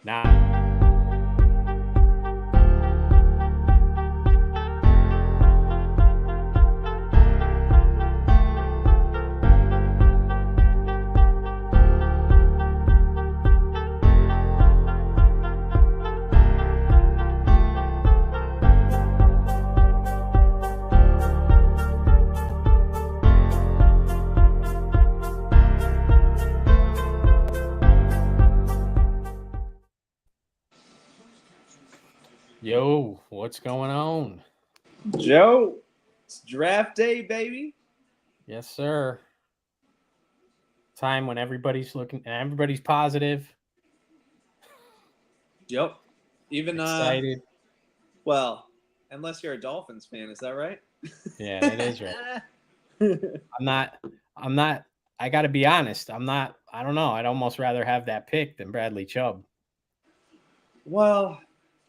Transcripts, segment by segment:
Now, yo, what's going on? Joe, it's draft day, baby. Yes, sir. Time when everybody's looking and everybody's positive, Yep. Even excited. well, unless you're a Dolphins fan, is that right? Yeah, that is right. I'm not. I'm not. I got to be honest. I'm not. I don't know. I'd almost rather have that pick than Bradley Chubb. Well,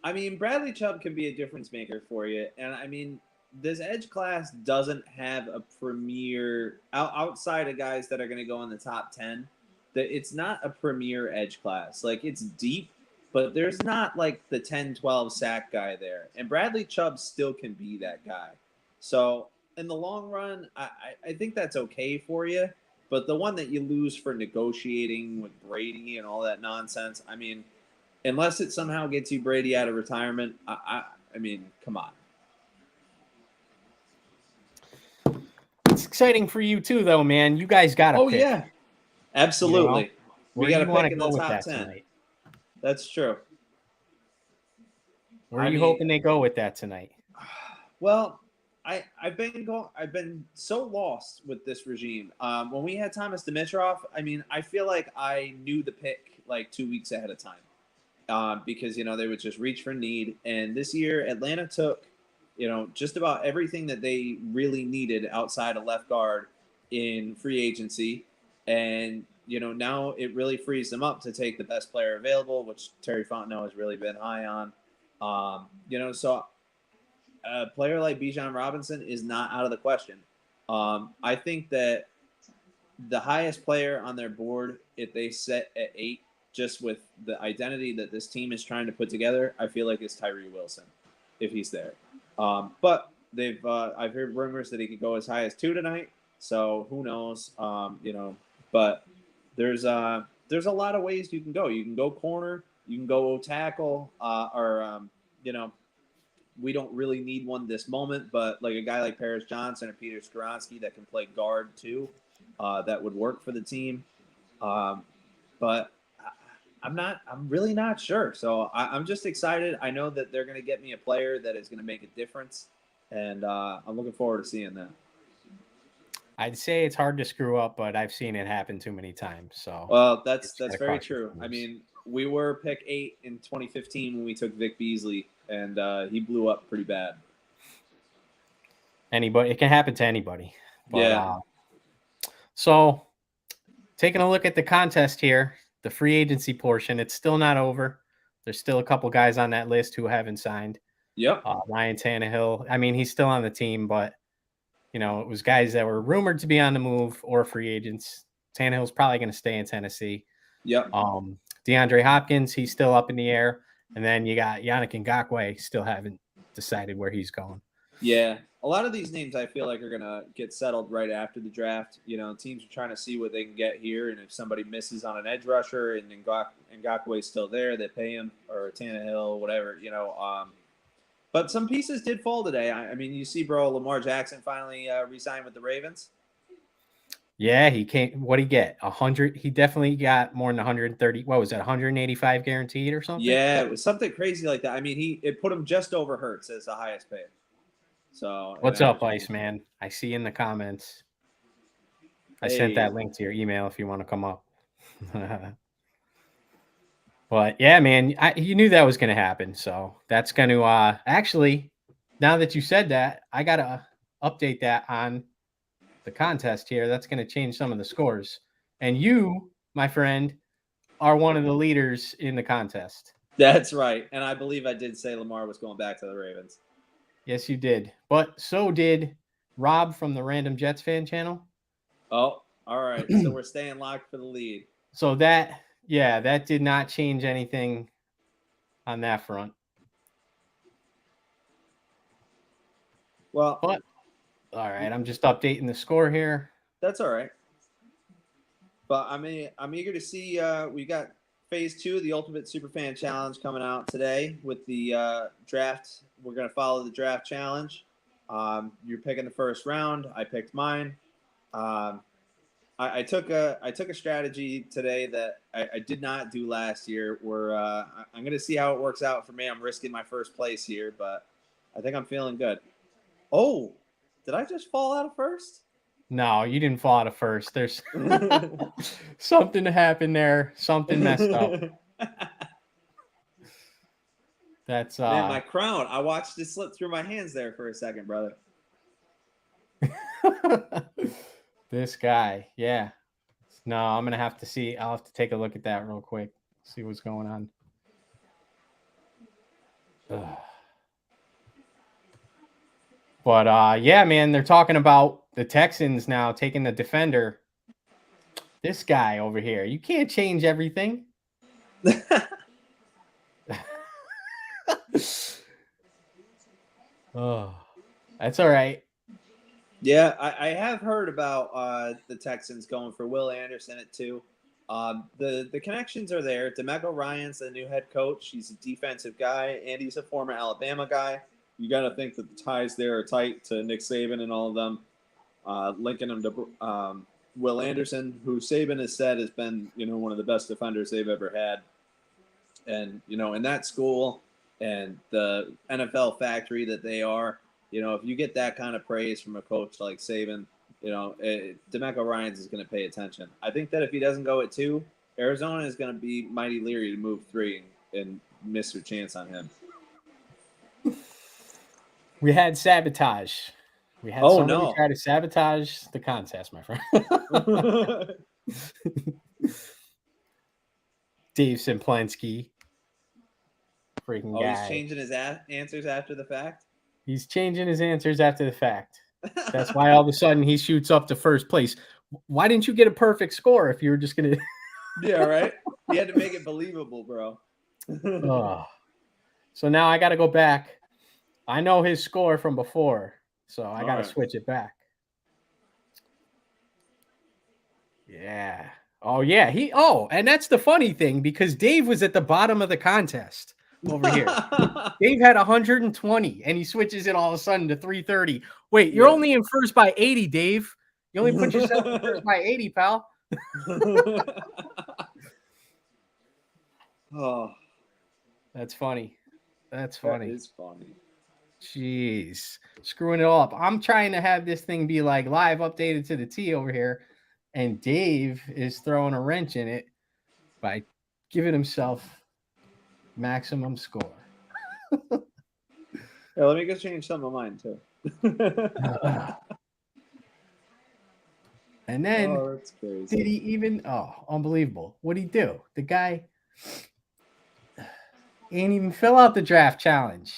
I mean, Bradley Chubb can be a difference maker for you, and I mean, this edge class doesn't have a premier outside of guys that are going to go in the top 10. That it's not a premier edge class. Like it's deep, but there's not like the 10, 12 sack guy there, and Bradley Chubb still can be that guy. So in the long run, I think that's okay for you. But the one that you lose for negotiating with Brady and all that nonsense, I mean, unless it somehow gets you Brady out of retirement, I mean, come on. It's exciting for you too, though, man. You guys got to Oh pick. yeah, absolutely. We Where do got you to want pick to in go the with top that 10. tonight? That's true. Where are I you mean, hoping they go with that tonight? well, I've been so lost with this regime. When we had Thomas Dimitrov, I mean, I feel like I knew the pick like 2 weeks ahead of time. Because they would just reach for need. And this year, Atlanta took just about everything that they really needed outside of left guard in free agency, and now it really frees them up to take the best player available, which Terry Fontenot has really been high on. So a player like Bijan Robinson is not out of the question. I think that the highest player on their board, if they set at 8, just with the identity that this team is trying to put together, I feel like it's Tyree Wilson, if he's there. But I've heard rumors that he could go as high as 2 tonight. So who knows? But there's a lot of ways you can go. You can go corner, you can go tackle, or we don't really need one this moment, but like a guy like Paris Johnson or Peter Skoronski that can play guard too, that would work for the team. But I'm really not sure. So I'm just excited. I know that they're going to get me a player that is going to make a difference, and I'm looking forward to seeing that. I'd say it's hard to screw up, but I've seen it happen too many times. So, Well, that's gotta very cross your true. I fingers. mean, we were pick 8 in 2015 when we took Vic Beasley, and he blew up pretty bad. Anybody, it can happen to anybody. But Yeah. so taking a look at the contest here, the free agency portion, it's still not over. There's still a couple guys on that list who haven't signed. Yep. Ryan Tannehill. I mean, he's still on the team, but it was guys that were rumored to be on the move or free agents. Tannehill's probably going to stay in Tennessee. Yep. DeAndre Hopkins, he's still up in the air. And then you got Yannick Ngakoue, still haven't decided where he's going. Yeah. A lot of these names I feel like are going to get settled right after the draft. Teams are trying to see what they can get here. And if somebody misses on an edge rusher and Ngakoue's still there, they pay him, or Tannehill, whatever, But some pieces did fall today. I mean, you see, bro, Lamar Jackson finally re-signed with the Ravens. Yeah, he came. What'd he get? 100. He definitely got more than 130. What was that? 185 guaranteed or something? Yeah, it was something crazy like that. I mean, it put him just over Hurts as the highest paid. So what's up, Iceman? I see in the comments. I sent that link to your email if you want to come up. But yeah, man, you knew that was going to happen. So that's going to actually, now that you said that, I got to update that on the contest here. That's going to change some of the scores. And you, my friend, are one of the leaders in the contest. That's right. And I believe I did say Lamar was going back to the Ravens. Yes, you did. But so did Rob from the Random Jets fan channel. Oh, All right, so we're staying locked for the lead. So that did not change anything on that front. Well, But all right, I'm just updating the score here. that's all right. But I'm eager to see. We got phase 2 of the Ultimate Superfan Challenge coming out today with the draft. We're gonna follow the draft challenge. You're picking the first round. I picked mine. I took a strategy today that I did not do last year. Where I'm gonna see how it works out for me. I'm risking my first place here, but I think I'm feeling good. Oh, did I just fall out of first? No, you didn't fall out of first. There's something happened there. Something messed up. That's Man, my crown. I watched it slip through my hands there for a second, brother. This guy. Yeah. No, I'm gonna have to see. I'll have to take a look at that real quick. See what's going on. Ugh. But yeah, man, they're talking about the Texans now taking the defender. This guy over here. You can't change everything. Oh, that's all right. Yeah, I have heard about the Texans going for Will Anderson at 2. The connections are there. DeMeco Ryans the new head coach. He's a defensive guy, and he's a former Alabama guy. You got to think that the ties there are tight to Nick Saban and all of them, linking him to Will Anderson, who Saban has said has been one of the best defenders they've ever had, and in that school and the NFL factory that they are. If you get that kind of praise from a coach like Saban, DeMeco Ryans is going to pay attention. I think that if he doesn't go at 2, Arizona is going to be mighty leery to move 3 and miss their chance on him. We had sabotage. We had somebody try to sabotage the contest, my friend. Dave Simplensky. Freaking guy. He's changing his answers after the fact? He's changing his answers after the fact. That's why all of a sudden he shoots up to first place. Why didn't you get a perfect score if you were just going to... Yeah, right? You had to make it believable, bro. Oh. So now I got to go back. I know his score from before, so I got to switch it back. Yeah. Oh, yeah. And that's the funny thing, because Dave was at the bottom of the contest over here. Dave had 120, and he switches it all of a sudden to 330. Wait, you're only in first by 80, Dave. You only put yourself in first by 80, pal. Oh, that's funny. That's funny. That is funny. Jeez, screwing it all up. I'm trying to have this thing be like live updated to the T over here, and Dave is throwing a wrench in it by giving himself maximum score. Yeah, let me go change some of mine too. And then that's crazy. did he even? Oh, unbelievable! What'd he do? The guy ain't even fill out the draft challenge.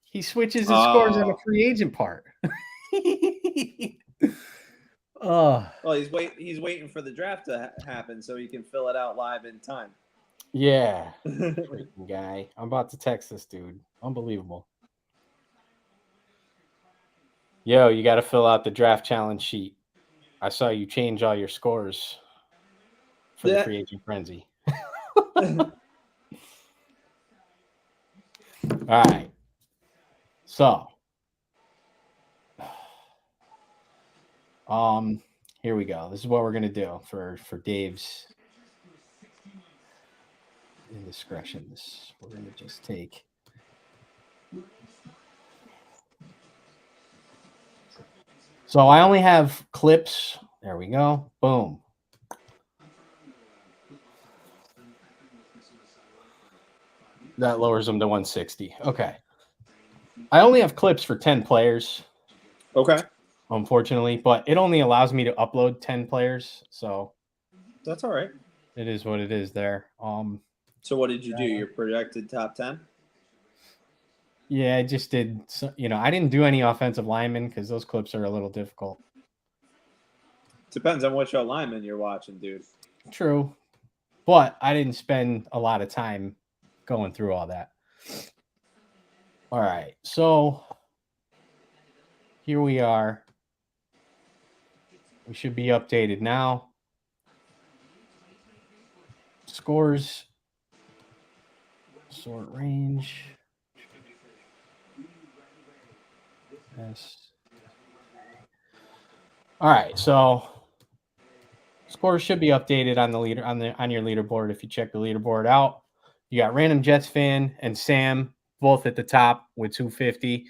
He switches his scores on the free agent part. Well, he's waiting for the draft to happen so he can fill it out live in time. Yeah. Freaking guy. I'm about to text this dude. Unbelievable. Yo, you got to fill out the draft challenge sheet. I saw you change all your scores for the free agent frenzy. All right. So, here we go. This is what we're going to do for Dave's indiscretions. We're going to just take so I only have clips. There we go. Boom. That lowers them to 160. Okay. I only have clips for 10 players. Okay. Unfortunately, but it only allows me to upload 10 players, so that's all right. It is what it is there. So what did you do? Your projected top 10? Yeah, I just did. I didn't do any offensive linemen because those clips are a little difficult. Depends on which lineman you're watching, dude. True. But I didn't spend a lot of time going through all that. All right. So here we are. We should be updated now. Scores. Sort range. Yes. All right. So scores should be updated on the leader on your leaderboard if you check the leaderboard out. You got Random Jets fan and Sam both at the top with 250.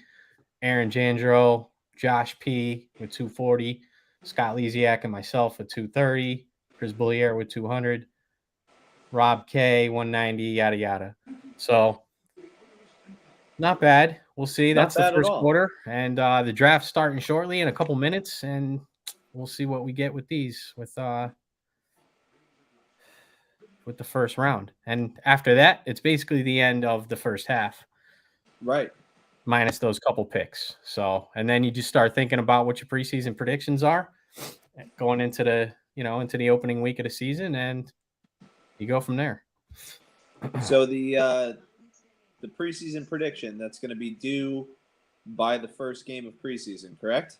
Aaron Jandro, Josh P with 240, Scott Lesiak and myself with 230, Chris Bullier with 200, Rob K 190, yada yada. So not bad. We'll see. Not That's the bad at first all. quarter, and the draft's starting shortly in a couple minutes, and we'll see what we get with these with the first round. And after that, it's basically the end of the first half. Right. Minus those couple picks. So, and then you just start thinking about what your preseason predictions are going into the opening week of the season, and you go from there. So the preseason prediction that's going to be due by the first game of preseason, correct?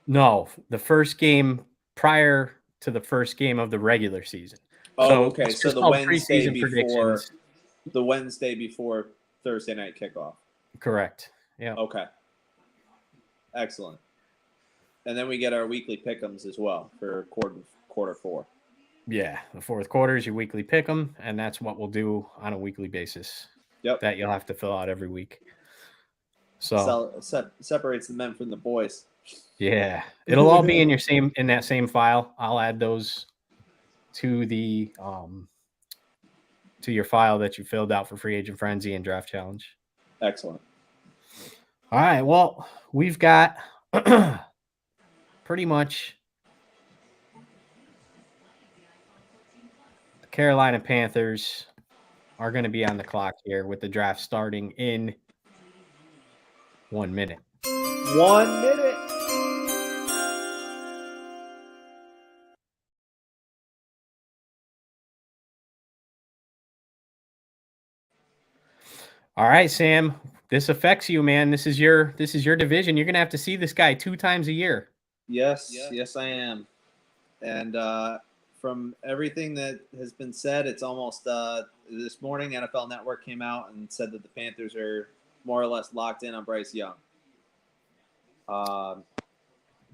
No, the first game prior to the first game of the regular season. Oh, okay. It's So just the called Wednesday preseason before predictions. the Wednesday before Thursday night kickoff. Correct. Yeah. Okay. Excellent. And then we get our weekly pick'ems as well for quarter four. Yeah, the fourth quarter is your weekly pick 'em, and that's what we'll do on a weekly basis. Yep. That you'll have to fill out every week. So separates the men from the boys. Yeah, it'll all be in that same file. I'll add those to the to your file that you filled out for Free Agent Frenzy and Draft Challenge. Excellent. All right, well, we've got pretty much the Carolina Panthers are going to be on the clock here with the draft starting in 1 minute. 1 minute. All right, Sam. This affects you, man. This is your division. You're gonna have to see this guy 2 times a year. Yes, I am. And from everything that has been said, it's almost this morning NFL Network came out and said that the Panthers are more or less locked in on Bryce Young.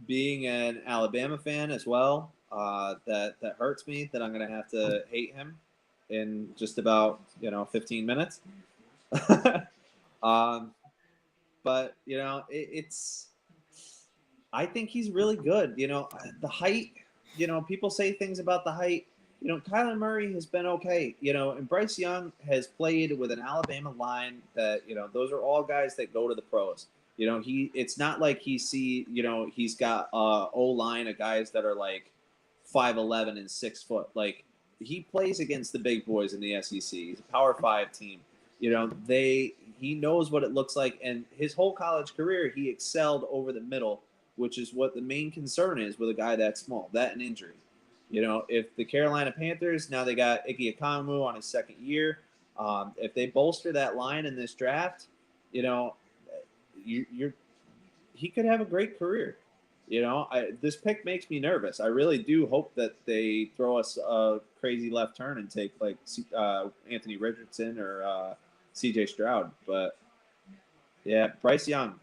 Being an Alabama fan as well, that hurts me that I'm going to have to hate him in just about 15 minutes. But it's. I think he's really good. The height. People say things about the height. Kyler Murray has been okay. And Bryce Young has played with an Alabama line that those are all guys that go to the pros. It's not like he's got O line of guys that are like 5'11" and 6 foot. Like he plays against the big boys in the SEC. He's a Power 5 team. He knows what it looks like, and his whole college career he excelled over the middle, which is what the main concern is with a guy that small, that and injury. If the Carolina Panthers, now they got Ike Ekwonu on his second year, if they bolster that line in this draft, he could have a great career. This pick makes me nervous. I really do hope that they throw us a crazy left turn and take like Anthony Richardson or CJ Stroud. But yeah, Bryce Young.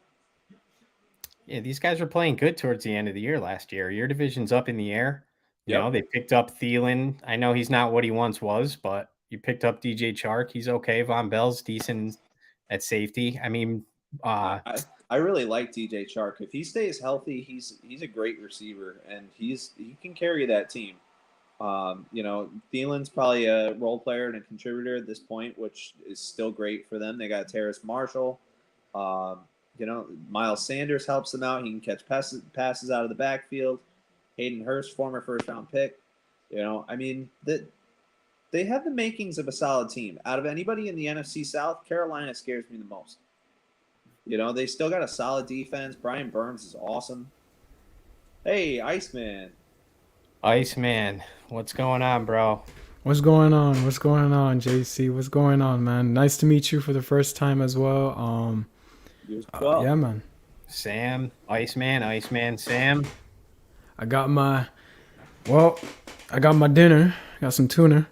Yeah, these guys were playing good towards the end of the year last year. Your division's up in the air. They picked up Thielen. I know he's not what he once was, but you picked up DJ Chark. He's okay. Von Bell's decent at safety. I mean, I really like DJ Chark. If he stays healthy, he's a great receiver, and he can carry that team. Thielen's probably a role player and a contributor at this point, which is still great for them. They got Terrace Marshall. Miles Sanders helps them out. He can catch passes out of the backfield. Hayden Hurst, former first-round pick. They have the makings of a solid team. Out of anybody in the NFC South, Carolina scares me the most. They still got a solid defense. Brian Burns is awesome. Hey, Iceman. Iceman, what's going on, bro? What's going on? What's going on, JC? What's going on, man? Nice to meet you for the first time as well. You as well. Yeah, man. Sam, Iceman, Sam. I got my well, I got my dinner. I got some tuna,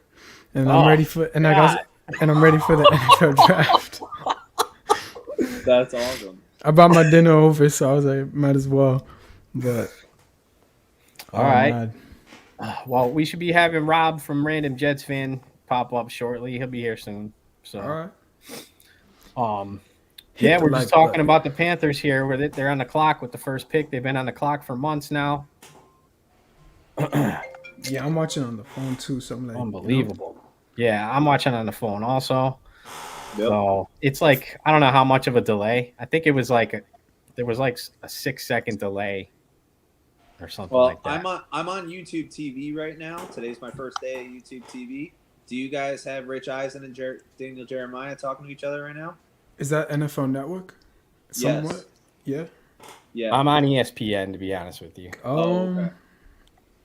and I'm Oh, ready for God. I'm ready for the NFL draft. That's awesome. I brought my dinner over, so I was like, might as well. But All right. man. Well, we should be having Rob from Random Jets fan pop up shortly. He'll be here soon. All So, right. um, Hit yeah, the we're just like talking button. about the Panthers here, where they're on the clock with the first pick. They've been on the clock for months now. Yeah, I'm watching on the phone too, so I'm like, Unbelievable. Yeah, I'm watching on the phone also. Yep. So it's like I don't know how much of a delay. I think it was like there was like a 6-second delay or something Well, like that. I'm on YouTube TV right now. Today's my first day of YouTube TV. Do you guys have Rich Eisen and Daniel Jeremiah talking to each other right now? Is that NFL Network? Somewhat. Yeah. Yeah. I'm on ESPN to be honest with you. Oh, okay.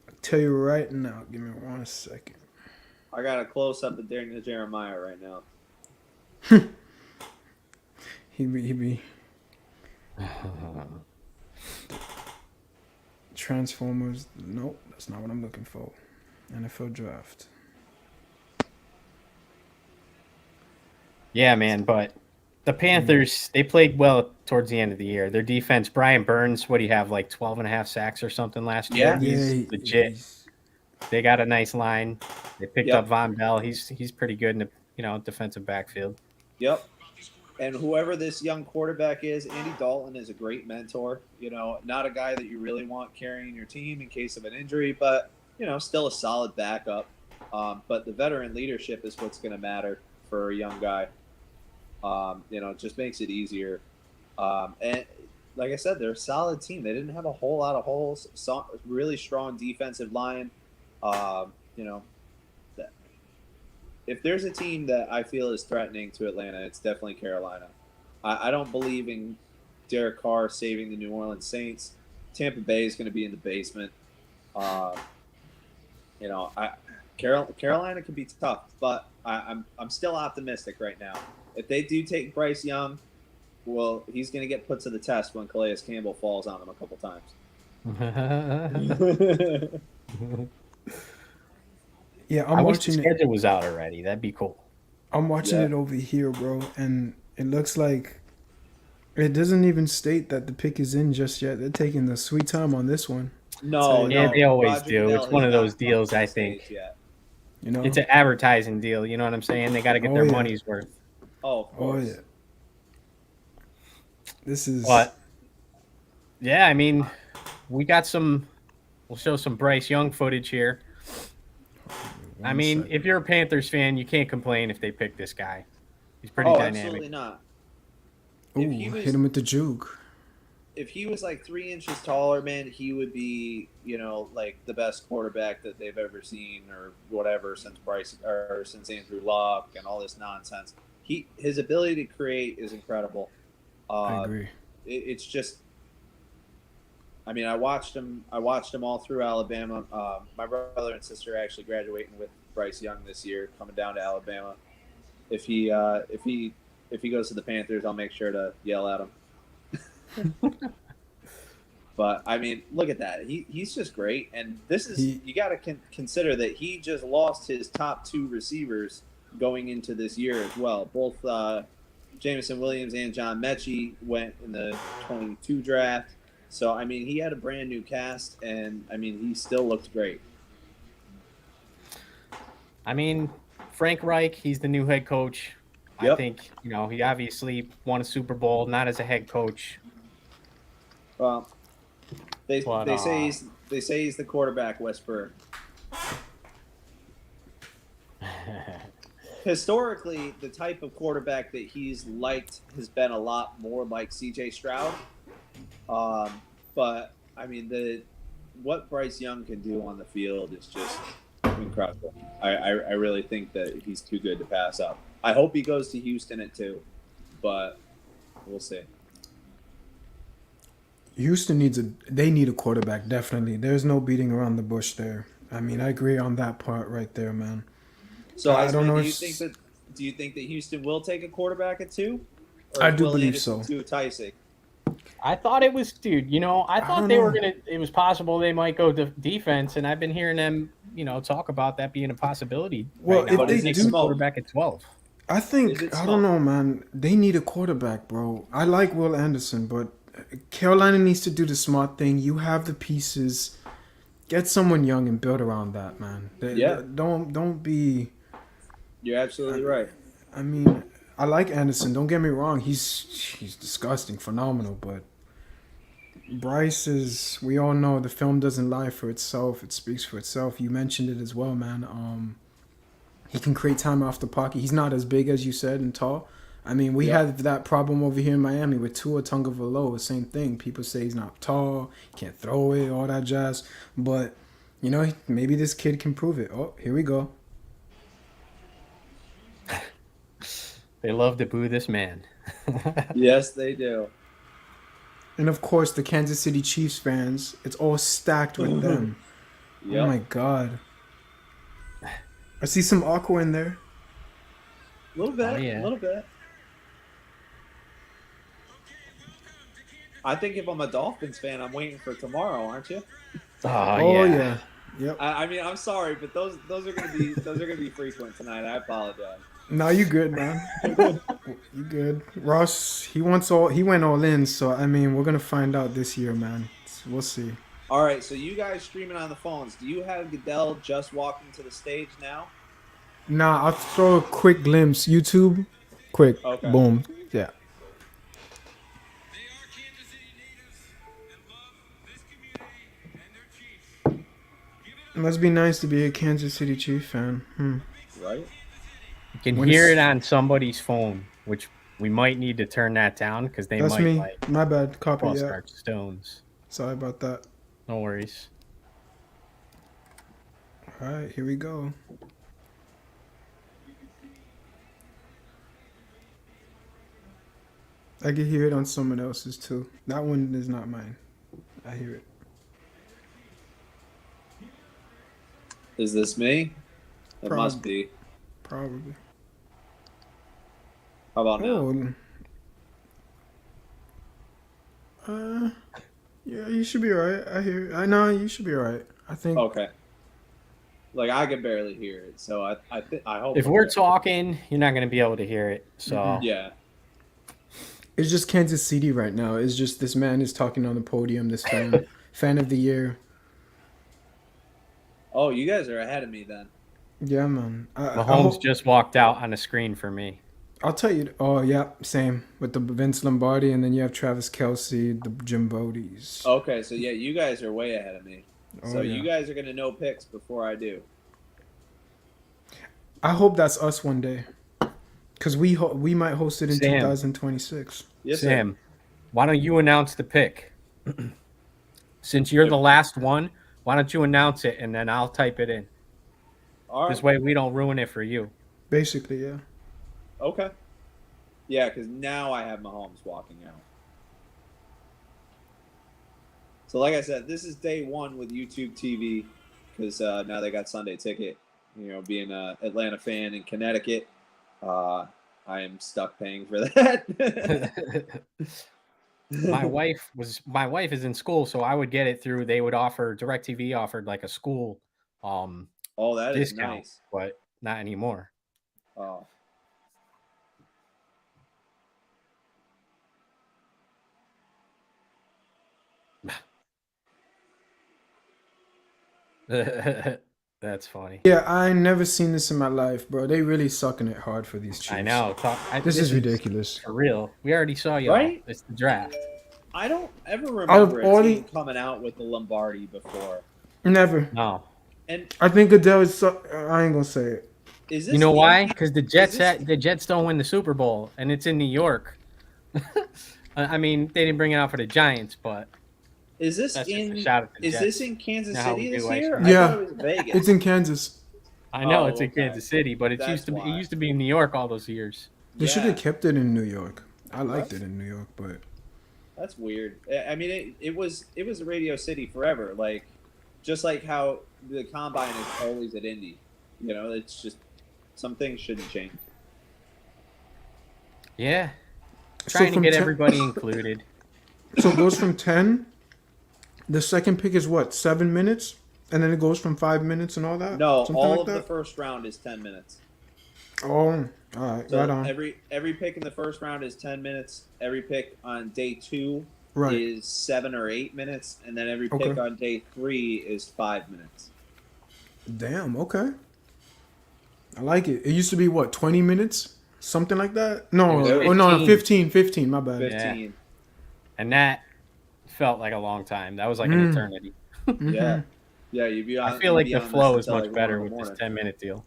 I'll tell you right now. Give me 1 second. I got a close up of Daniel Jeremiah right now. He be Transformers. Nope, that's not what I'm looking for. NFL draft. Yeah, man, but the Panthers, they played well towards the end of the year. Their defense, Brian Burns, what do you have, like 12 and a half sacks or something last year? Yeah. He's legit. They got a nice line. They picked Yep. up Von Bell. He's pretty good in the defensive backfield. Yep. And whoever this young quarterback is, Andy Dalton is a great mentor. Not a guy that you really want carrying your team in case of an injury, but still a solid backup. But the veteran leadership is what's going to matter for a young guy. It just makes it easier. And like I said, they're a solid team. They didn't have a whole lot of holes. Really strong defensive line. If there's a team that I feel is threatening to Atlanta, it's definitely Carolina. I don't believe in Derek Carr saving the New Orleans Saints. Tampa Bay is going to be in the basement. Carolina can be tough, but I'm still optimistic right now. If they do take Bryce Young, well, he's going to get put to the test when Calais Campbell falls on him a couple times. Yeah, I wish the schedule was out already. That'd be cool. I'm watching it over here, bro, and it looks like it doesn't even state that the pick is in just yet. They're taking the sweet time on this one. No, Yeah, they always Roger do. Goodell It's one has of those not deals, come to I the think. stage yet. It's an advertising deal. You know what I'm saying? They got to get their money's worth. Oh, of course. yeah. This is. But yeah, I mean, we'll show some Bryce Young footage here. I mean, if you're a Panthers fan, you can't complain if they pick this guy. He's pretty dynamic. Absolutely not. Ooh, hit him with the juke. If he was like 3 inches taller, man, he would be, like the best quarterback that they've ever seen or whatever since Andrew Luck and all this nonsense. His ability to create is incredible. I agree. It's just, I mean, I watched him all through Alabama. My brother and sister are actually graduating with Bryce Young this year, coming down to Alabama. If he goes to the Panthers, I'll make sure to yell at him. But I mean, look at that. He's just great, and this is you got to consider that he just lost his top 2 receivers going into this year as well. Both Jameson Williams and John Mechie went in the 22 draft. So I mean, he had a brand new cast, and I mean, he still looked great. I mean, Frank Reich, he's the new head coach. Yep. I think he obviously won a Super Bowl, not as a head coach. Well, they say he's the quarterback whisperer. Historically, the type of quarterback that he's liked has been a lot more like C.J. Stroud. But I mean, what Bryce Young can do on the field is just incredible. I really think that he's too good to pass up. I hope he goes to Houston at 2, but we'll see. Houston they need a quarterback, definitely. There's no beating around the bush there. I mean, I agree on that part right there, man. So I don't Iceman, know do if you think that Houston will take a quarterback at 2? Or I is do Will believe Anderson so. too enticing? I thought it was, dude. I I thought don't they were know. gonna. It was possible they might go to defense, and I've been hearing them, talk about that being a possibility Well, right now. if But They're they is it taking a do, smoke? quarterback at 12. I Is think it I don't smoke? know, man. They need a quarterback, bro. I like Will Anderson, but Carolina needs to do the smart thing. You have the pieces. Get someone young and build around that, man. Yeah. Don't be. You're absolutely right. I mean, I like Anderson. Don't get me wrong. He's disgusting, phenomenal, but Bryce is. We all know the film doesn't lie for itself. It speaks for itself. You mentioned it as well, man. He can create time off the pocket. He's not as big as you said and tall. I mean, we Yeah. had that problem over here in Miami with Tua Tagovailoa. Same thing. People say he's not tall, can't throw it, all that jazz. But maybe this kid can prove it. Oh, here we go. They love to boo this man. Yes, they do. And of course, the Kansas City Chiefs fans. It's all stacked with them. Yep. Oh my god. I see some Aqua in there. A little bit. Oh, yeah. A little bit. I think if I'm a Dolphins fan, I'm waiting for tomorrow, aren't you? Oh yeah. Yep. I mean, I'm sorry, but those are gonna be frequent tonight. I apologize. No, you good, man. You good. Ross, he went all in, so I mean we're gonna find out this year, man. We'll see. All right, so you guys streaming on the phones, do you have Goodell just walking to the stage now? Nah, I'll throw a quick glimpse. YouTube. Quick. Okay. Boom. Yeah. They are Kansas City natives and love this community and their Chiefs. Give it up. Must be nice to be a Kansas City Chief fan. Right. You can When hear it's- it on somebody's phone, which we might need to turn that down because they That's might me. like My bad. Copy. well, Yeah. start stones. Sorry about that. No worries. All right, here we go. I can hear it on someone else's too. That one is not mine. I hear it. Is this me? It must be. Probably. How about now? Oh. Yeah, you should be alright. I hear. I know you should be alright. I think. Okay. Like I can barely hear it, so I hope. If we're talking, you're not going to be able to hear it. So Yeah. It's just Kansas City right now. It's just this man is talking on the podium. This fan of the year. Oh, you guys are ahead of me then. Yeah, man. Mahomes just walked out on the screen for me. I'll tell you. Oh, yeah, same with the Vince Lombardi, and then you have Travis Kelsey, the Jim Bodys. Okay, so yeah, you guys are way ahead of me. So Oh, you yeah. guys are gonna know picks before I do. I hope that's us one day, cause we might host it in Sam. 2026. Yes, sir. Sam, why don't you announce the pick? Since you're the last one, why don't you announce it and then I'll type it in. All This right. way we don't ruin it for you. Basically, yeah. Okay. Yeah, because now I have Mahomes walking out. So, like I said, this is day one with YouTube TV because now they got Sunday Ticket. You know, being an Atlanta fan in Connecticut, I am stuck paying for that. my wife is in school, so I would get it through. They would offer DirecTV offered like a school Oh, that is discount, nice. but not anymore. Oh. That's funny. Yeah, I never seen this in my life, bro. They really sucking it hard for these Chiefs. I know. This is ridiculous. For real. We already saw you. Right? It's the draft. I don't ever Out of remember a all team the- coming out with the Lombardi before. Never. No. And I think Goodell is. I ain't gonna say it. is this You know the why? impact- Because the Jets don't win the Super Bowl, and it's in New York. I mean, they didn't bring it out for the Giants, but Is this that's just in? a shout at the Is Jets. this in Kansas Know how City we this do, year? actually. Yeah. I thought it was Vegas. It's in Kansas. I know Oh, it's in okay. Kansas City, but it That's used to be why. it used to be in New York all those years. They should Yeah. have kept it in New York. I liked it in New York, but That's weird. I mean, it was a Radio City forever. Like, just like how the combine is always at Indy. You know, it's just some things shouldn't change. Yeah, So trying to from get 10 everybody included. So it goes from 10. The second pick is what, 7 minutes, and then it goes from 5 minutes and all that. No, Something all like of the that? first round is 10 minutes. Oh, all right, So right on. every pick in the first round is 10 minutes. Every pick on day 2 Right. is 7 or 8 minutes, and then every pick Okay. on day 3 is 5 minutes. Damn. Okay. I like it. It used to be what, 20 minutes, something like that. No, It was oh no, 15. 15. My bad. 15. And that felt like a long time. That was like an Mm. eternity. Mhm. Yeah. Yeah, you'd be on. I feel you'd like be the on this flow is until, much like, 1 better in the with this morning. 10-minute deal.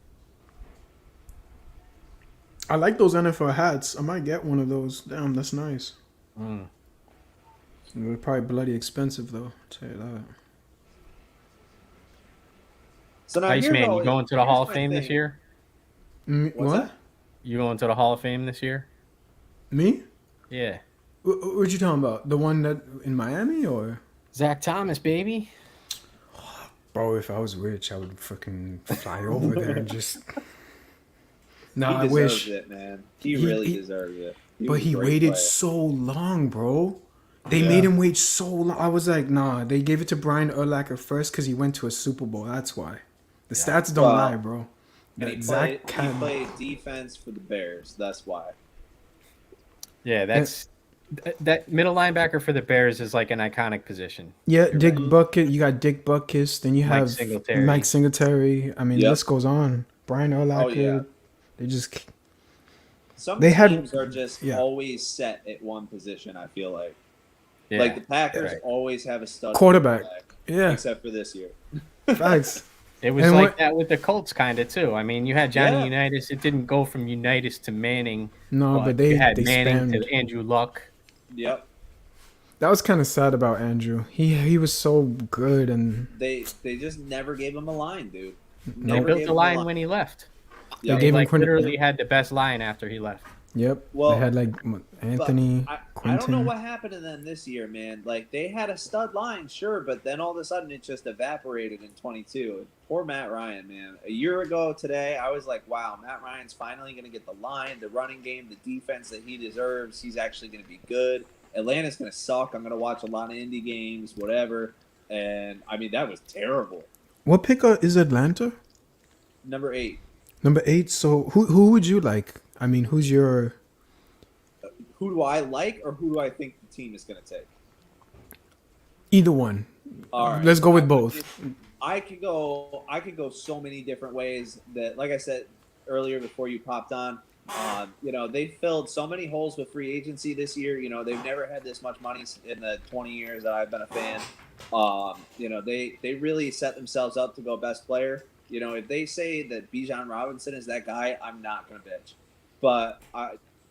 I like those NFL hats. I might get one of those. Damn, that's nice. Mm. They're probably bloody expensive though. I'll tell you that. So now, Iceman, you going to the here's Hall of my Fame this thing. year? What's What? that? You going to the Hall of Fame this year? Me? Yeah. What you talking about? The one that in Miami or? Zach Thomas, baby. Bro, if I was rich, I would fucking fly over there and just. No, He I deserves wish. it, man. He He- really he- deserves it. But was a he great waited player. so long, bro. They Yeah. made him wait so long. I was like, nah. They gave it to Brian Urlacher first because he went to a Super Bowl. That's why. The stats don't Well, lie, bro. And he That played, Zach he played defense for the Bears. That's why. Yeah, that's that middle linebacker for the Bears is like an iconic position. Yeah, You're Dick right. Bucket. You got Dick Butkus. Then you Mike have Singletary. Mike Singletary. I mean, Yep. list goes on. Brian Urlacher. Oh, yeah. They just. Some They had- teams are just yeah. always set at one position. I feel like, Yeah. like the Packers right. always have a stud Quarterback. Yeah, except for this year. facts. It was And like what- that with the Colts, kind of too. I mean, you had Johnny Yeah. Unitas. It didn't go from Unitas to Manning. No, but they you had they Manning spammed. to Andrew Luck. Yep. That was kind of sad about Andrew. He was so good and They just never gave him a line, dude. They Never built gave the him a line when he left. They Yep. gave him Like Quinn- literally had the best line after he left. yep. Well, they had like Anthony, I don't Quinton. know what happened to them this year, man. Like they had a stud line, sure, but then all of a sudden it just evaporated in 22. Poor Matt Ryan, man. A year ago today, I was like, wow, Matt Ryan's finally going to get the line, the running game, the defense that he deserves. He's actually going to be good. Atlanta's going to suck. I'm going to watch a lot of indie games, whatever. And I mean, that was terrible. What pick is Atlanta? Number 8. Number 8. So who would you like? I mean, who's your Who do I like, or who do I think the team is going to take? either one? All right. Let's go with both. I could go so many different ways that, like I said earlier before you popped on, they filled so many holes with free agency this year. You know, they've never had this much money in the 20 years that I've been a fan. They really set themselves up to go best player. You know, if they say that Bijan Robinson is that guy, I'm not going to bitch. But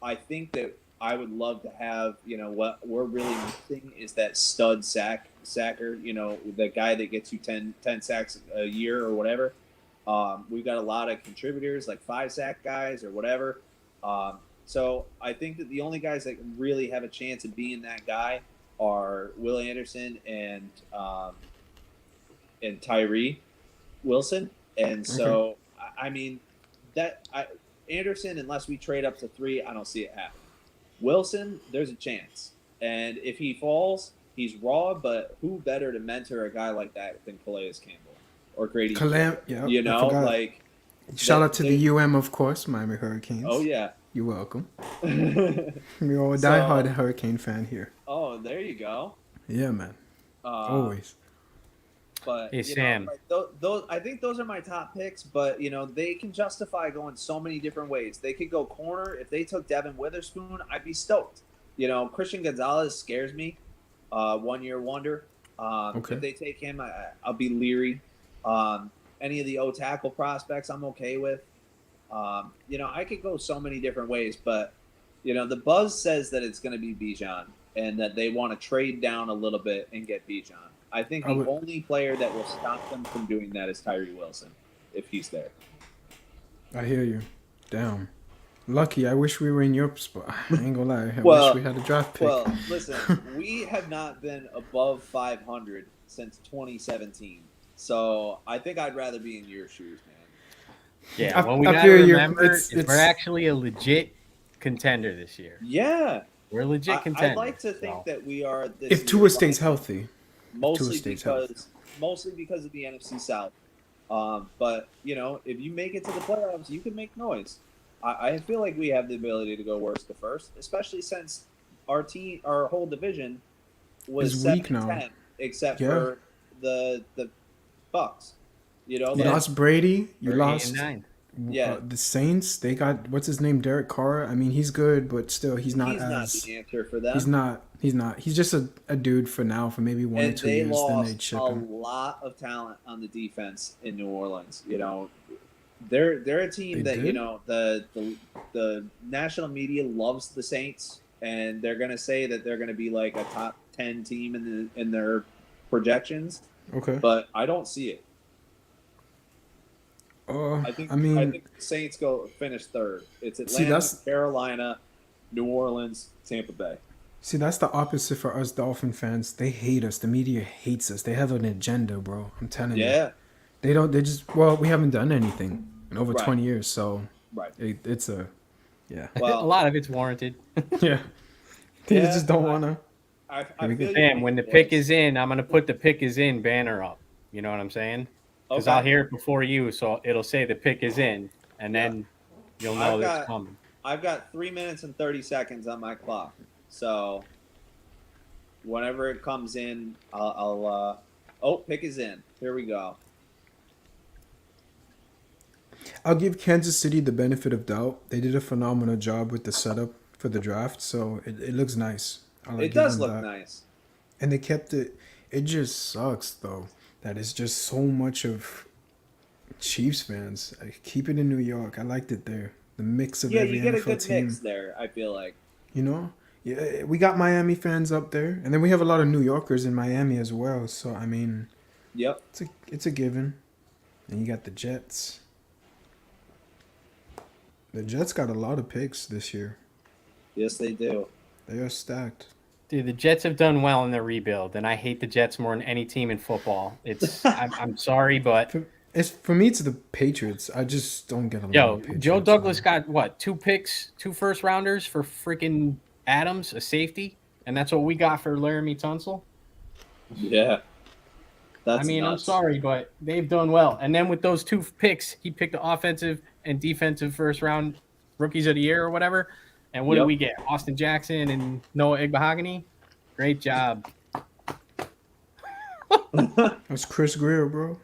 I think that I would love to have, what we're really missing is that stud sacker, the guy that gets you 10 sacks a year or whatever. We've got a lot of contributors, like 5-sack guys or whatever. So I think that the only guys that really have a chance of being that guy are Will Anderson and Tyree Wilson. And so, I mean, Anderson, unless we trade up to 3, I don't see it happen. Wilson, there's a chance. And if he falls, he's raw, but who better to mentor a guy like that than Calais Campbell or Grady? Yeah, You I know, forgot. like, Shout out to the UM, of course, Miami Hurricanes. oh, yeah. You're welcome. We're all a diehard Hurricane fan here. Oh, there you go. Yeah, man. Always. But Hey, Sam. like those, I think those are my top picks. But they can justify going so many different ways. They could go corner. If they took Devin Witherspoon, I'd be stoked. Christian Gonzalez scares me. 1-year wonder. Okay. If they take him, I'll be leery. Any of the O tackle prospects, I'm okay with. I could go so many different ways, but the buzz says that it's going to be Bijan and that they want to trade down a little bit and get Bijan. I think the only player that will stop them from doing that is Tyree Wilson, if he's there. I hear you. Damn. Lucky. I wish we were in your spot. I ain't gonna lie. I Well, wish we had a draft pick. Well, listen, we have not been above 500 since 2017. So I think I'd rather be in your shoes, man. Yeah, I- well, we I got to feel you. remember It's- we're it's- actually a legit contender this year. Yeah. We're a legit contender. I'd like to think so. that we are this if year, Tua stays healthy, mostly stays because of the NFC South. But you know, if you make it to the playoffs, you can make noise. I feel like we have the ability to go worst to first, especially since our whole division was Is 7 weak now. 10, except Yeah. for the Bucks. You know, you like, lost Brady. You We're 8 lost and 9. Yeah. the Saints. They got what's his name, Derek Carr. I mean, he's good, but still, he's not as. the answer for them. He's not. He's not. He's just a dude for now, for maybe 1 or And 2 they years. Then they lost chip a him. lot of talent on the defense in New Orleans. You know, they're a team They that you did? know the national media loves the Saints, and they're gonna say that they're gonna be like a top 10 team in their projections, Okay. but I don't see it. I think the Saints finish third. It's Atlanta, that's- Carolina, New Orleans, Tampa Bay. See, that's the opposite for us Dolphin fans. They hate us. The media hates us. They have an agenda, bro. I'm telling you. Yeah, They don't. They just. Well, we haven't done anything in over Right. 20 years, so right. it's a. Yeah. Well, a lot of it's warranted. Yeah. They Yeah, just don't wanna. I Here we go. feel you, Sam, when the pick is in, I'm gonna put the pick is in banner up. You know what I'm saying? Because Okay. I'll hear it before you, so it'll say the pick is in, and then you'll know I've that got- it's coming. I've got 3 minutes and 30 seconds on my clock. So whenever it comes in, I'll pick is in. Here we go. I'll give Kansas City the benefit of doubt. They did a phenomenal job with the setup for the draft, so it looks nice. I'll It give does them look that. nice. And they kept it. It just sucks though that it's just so much of Chiefs fans. I keep it in New York. I liked it there. The mix of Yeah, every you get a NFL good team. mix there, I feel like. You know, yeah, we got Miami fans up there, and then we have a lot of New Yorkers in Miami as well. So I mean, Yep. it's a given. And you got the Jets. The Jets got a lot of picks this year. Yes, they do. They are stacked. Dude, the Jets have done well in their rebuild, and I hate the Jets more than any team in football. It's I'm sorry, but For me, it's the Patriots. I just don't get along. yo, with Patriots, Joe Douglas man. got what, 2 picks, 2 first rounders for freaking Adams, a safety, and that's what we got for Laramie Tunsil. Yeah. That's I mean, I'm nuts. sorry, but they've done well. And then with those 2 picks, he picked the offensive and defensive first round rookies of the year or whatever. And what do Yep. we get? Austin Jackson and Noah Igbahogany. Great job. That's Chris Greer, bro.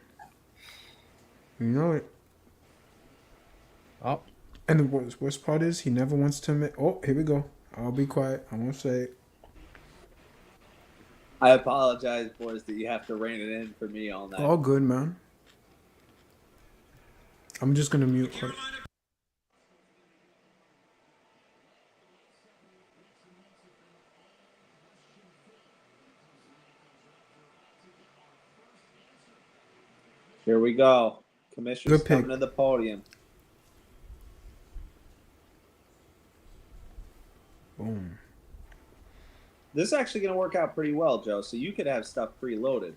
You know it. Oh, And the worst part is he never wants to admit. Oh, here we go. I'll be quiet. I won't say it. I apologize, boys, that you have to rein it in for me all night. All good, man. I'm just gonna mute. Carolina Here we go. Commissioner's Good pick. coming to the podium. Boom. This is actually going to work out pretty well, Joe. So you could have stuff preloaded.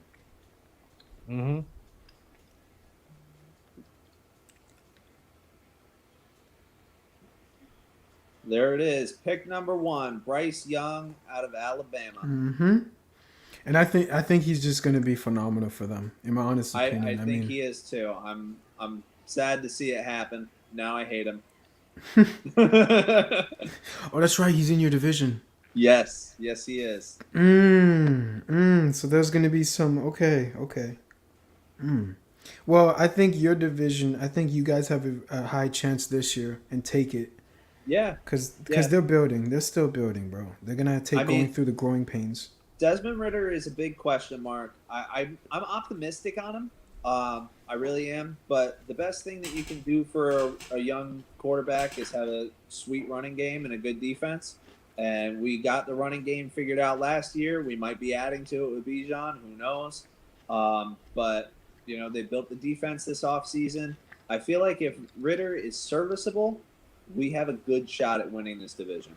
mm-hmm. There it is. Pick number 1, Bryce Young out of Alabama. Mm-hmm. And I think he's just gonna be phenomenal for them. In my honest I opinion, think he is too. I'm sad to see it happen. Now I hate him. Oh, that's right. He's in your division. Yes, he is. So there's gonna be some. Okay. Well, I think your division. I think you guys have a high chance this year and take it Yeah, because Yeah. they're building. They're still building, bro. They're gonna take I going mean- through the growing pains. Desmond Ritter is a big question mark. I'm optimistic on him. I really am. But the best thing that you can do for a young quarterback is have a sweet running game and a good defense. And we got the running game figured out last year. We might be adding to it with Bijan. Who knows? But, you know, they built the defense this offseason. I feel like if Ritter is serviceable, we have a good shot at winning this division.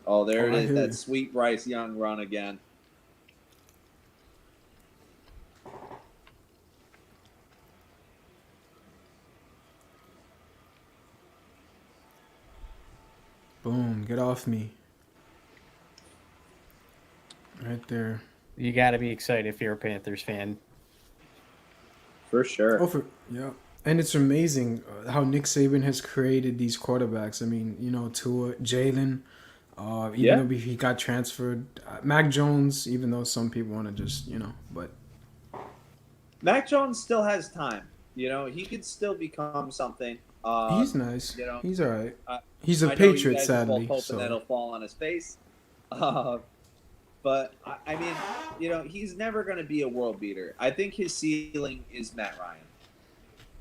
Oh, there it I is. hear That you. sweet Bryce Young run again. Boom, get off me. Right there. You got to be excited if you're a Panthers fan. For sure. Yeah. And it's amazing how Nick Saban has created these quarterbacks. I mean, Tua, Jalen, even Yeah. though he got transferred, Mac Jones, even though some people want to just, but Mac Jones still has time. He could still become something. he's nice. you know, He's all right. I- He's a I know Patriot, you guys are both sadly. hoping that'll So fall on his face. But I mean, he's never going to be a world beater. I think his ceiling is Matt Ryan.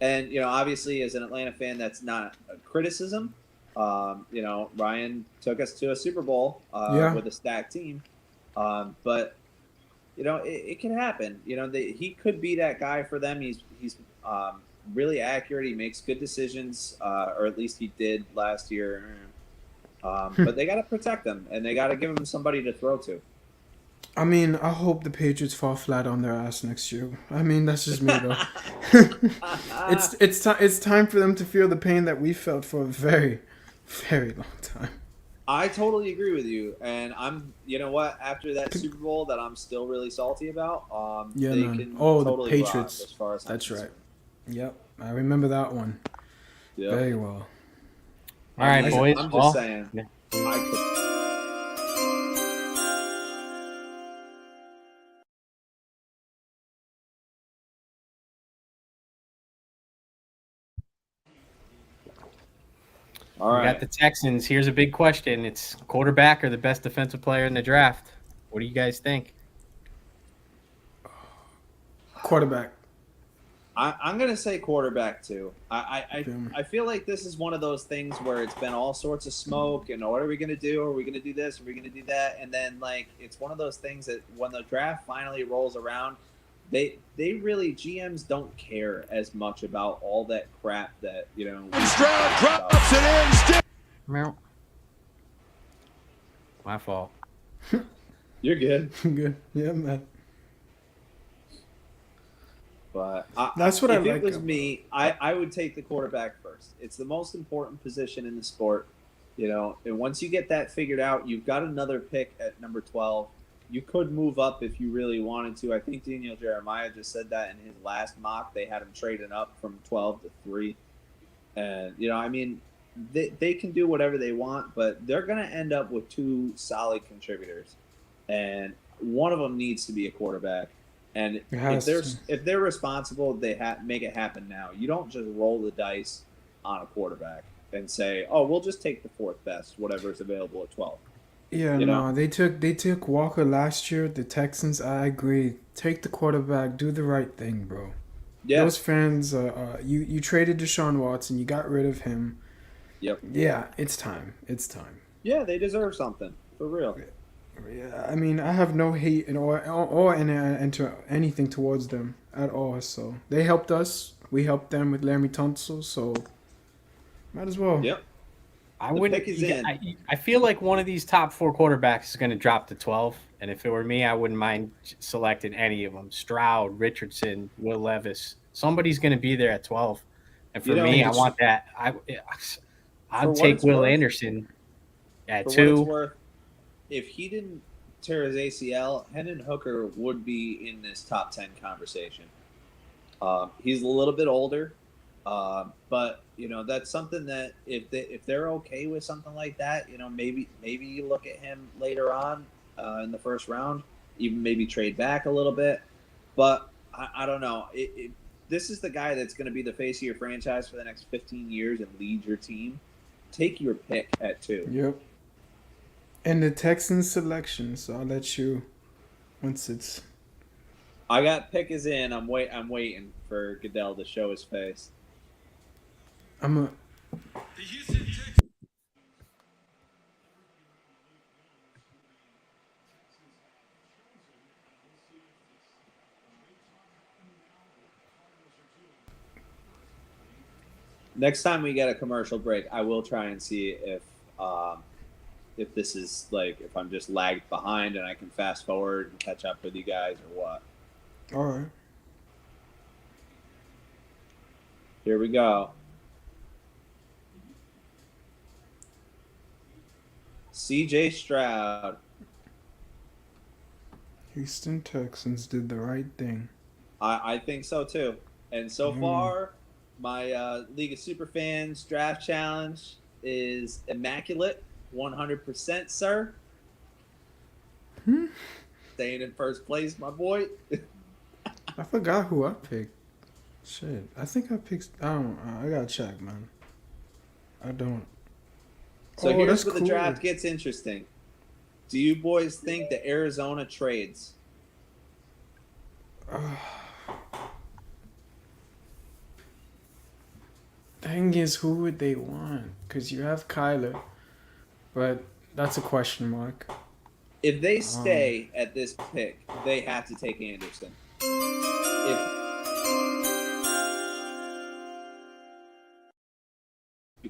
And obviously, as an Atlanta fan, that's not a criticism. Ryan took us to a Super Bowl Yeah. with a stacked team, but it can happen. He could be that guy for them. He's really accurate. He makes good decisions, or at least he did last year. But they got to protect him, and they got to give him somebody to throw to. I mean, I hope the Patriots fall flat on their ass next year. I mean, that's just me though. It's time for them to feel the pain that we felt for a very, very long time. I totally agree with you, and you know what? After that Super Bowl, that I'm still really salty about. Yeah, they man. can Oh, totally the rock Patriots. as far as I'm That's right. concerned. Yep, I remember that one Yeah. very well. All right, I'm boys. just Well, saying. yeah. I could. All We right. got the Texans. Here's a big question. It's quarterback or the best defensive player in the draft. What do you guys think? Quarterback. I'm gonna say quarterback too. Feel me. I feel like this is one of those things where it's been all sorts of smoke and what are we gonna do? Are we gonna do this? Are we gonna do that? And then it's one of those things that when the draft finally rolls around, they really GMs don't care as much about all that crap that Stroud drops it in. Still Meow. My fault. You're good, Good. Yeah, man. but That's what if I like it was about- me, I would take the quarterback first. It's the most important position in the sport, And once you get that figured out, you've got another pick at number 12. You could move up if you really wanted to. I think Daniel Jeremiah just said that in his last mock. They had him trading up from 12 to 3. And, I mean, they can do whatever they want, but they're going to end up with two solid contributors. And one of them needs to be a quarterback. And It has if they're responsible, they make it happen now. You don't just roll the dice on a quarterback and say, "Oh, we'll just take the fourth best, whatever's available at 12." Yeah, no, they took Walker last year. The Texans, I agree. Take the quarterback, do the right thing, bro. Yeah, Those fans, you traded Deshaun Watson, you got rid of him. Yep. Yeah, it's time. It's time. yeah, they deserve something for real. Yeah, I mean, I have no hate or anything towards them at all. So they helped us. We helped them with Laramie Tunsil. So might as well. Yep. I The wouldn't. pick is in. I feel like one of these top 4 quarterbacks is going to drop to 12. And if it were me, I wouldn't mind selecting any of them. Stroud, Richardson, Will Levis. Somebody's going to be there at 12. And for me, I want that. I'd what take it's Will worth- Anderson at For what 2. it's worth, if he didn't tear his ACL, Hendon Hooker would be in this top 10 conversation. He's a little bit older, but that's something that if they're okay with something like that, maybe you look at him later on in the first round, even maybe trade back a little bit. But I don't know. This is the guy that's going to be the face of your franchise for the next 15 years and lead your team. Take your pick at 2. Yep. And the Texans selection. So I'll let you once it's. I got pick is in. I'm waiting for Goodell to show his face. I'm a. the Houston Texans. Next time we get a commercial break, I will try and see if this is like if I'm just lagged behind and I can fast forward and catch up with you guys or what. All right. Here we go. CJ Stroud. Houston Texans did the right thing. I think so too. And so far, my League of Superfans draft challenge is immaculate, 100%, sir. Staying in first place, my boy. I forgot who I picked. Shit, I think I picked. I gotta check, man. I don't. So Oh, here's that's where the cool. draft gets interesting. Do you boys think that Arizona trades? Thing is, who would they want? Because you have Kyler, but that's a question mark. If they stay at this pick, they have to take Anderson. If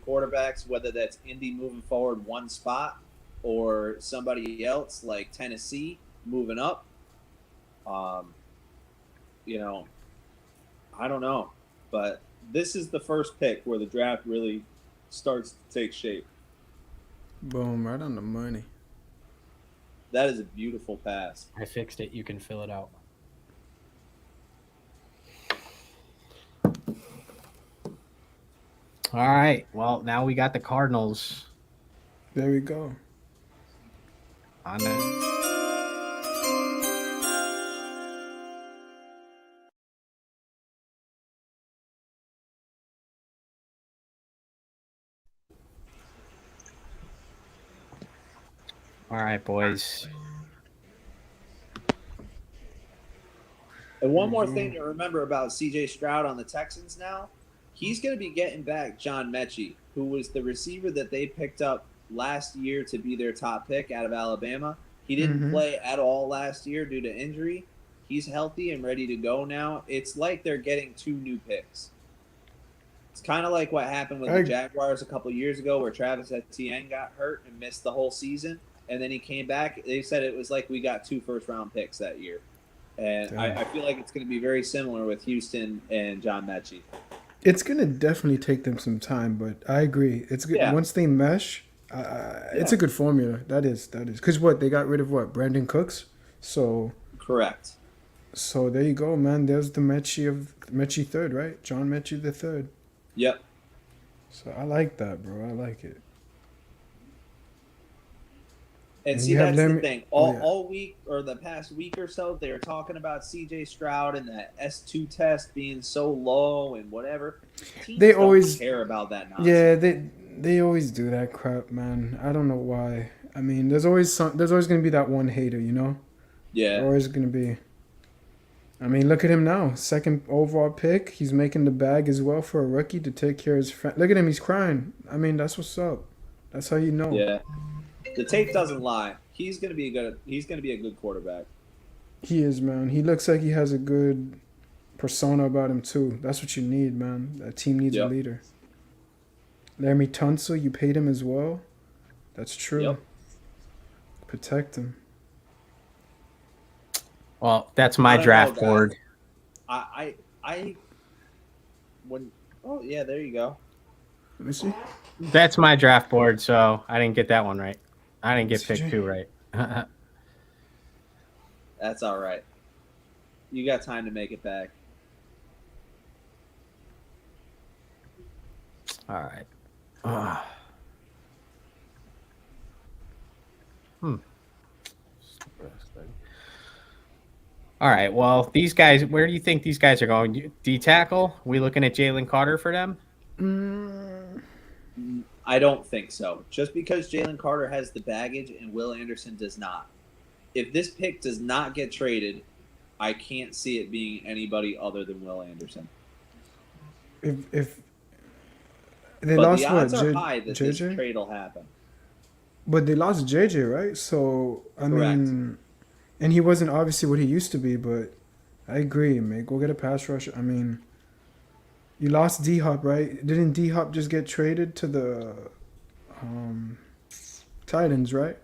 quarterbacks, whether that's Indy moving forward one spot or somebody else like Tennessee moving up, I don't know, but this is the first pick where the draft really starts to take shape. Boom, right on the money. That is a beautiful pass. I fixed it. You can fill it out. All right. Well, now we got the Cardinals There we go. on the. All right, boys. And one more thing to remember about CJ Stroud on the Texans now, he's going to be getting back John Mechie, who was the receiver that they picked up last year to be their top pick out of Alabama. He didn't play at all last year due to injury. He's healthy and ready to go now. It's like they're getting two new picks. It's kind of like what happened with the Jaguars a couple years ago where Travis Etienne got hurt and missed the whole season. And then he came back. They said it was like we got 2 first-round picks that year. And I feel like it's going to be very similar with Houston and John Mechie. It's gonna definitely take them some time, but I agree. It's good once they mesh. It's a good formula. That is. Because they got rid of Brandon Cooks. So correct. So there you go, man. There's the Mechie third, right? John Mechie the third. Yep. So I like that, bro. I like it. And see, that's the thing. All week or the past week or so, they were talking about C.J. Stroud and that S2 test being so low and whatever. Teams They don't always care about that nonsense. Yeah, they always do that crap, man. I don't know why. I mean, there's always gonna be that one hater, you know. Yeah. There's always gonna be. I mean, look at him now. 2nd overall pick. He's making the bag as well for a rookie to take care of his friend. Look at him. He's crying. I mean, that's what's up. That's how you know. Yeah. The tape doesn't lie. He's gonna be a good quarterback. He is, man. He looks like he has a good persona about him too. That's what you need, man. That team needs a leader. Laramie Tunsil, you paid him as well. That's true. Yep. Protect him. Well, that's my draft board. Oh yeah, there you go. Let me see. That's my draft board, so I didn't get that one right. I didn't get pick 2 right. That's all right. You got time to make it back. All right. All right. Well, these guys, where do you think these guys are going? D tackle? We looking at Jalen Carter for them? I don't think so. Just because Jalen Carter has the baggage and Will Anderson does not. If this pick does not get traded, I can't see it being anybody other than Will Anderson. If but they lost the odds what? are high that this JJ? trade will happen. But they lost JJ, right? So I mean, and he wasn't obviously what he used to be. But I agree, mate. Go get a pass rusher. I mean, You lost D Hop, right? Didn't D Hop just get traded to the um, Titans, right?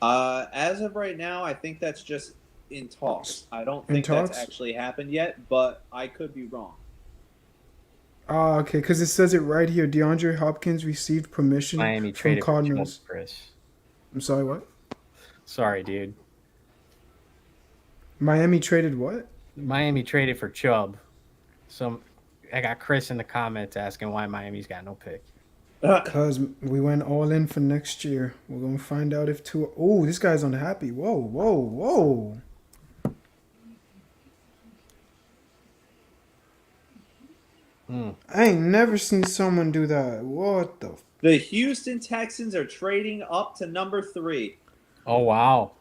As of right now, I think that's just in talks. I don't In think that's talks? actually happened yet, but I could be wrong. Ah, okay, because it says it right here. DeAndre Hopkins received permission Miami from traded for Chubb, Cardinals. Chris. I'm sorry, what? Sorry, dude. Miami traded what? Miami traded for Chubb. I got Chris in the comments asking why Miami's got no pick. Because we went all in for next year. We're going to find out if two. Oh, this guy's unhappy. Whoa, whoa, whoa. I ain't never seen someone do that. What the? The Houston Texans are trading up to number 3. Oh, wow.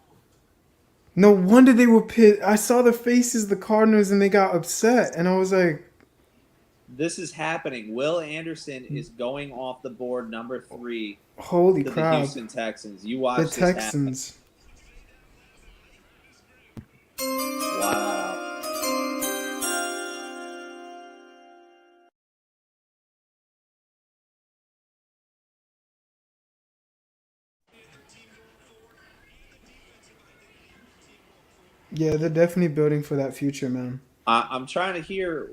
No wonder they were pissed. I saw the faces of the Cardinals and they got upset. And I was like, This is happening. Will Anderson is going off the board number 3 holy to the crap. Houston Texans. You watch The this happen. Texans. Wow. Yeah, they're definitely building for that future, man. I'm trying to hear,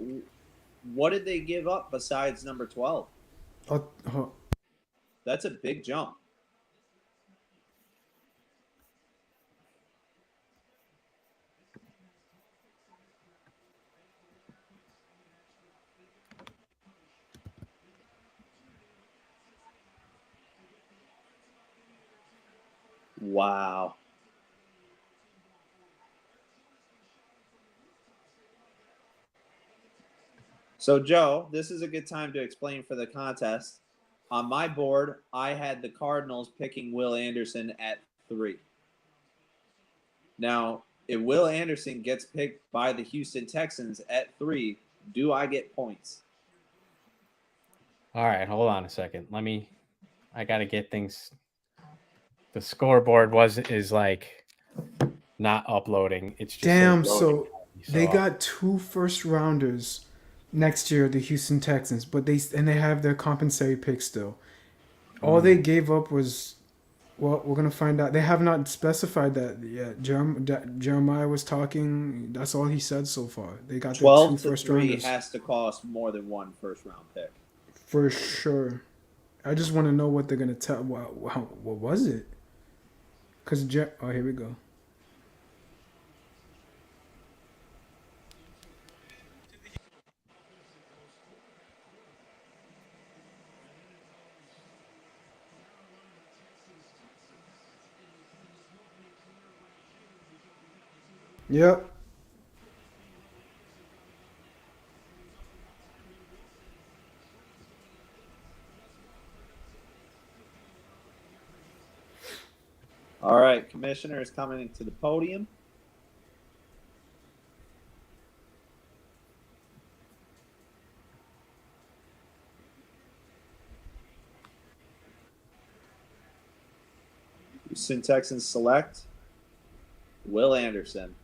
what did they give up besides number 12? Oh, That's a big jump. Wow. So, Joe, this is a good time to explain for the contest. On my board, I had the Cardinals picking Will Anderson at 3. Now, if Will Anderson gets picked by the Houston Texans at 3, do I get points? All right, hold on a second. I got to get things. The scoreboard is like not uploading. It's just damn. loading. So they got 2 first rounders next year, the Houston Texans, but they have their compensatory pick still. All they gave up was, well, we're gonna find out. They have not specified that yet. Jeremiah was talking. That's all he said so far. They got their 2 12 to first 3 rounders has to cost more than 1 first round pick. for sure. I just want to know what they're gonna tell. What was it? Cause oh, here we go. Yep. All right, Commissioner is coming to the podium. Houston Texans select Will Anderson.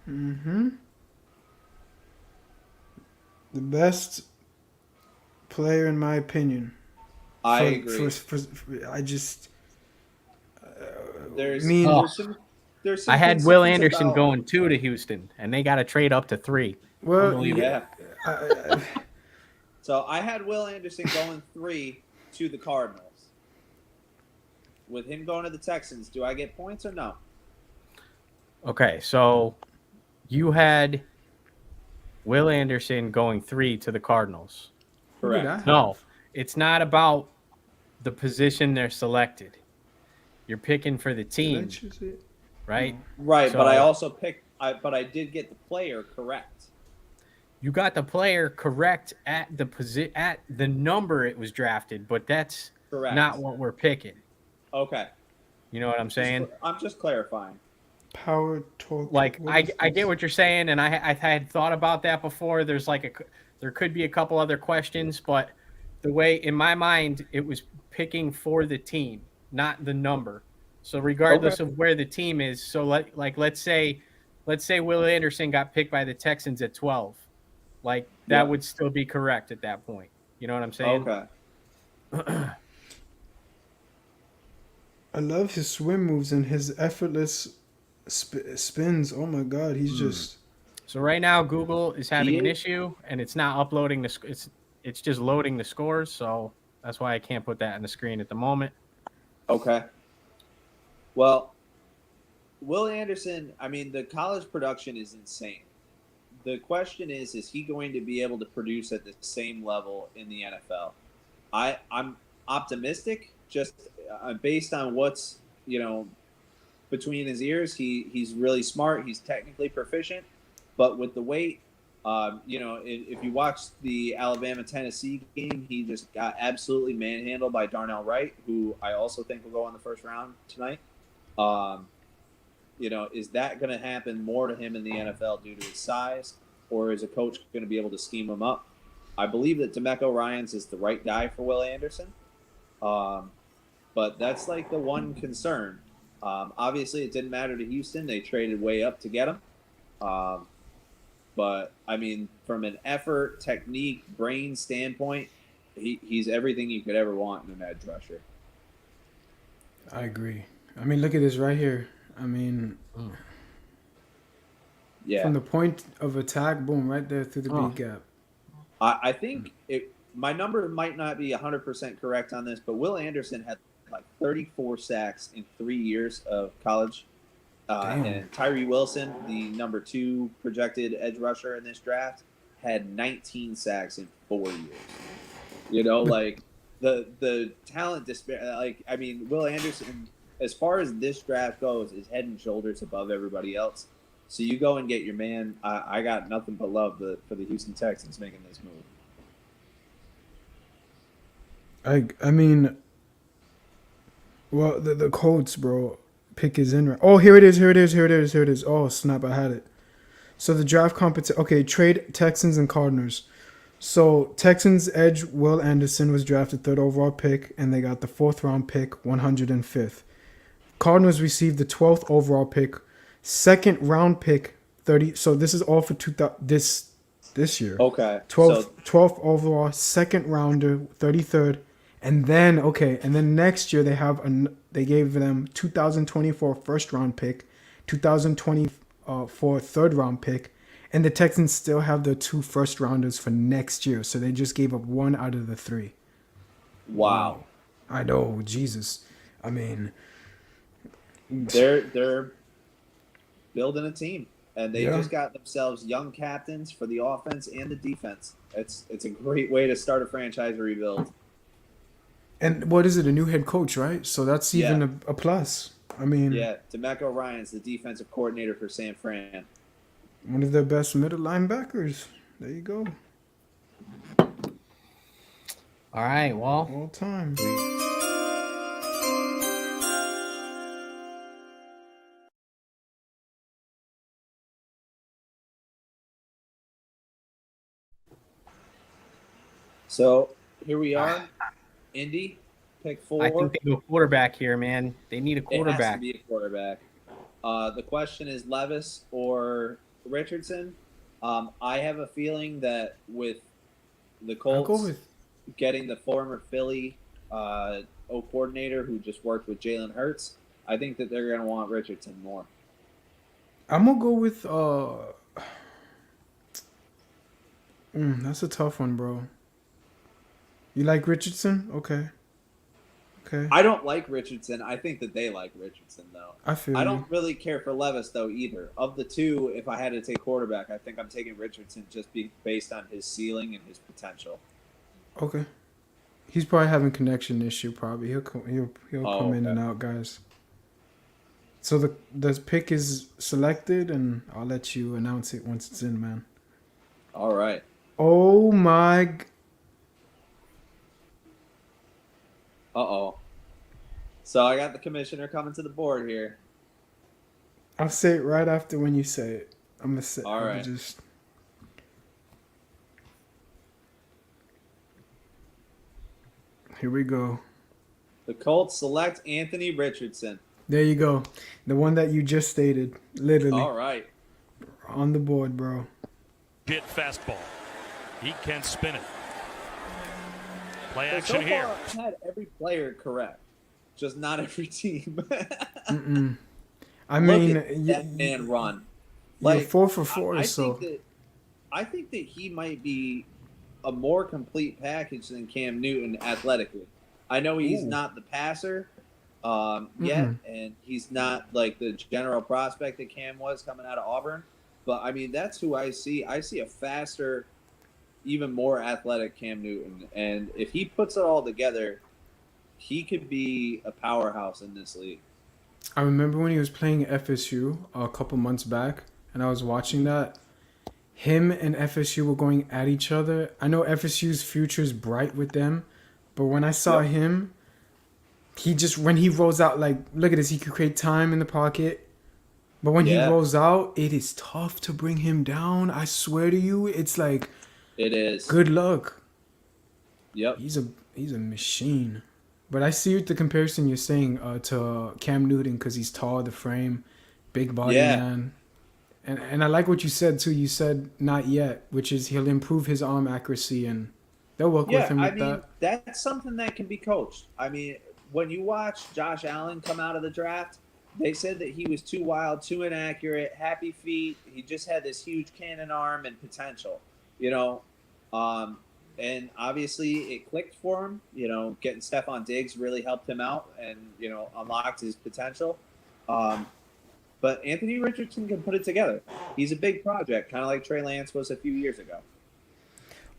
Mm-hmm. The best player, in my opinion. I agree. I just. There's, me and- there's some I had Will concerns Anderson about- going 2 to Houston, and they got to trade up to 3. Well, Unbelievable. Yeah. I- So I had Will Anderson going 3 to the Cardinals. With him going to the Texans, do I get points or no? Okay, so you had Will Anderson going 3 to the Cardinals. who did Correct. I No, have? it's not about the position they're selected. You're picking for the Did I team, choose it? right? Right, but I So- also picked. But I did get the player correct. You got the player correct at the number it was drafted, but that's Correct. not what we're picking. Okay. You know what I'm saying? I'm just clarifying. Power talk. Like what I is get this? what you're saying, and I had thought about that before. There could be a couple other questions, but the way in my mind it was picking for the team, not the number. So regardless of where the team is, so let's say Will Anderson got picked by the Texans at 12. like that Yeah. would still be correct at that point. You know what I'm saying? Okay. I love his swim moves and his effortless spins. Oh my god, he's just So right now Google is having an He- issue and it's not uploading it's just loading the scores, so that's why I can't put that on the screen at the moment. Okay. Well, Will Anderson, I mean, the college production is insane. The question is he going to be able to produce at the same level in the NFL? I'm optimistic, just based on what's between his ears. He's really smart. He's technically proficient, but with the weight, if you watch the Alabama Tennessee game, he just got absolutely manhandled by Darnell Wright, who I also think will go in the first round tonight. Is that going to happen more to him in the NFL due to his size, or is a coach going to be able to scheme him up? I believe that DeMeco Ryans is the right guy for Will Anderson, but that's like the one concern. Obviously, it didn't matter to Houston; they traded way up to get him. But I mean, from an effort, technique, brain standpoint, he's everything you could ever want in an edge rusher. I agree. I mean, look at this right here. I mean, Yeah, from the point of attack, boom, right there through the Oh. beat gap. I think my number might not be 100% correct on this, but Will Anderson had like 34 sacks in 3 years of college. Damn. And Tyree Wilson, the number 2 projected edge rusher in this draft, had 19 sacks in 4 years. Like the talent disparity. Like, I mean, Will Anderson, as far as this draft goes, is head and shoulders above everybody else. So you go and get your man. I got nothing but love for the Houston Texans making this move. I mean, well, the Colts, bro, pick is in. Oh, here it is. Oh, snap, I had it. So the draft competition. Okay, trade Texans and Cardinals. So Texans edge Will Anderson was drafted 3rd overall pick, and they got the 4th round pick, 105th. Cardinals received the 12th overall pick, 2nd round pick, 30. So this is all for this year. Okay. 12th overall, 2nd rounder, 33rd, and then next year they gave them 2024 1st round pick, 2024 3rd round pick, and the Texans still have the 2 1st rounders for next year. So they just gave up 1 out of the 3. Wow. I know, Jesus. I mean, They're building a team, and they Yeah. just got themselves young captains for the offense and the defense. It's a great way to start a franchise rebuild. and what is it? A new head coach, right? So that's even Yeah. a plus. I mean, Yeah, DeMeco Ryans, the defensive coordinator for San Fran. one of their best middle linebackers. There you go. All right, well, All time. So here we are, Indy, pick 4. I think they go quarterback here, man. They need a It has to quarterback. be a quarterback. The question is Levis or Richardson. I have a feeling that with the I'll Colts go with getting the former Philly O coordinator who just worked with Jalen Hurts, I think that they're going to want Richardson more. I'm gonna go with that's a tough one, bro. You like Richardson? Okay. I don't like Richardson. I think that they like Richardson, though. I feel I you. don't really care for Levis, though, either. Of the two, if I had to take quarterback, I think I'm taking Richardson just based on his ceiling and his potential. Okay. He's probably having connection issue. Probably he'll come in and okay. out, guys. So the pick is selected, and I'll let you announce it once it's in, man. All right. Oh my! Uh-oh. So I got the commissioner coming to the board here. I'll say it right after when you say it. I'm gonna say. All I'm right. Just. Here we go. The Colts select Anthony Richardson. There you go. The one that you just stated. Literally All right. on the board, bro. Hit fastball. He can spin it. Play So action here. far, I've had every player correct, just not every team. I Look mean, at that man run. you're Like 4 for 4, I so I think that he might be a more complete package than Cam Newton athletically. I know he's Ooh. not the passer yet, and he's not like the general prospect that Cam was coming out of Auburn. But I mean, that's who I see. I see a faster, even more athletic Cam Newton, and if he puts it all together, he could be a powerhouse in this league. I remember when he was playing FSU a couple months back, and I was watching that. Him and FSU were going at each other. I know FSU's future is bright with them, but when I saw him, when he rolls out, like, look at this, he could create time in the pocket. But when he rolls out, it is tough to bring him down. I swear to you, it's like, It is. good luck. Yep. He's a machine. But I see the comparison you're saying to Cam Newton because he's tall, the frame, big body man. And I like what you said too. You said not yet, which is he'll improve his arm accuracy and they'll work with him with that. That's something that can be coached. I mean, when you watch Josh Allen come out of the draft, they said that he was too wild, too inaccurate, happy feet. He just had this huge cannon arm and potential, you know. And obviously it clicked for him. You know, getting Stephon Diggs really helped him out and, you know, unlocked his potential. But Anthony Richardson can put it together. He's a big project, kind of like Trey Lance was a few years ago.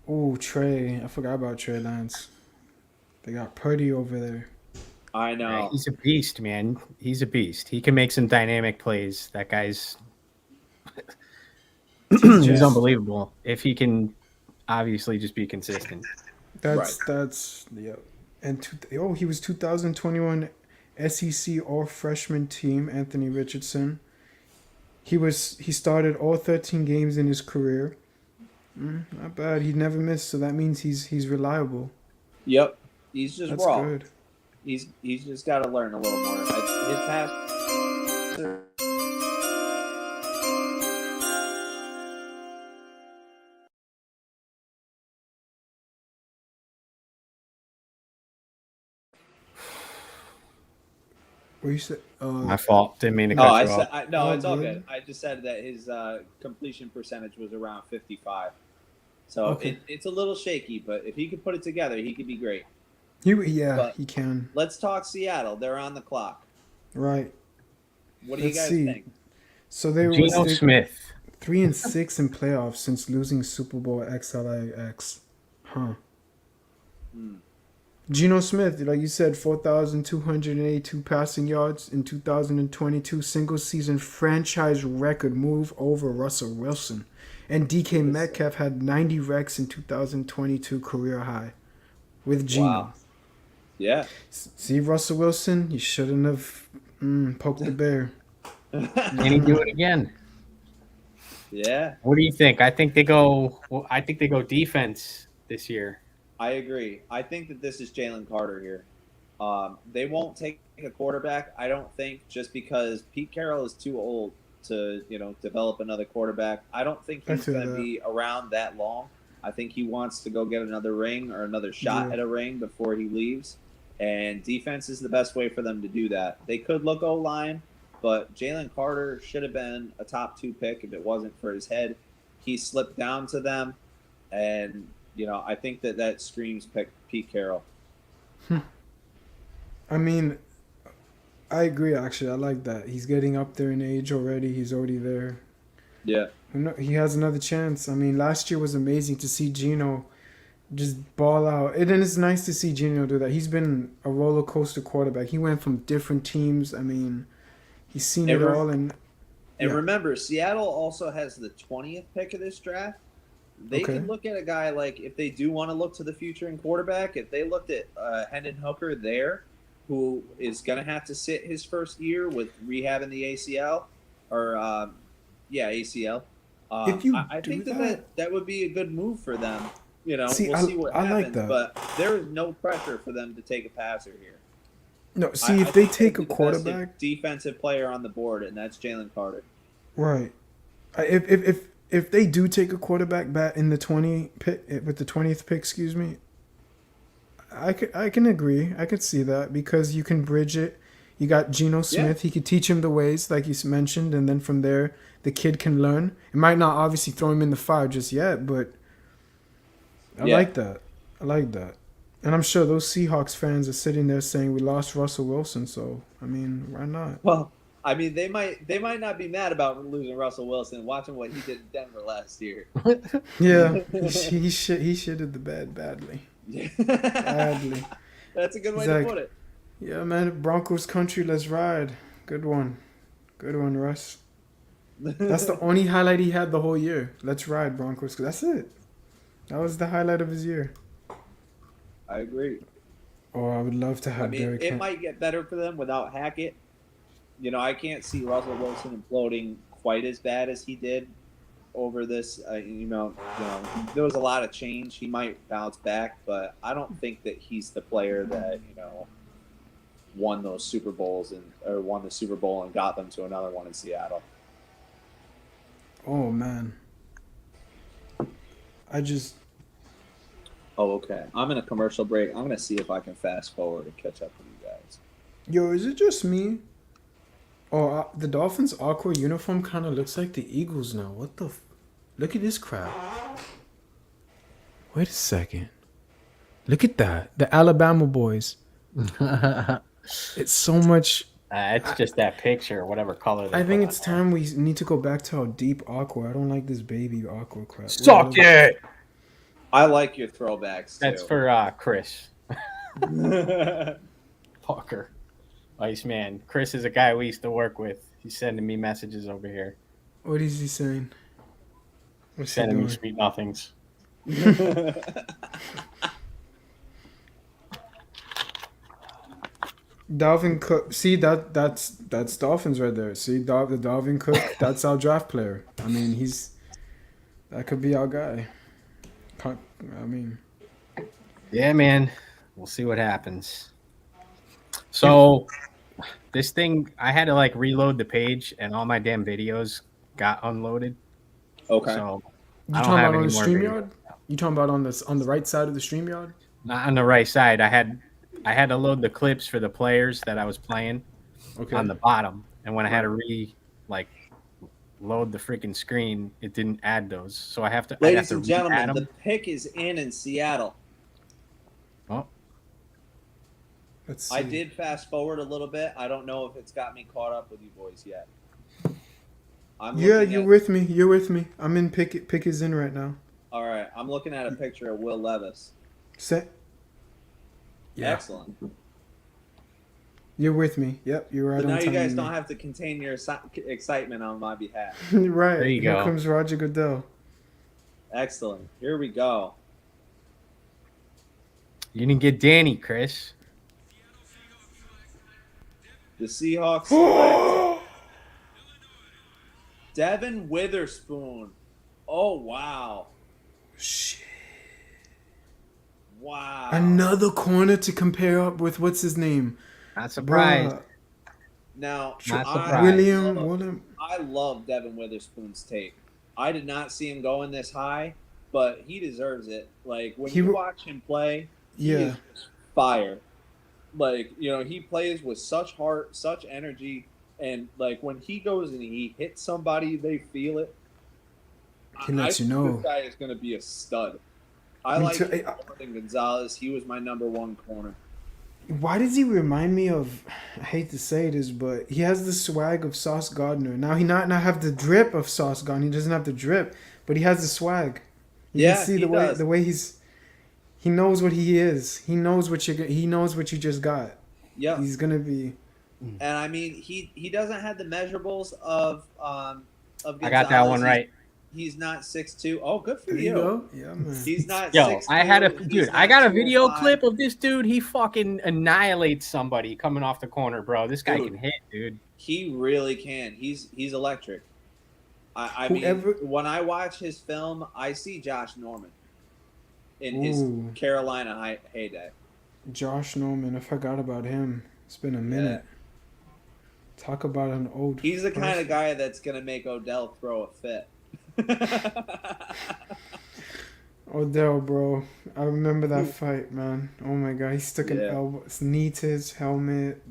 Oh, Trey. I forgot about Trey Lance. They got Purdy over there. I know. He's a beast, man. He's a beast. He can make some dynamic plays. That guy's he's unbelievable. If he can obviously just be consistent. That's yeah. And he was 2021 SEC All Freshman Team. Anthony Richardson. He started all 13 games in his career. Not bad. He never missed, so that means he's reliable. Yep, he's just That's raw. good. He's just got to learn a little more. His past. What you said? My fault. Didn't mean to No, cut you off. it's all good. good. I just said that his completion percentage was around 55. So Okay. it's a little shaky, but if he could put it together, he could be great. He can. Let's talk Seattle. They're on the clock. Right. What do you Let's guys see. think? So they Geno were Smith. 3-6 in playoffs since losing Super Bowl XLAX. Huh. Geno Smith, like you said, 4,282 passing yards in 2022, single season franchise record move over Russell Wilson. And DK Metcalf had 90 recs in 2022 career high with Geno. Wow. Yeah. See, Russell Wilson, you shouldn't have poked the bear. Can he do it again? Yeah, What do you think? I think they go defense this year. I agree. I think that this is Jalen Carter here. They won't take a quarterback, I don't think, just because Pete Carroll is too old to, develop another quarterback. I don't think he's going to be around that long. I think he wants to go get another ring or another shot at a ring before he leaves. And defense is the best way for them to do that. They could look O-line, but Jalen Carter should have been a top 2 pick if it wasn't for his head. He slipped down to them, and I think that screams Pete Carroll. I mean, I agree, actually. I like that. He's getting up there in age already. He's already there. Yeah. He has another chance. I mean, last year was amazing to see Geno just ball out. And then it's nice to see Geno do that. He's been a roller coaster quarterback. He went from different teams. I mean, he's seen it all. And remember, Seattle also has the 20th pick of this draft. They can look at a guy like, if they do want to look to the future in quarterback, if they looked at Hendon Hooker there, who is going to have to sit his first year with rehabbing the ACL, or ACL. I think that would be a good move for them. We'll see what happens. Like that. But there is no pressure for them to take a passer here. No, see, if they take a quarterback, defensive player on the board, and that's Jalen Carter. Right. if they do take a quarterback back in the 20 pick with the 20th pick, excuse me, I can agree. I could see that because you can bridge it. You got Geno Smith. He could teach him the ways, like you mentioned, and then from there, the kid can learn. It might not obviously throw him in the fire just yet, but I like that. I like that. And I'm sure those Seahawks fans are sitting there saying we lost Russell Wilson, so I mean, why not? Well, I mean, they might not be mad about losing Russell Wilson. Watching what he did in Denver last year. Yeah, he shitted the bed badly. Badly. That's a good way He's to like, put it. Yeah, man, Broncos country, let's ride. Good one, Russ. That's the only highlight he had the whole year. Let's ride, Broncos. That's it. That was the highlight of his year. I agree. Oh, I would love to have I mean, Derrick it Henry. might get better for them without Hackett. You know, I can't see Russell Wilson imploding quite as bad as he did over this. There was a lot of change. He might bounce back, but I don't think that he's the player that won those Super Bowls or won the Super Bowl and got them to another one in Seattle. Oh man, Oh, okay. I'm in a commercial break. I'm gonna see if I can fast forward and catch up with you guys. Yo, is it just me? Oh, the Dolphins' aqua uniform kind of looks like the Eagles now. What the? Look at this crap. Wait a second. Look at that. The Alabama boys. It's so much. It's just that picture, whatever color. I think it's time we need to go back to our deep aqua. I don't like this baby aqua crap. Suck it. I like your throwbacks too. That's for Chris Parker, Iceman. Chris is a guy we used to work with. He's sending me messages over here. What is he saying? What's he Sending me doing? sweet nothings. Dalvin Cook. See that's Dolphins right there. See the Dalvin Cook. That's our draft player. I mean, that could be our guy. I mean, Yeah, man. We'll see what happens. So this thing, I had to like reload the page, and all my damn videos got unloaded. Okay. So you I don't talking have about on any the more StreamYard? videos. You talking about on the right side of the StreamYard? Not on the right side. I had to load the clips for the players that I was playing Okay. on the bottom, and when I had to load the freaking screen, it didn't add those. So I'd have Ladies to and re-add gentlemen, them. the pick is in Seattle. Oh, Let's see. I did fast forward a little bit. I don't know if it's got me caught up with you boys yet. Yeah, you're with me. You're with me. I'm in pick. Pick is in right now. All right, I'm looking at a picture of Will Levis. Set. Yeah, Excellent. you're with me. Yep, you're right So on now you time guys with don't me. have to contain your excitement on my behalf. Right. There you Here go. comes Roger Goodell. Excellent. Here we go. you didn't get Danny, Chris. The Seahawks select Devin Witherspoon. Oh, wow. Shit. Wow. Another corner to compare up with what's his name? Not surprised. Bruh. Now, Not I surprised. William. love Devin Witherspoon's tape. I did not see him going this high, but he deserves it. Like, when you watch him play, he Yeah. is just fire. Like, he plays with such heart, such energy, and, like, when he goes and he hits somebody, they feel it. He lets you think know. This guy is going to be a stud. I Me like too. him more than Gonzalez. He was my number one corner. Why does he remind me of? I hate to say this, but he has the swag of Sauce Gardner. Now he not have the drip of Sauce Gardner. He doesn't have the drip, but he has the swag. You Yeah, can see he the does. way he knows what he is. He knows what you just got. Yeah. He's gonna be. And I mean, he doesn't have the measurables of Gonzalez. I got that one right. He's not 6'2". Oh, good for There you. you go. Yeah, man. He's not. Yo, 6'2". I had He's I not got a video 205. clip of this dude. He fucking annihilates somebody coming off the corner, bro. This guy Dude. can hit, dude. He really can. He's electric. I mean, Whoever- when I watch his film, I see Josh Norman in his Ooh. Carolina heyday. Josh Norman. I forgot about him. It's been a minute. Talk about an old. He's the kind person. of guy that's gonna make Odell throw a fit. Odell, bro. I remember that fight, man. Oh my god, he stuck an Yeah. elbow, knee to his helmet.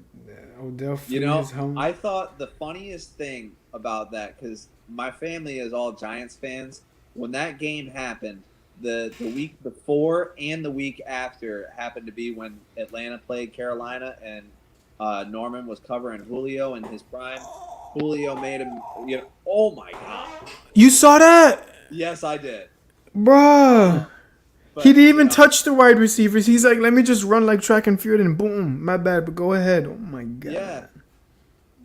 Odell You threw know, his helmet. I thought the funniest thing about that, because my family is all Giants fans, when that game happened, the week before and the week after happened to be when Atlanta played Carolina and Norman was covering Julio in his prime. Julio made him, oh my God. You saw that? Yes, I did. Bruh. But, He didn't even you know, touch the wide receivers. He's like, let me just run like track and field and boom. My bad, but go ahead. Oh my god. Yeah.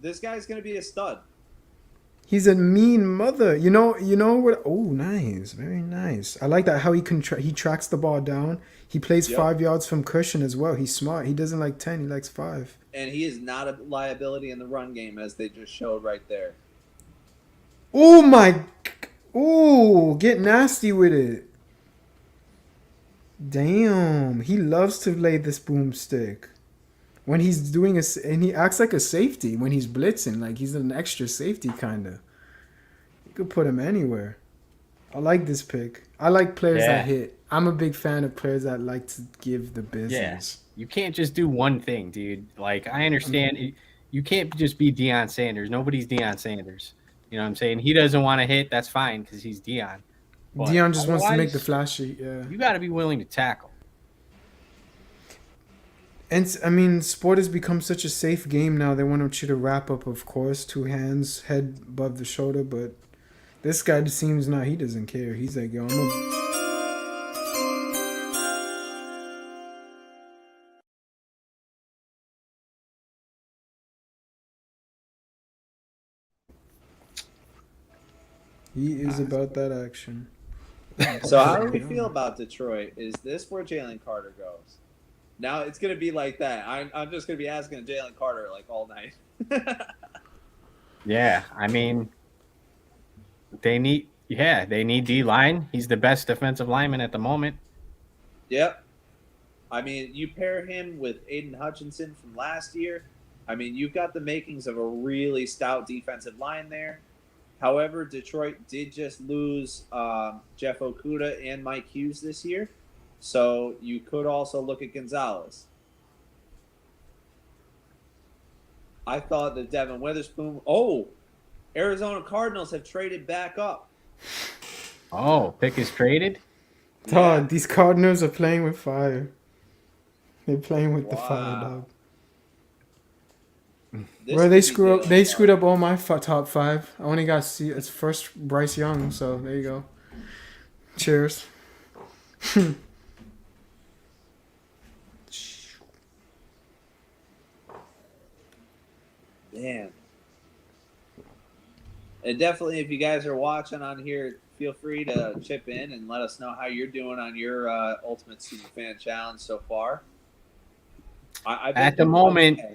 This guy's going to be a stud. He's a mean mother. You know what? Oh, nice. Very nice. I like that how he he tracks the ball down. He plays Yep. 5 yards from cushion as well. He's smart. He doesn't like 10. He likes 5. And he is not a liability in the run game, as they just showed right there. Oh my. Oh, get nasty with it. Damn. He loves to lay this boomstick. When he's doing and he acts like a safety when he's blitzing, like he's an extra safety kind of. You could put him anywhere. I like this pick. I like players Yeah. that hit. I'm a big fan of players that like to give the business. You can't just do one thing, dude. Like, I understand you can't just be Deion Sanders. Nobody's Deion Sanders. You know what I'm saying? He doesn't want to hit. That's fine because he's Deion. But Dion just wants to make the otherwise, flashy. Yeah. You got to be willing to tackle. And I mean, sport has become such a safe game now. They want you to wrap up, of course, 2 hands, head above the shoulder. But this guy just seems not. He doesn't care. He's like, yo, he is about that action. So how do we feel about Detroit? Is this where Jalen Carter goes? Now it's gonna be like that. I'm just gonna be asking Jalen Carter like all night. Yeah, I mean, they need D line. He's the best defensive lineman at the moment. Yep. I mean, you pair him with Aiden Hutchinson from last year. I mean, you've got the makings of a really stout defensive line there. However, Detroit did just lose Jeff Okuda and Mike Hughes this year. So you could also look at Gonzalez. I thought that Devin Witherspoon. Oh, Arizona Cardinals have traded back up. Oh, pick is traded. Dog, these Cardinals are playing with fire. They're playing with the fire, Wow. dog. This Bro, could they be screw up. good. They screwed up all my top 5. I only got it's first Bryce Young, so there you go. Cheers. Damn. And definitely, if you guys are watching on here, feel free to chip in and let us know how you're doing on your Ultimate Super Fan Challenge so far. I've been At the doing moment, okay.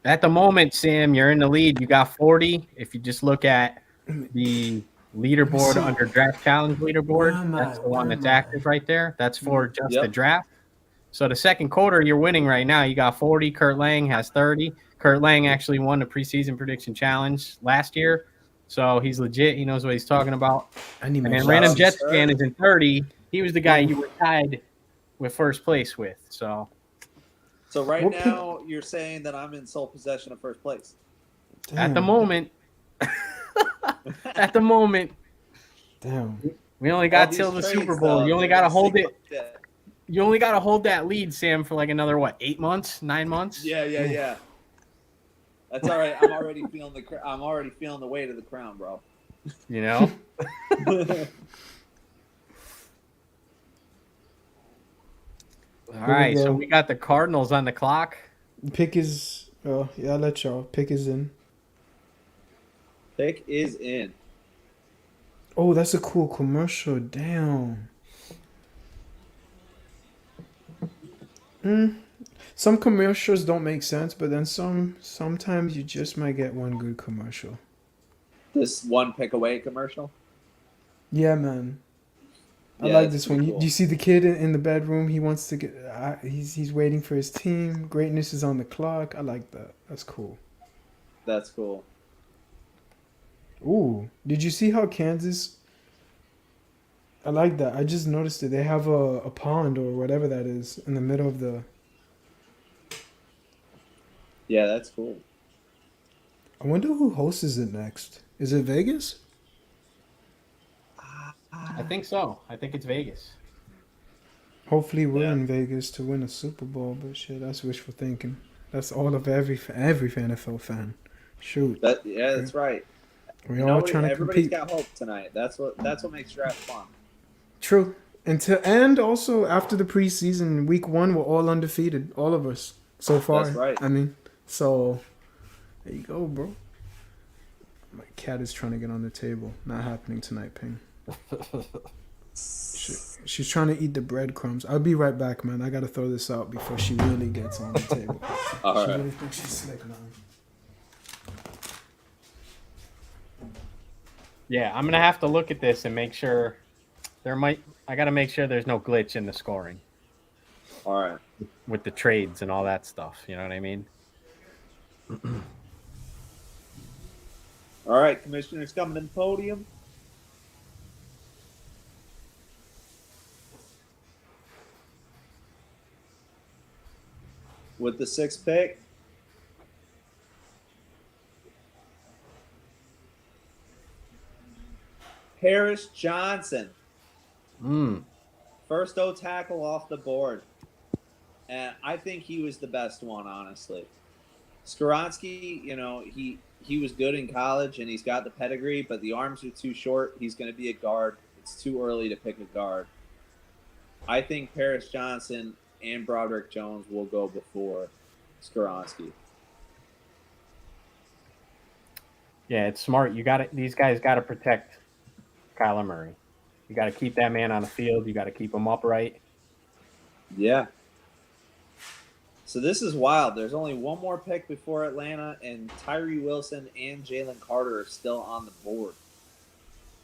At the moment, Sam, you're in the lead. You got 40. If you just look at the leaderboard see. under draft challenge Where leaderboard, am that's I? the one Where that's am I? active right there. That's for just Yep. the draft. So the second quarter, you're winning right now. You got 40. Kurt Lang has 30. Kurt Lang actually won the preseason prediction challenge last year. So he's legit. He knows what he's talking about. I need And my then Shout Random out to Jets Sir. fan is in 30. He was the guy you were tied with first place with. So So right What pick- now, you're saying that I'm in sole possession of first place. at the Damn. moment, Damn. we only All got these till the trades, Super Bowl. though, You only they're got to gonna hold sink it. my shit. You only got to hold that lead, Sam, for like another 8 months, 9 months. Yeah. That's all right. I'm already feeling the weight of the crown, bro. You know. All right, we so go. we got the Cardinals on the clock. Pick is. Oh, yeah, I'll let y'all. Pick is in. Pick is in. Oh, that's a cool commercial. Damn. Some commercials don't make sense, but then sometimes you just might get one good commercial. This one pick away commercial. Yeah, man. I Yeah, like it's this one. pretty You, cool. do you see the kid in the bedroom? He wants to get. He's waiting for his team. Greatness is on the clock. I like that. That's cool. That's cool. Ooh, did you see how Kansas I like that. I just noticed it. They have a pond or whatever that is in the middle of the. Yeah, that's cool. I wonder who hosts it next. Is it Vegas? I think so. I think it's Vegas. Hopefully we're Yeah. in Vegas to win a Super Bowl, but shit, that's wishful thinking. That's all of every NFL fan. Shoot, That's right. we're all trying to Everybody's compete. got hope tonight. That's what makes draft fun. True. And also after the preseason, week 1, we're all undefeated, all of us so far. That's right. I mean, so there you go, bro. My cat is trying to get on the table. Not happening tonight, Ping. She's trying to eat the breadcrumbs. I'll be right back, man. I gotta throw this out before she really gets on the table. All She right. really thinks she's slick, man. Yeah, I'm gonna have to look at this and make sure I gotta make sure there's no glitch in the scoring All right. with the trades and all that stuff. You know what I mean? All right. Commissioner's coming to the podium. With the 6th pick, Paris Johnson, Mm. first O tackle off the board. And I think he was the best one, honestly. Skoronski, he was good in college and he's got the pedigree, but the arms are too short. He's going to be a guard. It's too early to pick a guard. I think Paris Johnson and Broderick Jones will go before Skoronski. Yeah, it's smart. These guys got to protect Kyler Murray. You got to keep that man on the field. You got to keep him upright. Yeah. So this is wild. There's only one more pick before Atlanta, and Tyree Wilson and Jalen Carter are still on the board.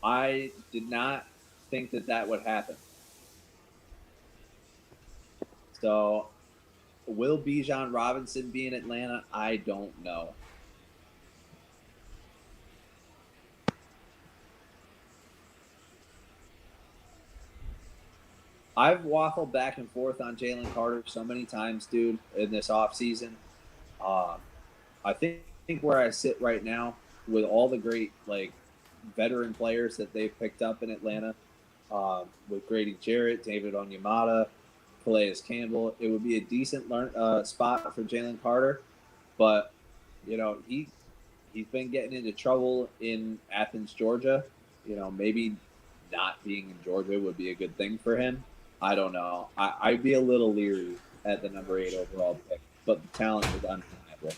I did not think that would happen. So, will Bijan Robinson be in Atlanta? I don't know. I've waffled back and forth on Jalen Carter so many times, dude, in this offseason. I think where I sit right now with all the great, veteran players that they've picked up in Atlanta, with Grady Jarrett, David Onyemata, Calais Campbell, it would be a decent spot for Jalen Carter. But, he's been getting into trouble in Athens, Georgia. Maybe not being in Georgia would be a good thing for him. I don't know. I'd be a little leery at the number 8 overall pick, but the talent is undeniable.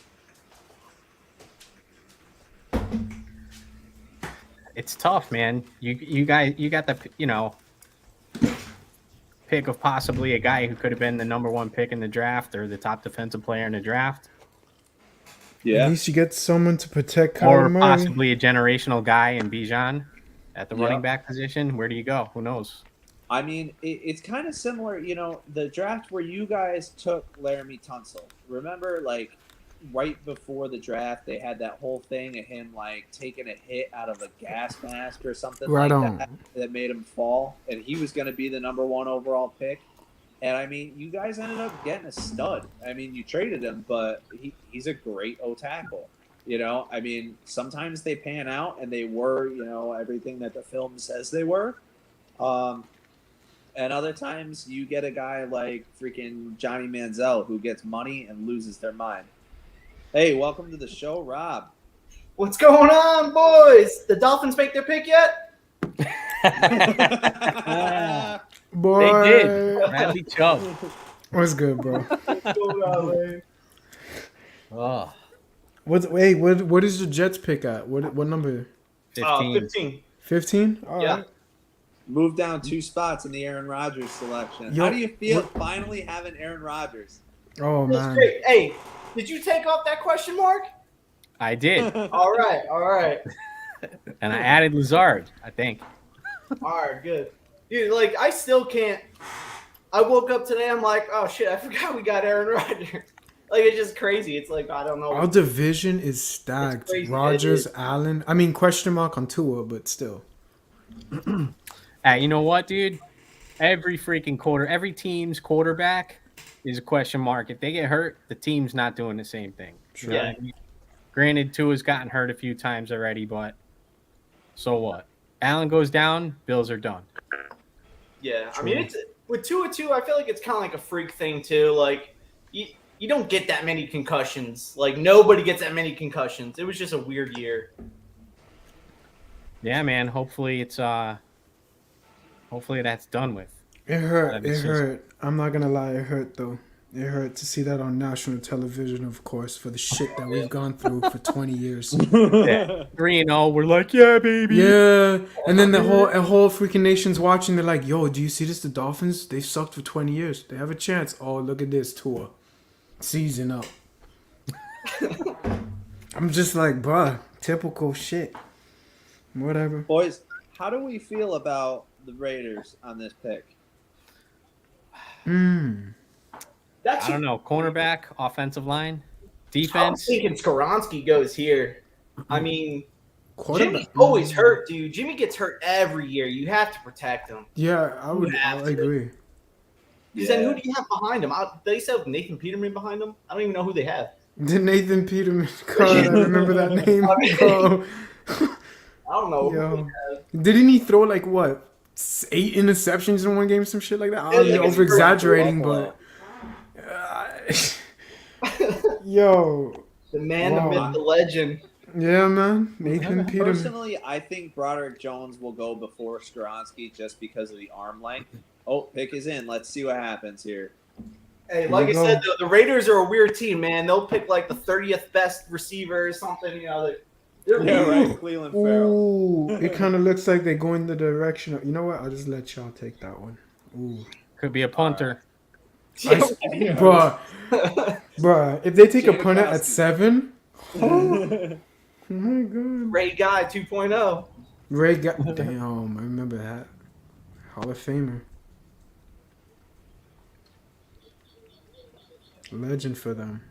It's tough, man. You got the pick of possibly a guy who could have been the number 1 pick in the draft or the top defensive player in the draft, At Yeah. least you get someone to protect Kyler or Murray. possibly a generational guy in Bijan at the Yeah. running back position. Where do you go? Who knows? I mean, it's kind of similar, the draft where you guys took Laramie Tunsil. Remember, right before the draft, they had that whole thing of him, taking a hit out of a gas mask or something Right like on. that made him fall, and he was going to be the number 1 overall pick. And, I mean, you guys ended up getting a stud. I mean, you traded him, but he's a great O-tackle. I mean, sometimes they pan out, and they were, everything that the film says they were. And other times you get a guy like freaking Johnny Manziel who gets money and loses their mind. Hey, welcome to the show, Rob. What's going on, boys? The Dolphins make their pick yet? Boy, They did. Bradley Chubb. What's good, bro? What's going on, man? Oh, What is the Jets pick at? What number? 15. 15. 15? All Yeah. right. Moved down 2 spots in the Aaron Rodgers selection. Yo, How do you feel what- finally having Aaron Rodgers? Oh That's man. great. Hey, did you take off that question mark? I did. All right, all right. And I added Lazard, I think. All right, good. Dude, I still can't. I woke up today, I'm like, oh shit, I forgot we got Aaron Rodgers. It's just crazy. It's I don't know. Our division is stacked. crazy. Rogers, It is. Allen. I mean, question mark on Tua, but still. Hey, you know what, dude? Every team's quarterback is a question mark. If they get hurt, the team's not doing the same thing. You know what I mean? Granted, Tua's gotten hurt a few times already, but so what? Allen goes down, Bills are done. Yeah, I mean, it's with 2-2. I feel like it's kind of like a freak thing too. Like you don't get that many concussions. Like nobody gets that many concussions. It was just a weird year. Yeah, man. Hopefully that's done with. It hurt. This It is- hurt. I'm not gonna lie. It hurt though. It hurt to see that on national television, of course, for the shit that we've gone through for 20 years. 3-0. We're like, yeah, baby. Yeah, and then the whole freaking nation's watching. They're like, "Yo, do you see this? The Dolphins, they've sucked for 20 years. They have a chance. Oh, look at this tour, season up." I'm just like, bruh, typical shit. Whatever. Boys, how do we feel about the Raiders on this pick? That's I don't know. Cornerback, offensive line, I was defense. thinking Skoronski goes here. I mean, Quarterback. Jimmy's always hurt, dude. Jimmy gets hurt every year. You have to protect him. Yeah, I would. You I have to. agree. Because then who do you have behind him? They said Nathan Peterman behind him. I don't even know who they have. The Nathan Peterman. God, I remember that name, bro. I don't know. Yo. Didn't he throw like what 8 interceptions in one game, some shit like that? I'm Yeah, like over exaggerating, Buffalo. but yo, The man, Wow. the myth, the legend. yeah, man, Nathan Peterman. Personally, I think Broderick Jones will go before Skoronski just because of the arm length. Oh, pick is in. Let's see what happens here. Hey, Here like we I said, go. the Raiders are a weird team, man. They'll pick like the 30th best receiver or something. You know, they're Yeah, weird. right. Cleveland Farrell. Ooh, it kind of looks like they go in the direction of. You know what? I'll just let y'all take that one. Ooh, Could be a punter. bruh, bruh. If they take a punter at Janikowski. 7, oh my god. Ray Guy 2.0. Ray got damn. I remember that. Hall of Famer. Legend for them.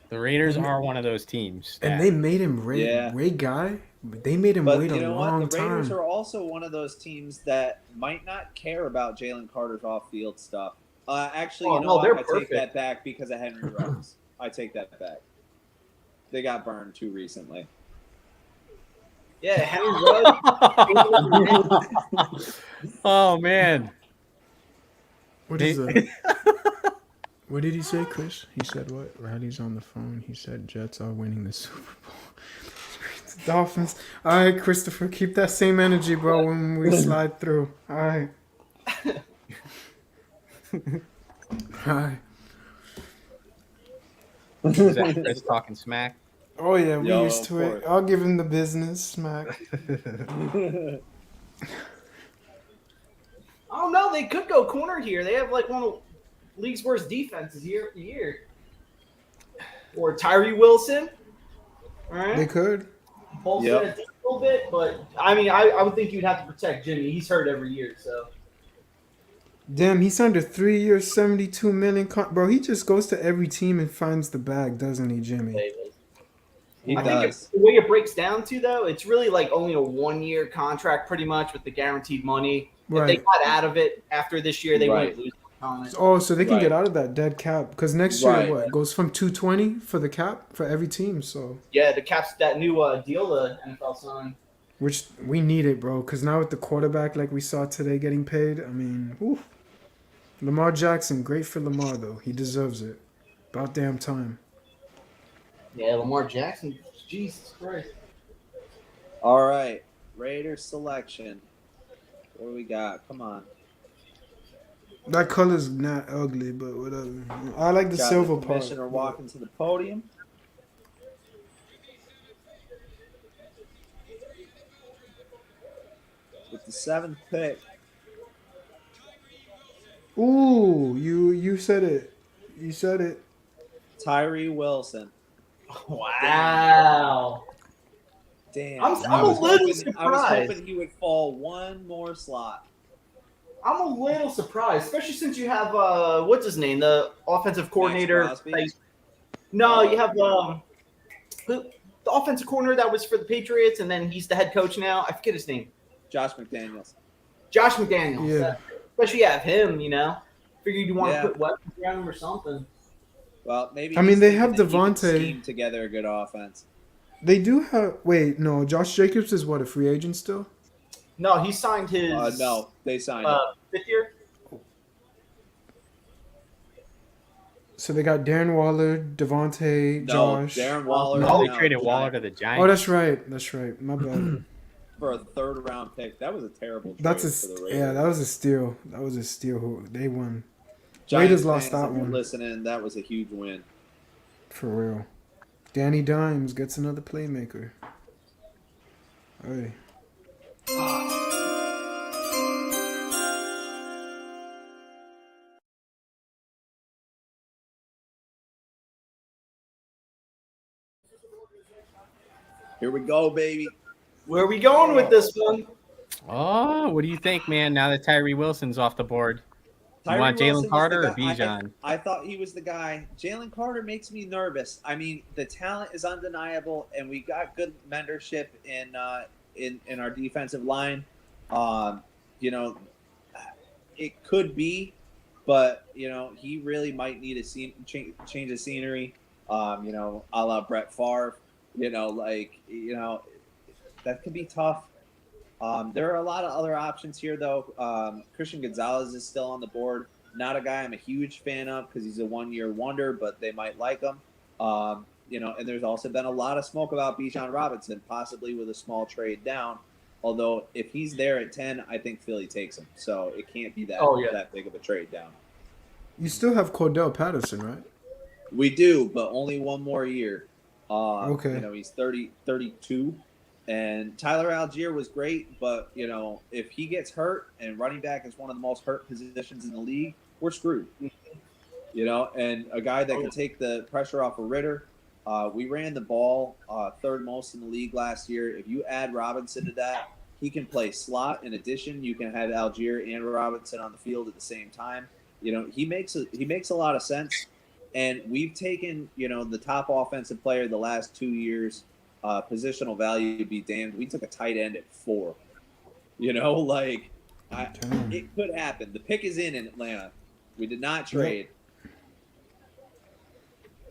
The Raiders are one of those teams. And that- they made him Ray Yeah. Ray Guy. They made him But wait you a know long what? The Raiders time. are also one of those teams that might not care about Jalen Carter's off-field stuff. Actually, Oh, you know no, what? they're I take perfect. that back because of Henry Ruggs. I take that back. They got burned too recently. Yeah, Henry Ruggs. Oh man. What is that? What did he say, Chris? He said what? Riley's on the phone. He said Jets are winning the Super Bowl. Dolphins. All right, Christopher, keep that same energy, bro, when we slide through. All right. All right. Is that Chris talking smack? Oh yeah, we Yo, used to of it. course. I'll give him the business smack. I don't know. They could go corner here. They have like one of the league's worst defenses year after year. Or Tyree Wilson. All right. They could. Bolster Yep. it a little bit, but I mean, I would think you'd have to protect Jimmy. He's hurt every year, so. Damn, he signed a 3-year, $72 million. Bro, he just goes to every team and finds the bag, doesn't he, Jimmy? He I think does. the way it breaks down to, though, it's really like only a 1-year contract pretty much with the guaranteed money. If they Right. got out of it after this year, they Right. wouldn't lose on it. Oh, so they can Right. get out of that dead cap because next year Right. what goes from 220 for the cap for every team. So Yeah, the Caps, that new deal the NFL signed. which we need it, bro. Because now with the quarterback like we saw today getting paid, I mean, whew. Lamar Jackson, great for Lamar though. He deserves it. About damn time. Yeah, Lamar Jackson. Jesus Christ. All right. Raiders selection. What do we got? Come on. That color's not ugly, but whatever. I like the Got silver the part. commissioner walking to the podium. With the 7th pick, Ooh, you said it. You said it. Tyree Wilson. Wow. Damn. I'm I a was little hoping- I was surprised. hoping he would fall one more slot. I'm a little surprised, especially since you have what's his name, the offensive coordinator. Crosby? No, you have the offensive coordinator that was for the Patriots, and then he's the head coach now. I forget his name. Josh McDaniels. Josh McDaniels. Yeah. Especially you have him, you know. Figured you want to Yeah. put weapons around him or something. Well, maybe. I mean, he's they thinking have that he can Devontae. scheme together a good offense. They do have. Wait, no. Josh Jacobs is what, a free agent still? No, he signed his No, they signed him. 5th year. So they got Darren Waller, Devontae, No, Josh. Darren Waller. No, they now traded Waller Giants to the Giants. Oh, that's right. That's right. My bad. for a 3rd round pick. That was a terrible trade That's for the a Raiders. yeah. That was a steal. That was a steal. Who they won Giants Raiders lost fans, that if you're one. Listening, that was a huge win. for real. Danny Dimes gets another playmaker. Hey. Here we go, baby. Where are we going with this one? Oh, what do you think, man? Now that Tyree Wilson's off the board, you Tyree want Wilson was Jalen Carter the or guy- Bijan? I thought he was the guy. Jalen Carter makes me nervous. I mean, the talent is undeniable, and we got good mentorship in our defensive line. You know, it could be, but you know, he really might need a change of scenery. You know, a la Brett Favre. You know, that could be tough. There are a lot of other options here, though. Christian Gonzalez is still on the board. Not a guy I'm a huge fan of because he's a one-year wonder, but they might like him. You know, and there's also been a lot of smoke about Bijan Robinson, possibly with a small trade down. Although if he's there at 10, I think Philly takes him. So it can't be that big of a trade down. You still have Cordell Patterson, right? We do, but only one more year. Okay. You know, he's 32. And Tyler Algier was great, but, you know, if he gets hurt and running back is one of the most hurt positions in the league, we're screwed. You know, and a guy that can take the pressure off of Ritter. We ran the ball 3rd most in the league last year. If you add Robinson to that, he can play slot. In addition, you can have Algier and Robinson on the field at the same time. You know, he makes a lot of sense. And we've taken, you know, the top offensive player the last 2 years. Positional value be damned. We took a tight end at 4. You know, like it could happen. The pick is in Atlanta. We did not trade.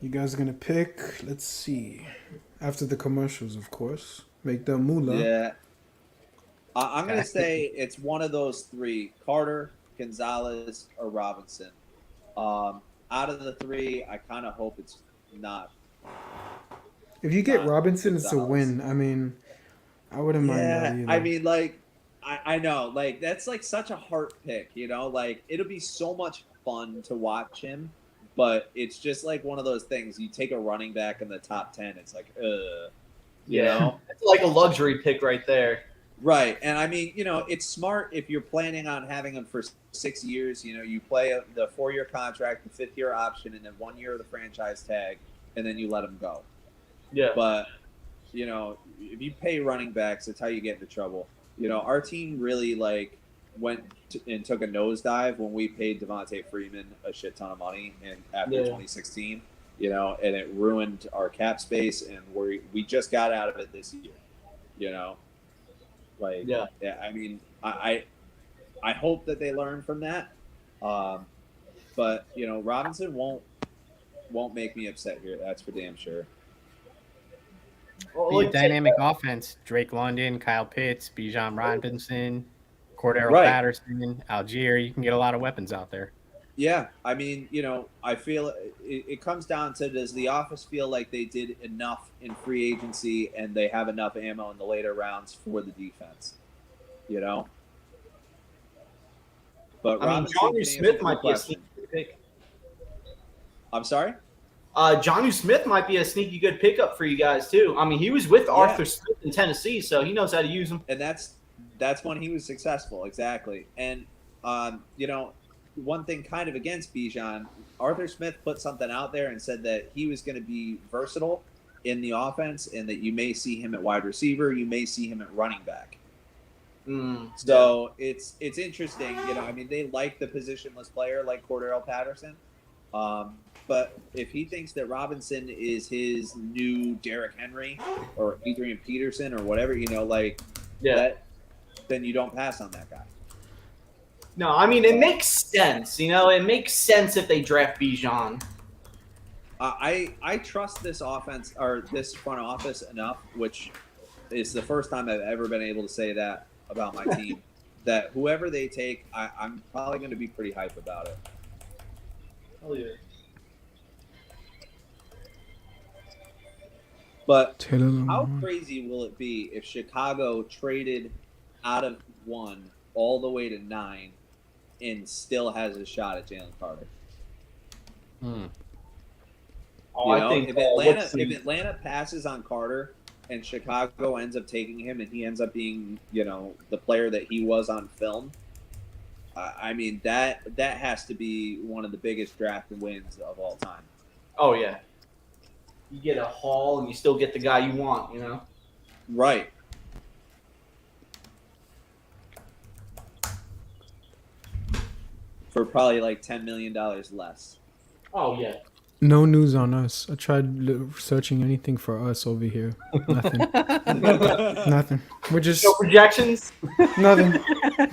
You guys are gonna pick. Let's see. After the commercials, of course. Make the moolah. Yeah. I'm going to say it's one of those 3, Carter, Gonzalez, or Robinson. Out of the 3, I kind of hope it's not. If you get Robinson, it's a Gonzalez. win. I mean, I wouldn't mind that either. I mean, like, I know, like, that's like such a heart pick, you know, like it'll be so much fun to watch him, but it's just like one of those things. You take a running back in the top 10, it's like, you know, It's like a luxury pick right there. right? And I mean, you know, it's smart if you're planning on having him for 6 years. You know, you play the 4-year contract, the 5th-year option, and then 1 year of the franchise tag, and then you let him go. Yeah. But, you know, if you pay running backs, that's how you get into trouble. You know, our team really, like, went and took a nosedive when we paid Devontae Freeman a shit ton of money after 2016, you know, and it ruined our cap space, and we just got out of it this year, you know. Like, yeah, I mean, I hope that they learn from that. But, you know, Robinson won't make me upset here. That's for damn sure. Be a dynamic offense. Drake London, Kyle Pitts, Bijan Robinson, Cordero Right. Patterson, Algier. You can get a lot of weapons out there. Yeah, I mean, you know, I feel it comes down to, does the office feel like they did enough in free agency and they have enough ammo in the later rounds for the defense, you know? But I mean, Robinson Johnny can Smith answer the might be a question. sneaky good pick. I'm sorry? Johnny Smith might be a sneaky good pickup for you guys too. I mean, he was with Arthur Smith in Tennessee, so he knows how to use him. And that's when he was successful, exactly. And you know, one thing kind of against Bijan, Arthur Smith put something out there and said that he was going to be versatile in the offense, and that you may see him at wide receiver, you may see him at running back. So it's interesting, you know. I mean, they like the positionless player like Cordero Patterson, but if he thinks that Robinson is his new Derrick Henry or Adrian Peterson or whatever, you know, like that, then you don't pass on that guy. No, I mean it makes sense. You know, it makes sense if they draft Bijan. I trust this offense or this front office enough, which is the first time I've ever been able to say that about my team. That whoever they take, I'm probably going to be pretty hype about it. Oh yeah. But Taylor how Lamar. crazy will it be if Chicago traded out of 1 all the way to 9 and still has a shot at Jalen Carter? Hmm. Oh, You I know, think if Atlanta passes on Carter and Chicago ends up taking him and he ends up being, the player that he was on film, I mean that has to be one of the biggest draft wins of all time. Oh yeah. You get a haul and you still get the guy you want. You know. Right. For probably like $10 million less. Oh yeah. No news on us. I tried searching anything for us over here. Nothing. Nothing. We're just No projections. nothing.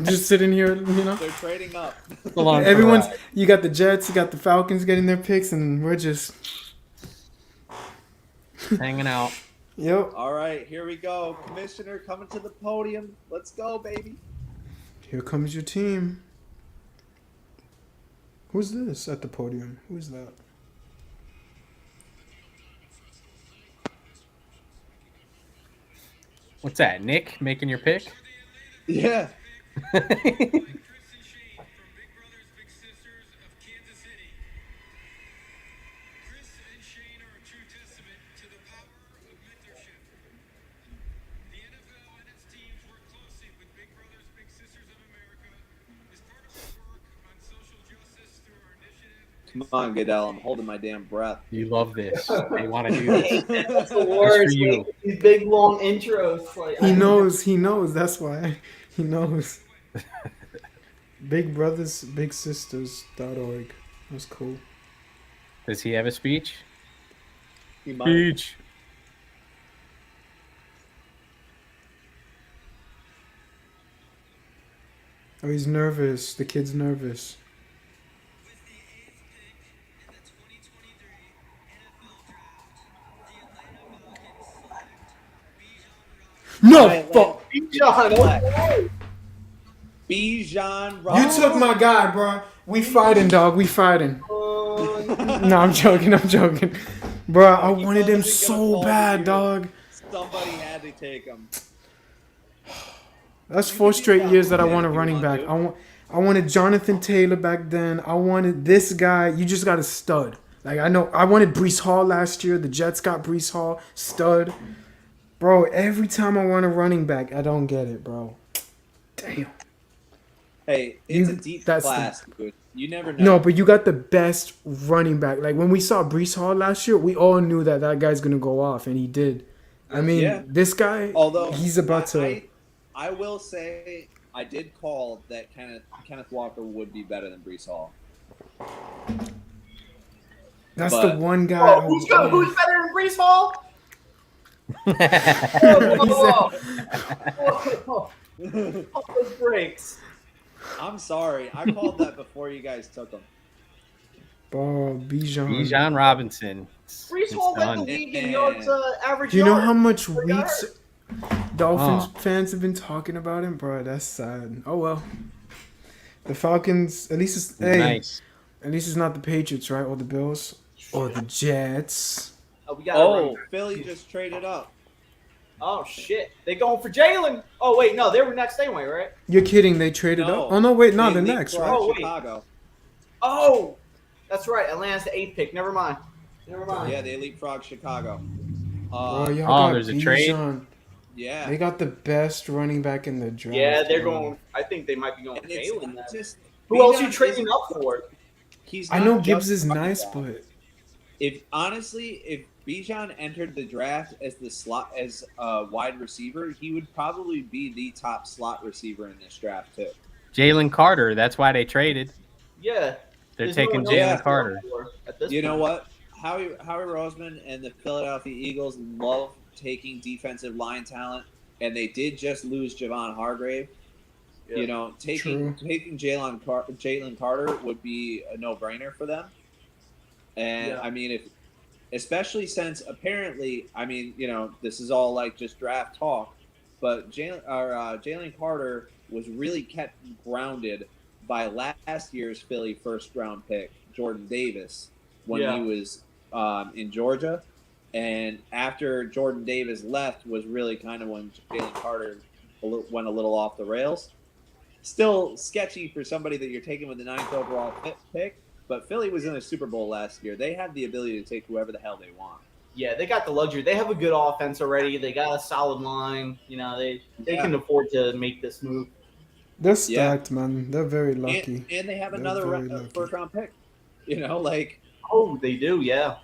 Just sitting here, They're trading up. Everyone's. You got the Jets. You got the Falcons getting their picks, and we're just. hanging out. Yep. All right, here we go. Commissioner coming to the podium. Let's go, baby. Here comes your team. Who's this at the podium? Who's that? What's that? Nick making your pick? Yeah. Chris and Shane from Big Brothers Big Sisters of Kansas City. Chris and Shane are a true testament to the power of mentorship. The NFL and its teams work closely with Big Brothers Big Sisters of America as part of our work on social justice through our initiative. Come on, Goodell. I'm holding my damn breath. You love this. They want to do this. That's the worst. you. Like, these big long intros. Like, He knows. He knows. That's why. He knows. Big Brothers, Big Sisters.org. That's cool. Does he have a speech? He might. Speech. Oh, he's nervous. The kid's nervous. With the 8th pick in the 2023 NFL Draft, the Atlanta Falcons select Bijan Robinson. No, Alright, fuck. Bijan. Bijan You Robinson. took my guy, bro. We fighting, dog. We fighting. No, I'm joking. I'm joking. Bro, I He wanted him wasn't gonna so fall to bad, you. dog. Somebody had to take him. That's You 4 can do straight that years that I again want a if you running want back. to. I wanted Jonathan Taylor back then. I wanted this guy. You just got a stud. Like, I know I wanted Brees Hall last year. The Jets got Brees Hall, stud. Bro, every time I want a running back, I don't get it, bro. Damn. Hey, it's You- a deep that's the- class, dude. You never know. No, but you got the best running back. Like, when we saw Brees Hall last year, we all knew that that guy's going to go off, and he did. I mean, Yeah. this guy, Although he's about to... I will say I did call that Kenneth Walker would be better than Brees Hall. That's but- the one guy... Oh, who's better than Brees Hall? Whoa, whoa, whoa. Pump those brakes. I'm sorry. I called that before you guys took him. Bro, Bijan. Bijan Robinson. Brees It's Hall led the done. league in yards average. Do you know yards. how much Per yard. weeks Dolphins Oh. fans have been talking about him? Bro, that's sad. Oh, well. The Falcons, at least it's... Hey, Nice. at least it's not the Patriots, right? Or the Bills. Or the Jets. Oh, we got Oh, Philly just traded up. Oh shit! They going for Jalen. Oh wait, no, they were next anyway, right? You're kidding. They traded No. up? Oh, no, wait. No, They they're next, leapfrogged right? Oh, wait. Chicago. Oh, that's right. Atlanta's the 8th pick. Never mind. Never mind. Yeah, they leapfrogged Chicago. Bro, y'all Oh, got there's a trade? Bijan. Yeah. They got the best running back in the draft. Yeah, they're bro. going. I think they might be going And it's Jalen. not just Who else Bijan you trading isn't- up for? He's I not know just Gibbs is running nice, back. but If Bijan entered the draft as a wide receiver, he would probably be the top slot receiver in this draft too. Jalen Carter. That's why they traded. Yeah, They're there's no taking one else Jalen to Carter. go for at this You know point. what? Howie Roseman and the Philadelphia Eagles love taking defensive line talent, and they did just lose Javon Hargrave. You know, taking Jalen Carter would be a no-brainer for them. And Yeah. I mean, if especially since apparently, I mean, you know, this is all like just draft talk, but Jalen Carter was really kept grounded by last year's Philly first-round pick Jordan Davis when Yeah. he was in Georgia, and after Jordan Davis left was really kind of when Jalen Carter went a little off the rails. Still sketchy for somebody that you're taking with the 9th overall pick. But Philly was in a Super Bowl last year. They have the ability to take whoever the hell they want. Yeah, they got the luxury. They have a good offense already. They got a solid line. You know, they Yeah. can afford to make this move. They're stacked, man. They're very lucky. And they have They're another very lucky. first-round pick. You know, like Oh, they do, yeah.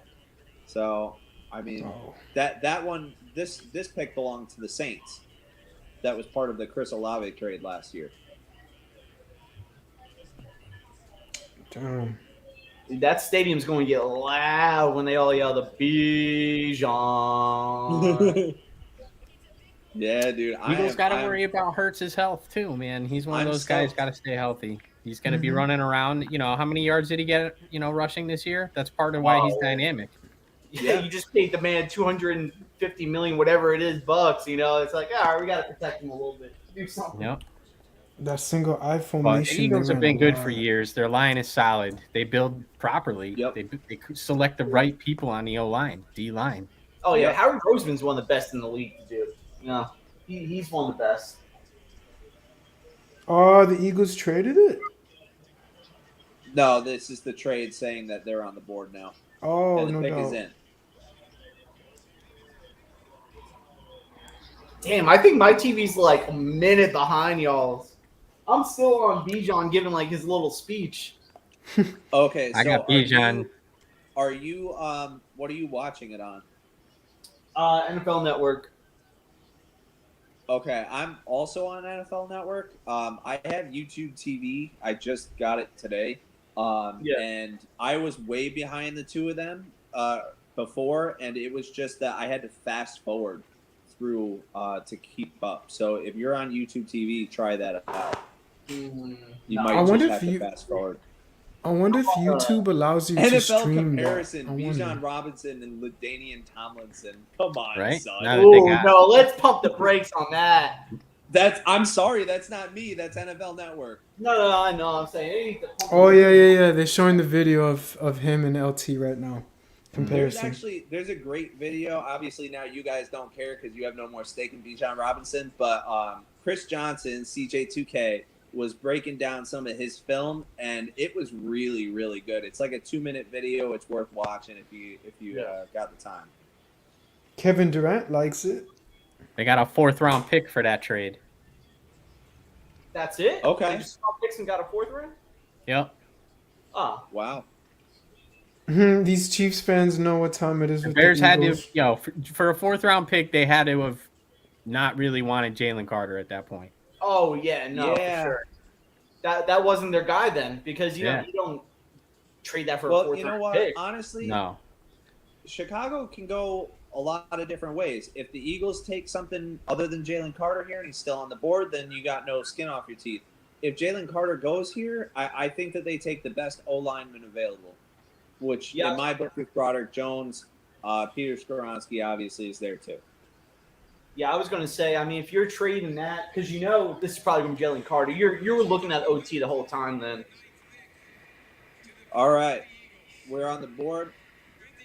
so. I mean, Oh. that one. This pick belonged to the Saints. That was part of the Chris Olave trade last year. Damn. That stadium's going to get loud when they all yell the Bijan. Yeah, dude. Eagles got to worry about Hurts' health too, man. He's one of I'm those guys stoked. got to stay healthy. He's going to be Mhm. running around. You know, how many yards did he get? You know, rushing this year. That's part of why he's Oh. dynamic. Yeah, you just paid the man 250 million, whatever it is, bucks. You know, it's like, all right, we got to protect him a little bit. Do something. Yep. That single eye But formation. the Eagles they have ran been good a for lot. years. Their line is solid. They build properly. Yep. They select the right people on the O line, D line. Oh yeah, Yep. Howard Roseman's one of the best in the league, dude. You know, he's one of the best. Oh, the Eagles traded it? No, this is the trade saying that they're on the board now, Oh, and the no pick is doubt. in. Damn, I think my TV's like a minute behind y'all's. I'm still on Bijan giving like his little speech. Okay, so I got Bijan. Are you what are you watching it on? NFL Network. Okay, I'm also on NFL Network. I have YouTube TV. I just got it today. Yeah. And I was way behind the two of them before, and it was just that I had to fast forward through to keep up. So if you're on YouTube TV, try that out. You might I just wonder have if to you- fast forward. I wonder if YouTube allows you to NFL stream comparison: that. I Bijan wonder. Robinson and LaDainian Tomlinson. Come on, Right? son. Now that they Oh got- no, let's pump the brakes on that. I'm sorry, that's not me. That's NFL Network. No, I know. I'm saying they need to pump Oh the yeah. They're showing the video of him and LT right now. There's Comparison. there's a great video. Obviously now you guys don't care because you have no more stake in Bijan Robinson, but Chris Johnson, CJ2K, was breaking down some of his film, and it was really, really good. It's like a 2-minute video. It's worth watching if you got the time. Kevin Durant likes it. They got a 4th-round pick for that trade. That's it. Okay. They just stopped picks and got a 4th round. Yep. Oh, Wow. These Chiefs fans know what time it is. The with Bears the had to, Eagles. for a 4th-round pick, they had to have not really wanted Jalen Carter at that point. oh yeah, no, Yeah. for sure. That wasn't their guy then, because you don't trade that for a Well, 4th you know round what? pick. Honestly, No. Chicago can go a lot of different ways. If the Eagles take something other than Jalen Carter here and he's still on the board, then you got no skin off your teeth. If Jalen Carter goes here, I think that they take the best O lineman available, which Yeah. in my book is Broderick Jones. Peter Skoronski obviously is there too. Yeah, I was going to say, I mean, if you're trading that, because you know this is probably going to be Jalen Carter, you're looking at OT the whole time then. All right, we're on the board.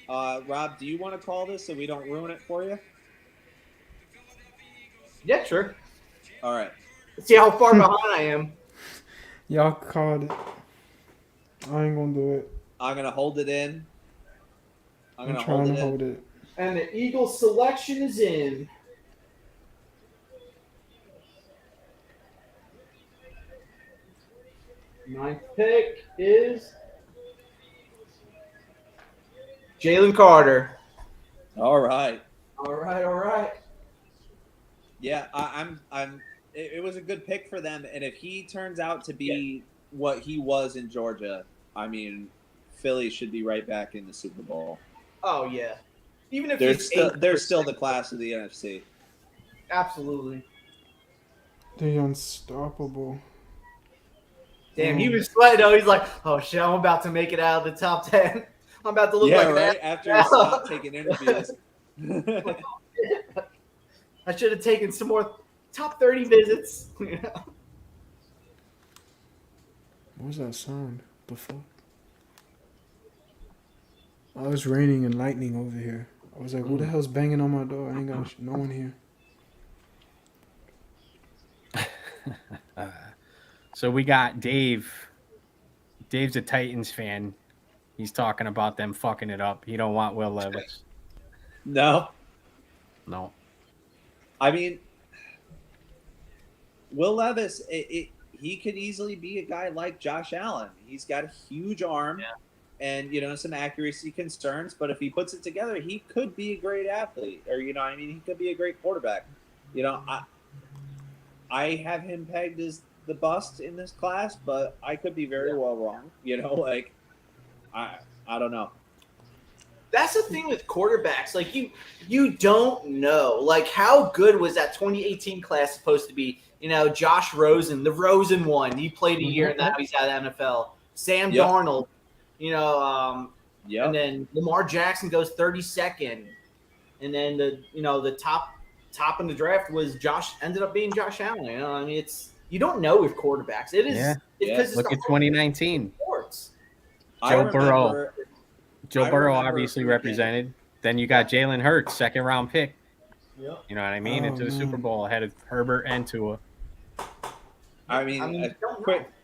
Rob, do you want to call this so we don't ruin it for you? Yeah, sure. All right. Let's see how far behind I am. Y'all called it. I ain't gonna do it. I'm gonna hold it in. I'm I'm gonna trying to in. hold it. And the Eagles selection is in. Ninth pick is Jalen Carter. All right. All right. Yeah, it was a good pick for them, and if he turns out to be what he was in Georgia, I mean, Philly should be right back in the Super Bowl. Oh yeah. Even if They're he's still the class of the NFC. absolutely. They're unstoppable. Damn, he was sweating. Though. He's like, oh shit, I'm about to make it out of the top 10. I'm about to look Yeah, like right. that. After he stopped taking interviews. I should have taken some more top 30 visits. You know? What was that sound? The fuck? Oh, it's raining and lightning over here. I was like, who the hell's banging on my door? I ain't got no one here. So we got Dave. Dave's a Titans fan. He's talking about them fucking it up. He don't want Will Levis. No. No. I mean, Will Levis, he could easily be a guy like Josh Allen. He's got a huge arm and, some accuracy concerns. But if he puts it together, he could be a great athlete. Or, he could be a great quarterback. I have him pegged as the bust in this class, but I could be very well wrong. I don't know. That's the thing with quarterbacks. Like you don't know. Like how good was that 2018 class supposed to be? Josh Rosen, the Rosen one. He played a year and now he's out of the NFL. Sam Darnold, and then Lamar Jackson goes 32nd. And then the top in the draft was ended up being Josh Allen. You don't know with quarterbacks. It is because look at 2019. Sports. Joe Burrow obviously represented. Then you got Jalen Hurts, second round pick. Yep. You know what I mean? Into the Super Bowl ahead of Herbert and Tua.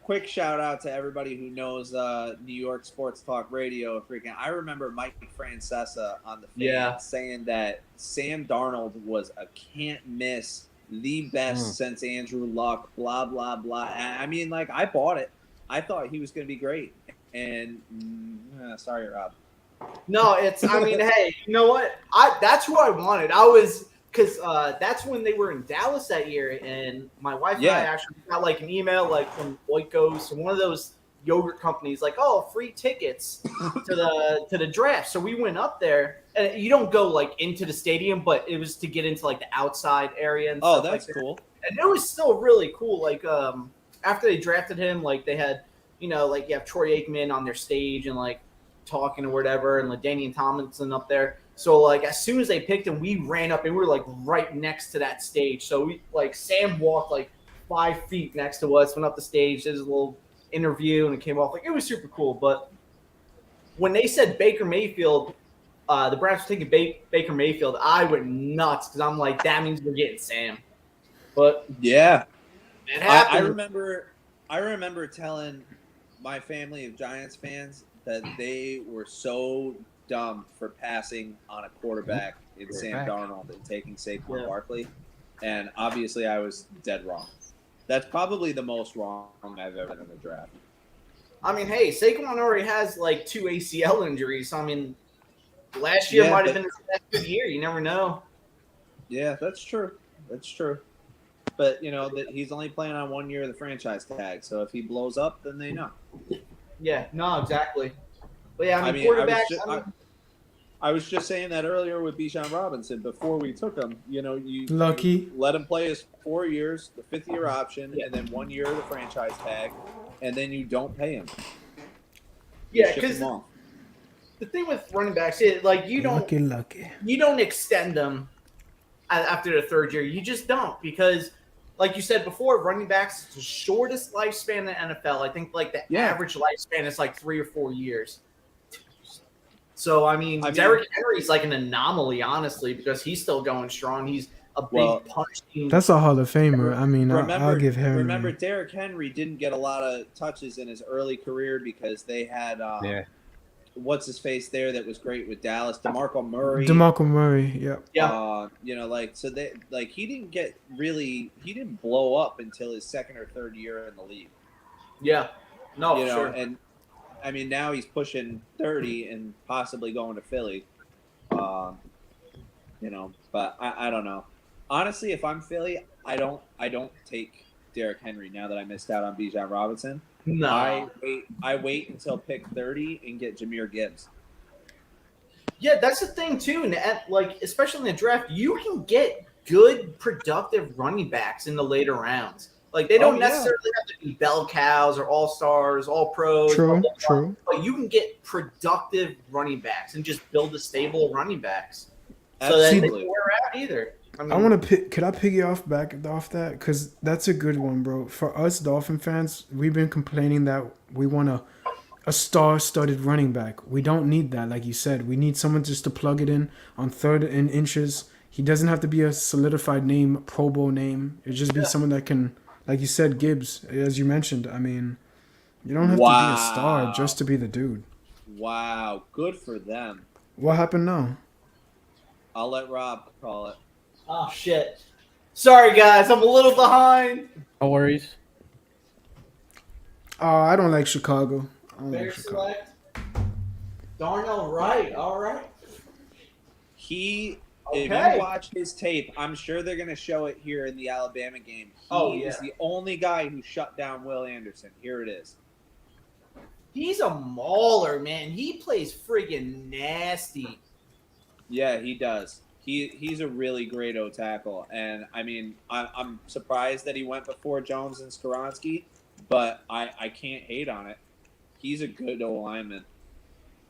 Quick shout out to everybody who knows New York Sports Talk Radio. I remember Mike Francesa on the fan saying that Sam Darnold was a can't miss, the best since Andrew Luck, blah, blah, blah. I bought it. I thought he was going to be great. And sorry, Rob. No, hey, you know what? That's who I wanted. Because that's when they were in Dallas that year, and my wife and I actually got an email from Oikos, one of those yogurt companies, free tickets to the draft. So we went up there, and you don't go into the stadium, but it was to get into the outside area. And stuff that's cool. And it was still really cool. After they drafted him, they had you have Troy Aikman on their stage and talking or whatever, and LaDainian Tomlinson up there. So as soon as they picked him, we ran up and we were right next to that stage. So we Sam walked 5 feet next to us, went up the stage, did his little interview, and it came off. It was super cool. But when they said Baker Mayfield, the Browns were taking Baker Mayfield, I went nuts because I'm that means we're getting Sam. But yeah, it happened. I remember telling my family of Giants fans that they were so dumb for passing on a quarterback in Sam Darnold and taking Saquon Barkley. And obviously I was dead wrong. That's probably the most wrong I've ever done in the draft. Hey, Saquon already has 2 ACL injuries. Last year might have been his best good year. You never know. Yeah, that's true. But, that he's only playing on 1 year of the franchise tag. So if he blows up, then they know. Yeah, no, exactly. But yeah, quarterbacks. I was just saying that earlier with Bijan Robinson before we took him. You let him play his 4 years, the 5th year option, and then 1 year of the franchise tag, and then you don't pay him. Yeah, because the thing with running backs is you don't you don't extend them after the 3rd year. You just don't because. Like you said before, running backs is the shortest lifespan in the NFL. I think the average lifespan is 3 or 4 years. So Derrick Henry's an anomaly, honestly, because he's still going strong. He's a big punching. That's a Hall of Famer. I'll give Henry. Remember, Derrick Henry didn't get a lot of touches in his early career because they had what's his face there that was great with Dallas, DeMarco Murray. Yep. Yeah. So they he didn't blow up until his 2nd or 3rd year in the league. Yeah. No, sure. And now he's pushing 30 and possibly going to Philly. But I don't know. Honestly, if I'm Philly, I don't take Derrick Henry now that I missed out on Bijan Robinson. No. I wait until pick 30 and get Jahmyr Gibbs. Yeah, that's the thing too, and especially in the draft, you can get good, productive running backs in the later rounds. Like they don't Oh, yeah. necessarily have to be bell cows or all stars, all pros. True, blah, blah, blah. true. But you can get productive running backs and just build a stable of running backs. So that they Absolutely. can wear out either. I want to pick. Could I piggy back off that? Because that's a good one, bro. For us Dolphin fans, we've been complaining that we want a star-studded running back. We don't need that, like you said. We need someone just to plug it in on third and inches. He doesn't have to be a solidified name, Pro Bowl name. It just be someone that can, like you said, Gibbs, as you mentioned. I mean, you don't have to be a star just to be the dude. Wow, good for them. What happened now? I'll let Rob call it. Oh shit! Sorry guys, I'm a little behind. No worries. I don't like Chicago. I don't Fair like Chicago. select. Darnell Wright. All right. If Okay. you watch his tape, I'm sure they're going to show it here in the Alabama game. He Oh, yeah. is the only guy who shut down Will Anderson. Here it is. He's a mauler, man. He plays friggin' nasty. Yeah, he does. He's a really great O tackle, and I mean, I'm surprised that he went before Jones and Skoronski, but I can't hate on it. He's a good O lineman.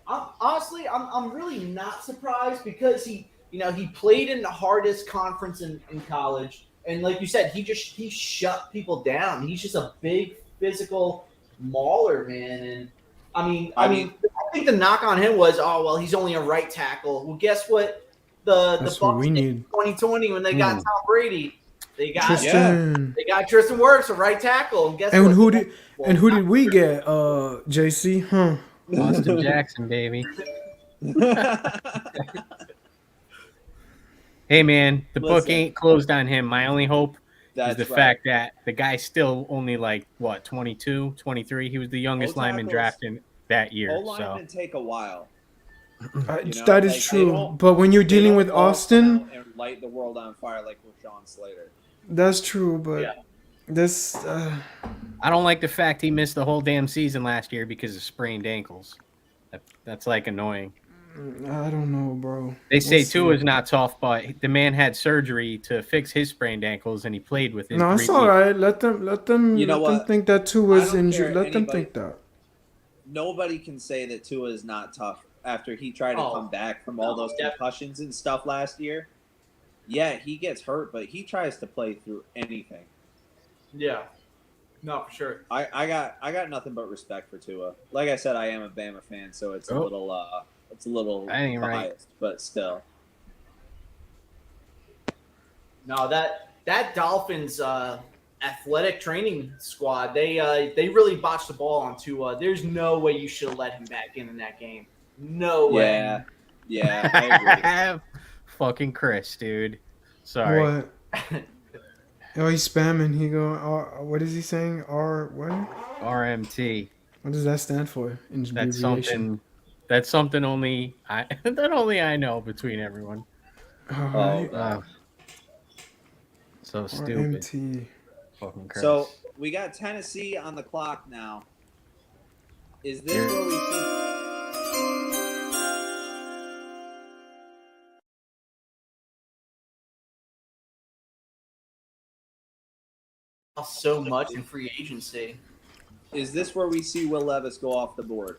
I'm really not surprised because he played in the hardest conference in college, and like you said, he shut people down. He's just a big physical mauler, man. And I think the knock on him was, oh well, he's only a right tackle. Well, guess what? The That's Bucs what we did in need. 2020 when they got Tom Brady, they got Tristan. they got Tristan Wirfs, a right tackle, and guess And what? who did we get? JC, huh? Austin Jackson, baby. Hey, man, the book Listen. ain't closed on him. My only hope That's is the right. fact that the guy's still only like, what, 22, 23? He was the youngest lineman O-tackles- drafted that year. O So linemen take a while. You know, That is like, they true. don't- But when you're They dealing don't with all come Austin, out and light the world on fire like Rashawn Slater. that's true. But Yeah. this, I don't like the fact he missed the whole damn season last year because of sprained ankles. That's like annoying. I don't know, bro. They say We'll see. Tua's not tough, but the man had surgery to fix his sprained ankles, and he played with his. No, it's all right. Let them. You know let them what? think that Tua I was don't injured. care Let them anybody- think that. Nobody can say that Tua is not tough after he tried to Oh, come back from all those yeah. concussions and stuff last year. Yeah, he gets hurt, but he tries to play through anything. Yeah, no, for sure. I got nothing but respect for Tua. Like I said, I am a Bama fan, so it's a Oh. little That ain't right. biased, but still. No, that Dolphins athletic training squad, they really botched the ball on Tua. There's no way you should have let him back in that game. No way. Yeah, I agree. Fucking Chris, dude. Sorry. What? Oh, he's spamming. He go. What is he saying? What? RMT. What does that stand for? In That's abbreviation? something. That's something only I know between everyone. All Oh, right. Uh, so stupid. RMT. Fucking Chris. So we got Tennessee on the clock now. Is this where we see? So much in free agency. Is this where we see Will Levis go off the board?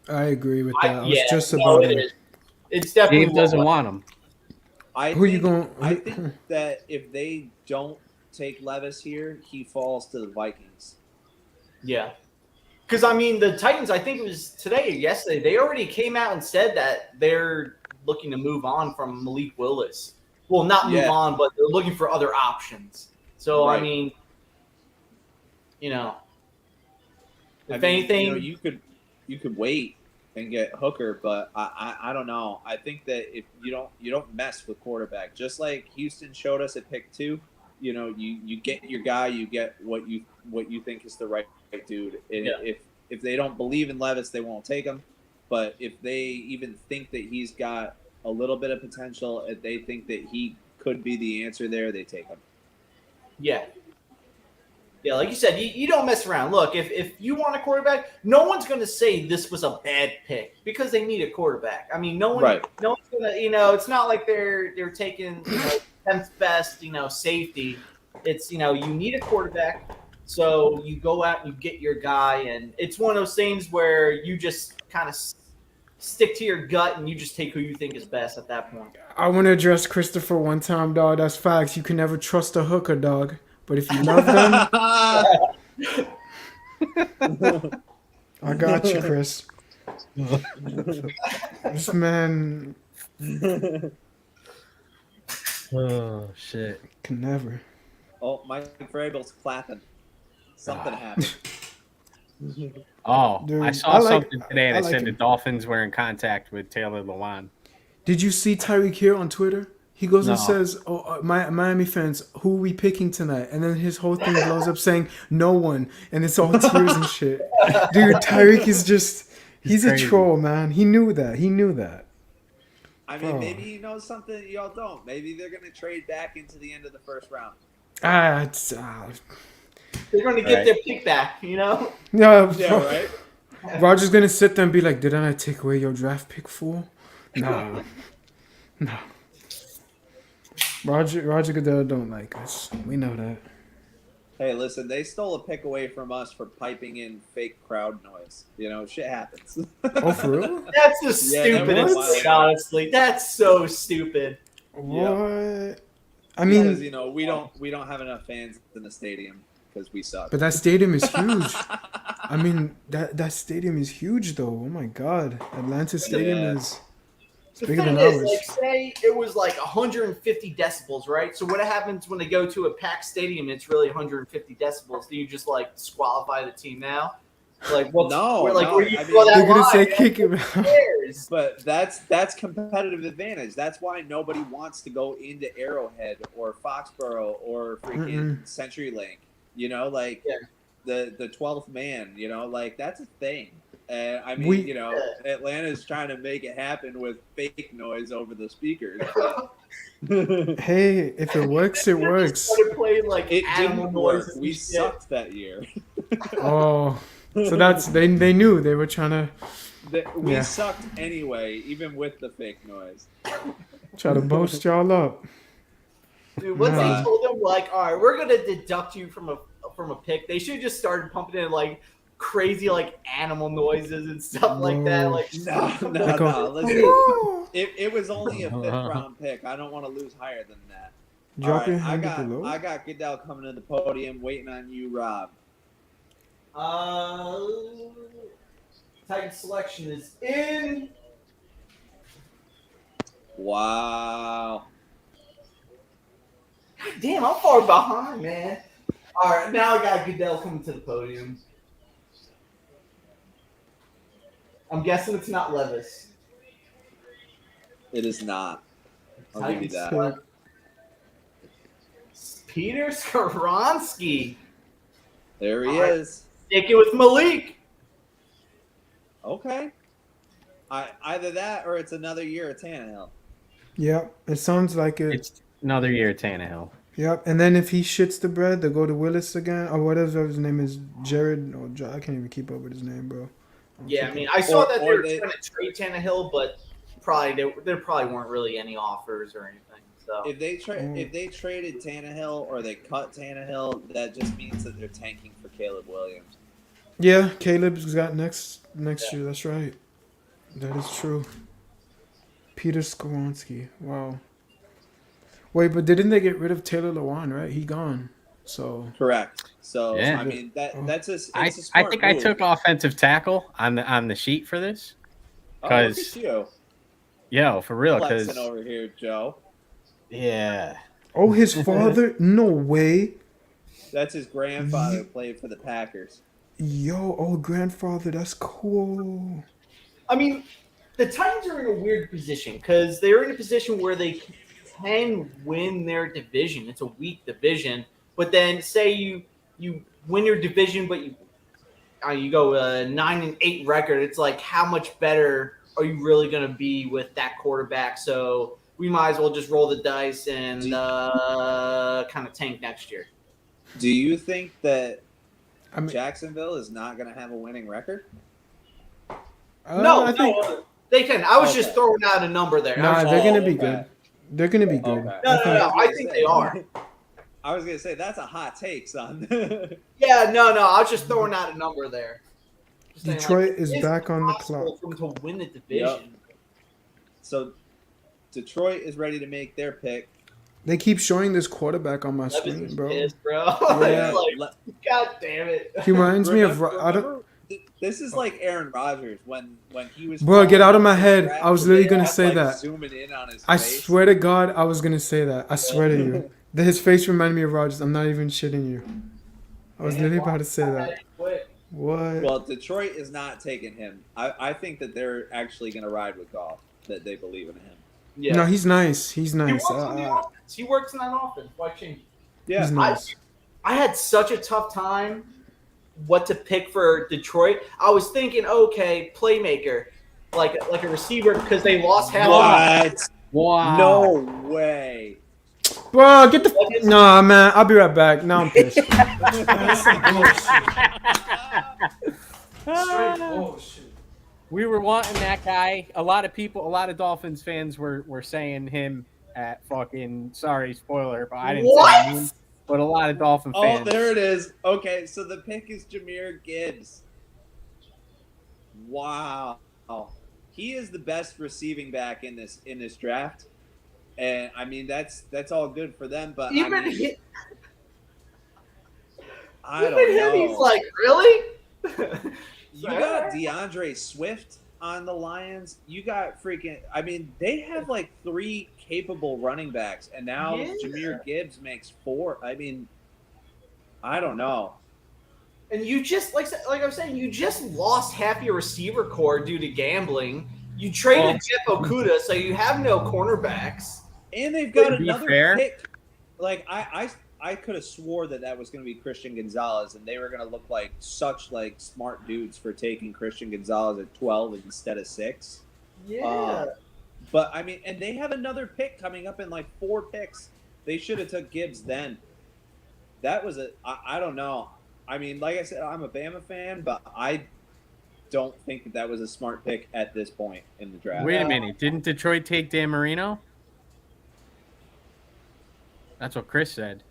I agree with that. I was Yeah, just no, about it it. is. It's definitely Dave doesn't more- want him. Who you going? I think that if they don't take Levis here, he falls to the Vikings. Yeah. Because, I mean, the Titans, I think it was today or yesterday, they already came out and said that they're looking to move on from Malik Willis. Well, not move Yeah. on, but they're looking for other options. So, I Right. mean, if I mean, anything, you could wait and get Hooker, but I don't know. I think that if you don't mess with quarterback, just like Houston showed us at pick 2. You get your guy, you get what you think is the right dude. And Yeah. if they don't believe in Levis, they won't take him. But if they even think that he's got a little bit of potential, if they think that he could be the answer there, they take him. yeah. Yeah, like you said, you don't mess around. Look, if you want a quarterback, no one's going to say this was a bad pick because they need a quarterback. I mean, no one's going to, it's not like they're taking, 10th best, safety. It's, you need a quarterback. So you go out and you get your guy, and it's one of those things where you just kind of stick to your gut and you just take who you think is best at that point. I want to address Christopher one time, dog. That's facts. You can never trust a hooker, dog. But if you love them, I got you, Chris. This man Oh shit. can never. Oh, Mike Vrabel's clapping. Something happened. Oh, Dude, I saw I like- something today I that like said the him. Dolphins were in contact with Taylor Lewan. Did you see Tyreek Hill on Twitter? He goes and No. says, "Oh, Miami fans, who are we picking tonight?" And then his whole thing blows up saying, "No one," and it's all tears and shit. Dude, Tyreek is just—he's a crazy. troll, man. He knew that. He knew that. I mean, Oh. maybe he knows something y'all don't. Maybe they're going to trade back into the end of the first round. They're going to get Right. their pick back, you know? No, Yeah, right? Roger's gonna sit there and be like, "Did I not take away your draft pick, fool?" No, no. Roger Goodell don't like us. We know that. Hey, listen, they stole a pick away from us for piping in fake crowd noise. You know, shit happens. Oh, for real? That's the Yeah, that stupidest was thing, honestly. That's so stupid. What? I Because, mean, you know, we don't have enough fans in the stadium because we suck. but that stadium is huge. I mean, that stadium is huge, though. Oh my God, Atlanta Stadium Yeah. is it's The bigger thing than is, ours. like, say it was like 150 decibels, right? So what happens when they go to a packed stadium? It's really 150 decibels. Do you just like disqualify the team now? Like, what's No, where, like no, where you I draw mean- that They're gonna line? say man? kick him Who out. cares? But that's competitive advantage. That's why nobody wants to go into Arrowhead or Foxborough or freaking CenturyLink. You know, like Yeah. the 12th man. You know, like that's a thing. I mean, We- you know, Atlanta's trying to make it happen with fake noise over the speakers. Hey, if it works, it works. Started playing like It animal didn't work. noises. We and shit. sucked that year. Oh, so that's they knew they were trying to We Yeah. sucked anyway, even with the fake noise. try to boast y'all up. Dude, once Nah. they told them like, all right, we're gonna deduct you from a pick, they should have just started pumping in like crazy like animal noises and stuff like that. Whoa. Like, No, no, Like a- no. Listen, it was only a 5th round pick. I don't want to lose higher than that. Drop your All right, hand below. I got Goodell coming to the podium, waiting on you, Rob. Titan selection is in. Wow. God damn, I'm far behind, man. All right, now I got Goodell coming to the podium. I'm guessing it's not Levis. It is not. I'll give you Titans that. select Peter Skoronsky. There he All right. is. Sticking with Malik. Okay. Either that or it's another year of Tannehill. Yep, it sounds like it. It's another year of Tannehill. Yep, and then if he shits the bread, they go to Willis again or whatever his name is, Jared or I can't even keep up with his name, bro. Yeah, I mean, I saw Or- that they or were they- trying to trade Tannehill, but there probably weren't really any offers or anything. So If they traded Tannehill or they cut Tannehill, that just means that they're tanking for Caleb Williams. Yeah, Caleb's got next year. That's right. That is true. Peter Skoronsky. Wow. Wait, but didn't they get rid of Taylor Lewan? Right, he gone. So Correct. So Yeah. I mean that's a. It's I a smart think I move. took offensive tackle on the sheet for this. Oh, look 'cause- at you Yo, for real, because flexing over here, Joe. yeah, oh, his father? No way. That's his grandfather who played for the Packers. Yo, oh grandfather, that's cool. I mean, the Titans are in a weird position because they're in a position where they can win their division. It's a weak division, but then say you win your division, but you go 9-8 record. It's like how much better are you really going to be with that quarterback? So we might as well just roll the dice and kind of tank next year. Do you think that I mean, Jacksonville is not going to have a winning record? No, I think they can. I was just Okay. throwing out a number there. nah, I was they're just- gonna be okay. good. They're gonna be good. Okay. No, I think they are. I was gonna say that's a hot take, son. Yeah, no. I was just throwing out a number there. Just saying, Detroit is it's back on the possible clock. for them to win the division. So Detroit is ready to make their pick. They keep showing this quarterback on my Levis screen, is bro. pissed, bro. Yeah. Like, God damn it. He reminds me of. Remember- I don't, remember, this is like Aaron Rodgers when he was. Bro, get out of my falling head. draft I was and literally they gonna kept, say like, that. Zooming in on his I face. swear to God, I was gonna say that. I swear to you. That his face reminded me of Rogers. I'm not even shitting you. I was literally about to say that. Quick. What? Well, Detroit is not taking him. I think that they're actually going to ride with Goff. That they believe in him. Yeah. No, he's nice. He's He nice. works on the offense. He works in that offense. Why change it? Yeah, He's nice. I had such a tough time what to pick for Detroit. I was thinking, okay, playmaker, like a receiver, because they lost half. What? Wow. No way. Bro, get the. Nah, man. I'll be right back. Now I'm pissed. That's some bullshit. We were wanting that guy. A lot of Dolphins fans were saying him at fucking, sorry, spoiler, but I didn't What? say him. But a lot of Dolphin Oh, fans. there it is. Okay, so the pick is Jahmyr Gibbs. Wow. He is the best receiving back in this draft. And I mean that's all good for them, but Even I mean, him, I don't know. he's like, really? You got DeAndre Swift on the Lions. You got freaking. I mean, they have like 3 capable running backs, and now Yeah. Jahmyr Gibbs makes 4. I mean, I don't know. And you just like I was saying, you just lost half your receiver core due to gambling. You traded Jeff Okuda, so you have no cornerbacks. And they've got To be another fair- pick. Like I could have swore that was going to be Christian Gonzalez, and they were going to look like such like smart dudes for taking Christian Gonzalez at 12 instead of 6. Yeah. But I mean, and they have another pick coming up in like 4 picks. They should have took Gibbs then. That was I don't know. I mean, like I said, I'm a Bama fan, but I don't think that was a smart pick at this point in the draft. Wait a minute. Didn't Detroit take Dan Marino? That's what Chris said.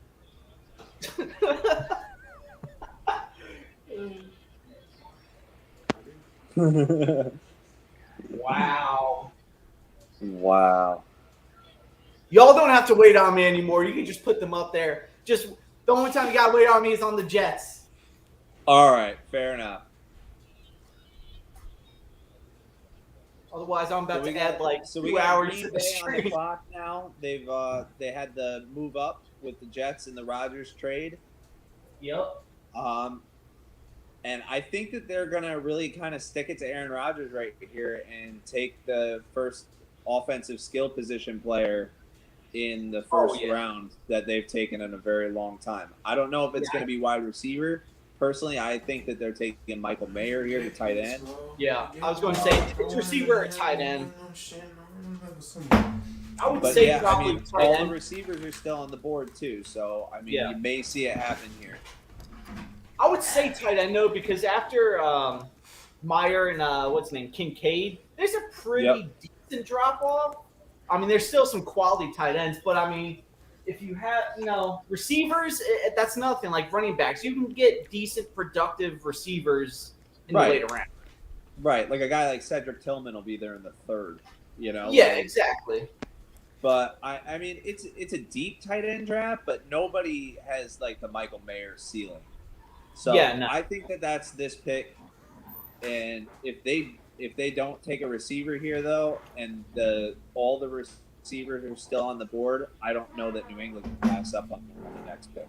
Wow. Wow. Y'all don't have to wait on me anymore. You can just put them up there. Just the only time you gotta wait on me is on the Jets. All right, fair enough. Otherwise, I'm about we to add like so 2 we got hours Green to the Bay on the stream. clock now. They had the move up with the Jets in the Rodgers trade. Yep. And I think that they're gonna really kind of stick it to Aaron Rodgers right here and take the first offensive skill position player in the first round that they've taken in a very long time. I don't know if it's going to be wide receiver. Personally, I think that they're taking Michael Mayer here to tight end. Yeah, I was going to say it's receiver or tight end. I would But say yeah, I probably mean, tight all the end. receivers are still on the board too. So I mean, Yeah. you may see it happen here. I would say tight end though, because after Meyer and what's his name, Kincaid, there's a pretty decent drop off. I mean, there's still some quality tight ends, but I mean, if you have receivers, that's nothing. Like running backs, you can get decent, productive receivers in the later round. Right, like a guy like Cedric Tillman will be there in the third. You know. Yeah, like, exactly. But I mean, it's a deep tight end draft, but nobody has like the Michael Mayer ceiling. So Yeah, no. I think that that's this pick, and if they don't take a receiver here though, and all the receivers are still on the board, I don't know that New England can pass up on the next pick.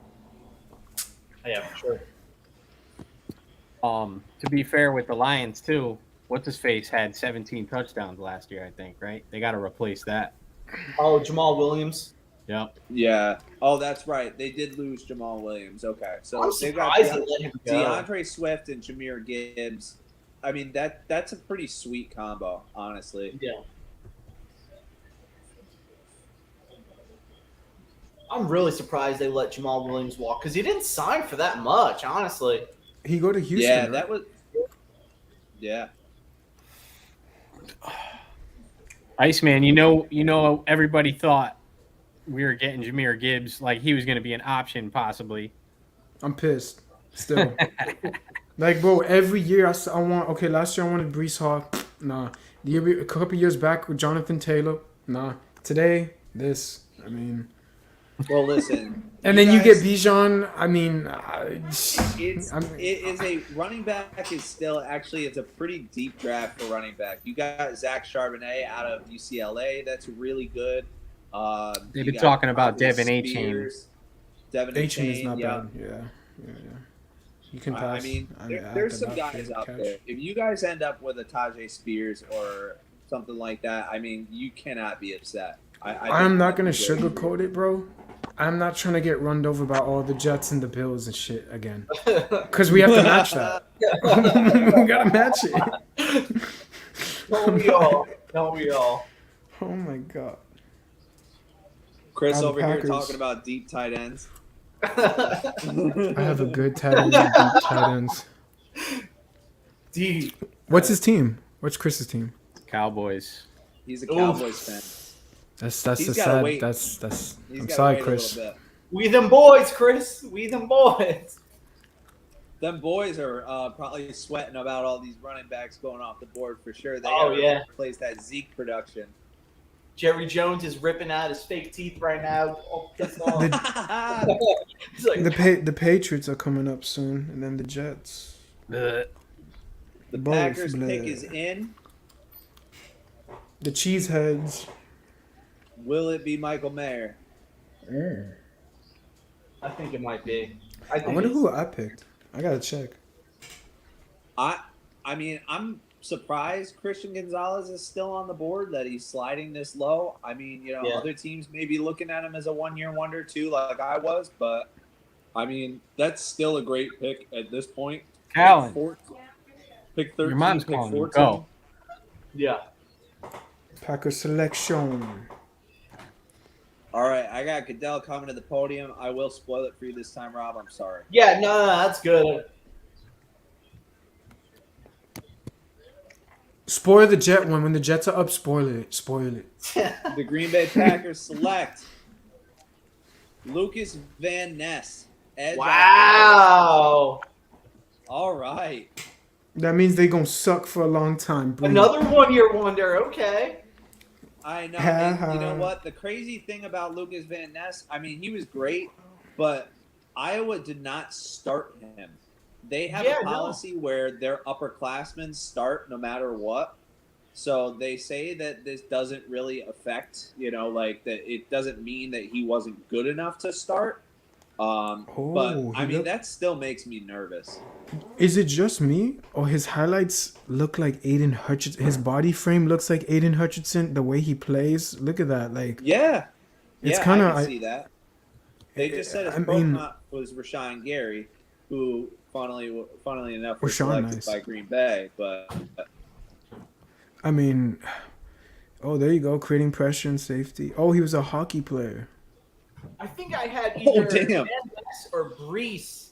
Yeah, for sure. To be fair with the Lions too, what's his face had 17 touchdowns last year, I think, right? They got to replace that. Oh, Jamal Williams. Yep. Yeah. Oh, that's right. They did lose Jamal Williams. Okay, so I'm they've got surprised they let him go. DeAndre Swift and Jahmyr Gibbs. I mean that's a pretty sweet combo, honestly. Yeah. I'm really surprised they let Jamal Williams walk because he didn't sign for that much, honestly. He go to Houston. Yeah, right? that was. Yeah. Iceman, you know, everybody thought we were getting Jameer Gibbs, like he was going to be an option possibly. I'm pissed. Still. Like, bro, every year I want. Okay, last year I wanted Brees Hall. Nah. A couple years back with Jonathan Taylor. Nah. Today, this. I mean. Well, listen. And then you get guys- Bijan. I mean, It is a running back is still actually it's a pretty deep draft for running back. You got Zach Charbonnet out of UCLA. That's really good. They've you been got talking about Andre Devin Achane. Spears. Devin Achan is Achane, not yeah. bad. Yeah. You can I pass. mean, I there's have some to guys not out catch. there. If you guys end up with a Tajay Spears or something like that, I mean, you cannot be upset. I'm not gonna think that'd be sugarcoat it, bro. I'm not trying to get run over by all the Jets and the Bills and shit again. Because we have to match that. We gotta match it. Don't we all? Don't we all? Oh my god. Chris the over here Packers. talking about deep tight ends. I have a good tight end and deep tight ends. Deep. What's his team? What's Chris's team? Cowboys. He's a Oof. Cowboys fan. That's He's the gotta sad. wait. That's. He's I'm gotta sorry, wait a Chris. little bit. We them boys, Chris. We them boys. Them boys are probably sweating about all these running backs going off the board for sure. They Oh, gotta yeah. replace that Zeke production. Jerry Jones is ripping out his fake teeth right now. Oh, pissed off. He's like, The Patriots are coming up soon, and then the Jets. Ugh. The Both Packers bleh. pick is in. The Cheeseheads. Will it be Michael Mayer? I think it might be. I I think wonder it's- who I picked. I gotta check. I mean, I'm surprised Christian Gonzalez is still on the board, that he's sliding this low. I mean, you know, Yeah. other teams may be looking at him as a one-year wonder too, like I was, but I mean, that's still a great pick at this point. Callan. Pick 13, Your mom's pick calling you. 14. Go. Yeah. Packer selection. All right, I got Goodell coming to the podium. I will spoil it for you this time, Rob. I'm sorry. Yeah, no, that's good. Spoil the Jet one. When the Jets are up, spoil it. Spoil it. The Green Bay Packers select Lucas Van Ness. Edge Wow. All right. That means they gonna suck for a long time, bro. Another 1 year wonder. Okay. I know. And you know what? The crazy thing about Lucas Van Ness, I mean, he was great, but Iowa did not start him. They have Yeah, a no. policy where their upperclassmen start no matter what. So they say that this doesn't really affect, you know, like that it doesn't mean that he wasn't good enough to start. But I mean, that still makes me nervous. Is it just me, or his highlights look like Aiden Hutchinson? His body frame looks like Aiden Hutchinson. The way he plays, look at that. Like, Yeah. It's yeah, kinda- I can see that. They just said his I pro mean- comp was Rashawn Gary, who, funnily enough, was Rashawn, selected nice. by Green Bay. But I mean, oh, there you go, creating pressure and safety. Oh, he was a hockey player. I think I had Oh, either damn. Van Ness or Brees,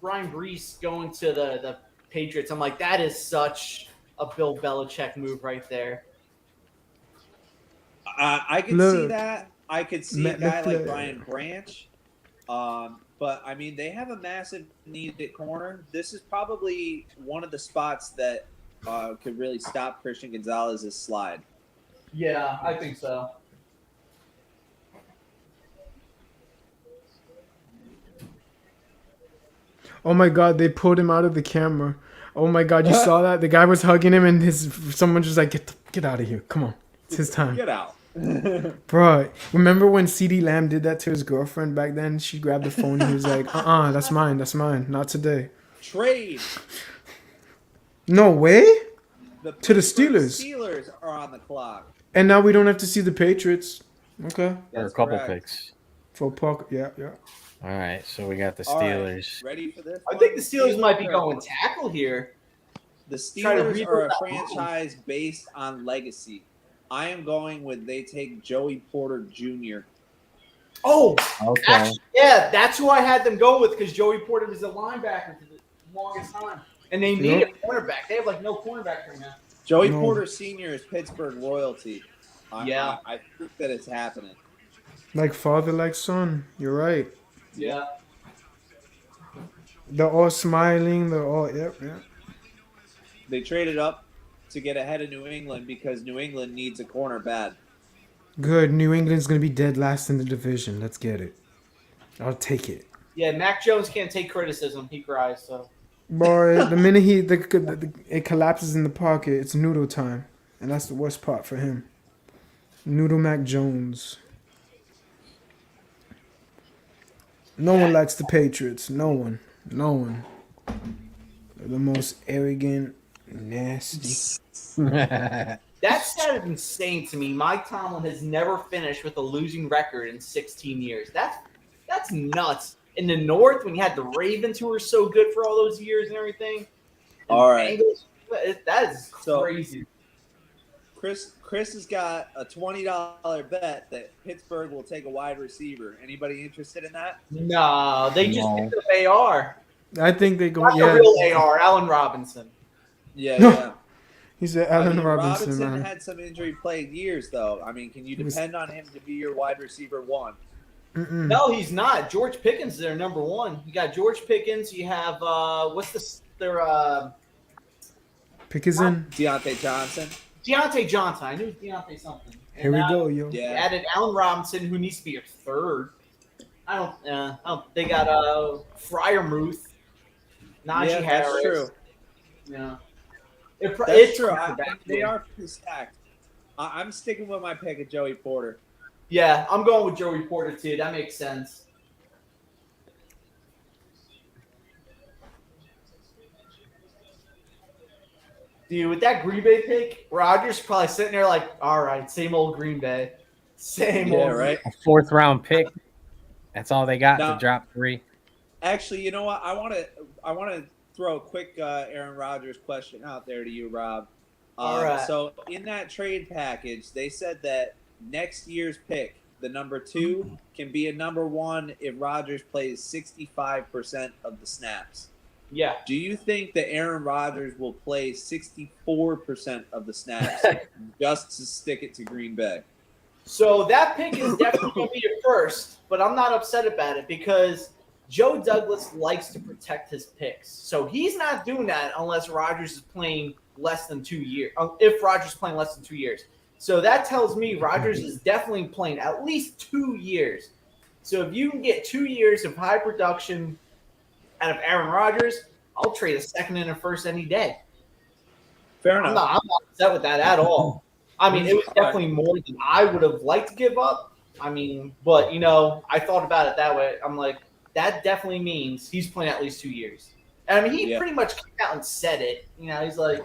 Brian Brees, going to the Patriots. I'm like, that is such a Bill Belichick move right there. I could see Look. that. I could see a Matt guy like LeClaire. Brian Branch. But I mean, they have a massive need at corner. This is probably one of the spots that could really stop Christian Gonzalez's slide. Yeah, I think so. Oh my God, they pulled him out of the camera. Oh my God, you saw that? The guy was hugging him, and someone just like, get out of here. Come on, it's his time. Get out. Bro, remember when CD Lamb did that to his girlfriend back then? She grabbed the phone and he was like, that's mine, not today. Trade. No way? To the Pittsburgh Steelers. Steelers are on the clock. And now we don't have to see the Patriots. Okay. Or a That's couple correct. picks. For puck, yeah. All right, so we got the All right, Steelers. ready for this? I think the one? Steelers might be going tackle here. The Try to Steelers rebuild are a that line. franchise based on legacy. I am going with they take Joey Porter Jr. Oh, Okay. actually, yeah, that's who I had them go with because Joey Porter was a linebacker for the longest time. And they need Yep. a cornerback. They have like no cornerback right now. Joey No. Porter Sr. is Pittsburgh royalty. Yeah. I think that it's happening. Like father, like son. You're right. Yeah. They're all smiling. They're all yep. They traded up to get ahead of New England because New England needs a corner bad. Good. New England's gonna be dead last in the division. Let's get it. I'll take it. Yeah, Mac Jones can't take criticism. He cries, so. Boy, the minute it collapses in the pocket, it's noodle time, and that's the worst part for him. Noodle Mac Jones. No one likes the Patriots. No one. No one. They're the most arrogant, nasty. That stat is insane to me. Mike Tomlin has never finished with a losing record in 16 years. That's nuts. In the North, when you had the Ravens, who were so good for all those years and everything. and All the right. Bengals, that is So- crazy. Chris has got a $20 bet that Pittsburgh will take a wide receiver. Anybody interested in that? No, they just No. picked up AR. I think they go. Not the Yeah, real AR, Allen Robinson. Yeah, No. yeah. he's an I Allen mean, Robinson, man. had some injury-plagued years, though. I mean, can you He was- depend on him to be your wide receiver one? Mm-mm. No, he's not. George Pickens is their number one. You got George Pickens. You have their Pick is in. Deontay Johnson. Deontay Johnson. I knew it was Deontay something. Here we And, go, yo. You Yeah. added Allen Robinson, who needs to be your third. I don't. They got Fryermuth, Najee Yeah, Harris. that's true. Yeah, That's it's true. quarterback, They yeah. are pretty stacked. I'm sticking with my pick of Joey Porter. Yeah, I'm going with Joey Porter too. That makes sense. Dude, with that Green Bay pick, Rodgers probably sitting there like, all right, same old Green Bay. Same Yeah, old. right. A 4th round pick. That's all they got Now- to drop 3. Actually, you know what? I want to throw a quick Aaron Rodgers question out there to you, Rob. All right. So in that trade package, they said that next year's pick, the number 2, can be a number 1 if Rodgers plays 65% of the snaps. Yeah. Do you think that Aaron Rodgers will play 64% of the snaps just to stick it to Green Bay? So that pick is definitely going to be your first, but I'm not upset about it because Joe Douglas likes to protect his picks. So he's not doing that unless Rodgers is playing less than 2 years. If Rodgers is playing less than 2 years. So that tells me Rodgers is definitely playing at least 2 years. So if you can get 2 years of high production out of Aaron Rodgers, I'll trade a second and a first any day. Fair I'm enough. not upset with that at all. I mean, it was definitely more than I would have liked to give up. I mean, but, I thought about it that way. I'm like, that definitely means he's playing at least 2 years. And I mean, he Yeah. pretty much came out and said it. He's like,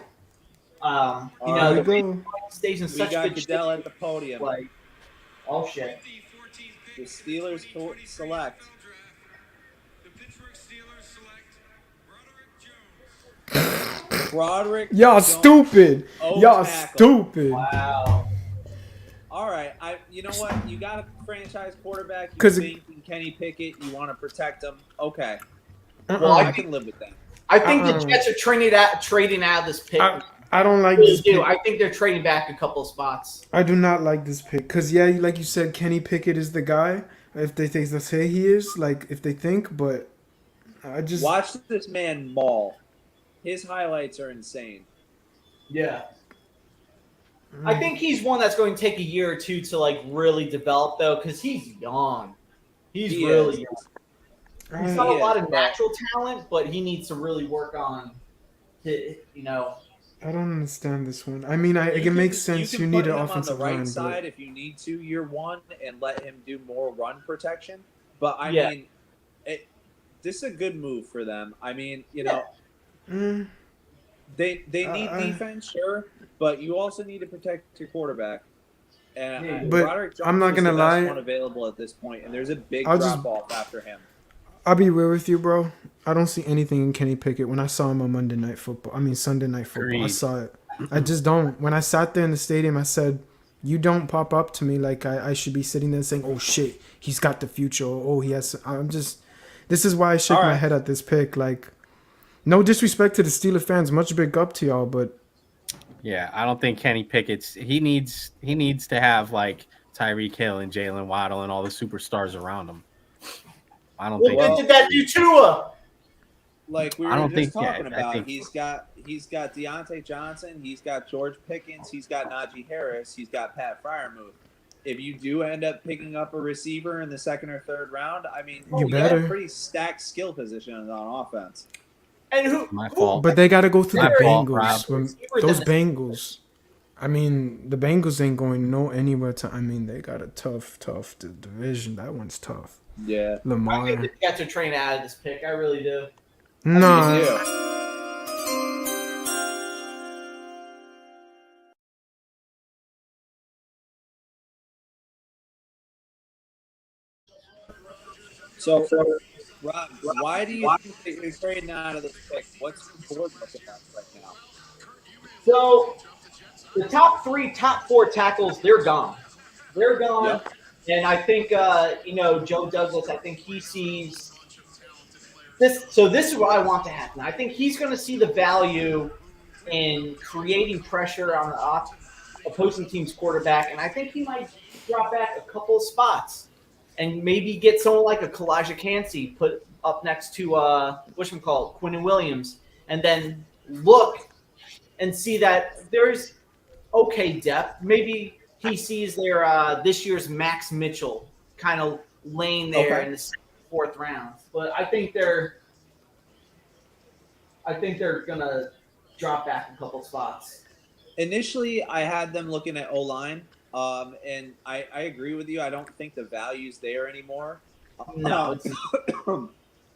All the right. Here we reason go. why he stays in We such got good Goodell shape, at the podium. like, oh shit. The Steelers select. The Pittsburgh Steelers select Broderick Jones. Broderick. Y'all Jones, stupid. O Y'all tackle. stupid. Wow. All right. You know what? You got a franchise quarterback. You 'Cause- think in Kenny Pickett. You want to protect him. Okay. Uh-uh. Well, I can live with that. I think the Uh-uh. Jets are trading out of this pick. I don't like They this do. pick. I think they're trading back a couple of spots. I do not like this pick because like you said, Kenny Pickett is the guy. If they think they say he is, like if they think, but I just Watch this man maul. His highlights are insane. Yeah. I think he's one that's going to take a year or two to like really develop though, because he's young. He's He really is. young. He's I, got a He lot is, of but- natural talent, but he needs to really work on, I don't understand this one. I mean, it can- makes sense. You can need put an him offensive on the right line, side but if you need to year 1 and let him do more run protection. But I Yeah. mean, this is a good move for them. I mean, mm, they need Uh, defense, sure, but you also need to protect your quarterback. And Yeah. But Broderick Jones I'm not is gonna the best lie. one available at this point, and there's a big I'll drop just- off after him. I'll be real with you, bro. I don't see anything in Kenny Pickett when I saw him on Sunday Night Football. I Agreed. saw it. I just don't. When I sat there in the stadium, I said, "You don't pop up to me like I should be sitting there saying, oh shit, he's got the future.' Or, oh, he has." I'm just. This is why I shake All my right. head at this pick. Like, no disrespect to the Steeler fans, much big up to y'all, but Yeah, I don't think Kenny Pickett's he needs to have like Tyreek Hill and Jalen Waddle and all the superstars around him. I don't What think. good did that do Tua? Like we I were don't just think- yeah, talking I about, think- he's got Deontay Johnson, he's got George Pickens, he's got Najee Harris, he's got Pat Fryermuth. If you do end up picking up a receiver in the second or third round, I mean, You you better. have pretty stacked skill positions on offense. And who? My who- fault. But they got to go through the My fault, Rob. Bengals. Those Bengals. I mean, the Bengals ain't going anywhere to. I mean, they got a tough division. That one's tough. Yeah. I Lamar. think they got to train out of this pick. I really do. Nah. Yeah. So, Rob, why do you think that you're trading out of this pick? What's your board looking at right now? So the top 4 tackles, they're gone. They're gone. Yep. And I think Joe Douglas, I think he sees this. So this is what I want to happen. I think he's going to see the value in creating pressure on the opposing team's quarterback, and I think he might drop back a couple of spots and maybe get someone like a Kalijah Cansey put up next to Quinnen Williams, and then look and see that there's okay depth. Maybe he sees their this year's Max Mitchell kind of laying there in the 4th round. But I think they're gonna drop back a couple spots. Initially, I had them looking at O-line, and I agree with you. I don't think the value's there anymore. No,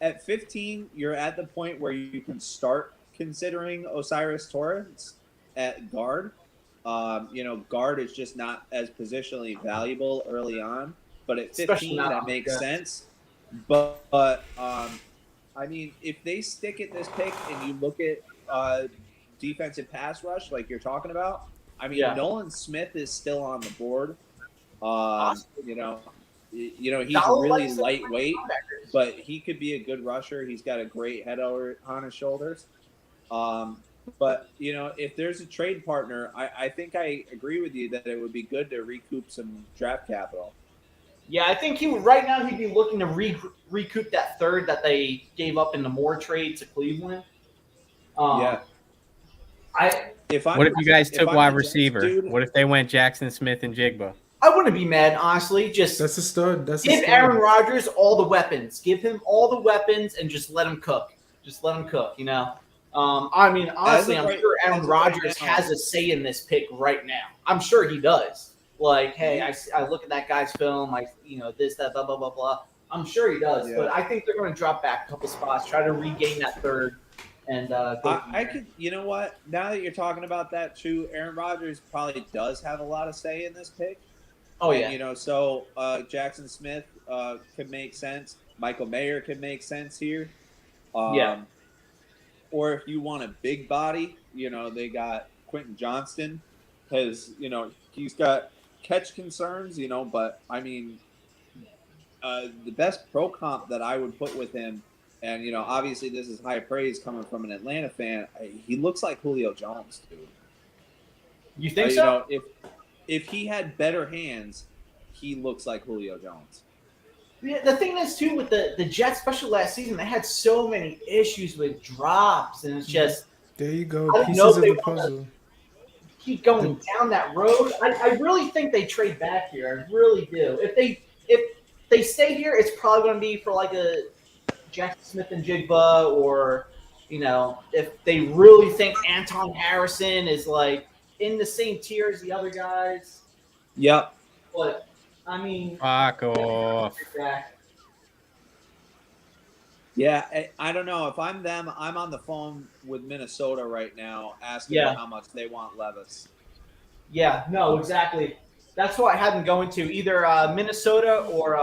At 15, you're at the point where you can start considering Osiris Torrance at guard. Guard is just not as positionally valuable early on, but at 15, that makes sense. But I mean, if they stick at this pick and you look at defensive pass rush like you're talking about, I mean, Nolan Smith is still on the board. Awesome. He's really lightweight, but he could be a good rusher. He's got a great head on his shoulders. But if there's a trade partner, I think I agree with you that it would be good to recoup some draft capital. Yeah, I think right now he'd be looking to recoup that 3rd that they gave up in the Moore trade to Cleveland. Yeah. What if you guys took wide the Jets, receiver? dude- What if they went Jackson Smith and Jigba? I wouldn't be mad, honestly. Just That's a stud. That's a give stud. Aaron Rodgers all the weapons. Give him all the weapons and just let him cook. I mean, honestly, I'm sure Aaron Rodgers has a say in this pick right now. I'm sure he does. Like, hey, I look at that guy's film, this, that, blah, blah, blah, blah. I'm sure he does. Yeah. But I think they're going to drop back a couple spots, try to regain that 3rd, and go from I there. could, you know what? Now that you're talking about that too, Aaron Rodgers probably does have a lot of say in this pick. Oh, And, yeah. So Jackson Smith could make sense. Michael Mayer could make sense here. Yeah. Or if you want a big body, they got Quentin Johnston because, he's got catch concerns, but I mean, the best pro comp that I would put with him, and, obviously this is high praise coming from an Atlanta fan, he looks like Julio Jones, dude. You think so? If he had better hands, he looks like Julio Jones. Yeah, the thing is, too, with the Jets, especially last season, they had so many issues with drops, and it's just There you go. I don't Pieces know if of they the puzzle. keep going down that road. I really think they trade back here. I really do. If they stay here, it's probably going to be for like a Jackson Smith and Jigba, or if they really think Anton Harrison is like in the same tier as the other guys. Yep. But I mean, Fuck off. Yeah, I don't know. If I'm them, I'm on the phone with Minnesota right now asking them how much they want Levis. Yeah, no, exactly. That's what I had them going to, either Minnesota or,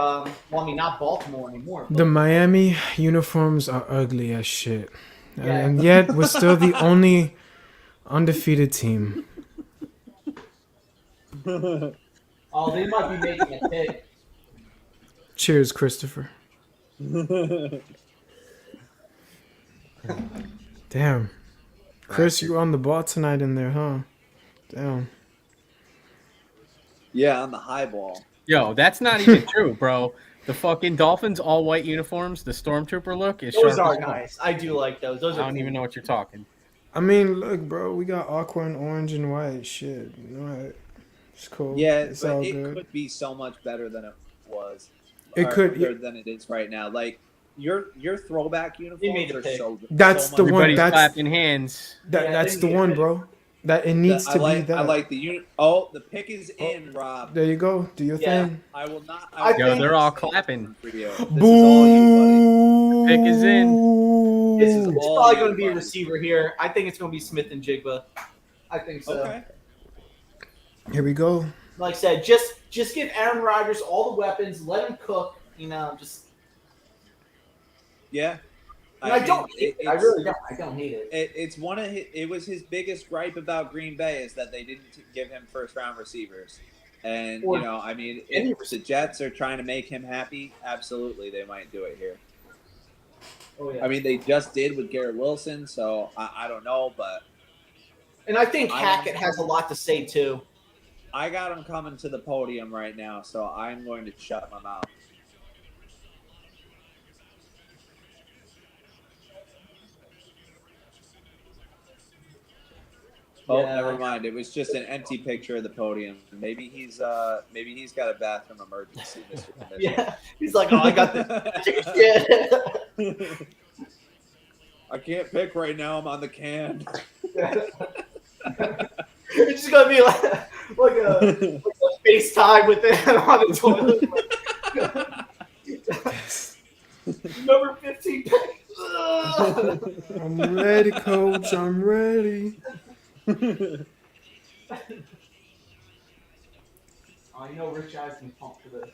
not Baltimore anymore. The Miami uniforms are ugly as shit. Yeah. And yet we're still the only undefeated team. Oh, they might be making a pick. Cheers, Christopher. Damn. Chris, you were on the ball tonight in there, huh? Damn. Yeah, on the high ball. Yo, that's not even true, bro. The fucking Dolphins all white uniforms, the stormtrooper look is Those sharp are as fuck. nice. I do like those. Those I are don't even cool. know what you're talking. I mean, look, bro, we got aqua and orange and white. Shit, you know what? It's cool. Yeah, It's but all it good. could be so much better than it was. It could- better than it is right now. Like your throwback made uniforms the are pick. so. That's so the much one. Everybody's That's clapping hands. Yeah, that's they the need one, it. bro. That it needs I to like, be that. I like the unit. Oh, the pick is in, Rob. There you go. Do your Yeah. thing. I will not. I Yo, think- they're all say this clapping. one for you. This is all you, Boo! Pick is in. It's All probably you, going to be a buddy. receiver here. I think it's going to be Smith and Jigba. I think so. buddy. Okay. Here we go. Like I said, just give Aaron Rodgers all the weapons. Let him cook. You know, just. Yeah. And I mean, don't hate it. I it's- really don't. I don't hate it. It's one of his, it was his biggest gripe about Green Bay is that they didn't give him first round receivers. And Or you know, I mean, any if the Jets are trying to make him happy, absolutely they might do it here. Oh yeah. I mean, they just did with Garrett Wilson, so I don't know, but And I think I- Hackett has a lot to say too. I got him coming to the podium right now, so I'm going to shut my mouth. Oh, Yeah. never mind. It was just an empty picture of the podium. Maybe he's got a bathroom emergency, Mr. Commissioner. Yeah. He's like, oh, I got this. Yeah. I can't pick right now. I'm on the can. It's just gonna be like a FaceTime with it on the toilet. Number 15 pick. I'm ready, coach. I'm ready. Oh, you know Rich Eisman's pumped for this.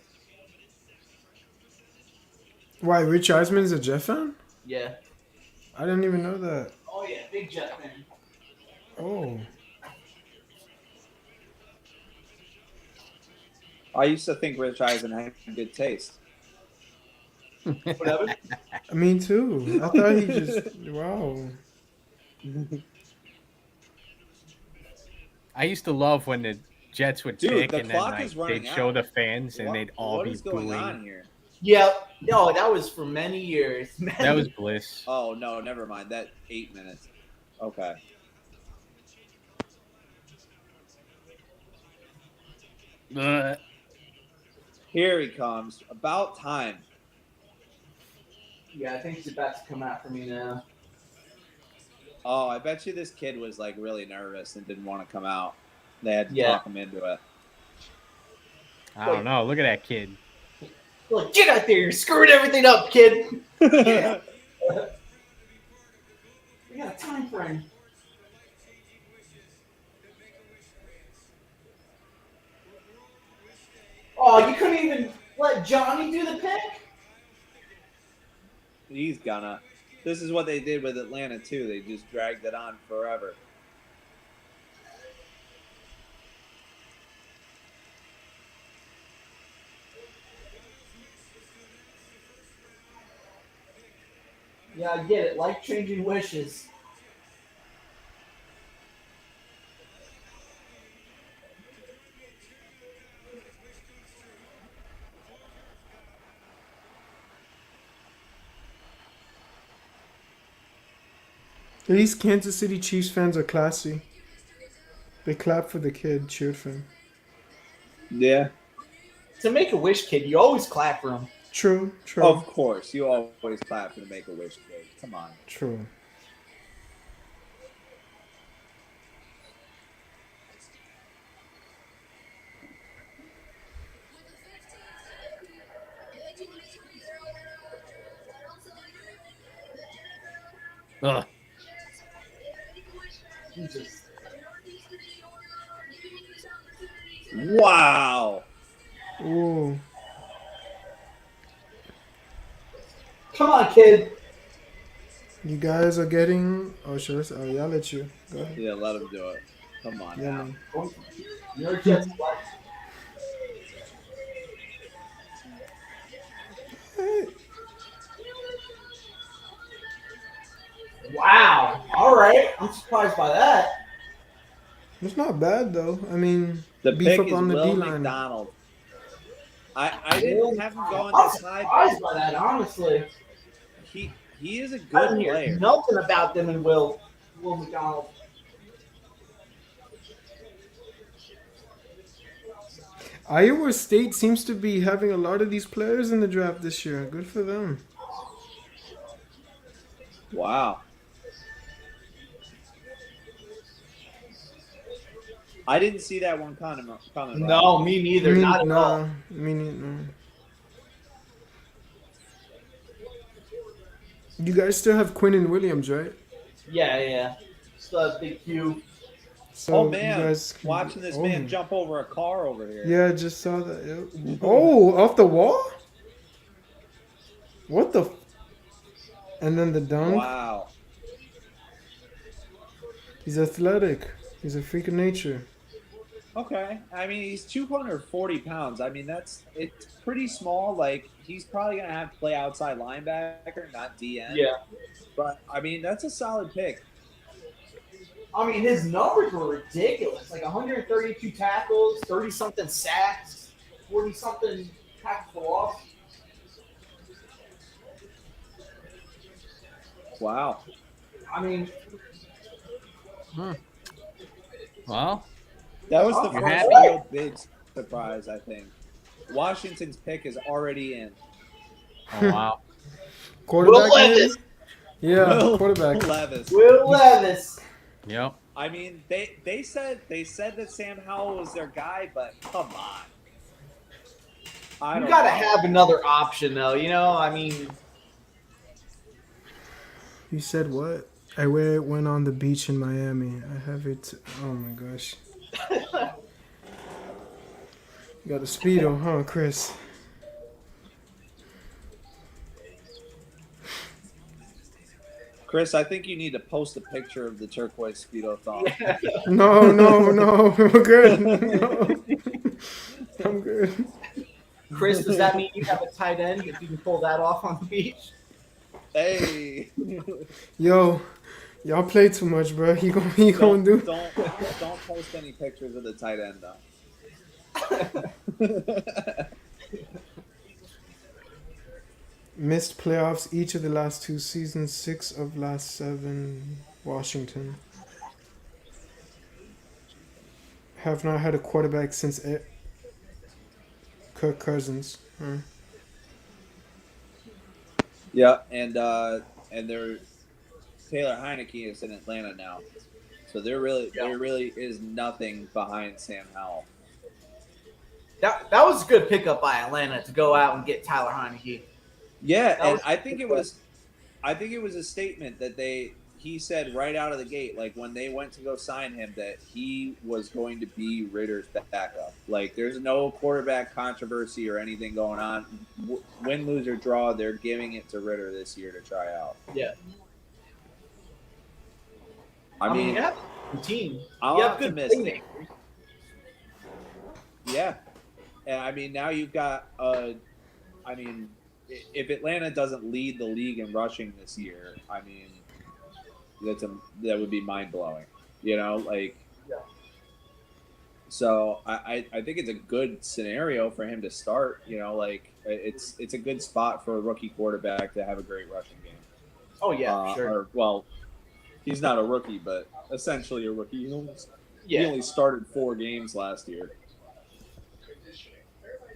Why, Rich Eisman is a Jet fan? Yeah. I didn't even know that. Oh yeah, big Jet fan. Oh. I used to think Rich Eisen had good taste. Whatever. Me too. I thought he just. Wow. I used to love when the Jets would Dude, pick the and then clock like, is running they'd show out. the fans and What- they'd all what be is going booing. on here? Yep. No, that was for many years. That was bliss. Oh no, never mind. That 8 minutes. Okay. Ugh. Here he comes. About time. Yeah, I think it's about to come out for me now. Oh, I bet you this kid was like really nervous and didn't want to come out. They had to Yeah. talk him into it. I don't know. Look at that kid. Look, get out there! You're screwing everything up, kid. Yeah. We got a time frame. Oh, you couldn't even let Johnny do the pick? He's gonna. This is what they did with Atlanta too. They just dragged it on forever. Yeah, I get it. Life-changing wishes. These Kansas City Chiefs fans are classy. They clap for the kid, cheered for him. Yeah. To make a wish, kid, you always clap for him. True, true, Of course. You always clap for the Make a Wish kid. Come on. true. Ugh. Jesus. Wow. Ooh. Come on, kid. You guys are getting. Oh, sure. Oh, yeah, I'll let you. Go ahead. Yeah, let him do it. Come on Yeah, now. man. You're just like. Hey. Wow. All right. I'm surprised by that. It's not bad, though. I mean, The Beef pick up is on the Will D-line. McDonald. I didn't have him going I'm this high. surprised by that, honestly. He is a I good didn't hear player. nothing about them and Will McDonald. Iowa State seems to be having a lot of these players in the draft this year. Good for them. Wow. I didn't see that one coming. No, me neither. Not at all. No. You guys still have Quinnen Williams, right? Yeah. Still have Big Q. So Oh you man, guys watching this man jump over a car over here. Yeah, I just saw that. Yep. Oh, off the wall? What the? And then the dunk. Wow. He's athletic. He's a freak of nature. Okay. I mean, he's 240 pounds. I mean, it's pretty small. Like, he's probably going to have to play outside linebacker, not DN. Yeah. But, I mean, that's a solid pick. I mean, his numbers were ridiculous. Like 132 tackles, 30-something sacks, 40-something tackles for loss. Wow. I mean, Well, That was the You're first happy? real big surprise, I think. Washington's pick is already in. oh wow. Quarterback. Will Levis. Yeah, Will quarterback. Levis. Will Levis. Yep. I mean, they said that Sam Howell was their guy, but come on. I You don't got to know. have another option, though. You know, I mean, You said what? I went on the beach in Miami. I have it. Oh my gosh. You got a Speedo, huh, Chris? Chris, I think you need to post a picture of the turquoise Speedo thong. No. I'm good. No. I'm good. Chris, does that mean you have a tight end if you can pull that off on the beach? Hey. Yo, y'all play too much, bro. He gonna do. Don't post any pictures of the tight end though. Missed playoffs each of the last 2 seasons, 6 of last 7. Washington. Have not had a quarterback since Kirk Cousins. Huh. Yeah, and they're Taylor Heineke is in Atlanta now, so there really is nothing behind Sam Howell. That was a good pickup by Atlanta to go out and get Tyler Heineke. Yeah, That and was- I think it was a statement that he said right out of the gate, like when they went to go sign him, that he was going to be Ritter's backup. Like there's no quarterback controversy or anything going on. Win, lose, or draw, they're giving it to Ritter this year to try out. Yeah. I mean, you have a good team. I'm You have good optimistic. playmakers. Yeah, and I mean now you've got. I mean, if Atlanta doesn't lead the league in rushing this year, I mean, that would be mind blowing. You know, like. Yeah. So I think it's a good scenario for him to start. You know, like it's a good spot for a rookie quarterback to have a great rushing game. Oh yeah, sure. Or, well, he's not a rookie, but essentially a rookie. He Yeah. only started 4 games last year.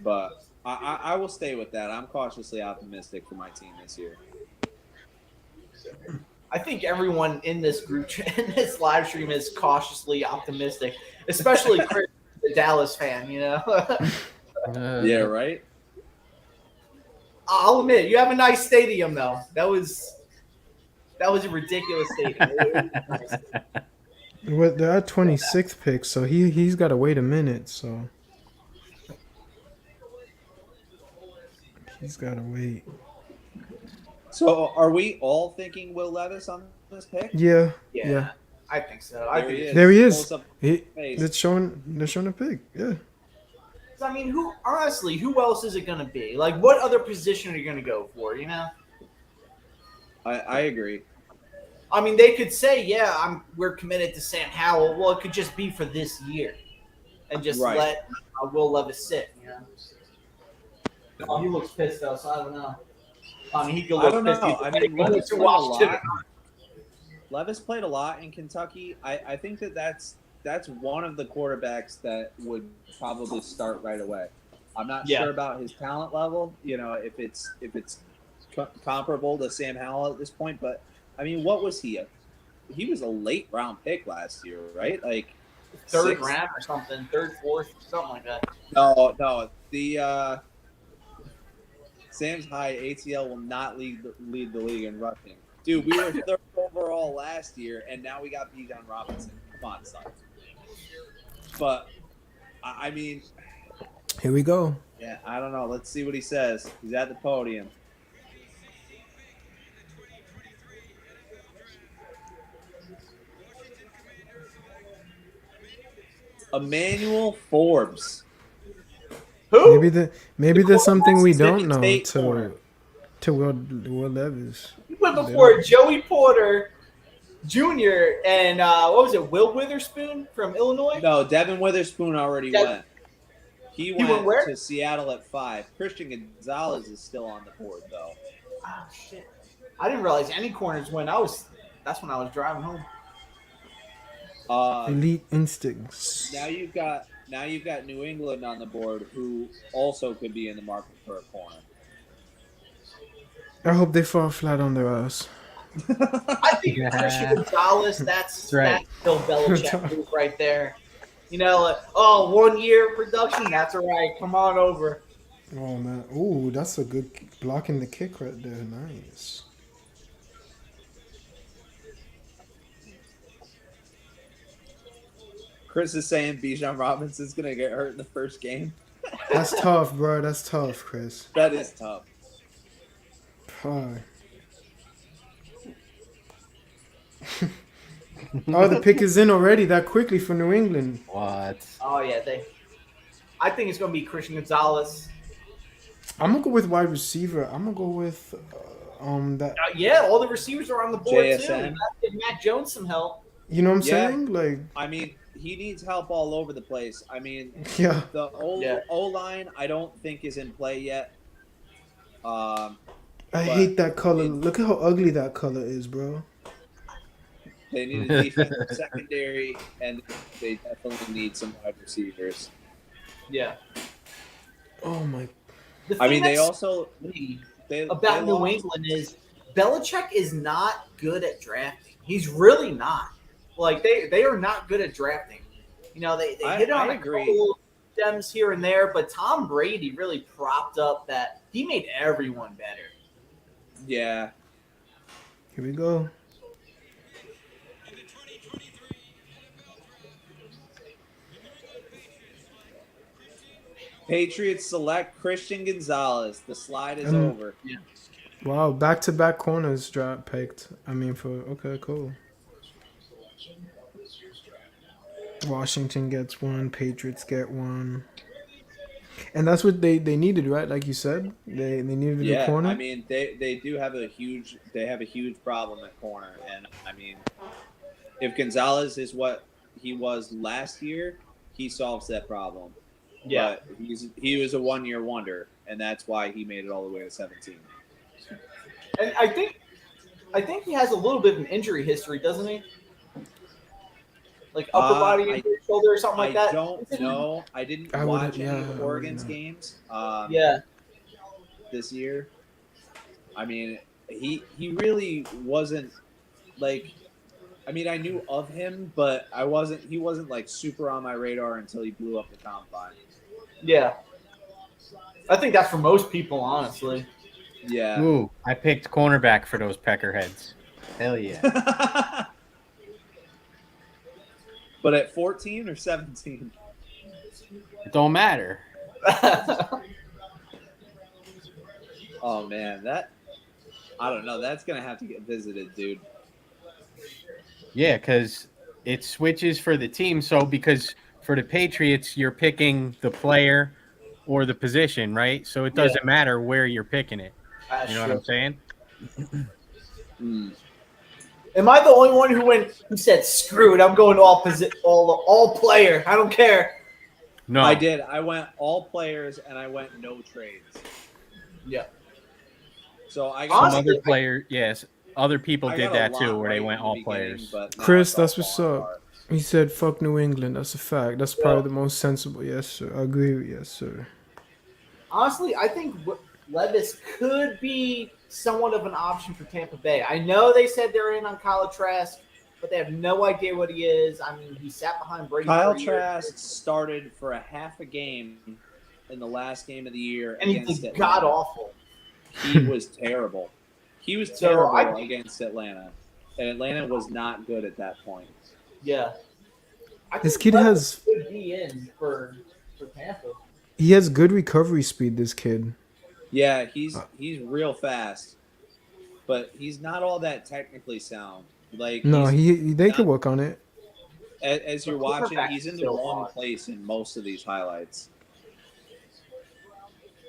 But I will stay with that. I'm cautiously optimistic for my team this year. I think everyone in this group in this live stream is cautiously optimistic, especially Chris, the Dallas fan. You know, Yeah, right? I'll admit you have a nice stadium though. That was a ridiculous stadium. It was nice. Well, they're at 26th pick, so he's got to wait a minute. So he's got to wait. So are we all thinking Will Levis on this pick? Yeah. Yeah, I think so. There he is. Pulls up He, face. they're showing a pick. Yeah. I mean, who else is it going to be? Like, what other position are you going to go for? You know, I agree. I mean, they could say, "Yeah, we're committed to Sam Howell." Well, it could just be for this year, and just Right. let Will Levis sit. You know. Oh, he looks pissed though, so I don't know. I mean, he could I look don't pissed. know. I mean, He Levis to played a Washington. lot. Levis played a lot in Kentucky. I think that's one of the quarterbacks that would probably start right away. I'm not Yeah. sure about his talent level. You know, if it's comparable to Sam Howell at this point, but I mean, what was he? He was a late round pick last year, right? Like Third sixth? round or something, third, fourth, something like that. No. The Sam's high ATL will not lead the league in rushing. Dude, we were third overall last year, and now we got Bijan Robinson. Come on, son. But I mean, Here we go. yeah, I don't know. Let's see what he says. He's at the podium. Emmanuel Forbes. Who? Maybe there's something we don't know State corner. to Will Levis. He went before Joey Porter Jr. and what was it? Will Witherspoon from Illinois. No, Devin Witherspoon already went. He went went where? to Seattle at 5. Christian Gonzalez is still on the board, though. Oh shit! I didn't realize any corners went. That's when I was driving home. Elite instincts. Now you've got New England on the board, who also could be in the market for a corner. I hope they fall flat on their ass. I think Christian Gonzalez. That's right. Bill Belichick move right there. You know, like, 1 year production. That's all right. Come on over. Oh man, ooh, that's a good blocking the kick right there. Nice. Chris is saying Bijan Robinson's going to get hurt in the first game. That's tough, bro. That's tough, Chris. That is tough. Hi. Oh, the pick is in already that quickly for New England. What? Oh yeah, I think it's gonna be Christian Gonzalez. I'm gonna go with wide receiver. I'm gonna go with that. Yeah, all the receivers are on the board too. JSN. Give Matt Jones some help. You know what I'm Yeah. saying? Like, I mean, he needs help all over the place. I mean, yeah. the Yeah. O-line, I don't think is in play yet. I But hate that color. Look at how ugly that color is, bro. They need a defensive secondary, and they definitely need some wide receivers. Yeah. Oh my. The I thing mean, they that's also funny they about New lost- England is Belichick is not good at drafting. He's really not. Like they are not good at drafting. You know, they hit on I a agree. couple of gems here and there, but Tom Brady really propped up that he made everyone better. Yeah. Here we go. In the 2023 NFL Draft, the New England Patriots select Christian Patriots select Christian Gonzalez. The slide is Mm. over. Wow, back-to-back corners drop picked. I mean, okay, cool. Washington gets one, Patriots get one, and that's what they needed, right? Like you said, they needed a Yeah, corner. I mean they do have a huge problem at corner, and I mean if Gonzalez is what he was last year, he solves that problem. Yeah. But he was a 1-year wonder, and that's why he made it all the way to 17. And I think he has a little bit of an injury history, doesn't he? Like upper body injury, shoulder, or something like that. I don't know. I didn't I watch wouldn't- any yeah, of I Oregon's wouldn't games Yeah. this year. I mean, he really wasn't like. I mean, I knew of him, but he wasn't like super on my radar until he blew up the combine. Yeah. I think that's for most people, honestly. Yeah. Ooh, I picked cornerback for those peckerheads. Hell yeah. But at 14 or 17? It don't matter. Oh man, I don't know. That's gonna have to get visited, dude. Yeah, because it switches for the team. So because for the Patriots, you're picking the player or the position, right? So it doesn't matter where you're picking it. You know what I'm saying? Am I the only one who said screw it? I'm going all player. I don't care. No, I did. I went all players and I went no trades. Yeah. So I Some got Honestly, other player, yes, other people I did got a that lot too, where they right went in the all beginning, players. but now Chris, it's all that's what's falling up. apart. He said, "Fuck New England." That's a fact. That's probably the most sensible. Yes, sir. I agree. Yes, sir. honestly, I think Levis could be somewhat of an option for Tampa Bay. I know they said they're in on Kyle Trask, but they have no idea what he is. I mean, he sat behind Brady Kyle for a year, Trask started for a half a game in the last game of the year and against he's Atlanta. god awful. He was terrible. He was So, terrible I think- against Atlanta, and Atlanta was not good at that point. Yeah. I This think kid Levis has could be in for Tampa. he has good recovery speed. This kid. Yeah, he's real fast, but he's not all that technically sound. Like No, he's they not- could work on it. as you're The watching, quarterback he's in the still wrong hot. place in most of these highlights.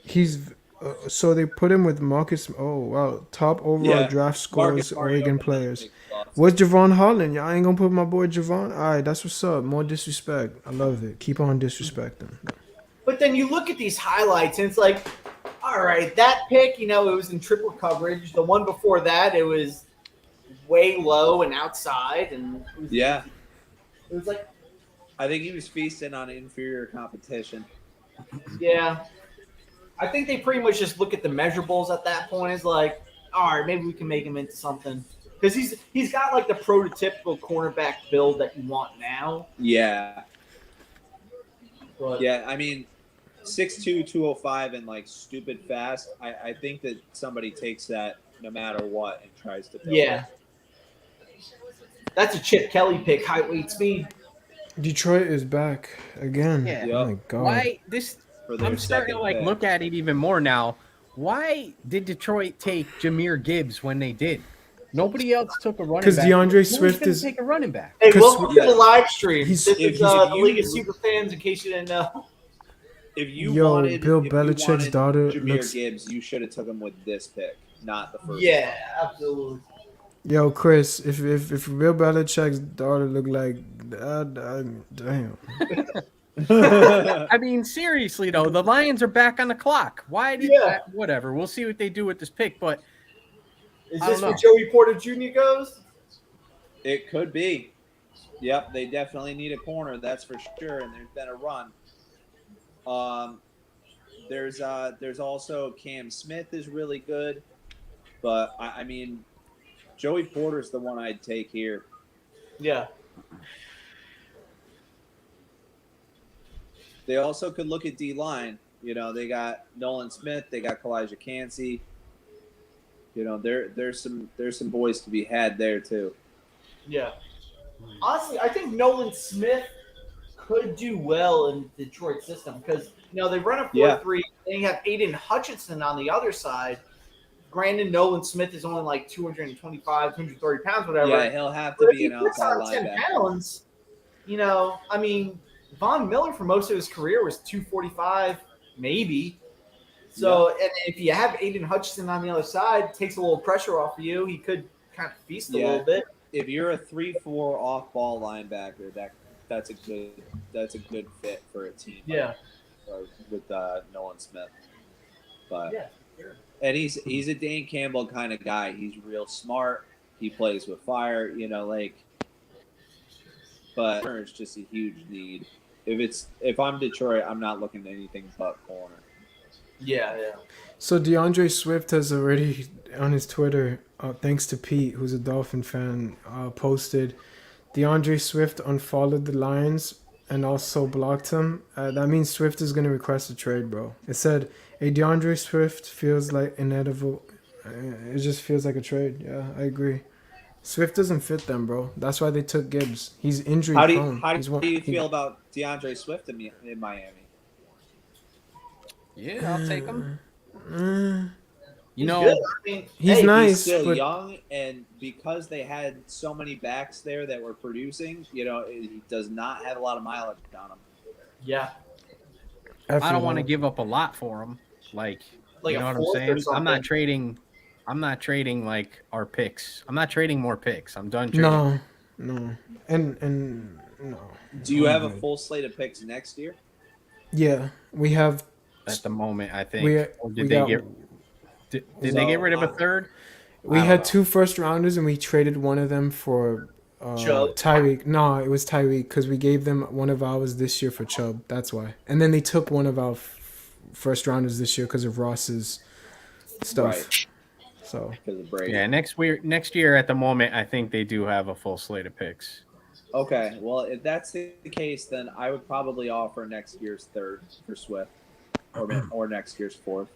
He's so they put him with Marcus. Oh wow, top overall Yeah, draft Marcus scores Oregon Mariota players. doesn't make lots. What's Javon Holland? Y'all ain't gonna put my boy Javon. All right, that's what's up. More disrespect. I love it. Keep on disrespecting. But then you look at these highlights, and it's like, all right, that pick, it was in triple coverage. The one before that, it was way low and outside, and Yeah, it was like, I think he was feasting on inferior competition. yeah. I think they pretty much just look at the measurables at that point. It's like, all right, maybe we can make him into something because he's got like the prototypical cornerback build that you want now. Yeah, But yeah. I mean, 6'2", 205, and like stupid fast. I think that somebody takes that no matter what and tries to build yeah, it. that's a Chip Kelly pick, height, weight, speed. Detroit is back again. Yeah. Oh my god. Why this? For their I'm starting to second pick. look at it even more now. Why did Detroit take Jameer Gibbs when they did? Nobody else took a running back. Because DeAndre Who was Swift gonna is take a running back. Hey, 'Cause- welcome to the live stream. He's- This if is you- the League of Super Fans, in case you didn't know. If you Yo, wanted Bill if you Belichick's wanted daughter Jameer looks- Gibbs, you should have took him with this pick, not the first. Yeah, absolutely. Yo, Chris, if Bill Belichick's daughter looked like that, damn. I mean, seriously though, the Lions are back on the clock. Why did Yeah. whatever? We'll see what they do with this pick, but Is I this don't where know. Joey Porter Jr. goes? It could be. Yep, they definitely need a corner, that's for sure, and there's been a run. There's also Cam Smith is really good, but I mean, Joey Porter's the one I'd take here. Yeah. They also could look at D line. They got Nolan Smith, they got Kalijah Cansey. There's some boys to be had there too. Yeah. Honestly, I think Nolan Smith could do well in the Detroit system because they run a 4-3. They have Aiden Hutchinson on the other side. Granted, Nolan Smith is only like 225, 230 pounds, whatever. Yeah, he'll have to But if be he an puts outside on 10 linebacker. pounds, I mean, Von Miller for most of his career was 245, maybe. So, and if you have Aiden Hutchinson on the other side, it takes a little pressure off of you. He could kind of feast a Yeah. little bit. If you're a 3-4 off-ball linebacker, that's a good fit for a team. Yeah. With Nolan Smith, but Yeah, sure. and he's a Dane Campbell kind of guy. He's real smart. He plays with fire. But it's just a huge need. If I'm Detroit, I'm not looking at anything but corner. Yeah, yeah. So DeAndre Swift has already on his Twitter, thanks to Pete, who's a Dolphin fan, posted DeAndre Swift unfollowed the Lions and also blocked him. That means Swift is going to request a trade, bro. It said, a DeAndre Swift feels like inedible. It just feels like a trade. Yeah, I agree. Swift doesn't fit them, bro. That's why they took Gibbs. He's injury How prone. do you feel about DeAndre Swift in Miami? yeah, I'll take him. Mm, He's good. I mean, he's hey, nice, He's still but young, and because they had so many backs there that were producing, he does not have a lot of mileage on him. Yeah. I don't want to give up a lot for him. Like Like you know a what I'm fourth or saying? something. I'm not trading like our picks. I'm not trading more picks. I'm done trading. No, and no. Do you have a full slate of picks next year? Yeah, we have. at the moment. I think. We Or we did they got. get? Did they get rid of a So, third? We I don't had know. 2 first rounders and we traded one of them for Chubb. Tyreek. No, it was Tyreek because we gave them one of ours this year for Chubb. That's why. And then they took one of our first rounders this year because of Ross's stuff. Right. So Because of Brady. Yeah, next year at the moment, I think they do have a full slate of picks. Okay, well, if that's the case, then I would probably offer next year's third for Swift, or next year's fourth.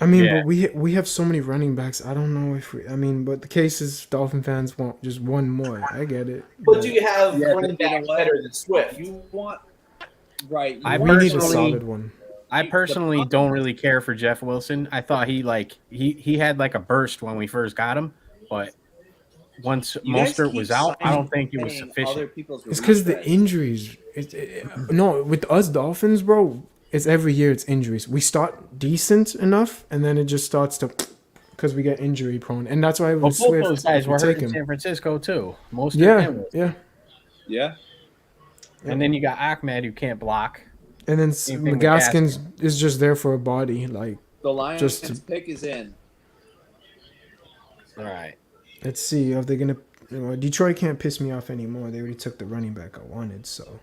I mean, Yeah. but we have so many running backs. I don't know if we. I mean, but the case is Dolphin fans want just one more. I get it. But do you have Yeah, running but you know backs what? better than Swift? You want right? You I We want need a personally- solid one. I The personally problem- don't really care for Jeff Wilson. I thought he had like a burst when we first got him, but once You guys Mostert keep was out, I don't signing think it was Other sufficient. people's It's because the release injuries. No, with us Dolphins, bro. It's every year. It's injuries. We start decent enough, and then it just starts to, because we get injury prone, and that's why Well, with both Swift, those guys if we were hurt take in him. San Francisco too. Mostert Yeah, and Wilson. yeah. Yeah, And then you got Ahmed who can't block. And then Same thing with Gaskins is just there for a body. Like, the Lions Just to- pick is in. All right. let's see if they're gonna. Detroit can't piss me off anymore. They already took the running back I wanted, so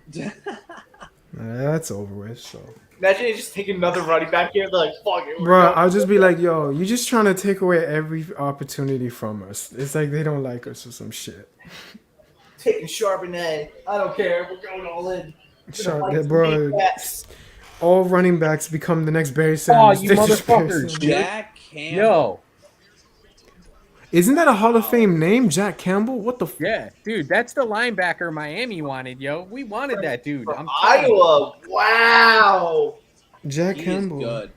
that's over with. So, Imagine they just take another running back here. They're like, fuck it. we're bro, going. I'll just be like, yo, you're just trying to take away every opportunity from us. It's like they don't like us or some shit. Taking Charbonnet. I don't care. We're going all in. Sharp, bro. All running backs become the next Barry Oh, Sanders. you They just motherfuckers, piss him. dude. Jack Campbell. Yo, Isn't that a Hall of Fame name, Jack Campbell? What the? yeah, dude, that's the linebacker Miami wanted, yo. We wanted that dude. I'm telling you. Iowa. Wow. Jack He is Campbell. good.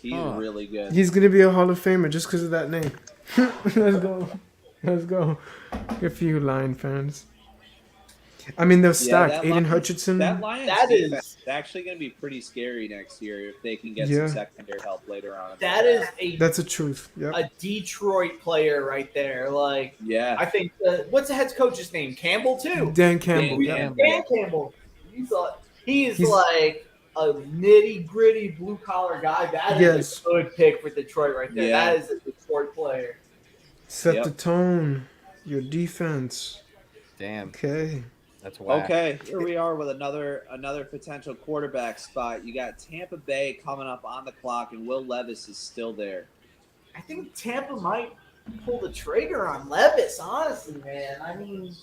He's Huh. really good. He's gonna be a Hall of Famer just because of that name. Let's go. Let's go. Good for you, Lion fans. I mean, they're stacked. that Aiden Lions- Hutchinson. That Lions That defense is- is actually going to be pretty scary next year if they can get Yeah. some secondary help later on. That is a That's the truth. Yep. a Detroit player right there. Like, Yeah. I think what's the head coach's name? Campbell too. Dan Campbell. Dan Yeah. Campbell. Dan Campbell. He's He's- like a nitty gritty blue collar guy. That is Yes. a good pick for Detroit right there. Yeah. That is a Detroit player. Set Yep. the tone. Your defense. Damn, Okay. that's whack. Okay, here we are with another potential quarterback spot. You got Tampa Bay coming up on the clock, and Will Levis is still there. I think Tampa might pull the trigger on Levis. Honestly, man. I mean,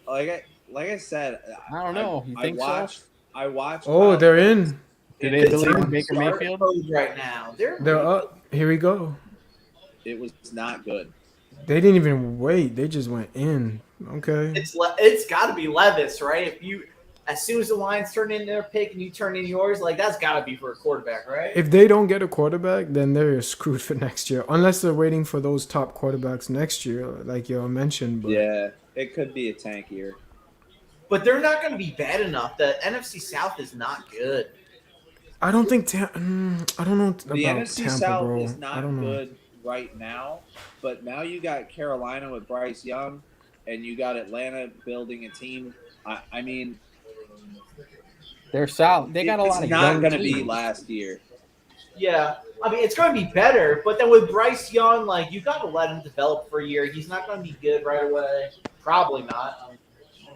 Like I said, I don't know. You think so? I watched. Oh, they're in. Do they believe in Baker start Mayfield? mode right now. They're up. Here we go. It was not good. They didn't even wait. They just went in. Okay. It's got to be Levis, right? If you, as soon as the Lions turn in their pick and you turn in yours, like that's got to be for a quarterback, right? If they don't get a quarterback, then they're screwed for next year. Unless they're waiting for those top quarterbacks next year, like you mentioned. But Yeah, it could be a tank year. But they're not going to be bad enough. The NFC South is not good. I don't think. I don't know about The NFC Tampa, South bro. is I not don't know. good right now, but now you got Carolina with Bryce Young, and you got Atlanta building a team. I mean, They're solid. They got a it's lot of not young going to be teams. last year. Yeah, I mean it's going to be better, but then with Bryce Young, like you got to let him develop for a year. He's not going to be good right away. Probably not.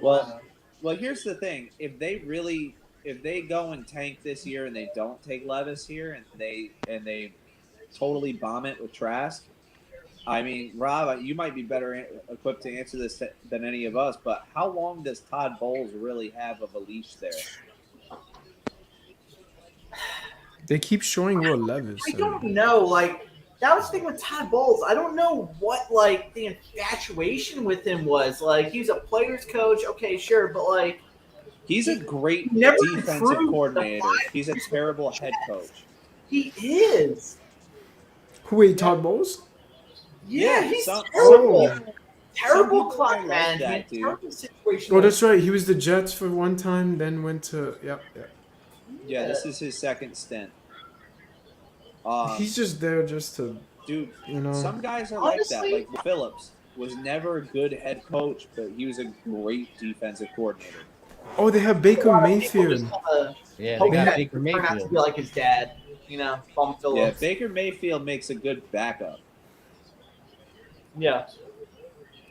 Well, here's the thing: if they go and tank this year and they don't take Levis here and they totally bomb it with Trask, I mean, Rob, you might be better equipped to answer this than any of us. But how long does Todd Bowles really have of a leash there? They keep showing Will Levis. I don't know. Like that was the thing with Todd Bowles. I don't know what like the infatuation with him was. Like he's a player's coach, okay, sure, but like He's a great He never defensive improved. coordinator. He's a terrible head coach. he is. Wait, Todd Bowles? Yeah, Yeah, he's some- terrible. some Terrible people clock don't like management. that, dude. Terrible situation. Oh, that's right. He was the Jets for one time, then went to. Yep. Yeah, this is his second stint. He's just there just to, Dude, you know. some guys are like that. Honestly- Like Phillips was never a good head coach, but he was a great defensive coordinator. Oh, they have Baker People Mayfield. just kinda Yeah, they hope got that Baker turn out to Mayfield. be like his dad, Bum Yeah, Phillips. Baker Mayfield makes a good backup. Yeah.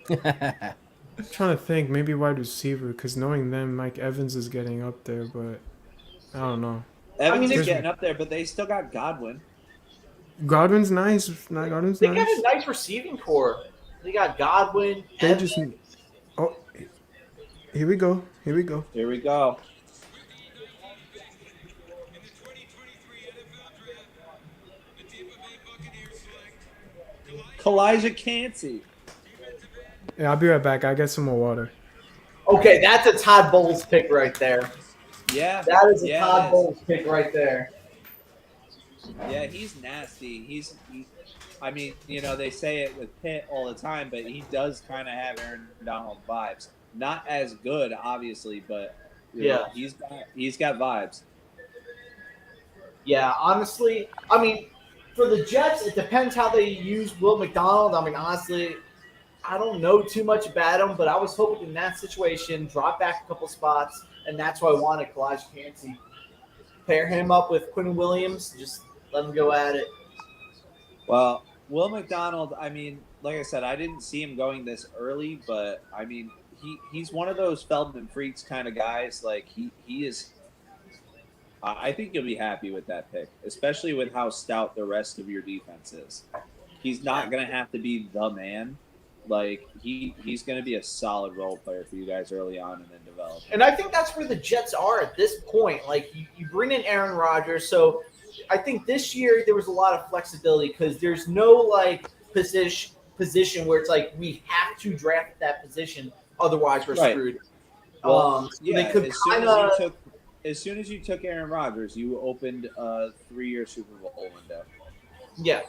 I'm trying to think, maybe wide receiver, because knowing them, Mike Evans is getting up there, but I don't know. Evans mean, is they- getting up there, but they still got Godwin. Godwin's nice. Godwin's They got nice. a nice receiving core. They got Godwin. They Evans. just. Oh, here we go. Here we go. Here we go. In the 2023 NFL Draft, the Tampa Bay Buccaneers select Kalijah Cansey. Yeah, I'll be right back. I get some more water. Okay, that's a Todd Bowles pick right there. Yeah, That is a yeah, Todd it is. Bowles pick right there. Yeah, he's nasty. I mean, they say it with Pitt all the time, but he does kind of have Aaron Donald vibes. Not as good, obviously, but Yeah. he's got vibes. Yeah, honestly, I mean, for the Jets, it depends how they use Will McDonald. I mean, honestly, I don't know too much about him, but I was hoping in that situation, drop back a couple spots, and that's why I wanted Kalijah Cansey. Pair him up with Quinn Williams, just let him go at it. Well, Will McDonald, I mean, like I said, I didn't see him going this early, but I mean, he's one of those Feldman freaks kind of guys. Like he is. I think you'll be happy with that pick, especially with how stout the rest of your defense is. He's not going to have to be the man. Like he's going to be a solid role player for you guys early on and then develop. And I think that's where the Jets are at this point. Like, you bring in Aaron Rodgers, so I think this year there was a lot of flexibility because there's no, like, position where it's like we have to draft that position, otherwise we're Right. screwed. Well, So they yeah, could as soon as you took Aaron Rodgers, you opened a 3-year Super Bowl window. yeah.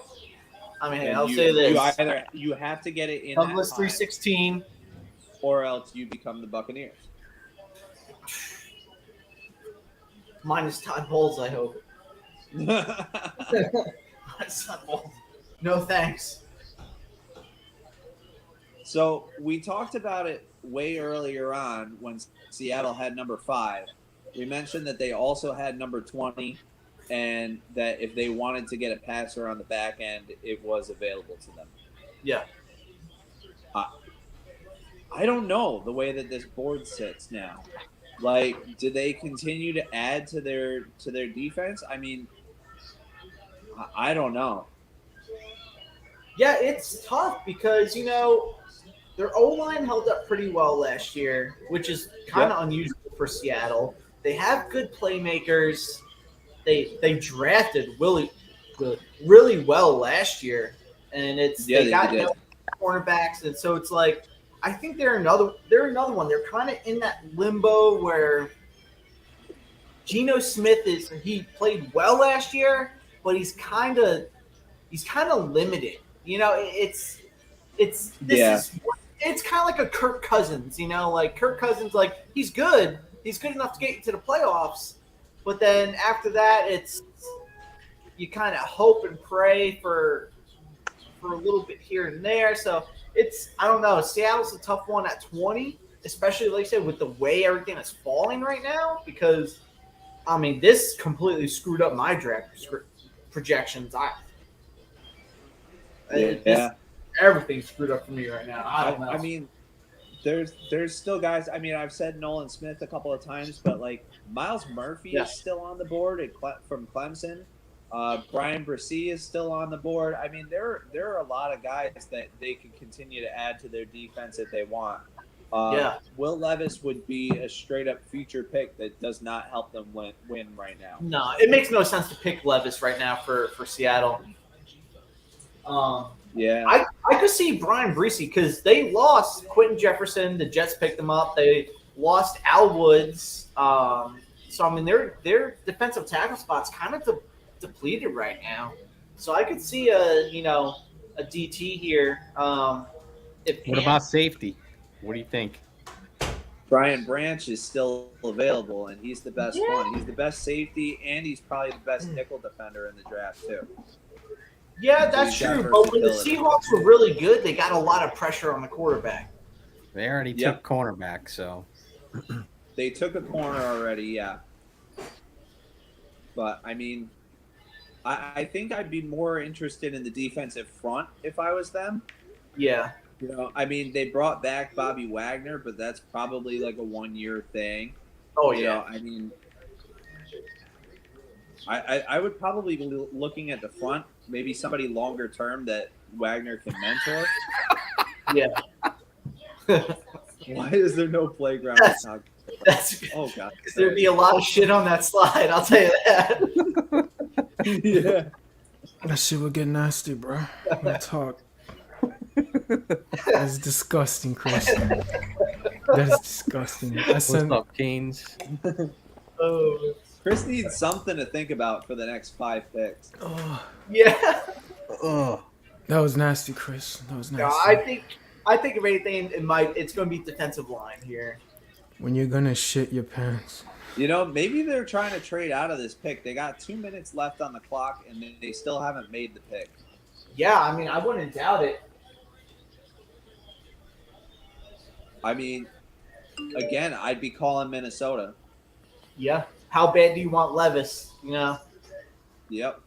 I mean, And I'll you, say this. you have to get it in Douglas that time, 316. or else you become the Buccaneers. Minus Todd Bowles, I hope. Minus Todd Bowles. No thanks. So we talked about it way earlier on when Seattle had number 5. We mentioned that they also had number 20, and that if they wanted to get a passer on the back end, it was available to them. Yeah. I don't know the way that this board sits now. Like, do they continue to add to their defense? I mean, I don't know. Yeah, it's tough because, their O-line held up pretty well last year, which is kind of unusual for Seattle. They have good playmakers. They drafted really well last year, and they got did. no cornerbacks, and so it's like I think they're another one. They're kind of in that limbo where Geno Smith he played well last year, but he's kind of limited. It's kind of like a Kirk Cousins. Like Kirk Cousins, like he's good enough to get you to the playoffs. But then after that, it's you kind of hope and pray for a little bit here and there. So I don't know. Seattle's a tough one at 20, especially like I said with the way everything is falling right now. Because I mean, this completely screwed up my draft projections. Everything's screwed up for me right now. I don't know. I mean, there's still guys. I mean, I've said Nolan Smith a couple of times, but like Miles Murphy is still on the board from Clemson. Brian Bresee is still on the board. I mean, there are a lot of guys that they can continue to add to their defense if they want. Will Levis would be a straight up future pick that does not help them win right now. No, it makes no sense to pick Levis right now for Seattle. I could see Brian Bresee because they lost Quentin Jefferson. The Jets picked him up. They lost Al Woods. So I mean, their defensive tackle spot's kind of depleted right now. So I could see a DT here. What about safety? What do you think? Brian Branch is still available, and he's the best one. He's the best safety, and he's probably the best nickel defender in the draft too. Yeah, that's he's got true. But when the versatility. Seahawks were really good, they got a lot of pressure on the quarterback. They already took cornerback, so They took a corner already, yeah. But I mean, I think I'd be more interested in the defensive front if I was them. Yeah. You know, I mean, they brought back Bobby Wagner, but that's probably like a 1-year thing. Oh You yeah. know, I mean, I would probably be looking at the front, maybe somebody longer term that Wagner can mentor. Yeah. Why is there no playground? That's Oh god, there'd be a lot of shit on that slide. I'll tell you that. yeah. That shit would get nasty, bro. Real talk. That's disgusting, Chris. That is disgusting. I What's sent up, Canes? Oh. Chris needs something to think about for the next 5 picks. oh, Yeah. Ugh. that was nasty, Chris. That was No, nasty. I think if anything, it's going to be defensive line here. When you're gonna shit your pants. You know, maybe they're trying to trade out of this pick. They got 2 minutes left on the clock, and they still haven't made the pick. Yeah, I mean, I wouldn't doubt it. I mean, again, I'd be calling Minnesota. Yeah. How bad do you want Levis? You know. Yep.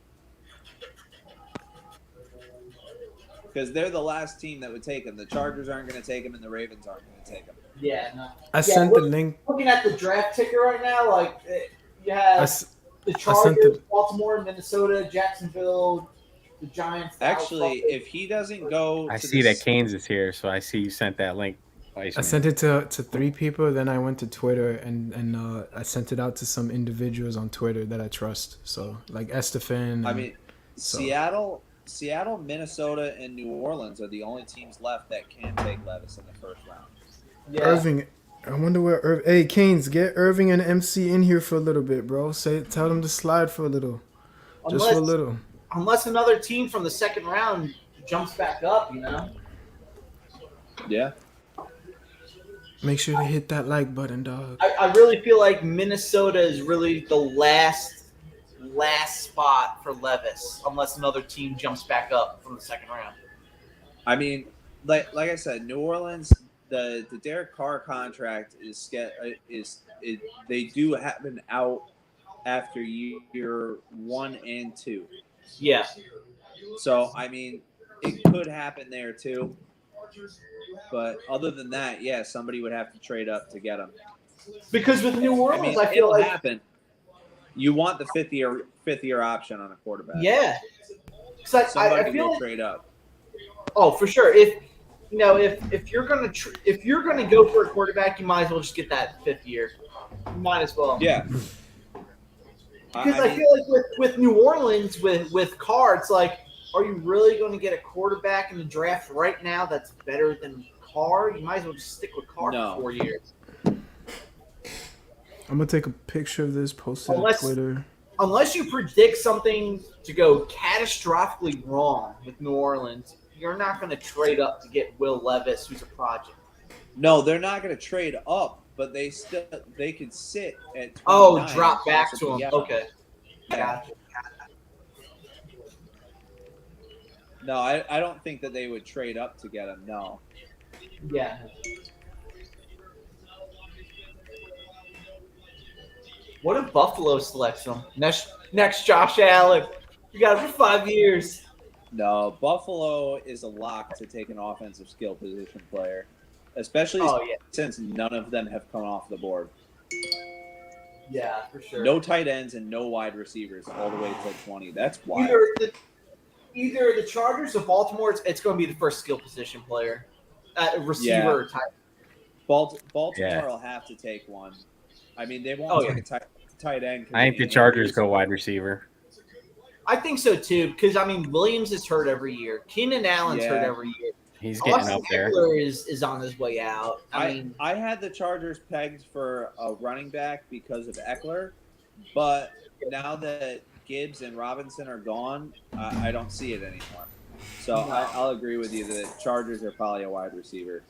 Because they're the last team that would take him. The Chargers aren't going to take him, and the Ravens aren't going to take him. Yeah. No. I sent the look- link. Looking at the draft ticker right now, like you I have s- the sent Chargers, the- Baltimore, Minnesota, Jacksonville, the Giants. Dallas, Actually, Buffalo. if he doesn't go, I to see the that Canes is here, so I see you sent that link. I sent it to 3 people. Then I went to Twitter and I sent it out to some individuals on Twitter that I trust. So like Estefan. I and- mean, so- Seattle, Minnesota, and New Orleans are the only teams left that can take Levis in the first round. yeah. Irving. I wonder where. Hey, Canes, get Irving and MC in here for a little bit, bro. Tell them to slide for a little, just for a little. Unless another team from the second round jumps back up, you know. Yeah. Make sure to hit that like button, dog. I really feel like Minnesota is really the last spot for Levis, unless another team jumps back up from the second round. I mean, like I said, New Orleans, the Derek Carr contract they do have an out after year 1 and 2. Yeah. So I mean, it could happen there too. But other than that, yeah, somebody would have to trade up to get him. Because with New I Orleans, mean, I feel it'll like happen. You want the fifth year option on a quarterback. yeah. 'Cause I Somebody feel will like trade up. oh for sure if you're gonna go for a quarterback, you might as well just get that 5th year. You might as well. Yeah. Because I mean, feel like with New Orleans with Carr, it's like, are you really going to get a quarterback in the draft right now that's better than Carr? You might as well just stick with Carr No. for 4 years. I'm gonna take a picture of this, post it on Unless- Twitter. Unless you predict something to go catastrophically wrong with New Orleans, you're not going to trade up to get Will Levis, who's a project. no, they're not going to trade up, but they could sit at 29 Oh, drop back to possibly him. get Okay. Yeah. Gotcha. No, I don't think that they would trade up to get him. No. Yeah. What if Buffalo selects him? Next Josh Allen. You got him for 5 years. No, Buffalo is a lock to take an offensive skill position player, especially Oh, yeah. since none of them have come off the board. Yeah, for sure. No tight ends and no wide receivers all the way till 20. That's wild. Either the Chargers or Baltimore, it's going to be the first skill position player. Receiver Yeah. or tight. Baltimore Yeah. will have to take one. I mean, they won't Oh, take a tight end. 'cause I think of the injuries. Chargers go wide receiver. I think so too, because I mean Williams is hurt every year. Keenan Allen's hurt Yeah. every year. He's getting Austin up there. Eckler is on his way out. I mean, I had the Chargers pegged for a running back because of Eckler, but now that Gibbs and Robinson are gone, I don't see it anymore. So I'll agree with you that Chargers are probably a wide receiver.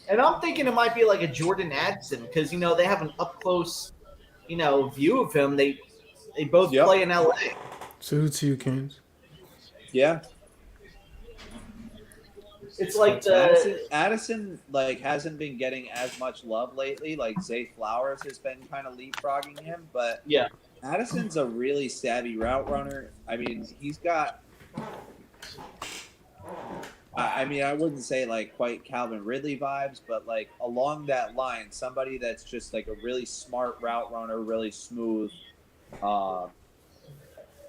and I'm thinking it might be like a Jordan Addison because they have an up close, view of him. They both Yep. play in LA. Salute to you, Canes. Yeah. It's like Addison like hasn't been getting as much love lately. Like Zay Flowers has been kind of leapfrogging him, but yeah. Addison's a really savvy route runner. I mean, he's got. I mean, I wouldn't say like quite Calvin Ridley vibes, but like along that line, somebody that's just like a really smart route runner, really smooth.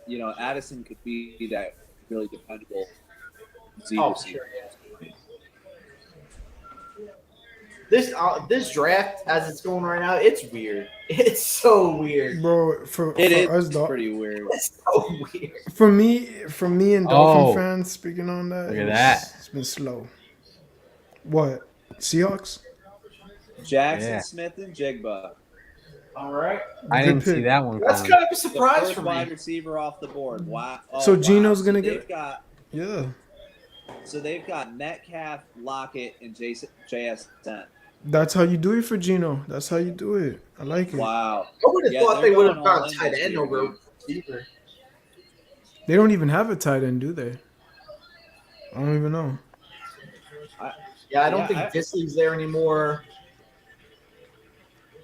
You know, Addison could be that really dependable Z Oh, receiver. sure, This draft as it's going right now, it's weird. It's so weird. Bro, for It is us, pretty weird. It's so weird. for me and Dolphin Oh. fans speaking on that. Look at it's- that. It's been slow. What? Seahawks? Jackson Yeah. Smith and Jigba. All right. I Good didn't see pick. that one That's coming. kind of a The surprise first for wide me. receiver off the board. Wow. Oh, So wow. Geno's gonna they've get- got Yeah. so they've got Metcalf, Lockett, and JSN. That's how you do it for Geno. That's how you do it. I like it. Wow. I would have Yeah, thought they're they would have going all gone in tight this end year, over dude. receiver. They don't even have a tight end, do they? I don't even know. Yeah, I don't Yeah, think Disley's there anymore.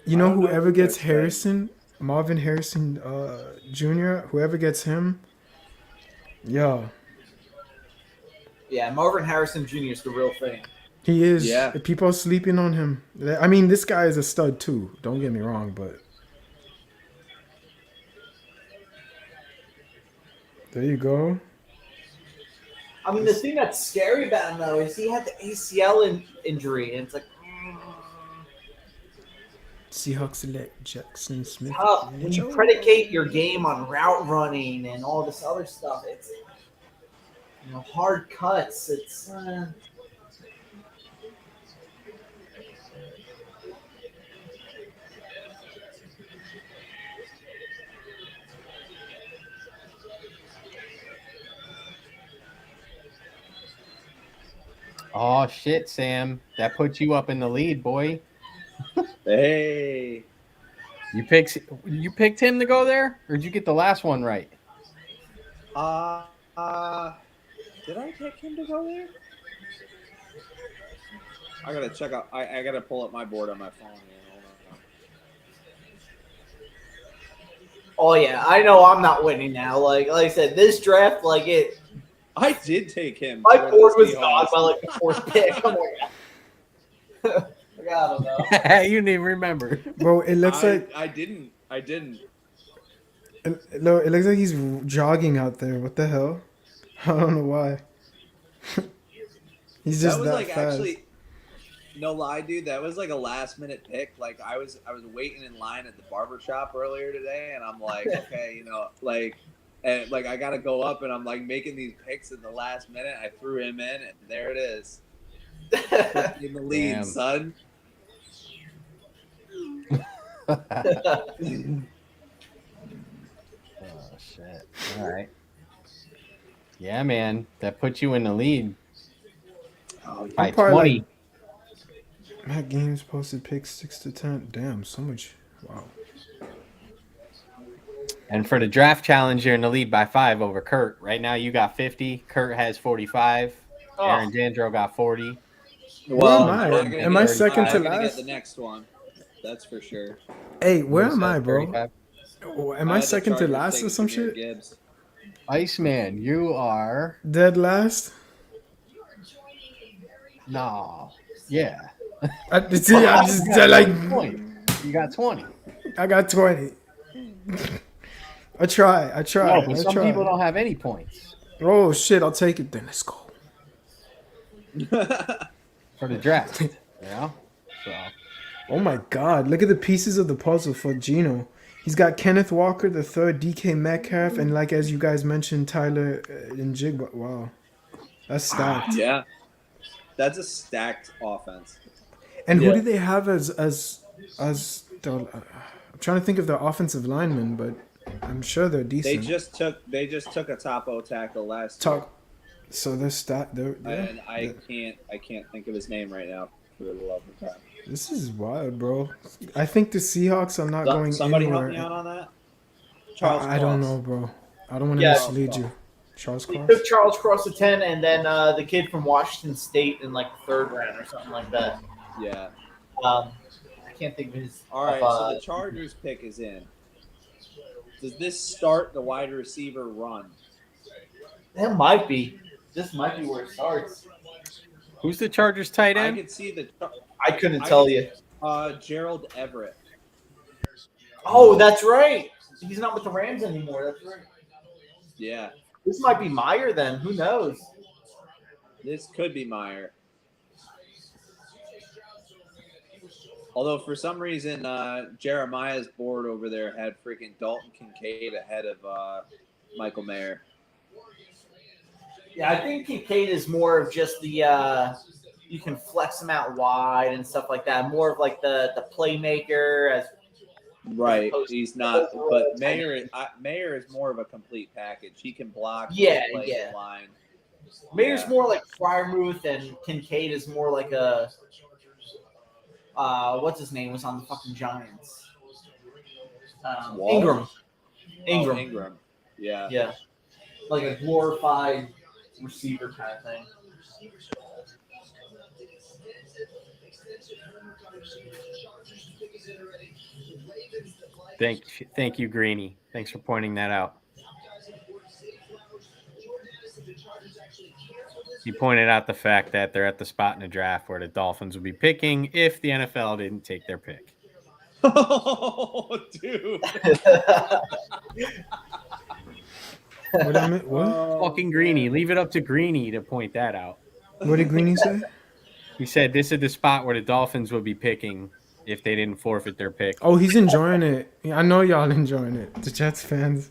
You I know, don't know whoever who gets they're playing. Harrison, Marvin Harrison Jr., whoever gets him, yeah, Yeah, Marvin Harrison Jr. is the real thing. he is. Yeah. People are sleeping on him. I mean, this guy is a stud too. Don't get me wrong, but there you go. I mean, the thing that's scary about him though is he had the ACL injury, and it's like Seahawks select Jackson Smith. tough when you predicate your game on route running and all this other stuff. It's hard cuts. It's Oh shit, Sam. That puts you up in the lead, boy. Hey. You picked him to go there, or did you get the last one right? Did I pick him to go there? I gotta check out. I gotta pull up my board on my phone. Here. Hold on. oh yeah, I know I'm not winning now. Like I said, this draft, I did take him. my for the board was Seahawks. gone by like the fourth pick. Come on. I don't know. You didn't even remember. Bro, it looks like I didn't. it looks like he's jogging out there. What the hell? I don't know why. He's just That was that like fast. actually. No lie, dude. That was like a last minute pick. Like I was waiting in line at the barber shop earlier today, and I'm like, okay, and like I gotta go up, and I'm like making these picks at the last minute. I threw him in, and there it is. In the lead, Damn. son. Oh shit. All right. Yeah, man. That puts you in the lead by probably 20. Matt Games posted picks 6 to 10. Damn, so much. Wow. And for the draft challenge, you're in the lead by 5 over Kurt. Right now, you got 50. Kurt has 45. Oh. Aaron Dandro got 40. Well, am I? I'm not gonna Am I get- second I'm to not gonna last? Get the next one. That's for sure. Hey, where What is am that, I, bro? 35? Oh, am I had the second to Chargers last or taking some Jahmyr shit? Gibbs. Iceman, you are. Dead last? No. Yeah. See, I just like 20. You got 20. I got 20. I try. No, I but some try. people don't have any points Oh shit! I'll take it then. Let's go. for the draft. You know? So. Oh my god! Look at the pieces of the puzzle for Geno. He's got Kenneth Walker the third, DK Metcalf, and like as you guys mentioned, Tyler and Jigba. Wow, that's stacked. Yeah, that's a stacked offense. And who Yeah. do they have as the? I'm trying to think of the offensive linemen, but I'm sure they're They decent. just took a top O tackle last Talk. So they're stat. They're year, yeah. and I can't think of his name right now for the love of God. This is wild, bro. I think the Seahawks are not going Somebody anywhere. help me out on that. Charles I don't Cross. know, bro. I don't want to Yeah. mislead you. Charles They Cross. took Charles Cross to 10, and then the kid from Washington State in like the 3rd round or something like that. Yeah. I can't think of his. All right. of, So the Chargers pick is in. Does this start the wide receiver run? That might be. This might be where it starts. Who's the Chargers tight I end? could see the I couldn't tell you. Gerald Everett. Oh, that's right. He's not with the Rams anymore. That's right. Yeah. This might be Meyer then. Who knows? This could be Meyer. Although for some reason Jeremiah's board over there had freaking Dalton Kincaid ahead of Michael Mayer. Yeah, I think Kincaid is more of just the you can flex him out wide and stuff like that. More of like the playmaker as Right. He's not, but Mayer is more of a complete package. He can block. Yeah, play yeah. the line. Mayer's Yeah. more like Fryermuth, and Kincaid is more like a what's his name was on the fucking Giants. Waller? Ingram. Oh, Ingram. Yeah. Yeah, like a glorified receiver kind of thing. Thank you, Greeny. Thanks for pointing that out. You pointed out the fact that they're at the spot in the draft where the Dolphins would be picking if the NFL didn't take their pick. Oh, dude. What I meant? What? Fucking Greeny. Leave it up to Greeny to point that out. What did Greeny say? He said this is the spot where the Dolphins would be picking if they didn't forfeit their pick. Oh, he's enjoying it. Yeah, I know y'all enjoying it. The Jets fans.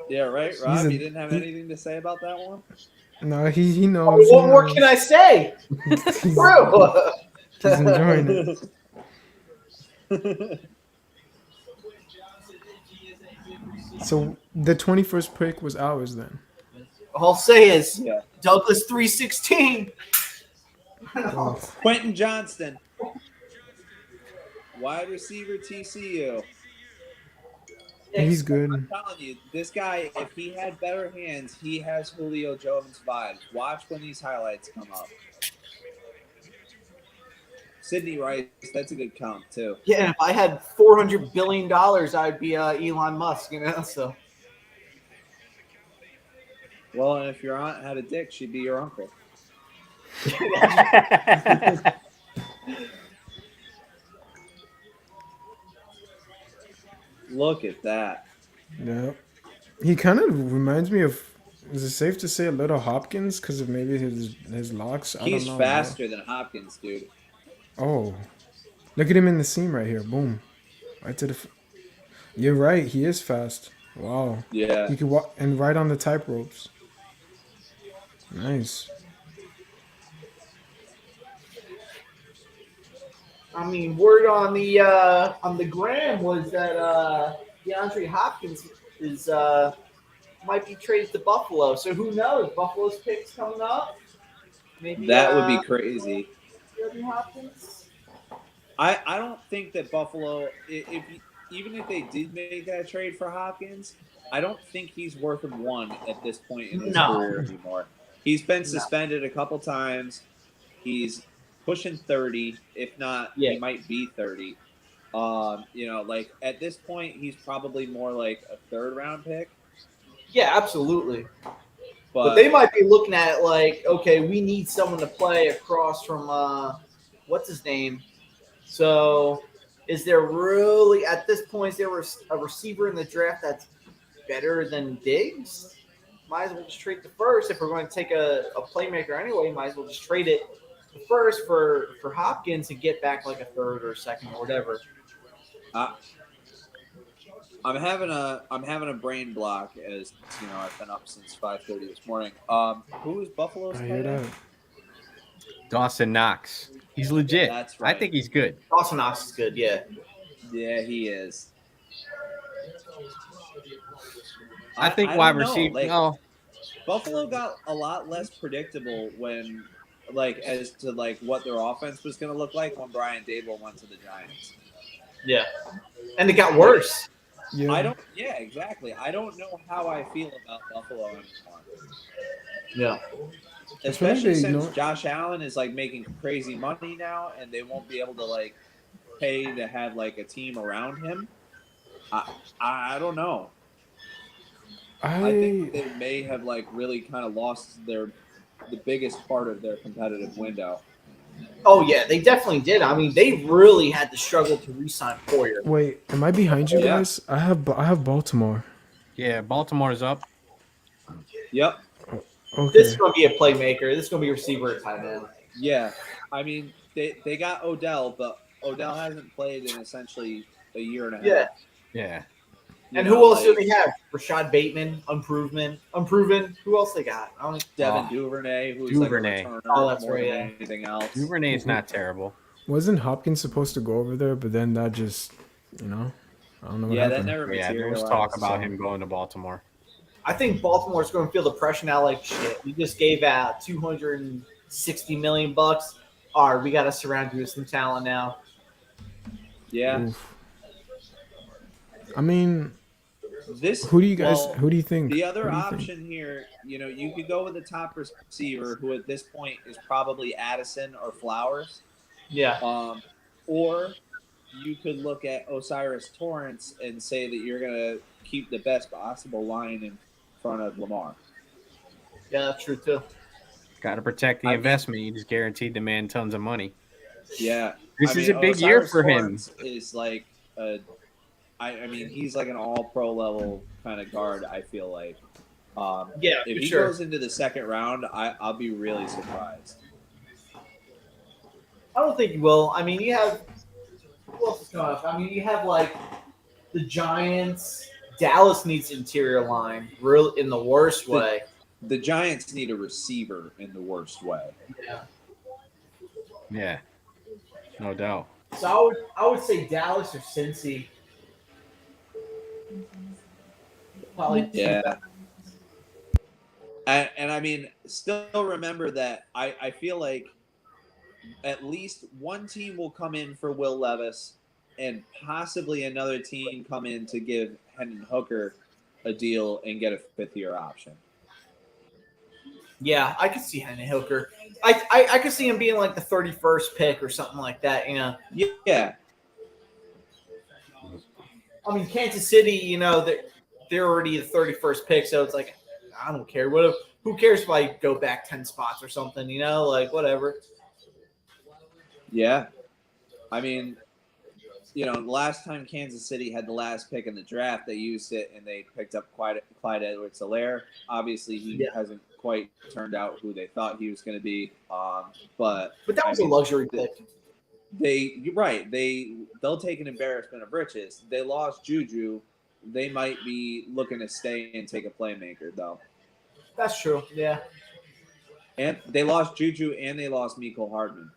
Yeah, right, Rob? a- You didn't have anything to say about that one? No, he knows. What more can I say? He's, True. he's enjoying it. So the 21st pick was ours then. All I'll say is Yeah. Douglas 316. Oh, Quentin Johnston. Wide receiver TCU. he's good. I'm telling you, this guy, if he had better hands, he has Julio Jones vibes. Watch when these highlights come up. Sidney Rice, that's a good count, too. Yeah, if I had $400 billion, I'd be Elon Musk, you know, so. Well, and if your aunt had a dick, she'd be your uncle. Look at that. Yeah. He kind of reminds me of. Is it safe to say a little Hopkins because of maybe his locks? I He's don't know. faster than Hopkins, dude. Oh, look at him in the seam right here. Boom, right to the. You're right. He is fast. Wow. Yeah. He can walk and right on the tight ropes. Nice. I mean, word on the gram was that DeAndre Hopkins is might be traded to Buffalo. So who knows? Buffalo's picks coming up. Maybe That would be crazy. DeAndre Hopkins. I don't think that Buffalo, even if they did make that trade for Hopkins, I don't think he's worth one at this point in his career anymore. He's been suspended a couple times. He's pushing 30, if not, he might be 30. Like at this point, he's probably more like a 3rd round pick. Yeah, absolutely. But they might be looking at it like, okay, we need someone to play across from what's his name. So, is there really at this point is there a receiver in the draft that's better than Diggs? Might as well just trade the first. If we're going to take a playmaker anyway, might as well just trade it the first for Hopkins and get back like a 3rd or 2nd or whatever. I'm having a brain block as I've been up since 5:30 this morning. Who is Buffalo's I tight hear end? that. Dawson Knox. He's legit. That's right. I think he's good. Dawson Knox is good, yeah. Yeah, he is. I think don't wide know, receiver. like, No, Buffalo got a lot less predictable when, as to what their offense was going to look like when Brian Dable went to the Giants. Yeah. And it got worse. Yeah. I don't. Yeah, exactly. I don't know how I feel about Buffalo anymore. Yeah. I feel like Especially they since know. Josh Allen is like making crazy money now, and they won't be able to like pay to have like a team around him. I don't know. I think I they may have like really kind of lost the biggest part of their competitive window. Oh yeah, they definitely did. I mean, they really had to struggle to re-sign Poyer. wait. Am I behind you Yeah. guys? I have Baltimore. Yeah, Baltimore's up. Yep. This is Okay. going to be a playmaker. This is going to be a receiver at tight end. Yeah. I mean, they got Odell, but Odell hasn't played in essentially a year and a half. Yeah. Yeah. You And know, who else do like they have? Rashad Bateman, unproven. Who else they got? I don't. Devin Oh, Duvernay, who's Duvernay. like a returner Oh, that's more right, than yeah. anything else. Duvernay's not terrible. Wasn't Hopkins supposed to go over there, but then that just, I don't know what Yeah, that happened. never Yeah, there was materialized. talk about so- him going to Baltimore. I think Baltimore's going to feel the pressure now. Like shit, we just gave out $260 million. All right, we got to surround you with some talent now. Yeah. Oof. I mean, This who do you guys? well, Who do you think? The other Who do you think? option here, you could go with the top receiver, who at this point is probably Addison or Flowers, Yeah, or you could look at Osiris Torrance and say that you're gonna keep the best possible line in front of Lamar. yeah, that's true too. Got to protect the I- investment. You just guaranteed the man tons of money. Yeah, This is a big year Osiris for him. Torrance is like I mean, he's like an all-pro level kind of guard. I feel like. Yeah, If for he sure. goes into the second round, I'll be really surprised. I don't think you will. I mean, you have who else is coming up? I mean, you have like the Giants. Dallas needs interior line, real in the worst way. The Giants need a receiver in the worst way. Yeah. Yeah, no doubt. So I would say Dallas or Cincy. Probably. Yeah. And I mean, still remember that I feel like at least one team will come in for Will Levis and possibly another team come in to give Hendon Hooker a deal and get a fifth-year option. Yeah, I could see Hendon Hooker. I could see him being like the 31st pick or something like that. You know. Yeah. I mean, Kansas City. They're already the 31st pick, so it's like I don't care. Who cares if I go back 10 spots or something? Like whatever. Yeah. I mean, last time Kansas City had the last pick in the draft, they used it and they picked up Clyde Edwards-Helaire. Obviously, he hasn't quite turned out who they thought he was going to be. But that was a luxury pick. You're right. They'll take an embarrassment of riches. They lost Juju. They might be looking to stay and take a playmaker, though. That's true. Yeah. And they lost Juju and they lost Mecole Hardman.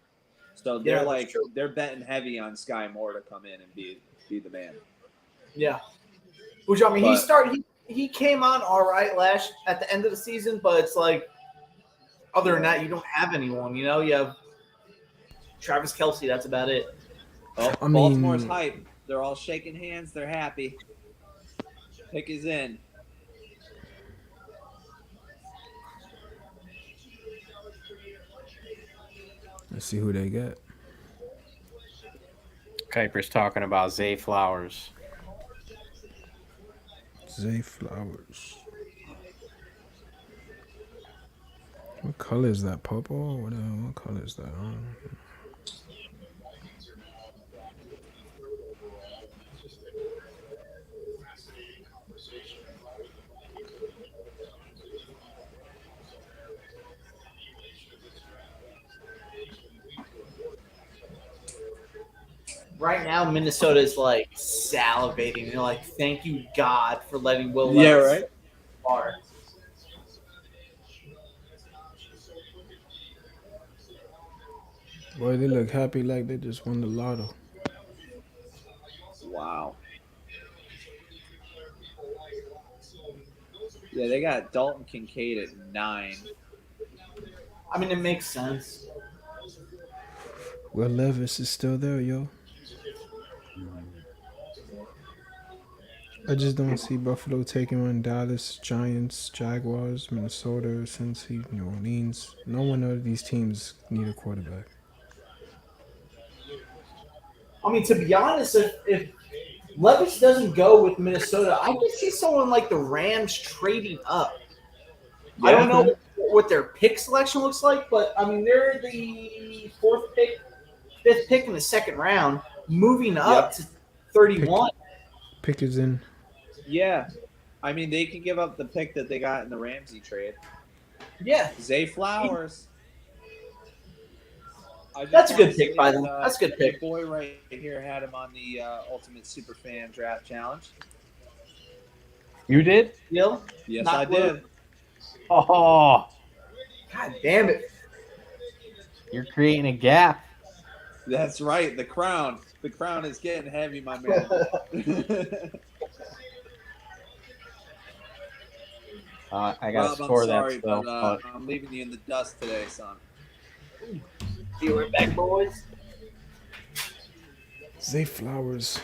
So they're Yeah, that's true. they're betting heavy on Sky Moore to come in and be the man. Yeah. Which I mean, But- he came on all right at the end of the season, but it's like other than that, you don't have anyone. You have Travis Kelce. That's about it. Oh, I mean- Baltimore's hype. They're all shaking hands. They're happy. Pick is in. Let's see who they get. Kuiper's talking about Zay Flowers. Zay Flowers. What color is that? Purple? What color is that? I don't know. Right now, Minnesota is like salivating. They're like, "Thank you, God, for letting Will Yeah, Levis right. far." Boy, they look happy like they just won the lotto. Wow. Yeah, they got Dalton Kincaid at 9. I mean, it makes sense. Will Levis is still there, yo. I just don't see Buffalo taking on Dallas, Giants, Jaguars, Minnesota, Cincy, New Orleans. No one of these teams need a quarterback. I mean, to be honest, if Levis doesn't go with Minnesota, I could see someone like the Rams trading up. I don't know what their pick selection looks like, but I mean, they're the fifth pick in the second round, moving up to 31. Pick is in. Yeah. I mean, they can give up the pick that they got in the Ramsey trade. Yeah, Zay Flowers. I just that's a good wanna pick say by that, them. That's a good pick. The boy right here had him on the Ultimate Superfan Draft Challenge. You did? Neil? Yes, Not I blue. did. Oh, God damn it. you're creating a gap. That's right. The crown. The crown is getting heavy, my man. I got Rob, to score I'm sorry, that still. but I'm leaving you in the dust today, son. Be right back, boys. Zay Flowers.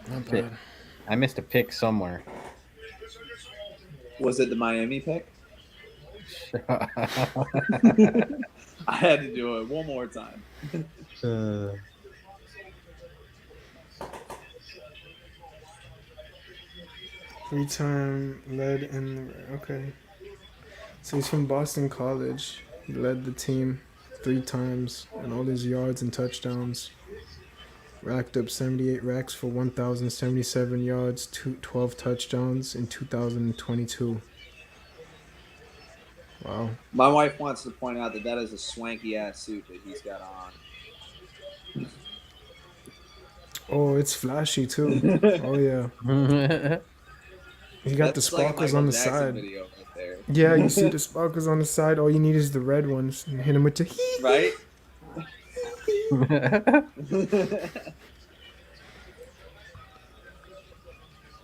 Not bad. I missed a pick somewhere. Was it the Miami pick? I had to do it one more time. Three-time led in. Okay. So he's from Boston College. He led the team 3 times, and all his yards and touchdowns. Racked up 78 racks for 1,077 yards, 12 touchdowns in 2022. Wow. My wife wants to point out that is a swanky ass suit that he's got on. Oh, it's flashy too. Oh yeah. He got the That's like a sparkles Michael on the Jackson side. video right there. Yeah, you see the sparkles on the side. All you need is the red ones. And hit him with the hee. Right?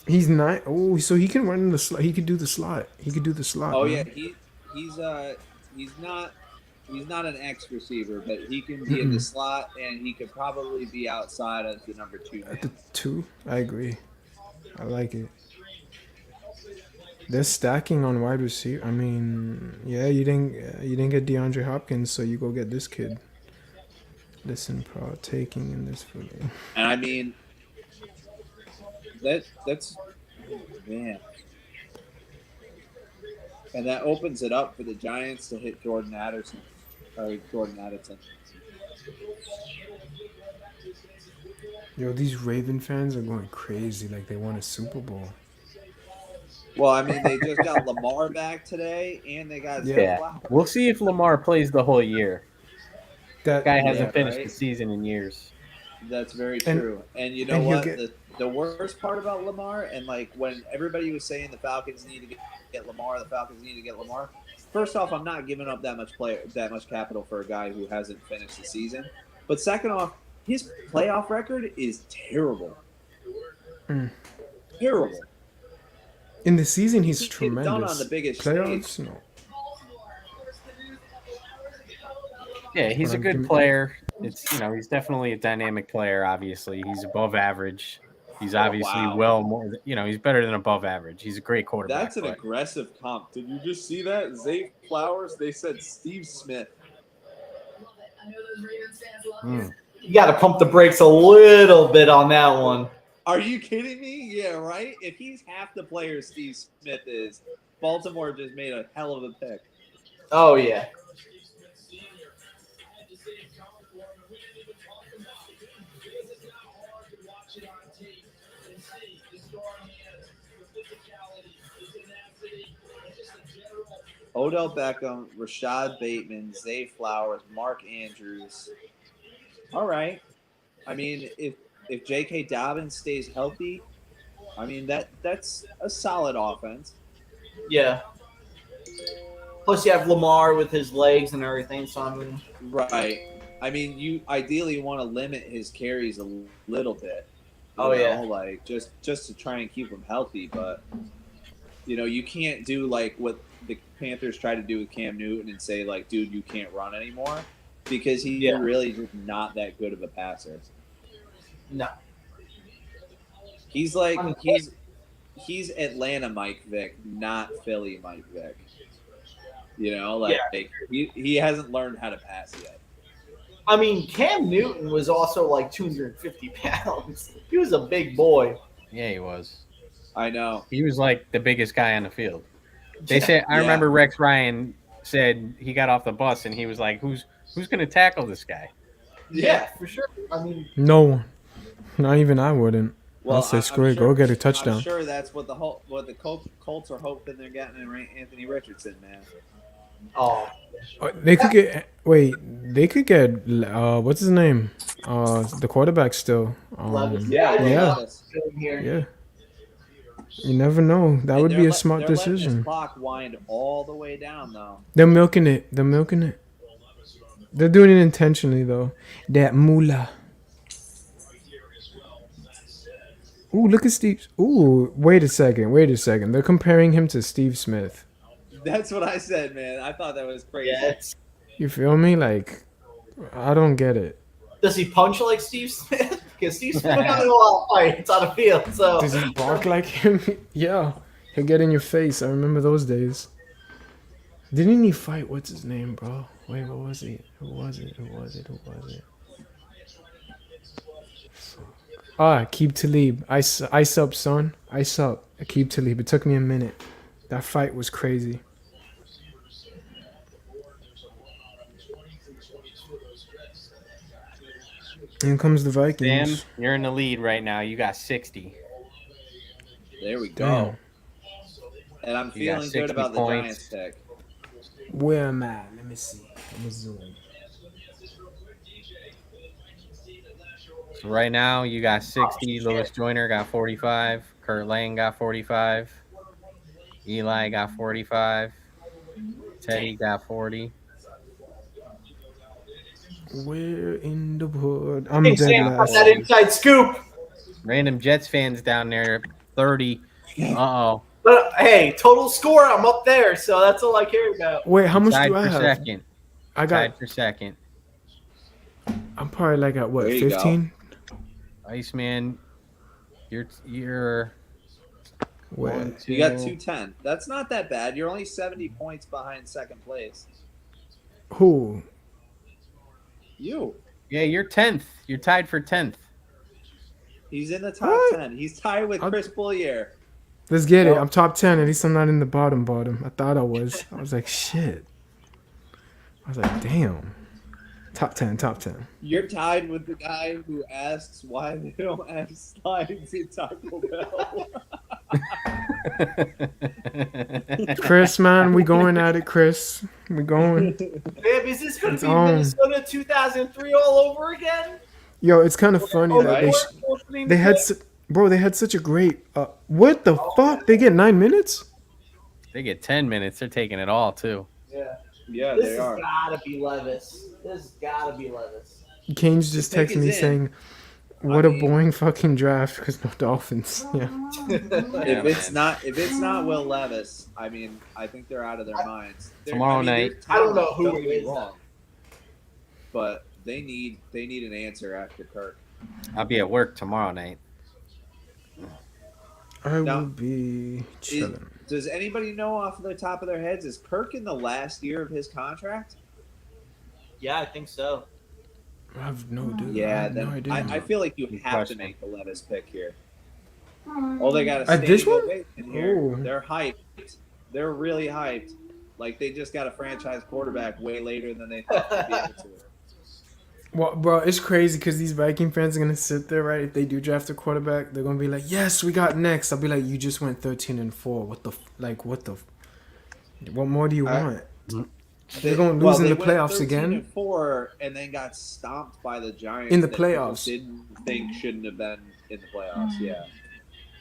He's not. Oh, so he can run in the slot. He could do the slot. He could do the slot. Oh man. yeah, he's not an X receiver, but he can be in the slot, and he could probably be outside as the number 2 man. At the 2, I agree. I like it. They're stacking on wide receiver. I mean, yeah, you didn't get DeAndre Hopkins, so you go get this kid. Listen, taking in this footing. And I mean, that's man. And that opens it up for the Giants to hit Jordan Addison. Yo, these Raven fans are going crazy. Like they won a Super Bowl. Well, I mean, they just got Lamar back today, and they got Yeah. We'll see if Lamar plays the whole year. That Guy hasn't finished right? the season in years. That's very And- true. And you know and he'll what? get- The worst part about Lamar, and like when everybody was saying the Falcons need to get Lamar, First off, I'm not giving up that much capital for a guy who hasn't finished the season. But second off, his playoff record is terrible. Terrible. In the season, he's He gets tremendous. done on the biggest Playoffs, stage. no. Yeah, he's a Give good me- player. It's he's definitely a dynamic player. Obviously, he's above average. He's obviously wow. well more. He's better than above average. He's a great quarterback. That's an but- aggressive comp. Did you just see that? Zay Flowers, they said Steve Smith. You got to pump the brakes a little bit on that one. Are you kidding me? Yeah, right? If he's half the player Steve Smith is, Baltimore just made a hell of a pick. Oh, yeah. Odell Beckham, Rashad Bateman, Zay Flowers, Mark Andrews. All right. I mean, if J.K. Dobbins stays healthy, I mean that's a solid offense. Yeah. Plus, you have Lamar with his legs and everything. So, I mean, Right. I mean, you ideally want to limit his carries a little bit. Like just to try and keep him healthy, but you can't do like what the Panthers try to do with Cam Newton and say like, dude, you can't run anymore, because he's really just not that good of a passer. No. He's like he's Atlanta Mike Vick, not Philly Mike Vick. You know, like he hasn't learned how to pass yet. I mean, Cam Newton was also like 250 pounds. He was a big boy. Yeah, he was. I know. He was like the biggest guy on the field. They Yeah. said I Yeah. remember Rex Ryan said he got off the bus and he was like, "Who's going to tackle this guy?" Yeah, for sure. I mean, No one. Not even I wouldn't. Well, I'll say I'm screw it. sure- Go get a I'm touchdown. sure that's what the Colts are hoping they're getting in Anthony Richardson, man. oh, They could get. Wait. They could get. What's his name? The quarterback still. Levis. Yeah, Yeah. Levis. sitting here. Yeah. You never know. That And would they're be a let- smart they're letting decision. This clock wind all the way down, though. They're milking it. They're milking it. They're doing it intentionally, though. That moolah. Ooh, look at Steve. Ooh, wait a second. Wait a second. They're comparing him to Steve Smith. That's what I said, man. I thought that was crazy. Yeah, it's, You feel me? Like, I don't get it. does he punch like Steve Smith? Because Steve Smith got a lot of fights on the field. So Does he bark like him? Yeah. He'll get in your face. I remember those days. Didn't he fight? What's his name, bro? Wait, what was he? Who was it? Who was it? Who was it? Keep Talib. Ice up, son. Ice up. Keep Talib. It took me a minute. That fight was crazy. In comes the Sam, Vikings. you're in the lead right now. You got 60. There we go. Damn. And I'm You got feeling good 60 about the points. Giants pick. Where am I? Let me see. Let me zoom. So right now you got 60. Lewis Joyner got 45. Kurt Lang got 45. Eli got 45. Teddy got 40. Where in the wood? I'm Hey, dead Sam, got last. that inside scoop. Random Jets fans down there, 30. Uh-oh. But hey, total score, I'm up there, so that's all I care about. Wait, how much Tied do I for have? second. I got. Tied for second. I'm probably like at what, There you go. 15? Iceman, you're Where? one, You got two. 210. That's not that bad. You're only 70 points behind second place. Who? You. Yeah, you're 10th. You're tied for 10th. He's in the top What? 10. He's tied with I'll- Chris Boulier. Let's get it. Well- I'm top 10. At least I'm not in the bottom. I thought I was. I was like, shit. I was like, damn. Top 10. You're tied with the guy who asks why they don't have slides in Taco Bell. Chris, man, we going at it, Chris. We going. Man, is this going It's to be on. Minnesota 2003 all over again? Yo, it's kind of funny Oh, that right. they had they had such a great what the fuck? They get 9 minutes? They get 10 minutes. They're taking it all, too. Yeah. Yeah, This they has are. gotta be Levis. This has gotta be Levis. Kane's just The pick texted me is in. saying, "What a mean- boring fucking draft because no Dolphins." Yeah. If it's not Will Levis, I mean, I think they're out of their minds. Tomorrow night. I don't know who Don't it get me is. wrong, but they need an answer after Kirk. I'll be at work tomorrow night. I Now, will be chilling. Does anybody know off the top of their heads, is Kirk in the last year of his contract? Yeah, I think so. I have no dude. I Yeah, have then no idea. I feel like you Good have question. to make the Levis pick here. Oh, they got a At this standing one? ovation here. Ooh. They're hyped. They're really hyped. Like they just got a franchise quarterback way later than they thought they'd be able to. Well, bro, it's crazy because these Viking fans are gonna sit there, right? If they do draft a quarterback, they're gonna be like, "Yes, we got next." I'll be like, "You just went 13-4. What the what more do you I- want?" They're gonna lose in they the went playoffs 13 again. and 4, and then got stomped by the Giants In the that people playoffs. Didn't think shouldn't have been in the playoffs. Yeah.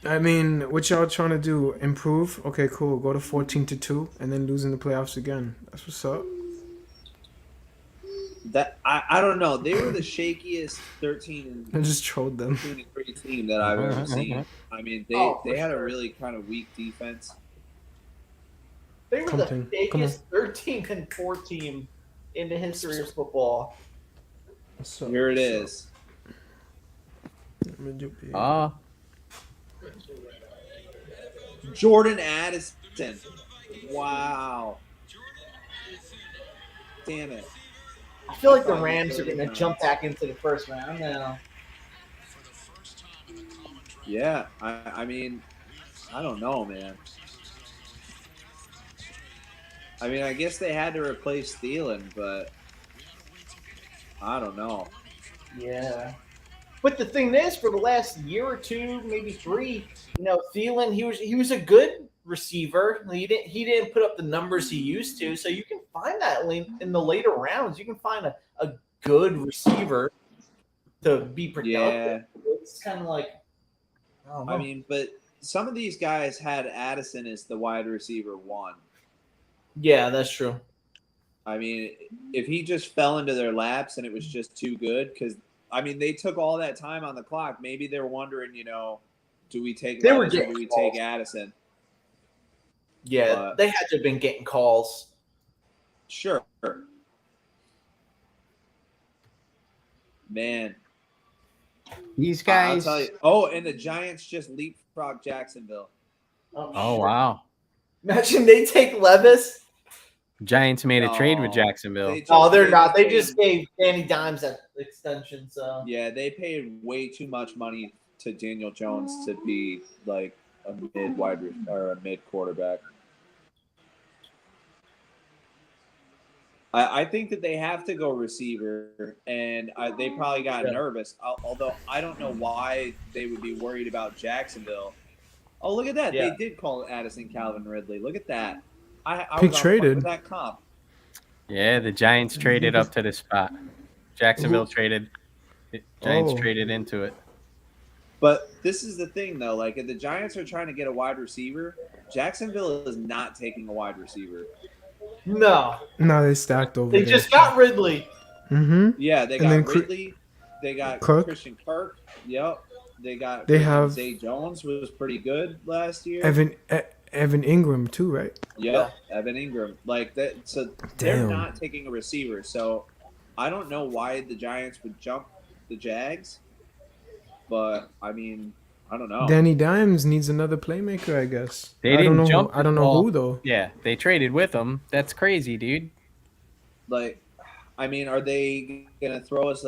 I mean, what y'all trying to do? Improve? Okay, cool. Go to 14-2 and then lose in the playoffs again. That's what's up. That I don't know. They were the shakiest 13 I just trolled them. 3 team that I've ever seen. I mean, they had a really kind of weak defense. They were Something. the Come on. biggest 13-4 team in the history of football. What's up? Here it What's up? is. Oh, Jordan Addison. Wow. Damn it. I feel like the Rams are going to jump back into the first round now. Yeah, I mean, I don't know, man. I mean, I guess they had to replace Thielen, but I don't know. Yeah. But the thing is, for the last year or two, maybe three, Thielen, he was a good receiver. He didn't put up the numbers he used to. So you can find that in the later rounds. You can find a good receiver to be productive. Yeah. It's kind of like, I don't know. I mean, but some of these guys had Addison as the wide receiver 1. Yeah, that's true. I mean, if he just fell into their laps and it was just too good, because I mean, they took all that time on the clock. Maybe they're wondering, do we take They were Levis or getting do we calls. take Addison? Yeah, But- they had to have been getting calls. Sure. Man, these I'll guys. tell you. Oh, and the Giants just leapfrog Jacksonville. Oh, shit. wow. Imagine they take Levis. Giants made a trade with No. Jacksonville. They just- Oh, they're they not. They paid- just gave Danny Dimes that extension. So Yeah, they paid way too much money to Daniel Jones to be like a mid quarterback. I think that they have to go receiver, and they probably got nervous. Although I don't know why they would be worried about Jacksonville. Oh, look at that! Yeah. They did call Addison Calvin Ridley. Look at that. I He was on traded. with that comp. Yeah, the Giants traded up to the spot. Jacksonville traded. Giants Oh. traded into it. But this is the thing, though. Like, if the Giants are trying to get a wide receiver, Jacksonville is not taking a wide receiver. no, No, they stacked over they there. just got Ridley. Mm-hmm. Yeah, they And got then Ridley. They got Cook. Christian Kirk. Yep. They got. They freaking have- Zay Jones was pretty good last year. Evan Ingram too, right? Yep. Evan Ingram. Like that. So they're Damn. not taking a receiver. So I don't know why the Giants would jump the Jags, but I mean, I don't know. Danny Dimes needs another playmaker, I guess. They I don't didn't know. jump I don't know well. who though. Yeah, they traded with him. That's crazy, dude. Like, I mean, are they gonna throw us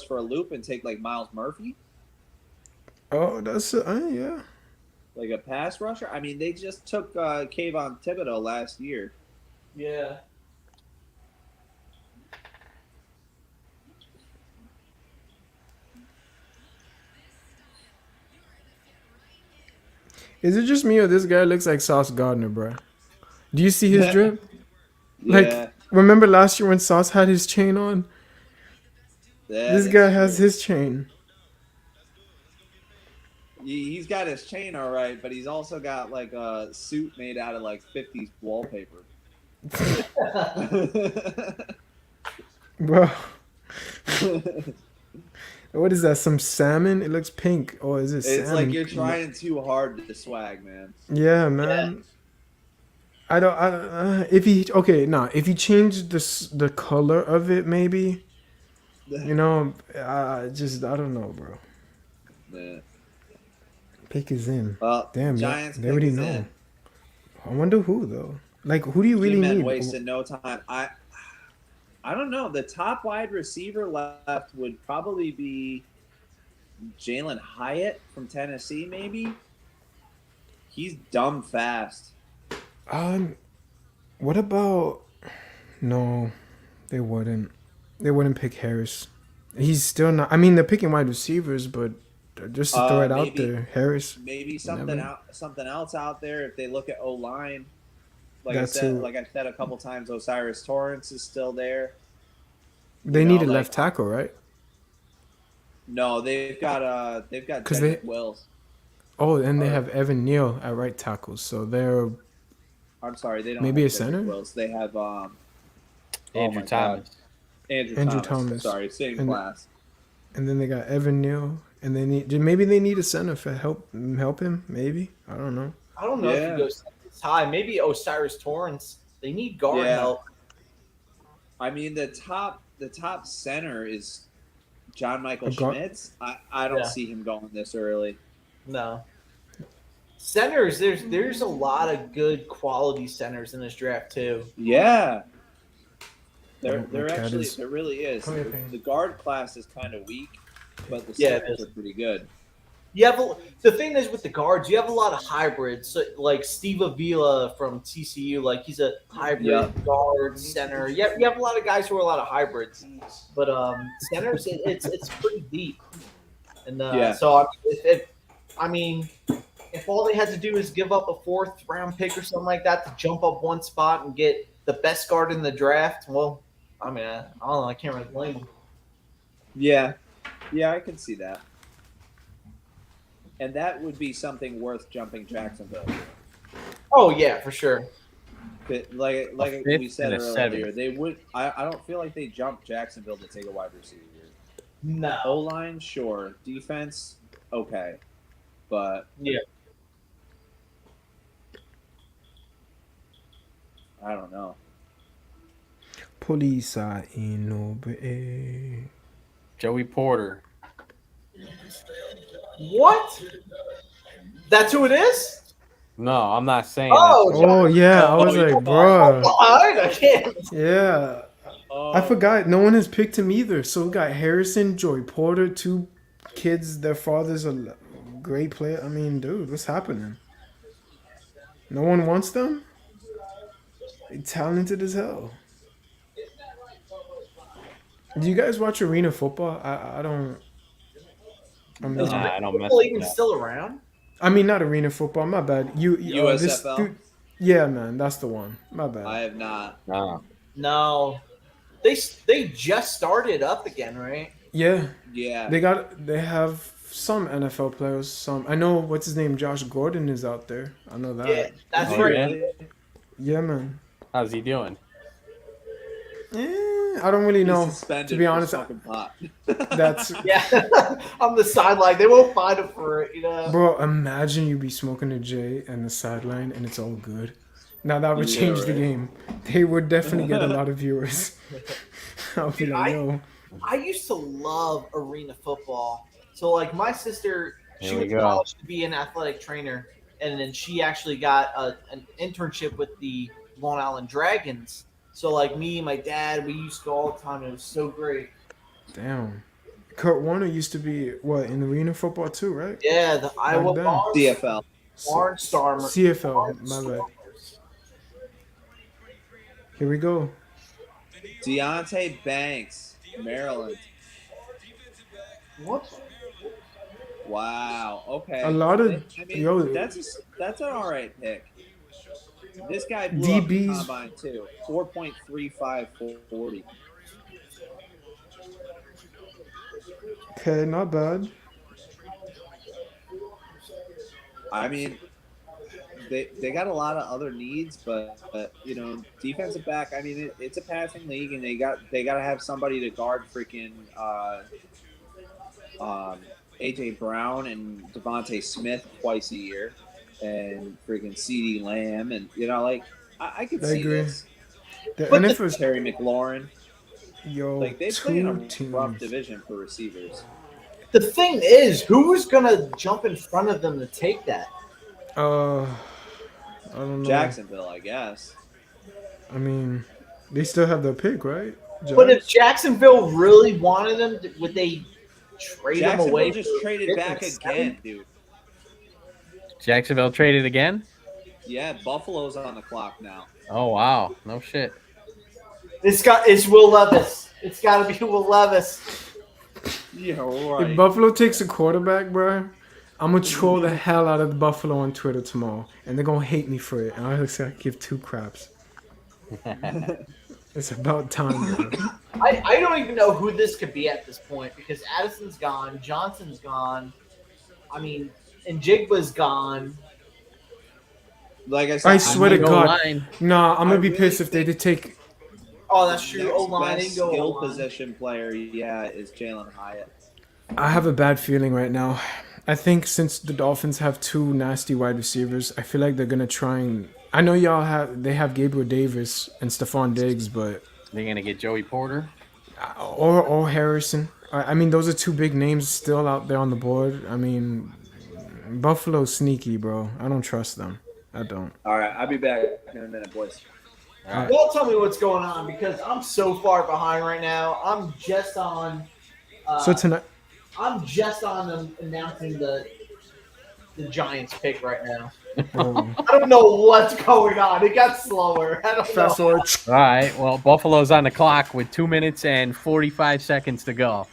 for a loop and take like Miles Murphy, Oh, that's yeah. like a pass rusher? I mean, they just took Kayvon Thibodeau last year. Yeah. Is it just me or this guy looks like Sauce Gardner, bro? Do you see his drip? Like, Yeah, remember last year when Sauce had his chain on? This that's guy has true. his chain. He's got his chain all right, but he's also got like a suit made out of like 50s wallpaper. Bro, what is that? Some salmon? It looks pink. Or is it It's salmon? like you're trying too hard to swag, man. Yeah, man. I don't. If he changed the color of it, maybe. I don't know, bro. Yeah. Pick is in. Well, Damn, Giants they already pick is know. in. I wonder who though. Like, who do you really G-Men need? wasted no time. I don't know. The top wide receiver left would probably be Jalen Hyatt from Tennessee, maybe. He's dumb fast. What about? No, they wouldn't. They wouldn't pick Harris. He's still not. I mean, they're picking wide receivers, but just to throw it out maybe- there, Harris. Maybe Never. something else out there if they look at O line. That I too. said a couple times, Osiris Torrance is still there. They You need know, a like- left tackle, right? No, they've got 'Cause Jedrick they- Wills. Oh, and they Or- have Evan Neal at right tackle, so they're I'm sorry, they don't Maybe have a Jedrick center? Wills. They have Andrew my God. Thomas. Andrew Thomas. Thomas. Sorry, same And- class. and then they got Evan Neal, and they need a center for help him. Maybe I don't know. I don't know if Yeah. he goes this high. Maybe Osiris Torrance. They need guard Yeah. help. I mean, the top center is John Michael A guard- Schmitz. I don't Yeah. see him going this early. No. Centers, there's a lot of good quality centers in this draft too. Yeah. There My cat actually is- there really is. Come here, Payne. The guard class is kind of weak, but the Yeah, it centers is. are pretty good. The thing is with the guards, you have a lot of hybrids. So, like Steve Avila from TCU, like he's a hybrid Yeah. guard center. You have a lot of guys who are a lot of hybrids, but centers it's pretty deep. And Yeah. so I mean, if all they had to do is give up a 4th round pick or something like that to jump up one spot and get the best guard in the draft, well, I mean, I don't know. I can't really blame them. Yeah. Yeah, I can see that. And that would be something worth jumping Jacksonville. Oh yeah, for sure. Like fifth we said and a earlier, seventh. they would. I don't feel like they jumped Jacksonville to take a wide receiver. No. O line, sure. Defense, okay, but Yeah. I don't know. Police are in Obe. Joey Porter. What? That's who it is? No, I'm not saying Oh, Oh yeah, I was Oh, like, yeah. bruh. I can't. Yeah, I forgot. No one has picked him either. So we got Harrison, Joey Porter, 2 kids. Their father's a great player. I mean, dude, what's happening? No one wants them. They talented as hell. Do you guys watch arena football? I don't. I mean, Nah, I don't mess People with even that. still around? I mean, not arena football. My bad. This USFL? dude, yeah, man, that's the one. My bad. I have not. No. No. They just started up again, right? Yeah, Yeah, they have some NFL players. Some I know. What's his name? Josh Gordon is out there. I know that. Yeah, that's Oh, right. yeah? Yeah, man. How's he doing? I don't really He's know. suspended To be for honest, smoking pot. that's Yeah, on the sideline, they won't find him for it, you know. bro. Imagine you be smoking a J and the sideline, and it's all good. Now that would Yeah, change the right. game. They would definitely get a lot of viewers. I'll be like, yo, I used to love arena football. So like my sister, she Here we went to go. college to be an athletic trainer, and then she actually got an internship with the Long Island Dragons. So like me and my dad, we used to go all the time. It was so great. damn. Kurt Warner used to be what in arena football too, right? Yeah, the Iowa then. Barns, CFL. Barnstormers. CFL. My bad. Here we go. Deontay Banks, Maryland. What? A Wow. Okay. lot of I mean, yo. that's an all right pick. This guy blew up the DBs. combine too. 4.35 40. Okay, not bad. I mean, they got a lot of other needs, but you know, defensive back. I mean, it's a passing league, and they got to have somebody to guard freaking AJ Brown and Devontae Smith twice a year, and freaking CeeDee Lamb, and you know, like I could I see agree. this. The But the- NFL's Terry McLaurin, yo like they play in a 2 rough teams. division for receivers. The thing is, who's gonna jump in front of them to take that? I don't know. Jacksonville, I guess. I mean, they still have their pick, right? But if Jags? Jacksonville really wanted them, would they trade him Jacksonville away? just for traded fifth back and again, seventh? dude. Jacksonville traded again? Yeah, Buffalo's on the clock now. Oh wow. No shit. It's Will Levis. It's got to be Will Levis. Yeah, If right. Buffalo takes a quarterback, bro, I'm gonna troll the hell out of Buffalo on Twitter tomorrow, and they're gonna hate me for it. And I just gotta give 2 craps. It's about time, bro. I don't even know who this could be at this point because Addison's gone, Johnson's gone. I mean, and Jigba's gone. Like I said, I swear to Go God, line. nah, I'm gonna I be really pissed if they did take. Oh, that's true. Next O line best didn't go skill O-line. position player, yeah, is Jalen Hyatt. I have a bad feeling right now. I think since the Dolphins have 2 nasty wide receivers, I feel like they're gonna try and. I know they have Gabriel Davis and Stephon Diggs, but They're gonna get Joey Porter. or Harrison. I mean, those are two big names still out there on the board. I mean, Buffalo's sneaky, bro. I don't trust them. I don't. All right, I'll be back in a minute, boys. Well, tell me what's going on because I'm so far behind right now. I'm just on. So tonight, I'm just on announcing the Giants pick right now. oh, I don't know what's going on. It got slower. I don't fast know. forward. All right. Well, Buffalo's on the clock with 2 minutes and 45 seconds to go.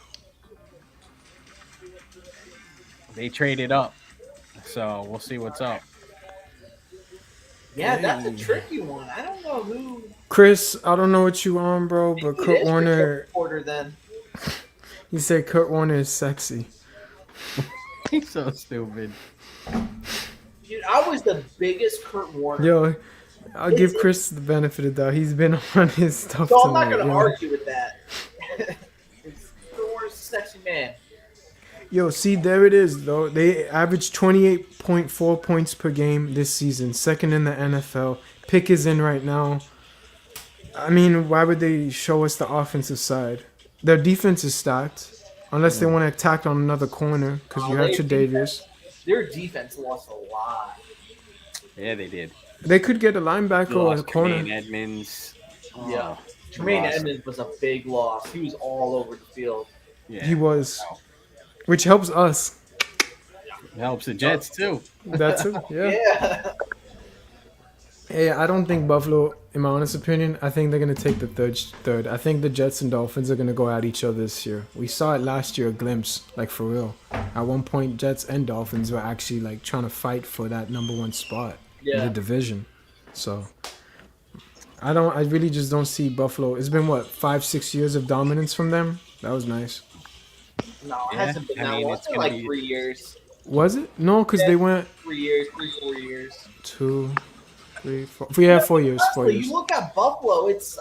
They traded up, so we'll see what's up. Yeah, that's a tricky one. I don't know who. Chris, I don't know what you on, bro, but Maybe it Kurt is Warner. Richard Porter then. He said Kurt Warner is sexy. He's so stupid. Dude, I was the biggest Kurt Warner. Yo, I'll give Chris the benefit of the doubt. He's been on his stuff So I'm not tonight. going to yo. argue with that. Kurt Warner's a sexy man. Yo, see, there it is, though. They averaged 28.4 points per game this season, second in the NFL. Pick is in right now. I mean, why would they show us the offensive side? Their defense is stacked, unless they want to attack on another corner, because you have Tre'Davious. Their defense lost a lot. Yeah, they did. They could get a linebacker or a Lost corner. Jermaine Edmonds. Oh, Yeah. Tremaine lost. Edmonds was a big loss. He was all over the field. Yeah, He was, which helps us. it helps the Jets too. That's it. Yeah. Yeah. Hey, I don't think Buffalo, in my honest opinion, I think they're gonna take the third. I think the Jets and Dolphins are gonna go at each other this year. We saw it last year, a glimpse, like for real. At one point, Jets and Dolphins were actually like trying to fight for that number one spot in Yeah. the division. So I really just don't see Buffalo. It's been what 5-6 years of dominance from them. That was nice. No, it Yeah, hasn't been I that mean, long. it's It's been gonna like be- 3 years. Was it? No, because they went 3 years, 4 years. 2, 3, 4. Yeah, 4 years. 4 Honestly, years. you look at Buffalo, it's.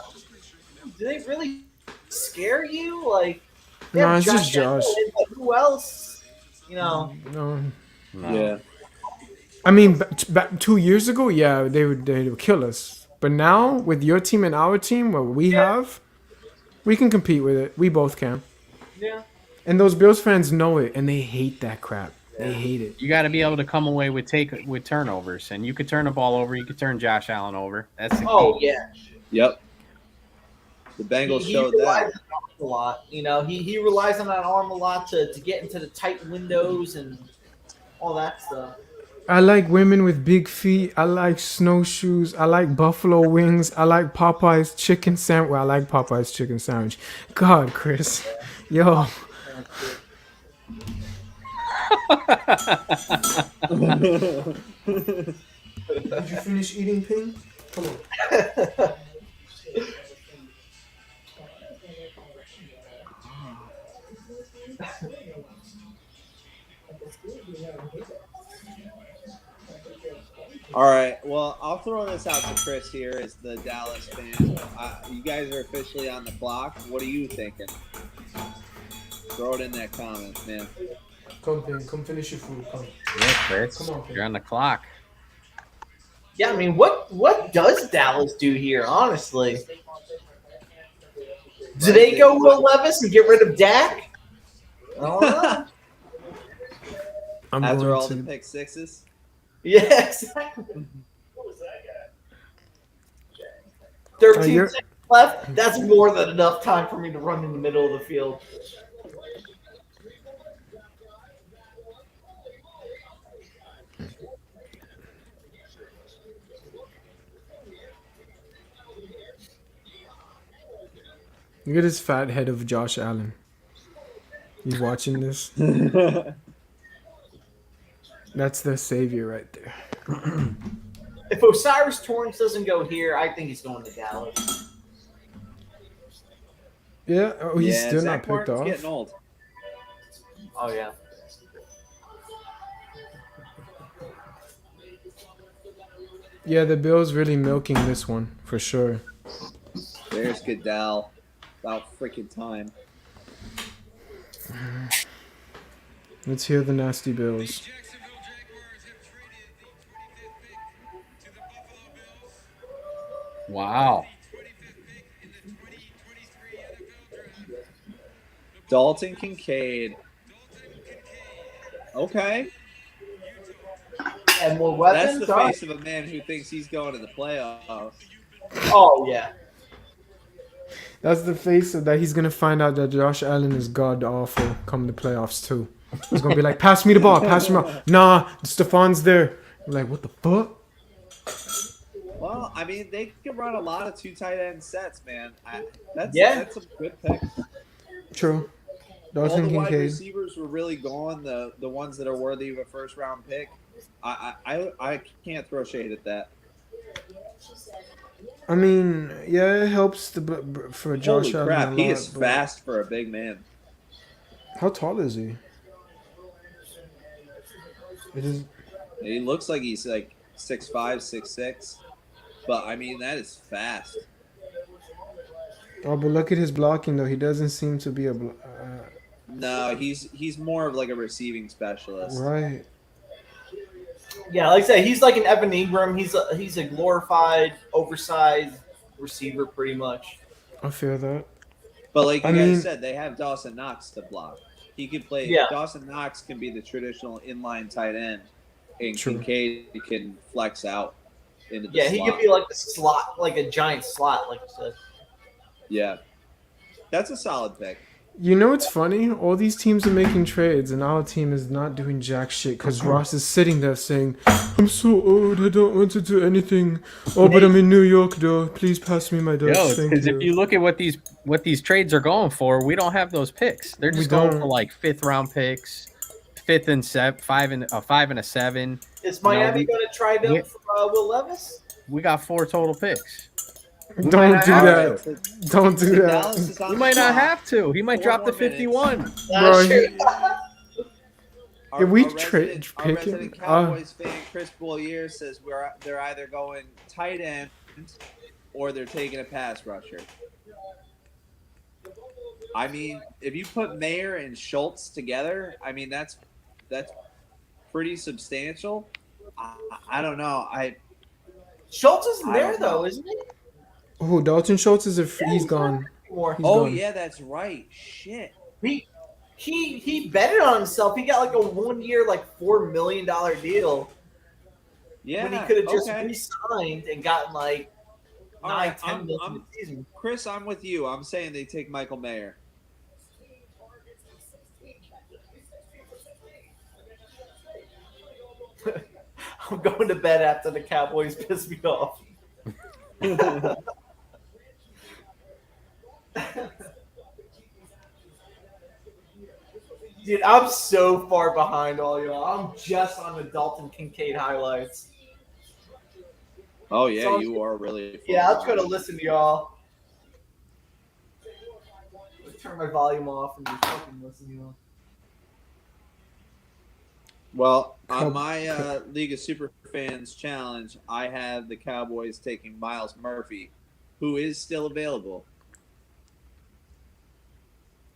Do they really scare you? Like, they No, have it's just Josh. Allen, but who else? You know, No. No. Yeah. I mean, back 2 years ago, yeah, they would kill us. But now, with your team and our team, what we have, we can compete with it. We both can. yeah. And those Bills fans know it, and they hate that crap. They hate it. You got to be able to come away with turnovers, and you could turn the ball over. You could turn Josh Allen over. That's the key. Oh yeah. Yep. The Bengals He showed relies that. on the arm a lot. You know, he relies on that arm a lot to get into the tight windows and all that stuff. I like women with big feet. I like snowshoes. I like buffalo wings. I like Popeye's chicken sandwich. Well, I like Popeye's chicken sandwich. God, Chris. Yo. Did you finish eating, Ping? Come on. All right. Well, I'll throw this out to Chris here as the Dallas fan. You guys are officially on the clock. What are you thinking? Throw it in that comment, man. Come, Ping. Come finish your food. Come. Yeah, Chris, Come on, kid. you're on the clock. Yeah, I mean, what does Dallas do here? Honestly, do they go Will Levis and get rid of Dak? I don't know. I'm After going all to. the pick sixes. Yeah, exactly. 13 you're- seconds left. That's more than enough time for me to run in the middle of the field. Look at this fat head of Josh Allen. He's watching this. That's the savior right there. If Osiris Torrance doesn't go here, I think he's going to Dallas. Yeah. Oh, he's Yeah, still Zach not picked Martin's off. getting old. Oh yeah. Yeah, the Bills really milking this one for sure. There's Goodell. About freaking time. Let's hear the nasty The Bills. Jacksonville Jaguars have traded the 25th pick to the Buffalo Bills. Wow. 25th pick in the 2023 NFL Draft. The Dalton Kincaid. Okay. And more That's weapons. the All right. face of a man who thinks he's going to the playoffs. Oh yeah. That's the face of that. He's gonna find out that Josh Allen is god awful come the playoffs too. He's gonna be like, pass me the ball, pass me the ball. Nah, Stefan's there. I'm like, what the fuck? Well, I mean, they can run a lot of 2 tight end sets, man. That's a good pick. True. All Dalton the wide Kincaid. receivers were really gone. The ones that are worthy of a first round pick. I can't throw shade at that. I mean, yeah, it helps for Josh Holy Allen crap, a he lot, is but- fast for a big man. How tall is he? It is. He looks like he's like 6'5", 6'6", but I mean that is fast. Oh, but look at his blocking though. He doesn't seem to be a No, he's more of like a receiving specialist. right. Yeah, like I said, he's like an Evan Ingram. He's a glorified, oversized receiver, pretty much. I feel that. But like you I guys mean- said, they have Dawson Knox to block. He could play. Yeah. Dawson Knox can be the traditional inline tight end, and True. Kincaid can flex out into the Yeah, he slot. could be like the slot, like a giant slot, like you said. Yeah, that's a solid pick. You know what's funny? All these teams are making trades, and our team is not doing jack shit because Ross is sitting there saying, "I'm so old, I don't want to do anything. Oh, but I'm in New York, though. Please pass me my Yo, Dutch. Thank because you." if you look at what these trades are going for, we don't have those picks. They're We just going don't. for like 5th round picks, 5th and 5 and a 7. Is Miami we- going to try them we- for Will Levis? We got 4 total picks. Don't do All that. right, Don't do Dallas that. is on We the might not clock. have to. He might 4 drop more to 51. That's Bro, true. If we Our pick him, resident Cowboys fan, Chris Bollier, says they're either going tight end or they're taking a pass rusher. I mean, if you put Mayer and Schultz together, I mean that's pretty substantial. I don't know. Schultz isn't I there don't know. though, isn't he? Oh, Dalton Schultz is he's gone. Or He's Oh gone. yeah, that's right. Shit. he betted on himself. He got like a 1 year, like $4 million deal Yeah. when he could have just okay. re-signed and gotten like All 9, right, 10 million a season. Chris, I'm with you. I'm saying they take Michael Mayer. I'm going to bed after the Cowboys piss me off. Dude, I'm so far behind all y'all. I'm just on the Dalton Kincaid highlights. Oh yeah, So- you are really. Yeah, I'm going to listen to y'all. Turn my volume off and just fucking listen to y'all. Well, on Cow- my League of Superfans challenge, I have the Cowboys taking Miles Murphy, who is still available.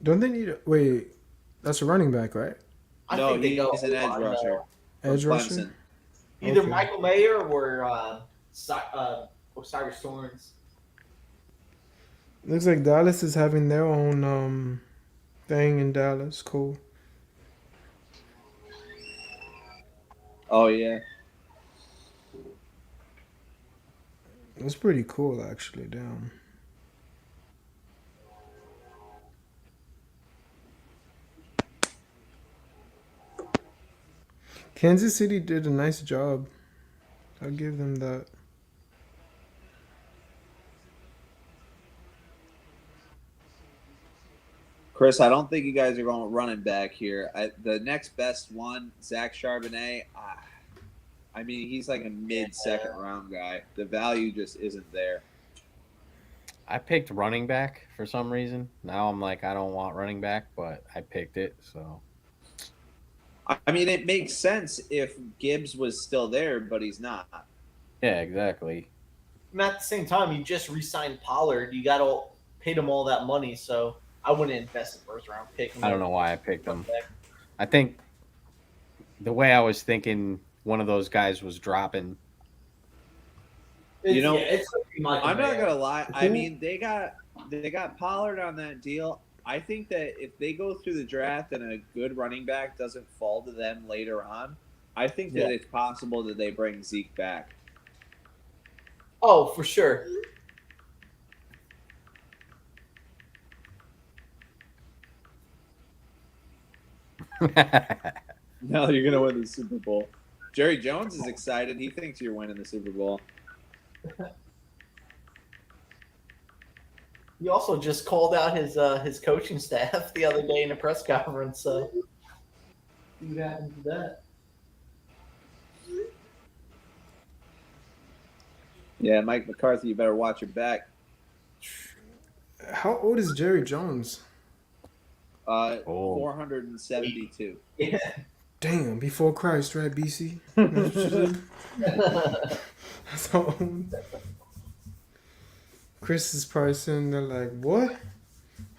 Don't they need? Wait, that's a running back, right? I No, think they go he's an edge on, rusher. from Edge rusher. Clemson. Either Okay. Michael Mayer or Osiris Thorns. Looks like Dallas is having their own thing in Dallas. Cool. Oh yeah. That's pretty cool, actually. Damn. Kansas City did a nice job. I'll give them that. Chris, I don't think you guys are going running back here. The next best one, Zach Charbonnet. I mean, he's like a mid-second round guy. The value just isn't there. I picked running back for some reason. Now I'm like, I don't want running back, but I picked it. So I mean, it makes sense if Gibbs was still there, but he's not. yeah, exactly. And at the same time, you just re-signed Pollard. You got to paid him all that money, so I wouldn't invest in first round pick. I don't know why I picked him. I think the way I was thinking, one of those guys was dropping. You know, it's Michael I'm not Mayer. gonna lie. I Who- mean, they got Pollard on that deal. I think that if they go through the draft and a good running back doesn't fall to them later on, I think that it's possible that they bring Zeke back. Oh, for sure. Now you're gonna win the Super Bowl. Jerry Jones is excited. He thinks you're winning the Super Bowl. He also just called out his coaching staff the other day in a press conference. So, see what happens to that. Yeah, Mike McCarthy, you better watch your back. How old is Jerry Jones? 472. Yeah. Damn, before Christ, right, BC? That's how old. Chris is probably sitting there like, what?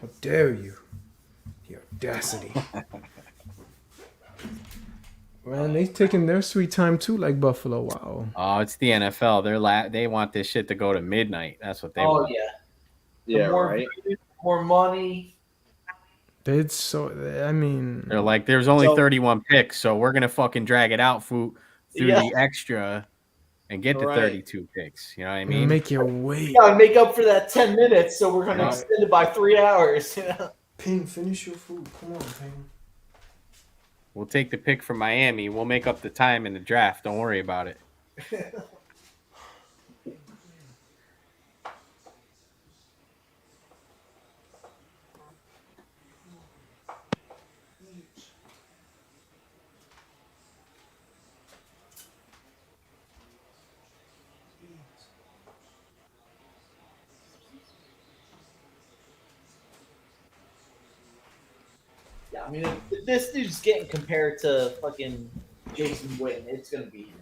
How dare you? The audacity. Man, they taking their sweet time too, like Buffalo. Wow. Oh, it's the NFL. They want this shit to go to midnight. That's what they Oh want. yeah. Yeah, more right. views, more money. It's so. I mean, They're like, there's only So- 31 picks, so we're gonna fucking drag it out through Yeah. the extra and get to Right. 32 picks. You know what I mean? make you wait. You gotta make up for that 10 minutes, so we're gonna Yeah. extend it by 3 hours. You know? Ping, finish your food. Come on, Ping. We'll take the pick from Miami. We'll make up the time in the draft. Don't worry about it. Yeah, I mean, if this dude's getting compared to fucking Jason Witten. It's gonna be him.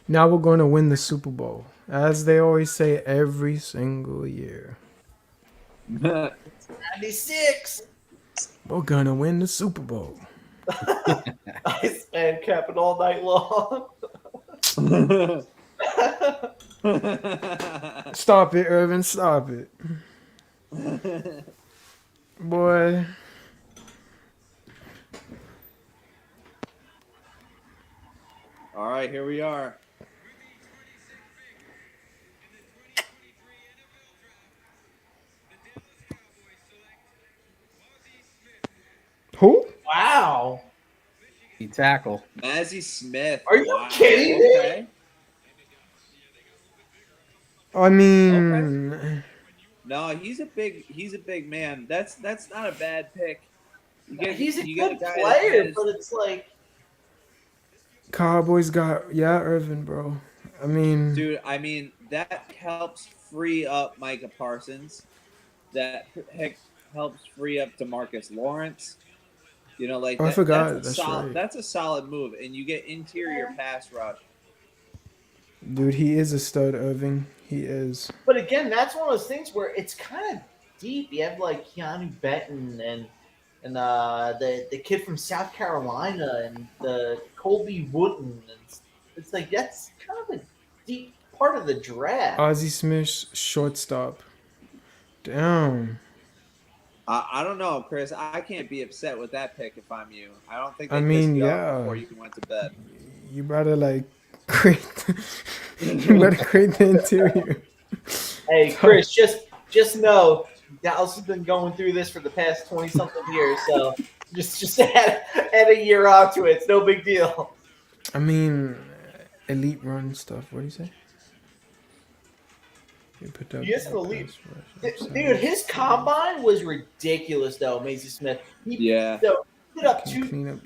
Now we're going to win the Super Bowl, as they always say every single year. 96. We're gonna win the Super Bowl. I stand capping all night long. Stop it, Irvin. Stop it, boy. All right, here we are. Who? Wow. He tackle. Mazzie Smith. Are you kidding me? Okay. I mean, No, he's a big man. That's not a bad pick. You get- He's a you get good guy that player, has- but it's like, Cowboys got Irvin, bro. I mean, dude, I mean that helps free up Micah Parsons. That helps free up DeMarcus Lawrence. You know, like Oh, I that, forgot. That's, That's solid, right. that's a solid move, and you get interior pass rush. dude, he is a stud, Irving. He is. but again, that's one of those things where it's kind of deep. You have like Keanu Benton and the kid from South Carolina and the Colby Wooden. It's like that's kind of a deep part of the draft. Ozzie Smith, shortstop. Damn. I don't know, Chris. I can't be upset with that pick if I'm you. I don't think. I They mean, pissed you off yeah. Before you went to bed. You better like create. You better create the interior. Hey, Chris, just know Dallas has been going through this for the past 20 something years, so just add a year onto it. It's no big deal. I mean, elite run stuff. What do you say? You put that. He is an elite. Dude, his combine was ridiculous, though. Maisie Smith. He Yeah. put up Can clean up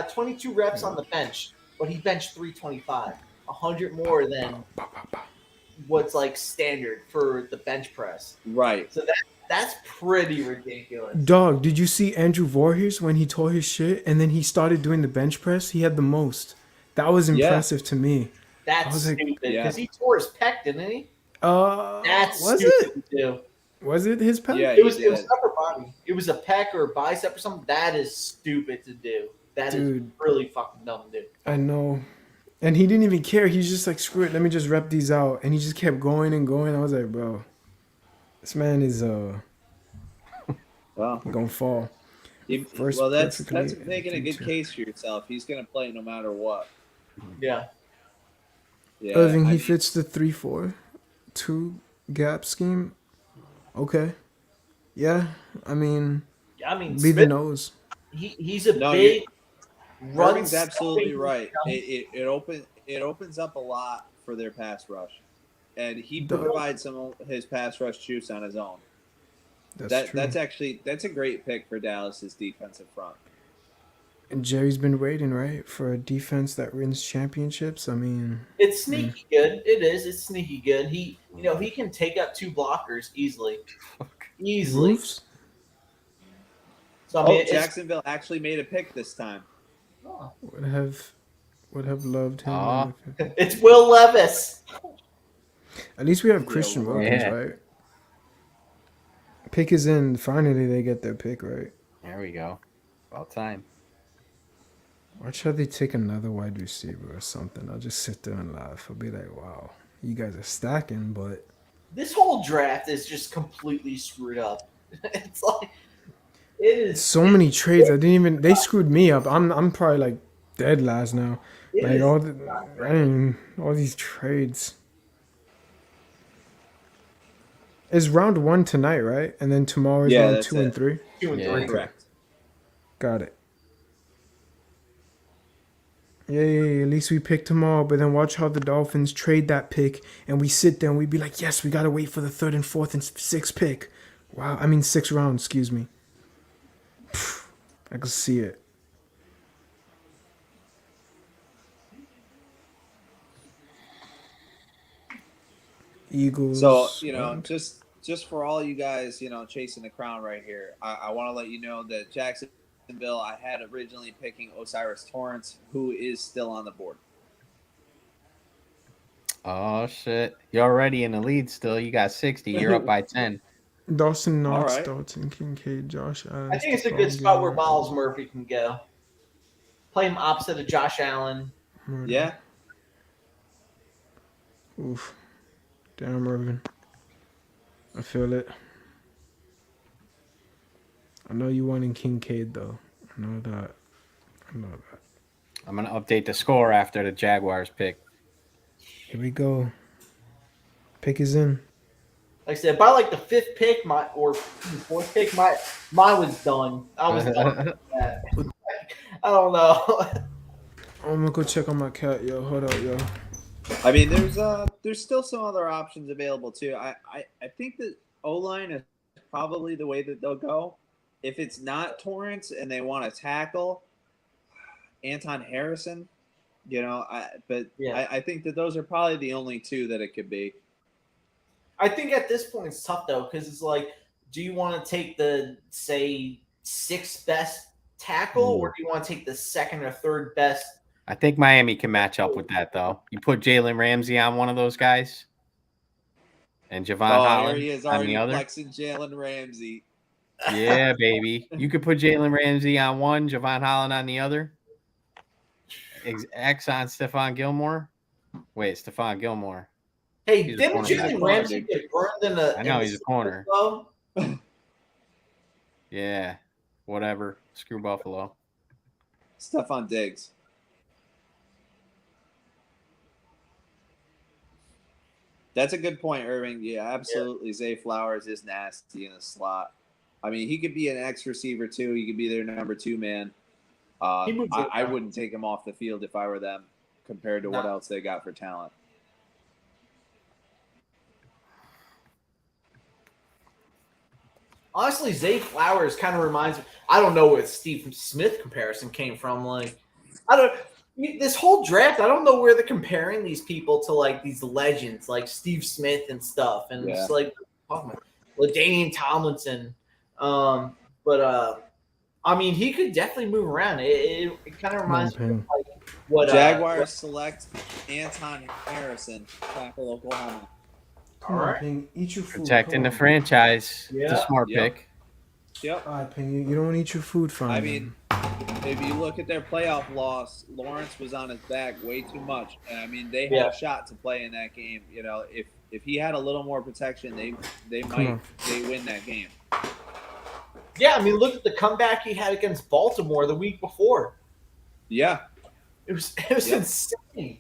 too. 22 reps on the bench, but he benched 325, 100 more than what's like standard for the bench press. Right. So that's pretty ridiculous. Dog, did you see Andrew Voorhees when he tore his shit and then he started doing the bench press? He had the most. That was Yeah. impressive to me. I That's was like- stupid Yeah. because he tore his pec, didn't he? That's was stupid it? to do. Was it his pen? Yeah. It was he did. upper body. It was a pec or a bicep or something. That is stupid to do. That is Dude. really fucking dumb to do. I know. And he didn't even care. He's just like, screw it, let me just rep these out. And he just kept going and going. I was like, bro, this man is Well, He gonna fall. First well, that's perfectly making a good into- case for yourself. He's gonna play no matter what. Yeah. Yeah, Irving, I he mean, fits the 3-4-2 gap scheme. Okay. Yeah, I mean, I mean, be the Smith, nose. he's a No, big run. Irving's absolutely stopping- right. It opens up a lot for their pass rush, and he Duh. provides some of his pass rush juice on his own. That's true. That's a great pick for Dallas's defensive front. And Jerry's been waiting, right, for a defense that wins championships. I mean, It's sneaky good. It is. It's sneaky good. He can take out 2 blockers easily. Easily. roofs. So I mean, it's- Jacksonville actually made a pick this time. Would have loved him. Aw. it's Will Levis. At least we have Christian Wilkins, yeah. right? Pick is in. Finally, they get their pick, right? There we go. About time. Watch how they take another wide receiver or something. I'll just sit there and laugh. I'll be like, wow, you guys are stacking, but This whole draft is just completely screwed up. It's like it is so many trades. I didn't even. They screwed me up. I'm probably like dead last now. it Like is all these trades. Is round 1 tonight, right? And then tomorrow is Yeah, round that's 2 and it. 3. 2 and Yeah. 3. Correct. Got it. Yeah. At least we picked them all. But then watch how the Dolphins trade that pick, and we sit there and we'd be like, yes, we gotta wait for the 3rd and 4th and 6th pick. Wow, I mean 6th round. Excuse me. I can see it. Eagles. So just for all you guys, chasing the crown right here, I want to let you know that Jacksonville, I had originally picking Osiris Torrance, who is still on the board. Oh shit! You're already in the lead. Still, you got 60. You're up by 10. Dawson Knox, Alright. Dalton Kincaid, Josh Allen. I think it's a Stephon good spot where Gilmore, Miles Murphy can go. Play him opposite of Josh Allen. Murray. Yeah, Oof. Damn, Irvin. I feel it. I know you wanting Kincaid, though. I know that. I'm gonna update the score after the Jaguars pick. Here we go. Pick is in. Like I said, by like the 5th pick, or 4th pick, mine was done. I was done with that. I don't know. I'm gonna go check on my cat, yo. Hold up, yo. I mean, there's still some other options available too. I think that O-line is probably the way that they'll go. If it's not Torrance and they want to tackle Anton Harrison, I think that those are probably the only 2 that it could be. I think at this point it's tough though, because it's like, do you want to take the say 6th best tackle, or do you want to take the 2nd or 3rd best? I think Miami can match up with that, though. You put Jalen Ramsey on one of those guys, and Javon Here Holland he is on already the other. flexing Jalen Ramsey. Yeah, baby. You could put Jalen Ramsey on one, Javon Holland on the other. X on Stephon Gilmore. Wait, Stephon Gilmore. Hey, He's a didn't corner. Jalen Ramsey get burned in a? I know in he's a corner. Though? Yeah, whatever. Screw Buffalo. Stephon Diggs. That's a good point, Irving. Yeah, absolutely. Zay Flowers is nasty in the slot. I mean, he could be an X receiver too. He could be their number 2 man. He moves I around. wouldn't take him off the field if I were them, compared to what No. else they got for talent. Honestly, Zay Flowers kind of reminds me. I don't know where Steve Smith comparison came from. Like, I don't. This whole draft, I don't know where they're comparing these people to, like, these legends like Steve Smith and stuff, and Yeah. it's like LaDainian Tomlinson. I mean, he could definitely move around. It kind of reminds me of Ping. like what Jaguars select Anton Harrison, tackle Oklahoma. Come All on, right. Ping. Eat your food. Protecting the Come on. franchise. It's a Yeah. smart Yep. pick. Yep. All right, Ping. You don't want to eat your food, fine. I mean, if you look at their playoff loss, Lawrence was on his back way too much, and I mean they had Yeah. a shot to play in that game. If he had a little more protection, they Come might on. win that game. Yeah, I mean, look at the comeback he had against Baltimore the week before. Yeah, It was Yeah. insane.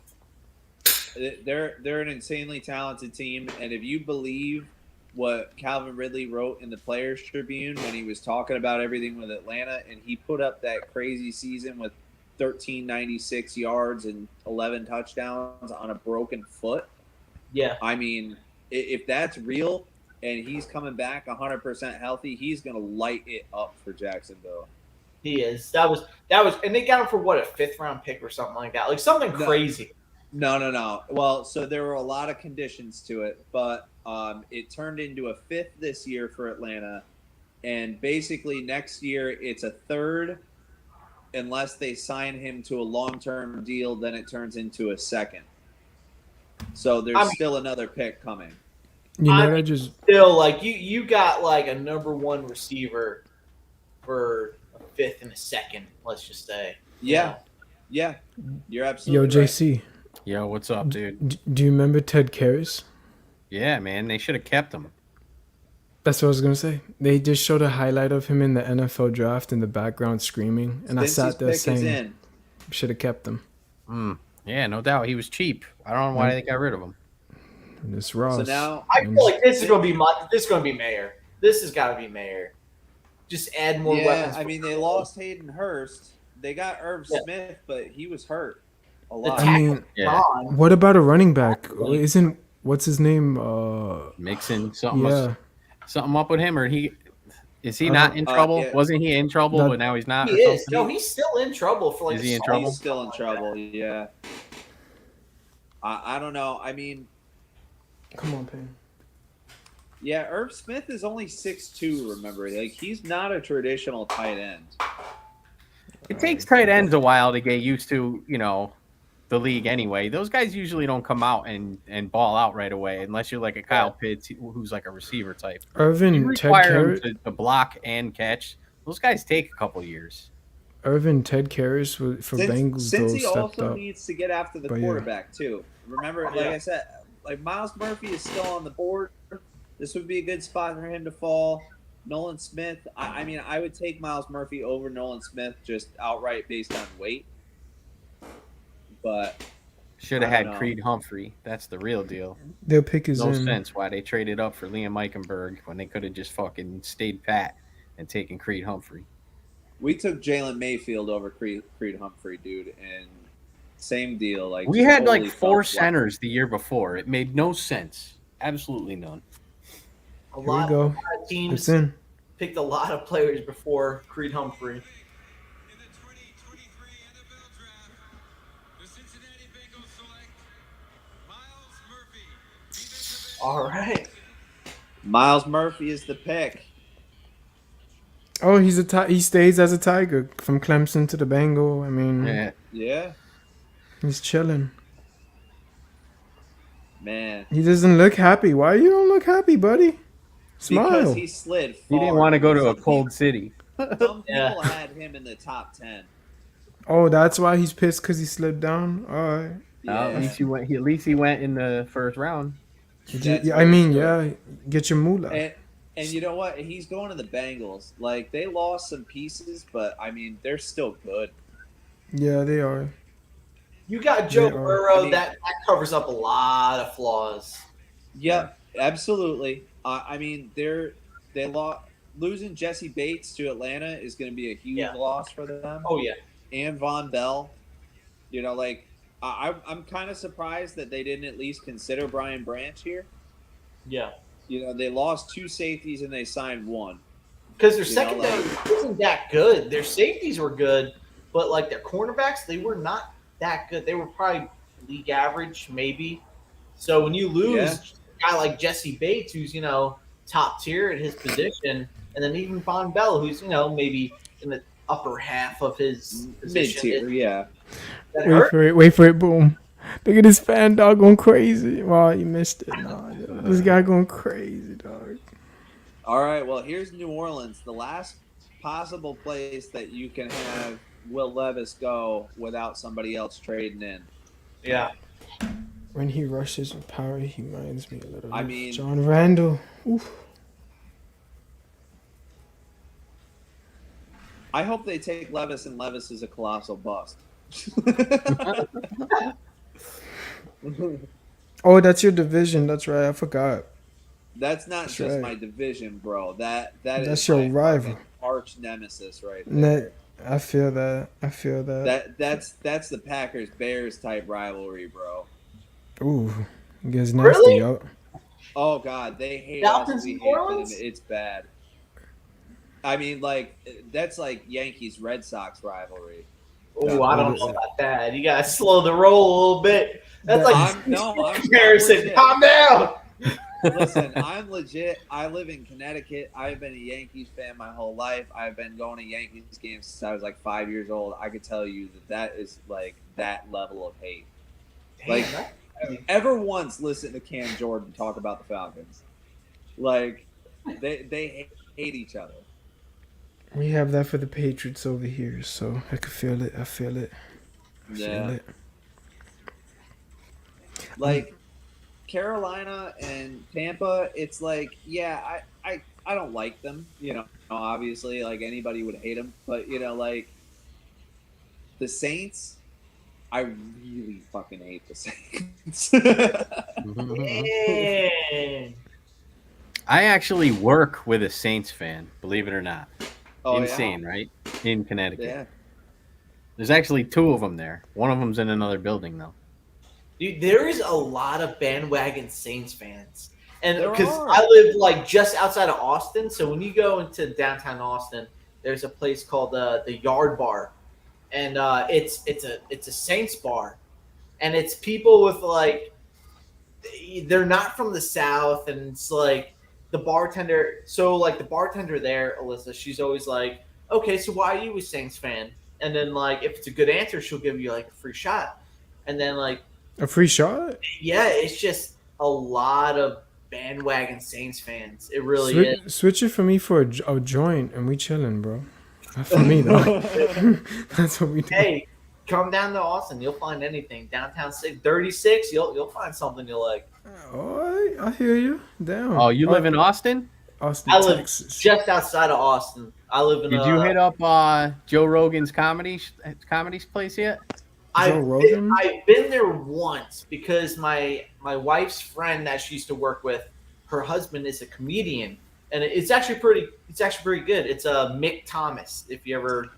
they're an insanely talented team, and if you believe what Calvin Ridley wrote in the Players Tribune when he was talking about everything with Atlanta, and he put up that crazy season with 1396 yards and 11 touchdowns on a broken foot. Yeah, I mean, if that's real and he's coming back 100% healthy, he's going to light it up for Jacksonville. he is. That was, and they got him for what, a 5th-round pick or something like that, like something No. crazy. No. Well, so there were a lot of conditions to it, but it turned into a 5th this year for Atlanta, and basically next year it's a 3rd unless they sign him to a long-term deal. Then it turns into a 2nd. So there's still another pick coming. You know, I that just Still, like you got like a number 1 receiver for a 5th and a 2nd. Let's just say. Yeah, you're yo absolutely right. JC. Yo, what's up, dude? Do you remember Ted Karras? Yeah, man, they should have kept him. That's what I was gonna say. They just showed a highlight of him in the NFL draft in the background screaming, and I Cincy's sat there pick is saying, in. "Should have kept him." Yeah, no doubt. He was cheap. I don't know why they got rid of him. And it's Ross. So now I feel like this is going to be Mayer. This has got to be Mayer. Just add more yeah, weapons. I mean, they lost Hayden Hurst. They got Irv Yeah. Smith, but he was hurt a The lot. I mean, Yeah. on. what about a running back? Isn't what's his name? Mixing something, Yeah, something up with him, or is he Uh, not in trouble? yeah. Wasn't he in trouble, That- but now he's not? He or is. something? No, he's still in trouble for like. Is he in assault trouble? He's still in or something like trouble. Yeah. I don't know. I mean, come on, Payne. yeah, Irv Smith is only 6'2", remember? Like, he's not a traditional tight end. It takes tight ends a while to get used to, the league anyway. Those guys usually don't come out and ball out right away unless you're like a Kyle Pitts who's like a receiver type. You Irvin Ted require Karras. them to block and catch. Those guys take a couple years. Irvin Ted Karras for Bengals Since though he stepped also up. needs to get after the But yeah. quarterback, too. Remember, like Yeah. I said, like Miles Murphy is still on the board. This would be a good spot for him to fall. Nolan Smith, I mean, I would take Miles Murphy over Nolan Smith just outright based on weight. But Should have I had don't know. Creed Humphrey. That's the real deal. Their pick is No in. sense why they traded up for Liam Eichenberg when they could have just fucking stayed pat and taken Creed Humphrey. we took Jalen Mayfield over Creed Humphrey, dude, and same deal. Like We had like totally 4 felt like- centers the year before. It made no sense. Absolutely none. A Here we lot go. of teams It's in. picked a lot of players before Creed Humphrey. In the 2023 NFL Draft, the Cincinnati Bengals select Miles Murphy, defensive end. All right. Miles Murphy is the pick. Oh, he stays as a Tiger from Clemson to the Bengal. I mean, Yeah. Yeah, he's chilling. man. He doesn't look happy. Why you don't look happy, buddy? Smile. Because he slid He didn't far. want to go to a Some cold city. Some Yeah. people had him in the top 10. Oh, that's why he's pissed because he slipped down. All right. Yeah. At least he went in the first round. That's Yeah, I very mean, true. yeah, get your moolah. And you know what? He's going to the Bengals. Like, they lost some pieces, but, I mean, they're still good. Yeah, they are. You got Joe They are. Burrow. I mean- that covers up a lot of flaws. Yep, absolutely. I mean, they lost. Losing Jesse Bates to Atlanta is going to be a huge Yeah. loss for them. Oh yeah. And Von Bell. You know, like, I'm kind of surprised that they didn't at least consider Brian Branch here. Yeah. You know, they lost 2 safeties and they signed 1. Because their You know, secondary wasn't that good. Their safeties were good, but like their cornerbacks, they were not that good. They were probably league average, maybe. So when you lose a guy like Jesse Bates, who's top tier at his position, and then even Von Bell, who's maybe in the upper half of his position, Mid-tier, yeah. that hurt. Wait for it, boom. Look at this fan dog going crazy. Wow, you missed it. Nah, this guy going crazy, dog. All right, well, here's New Orleans, the last possible place that you can have Will Levis go without somebody else trading in. Yeah. When he rushes with power, he reminds me a little I of mean- John Randall. Oof. I hope they take Levis, and Levis is a colossal bust. Oh, that's your division. That's right. I forgot. That's not That's just right. my division, bro. That That's is your my rival. fucking arch nemesis right Ne- there. I feel that. I feel that. That's the Packers Bears type rivalry, bro. Ooh, it gets nasty, Really? yo. Oh god, they hate Falcons us. We and hate them. Orleans? It's bad. I mean, like that's like Yankees Red Sox rivalry. Oh, I don't know about that. You gotta slow the roll a little bit. That's like I'm comparison. legit. Calm down. Listen, I'm legit. I live in Connecticut. I've been a Yankees fan my whole life. I've been going to Yankees games since I was like 5 years old. I could tell you that is like that level of hate. Like, ever once listen to Cam Jordan talk about the Falcons? Like, they hate each other. We have that for the Patriots over here, so I can feel it. I feel it. I feel Yeah. it. Like Carolina and Tampa, it's like, yeah, I don't like them. You know, obviously, like anybody would hate them, but you know, like the Saints, I really fucking hate the Saints. Yeah. I actually work with a Saints fan, believe it or not. Oh, Insane, right? In Connecticut. Yeah. There's actually 2 of them there. One of them's in another building, though. Dude, there is a lot of bandwagon Saints fans. And There because are. I live like just outside of Austin, so when you go into downtown Austin, there's a place called the Yard Bar, and it's a Saints bar, and it's people with like they're not from the South, and it's like the bartender. So like the bartender there, Alyssa, she's always like, okay, so why are you a Saints fan? And then like if it's a good answer, she'll give you like a free shot, and then like A free shot? yeah, it's just a lot of bandwagon Saints fans. It really is. Switch it for me for a joint, and we chilling, bro. Not for me though. That's what we do. Hey, come down to Austin, you'll find anything. Downtown 36, you'll find something you like. Alright, I hear you. Damn. Oh, you live in Austin? Austin, I live Texas. just outside of Austin. I live in. Did you hit up Joe Rogan's comedy place yet? Joe Rogan? I've been there once because my wife's friend that she used to work with, her husband is a comedian, and it's actually pretty good. It's Mick Thomas. If you ever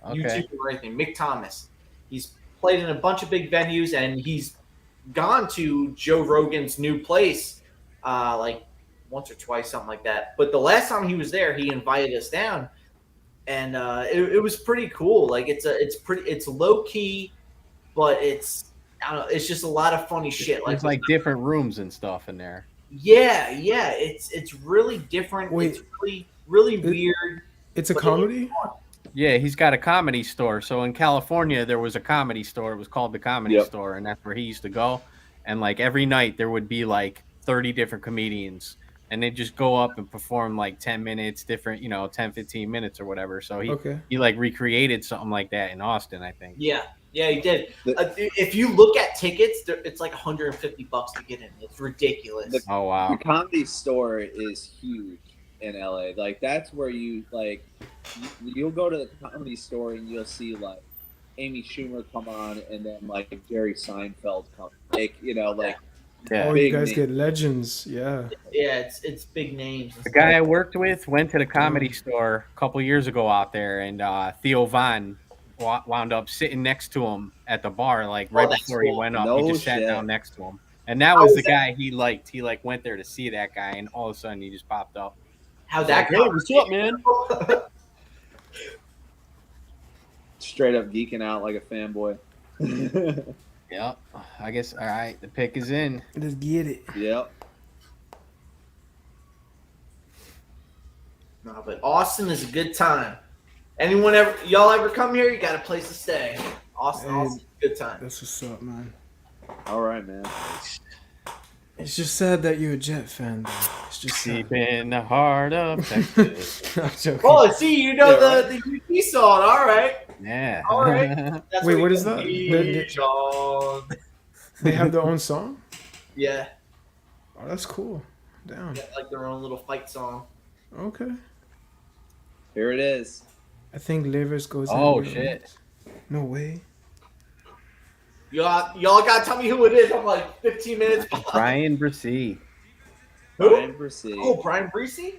Okay. YouTube or anything, Mick Thomas. He's played in a bunch of big venues, and he's gone to Joe Rogan's new place, like once or twice, something like that. But the last time he was there, he invited us down, and it was pretty cool. Like it's low key, but I don't know, it's just a lot of funny shit. There's like different rooms and stuff in there. yeah, it's really different. Wait. It's really weird. It's a But comedy? Yeah, he's got a comedy store. So in California, there was a comedy store. It was called the Comedy Yep. Store, and that's where he used to go. And like every night, there would be like 30 different comedians, and they'd just go up and perform like 10 minutes, different, 10, 15 minutes or whatever. So Okay. he like recreated something like that in Austin, I think. Yeah, he did. The- If you look at tickets, it's like $150 to get in. It's ridiculous. The- Oh wow. The Comedy Store is huge in LA. Like that's where you'll go to the Comedy Store and you'll see like Amy Schumer come on, and then like Jerry Seinfeld come. Like like Yeah. Oh, you big guys name. get legends. Yeah. Yeah, it's big names. and The stuff. guy I worked with went to the Comedy Store a couple years ago out there, and Theo Von wound up sitting next to him at the bar, like right that's before he cool. went up. No he just sat shit. down next to him, and that How was was the that? guy he liked. He like went there to see that guy, and all of a sudden he just popped up. How'd that Hey, go? what's up, man? Straight up geeking out like a fanboy. Yep. I guess. All right, the pick is in. Let's get it. Yep. No, but Austin is a good time. Y'all ever come here? You got a place to stay. Austin, Hey. Austin's a good time. That's what's up, man. All right, man. It's just sad that you're a Jet fan, though. It's just sad. Deep in the heart of Texas. I'm joking. Oh, see, you know Yeah, the UT song. All right. Yeah. All right. That's Wait, we what is can that? be, John. They have their own song? Yeah, Oh, that's cool. Damn. like their own little fight song. Okay. Here it is. I think Livers goes. in Oh, with- shit. No way. Y'all gotta tell me who it is. I'm like 15 minutes behind. Brian Bresee. Who? Brian Bresee. Oh, Brian Breesy?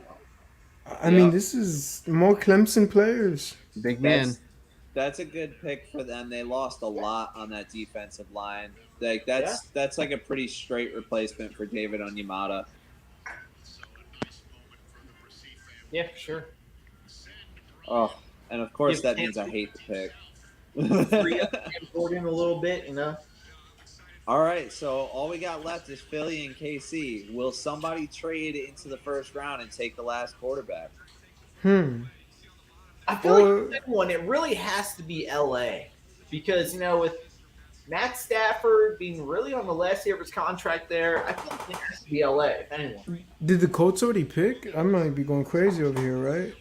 I mean, Yeah. this is more Clemson players. Big man. That's a good pick for them. They lost a lot on that defensive line. Like that's like a pretty straight replacement for David Onyemata. Yeah, for sure. Oh, and of course Give that Sam- means I hate the pick. Free up Gordon a little bit, you know. All right, so all we got left is Philly and KC. Will somebody trade into the first round and take the last quarterback? I feel Or- like one, it really has to be LA because, you know, with Matt Stafford being really on the last year of his contract there, I feel like it has to be LA, if anyone. Did the Colts already pick? I might be going crazy over here, right?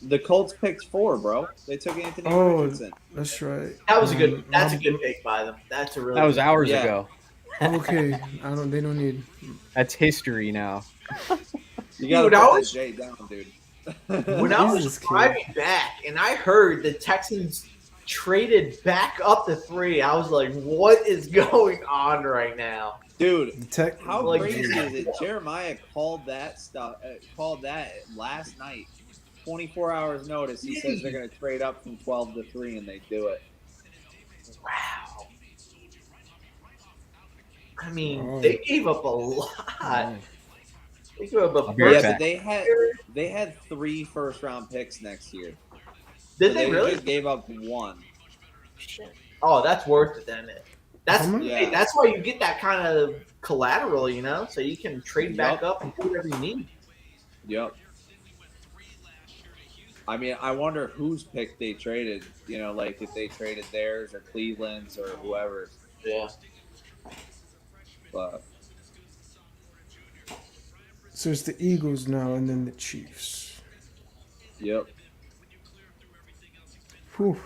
The Colts picked 4, bro. They took Anthony Oh, Richardson. that's right. That was a good. Um, That's a my- good pick by them. That's a really. That was hours Yeah. ago. Okay, They don't need. That's history now. You got to Dude, I put was- that J down, dude. When I was Jesus, kid. driving back and I heard the Texans traded back up to 3, I was like, "What is going on right now?" Dude, Tech. how Like- crazy is it? Jeremiah called that last night. 24 hours notice. He says they're going to trade up from 12 to 3, and they do it. Wow. I mean, Oh. they gave up a lot. They gave up a I'll be right Yeah, first. back. but they had 3 first-round picks next year. Did So they really? just gave up 1. Oh, that's worth it then. That's How much? hey, that's why you get that kind of collateral, you know, so you can trade back Yup. up and do whatever you need. Yep. I mean, I wonder whose pick they traded. You know, like if they traded theirs or Cleveland's or whoever's. Yeah. But So it's the Eagles now, and then the Chiefs. yep. Whew.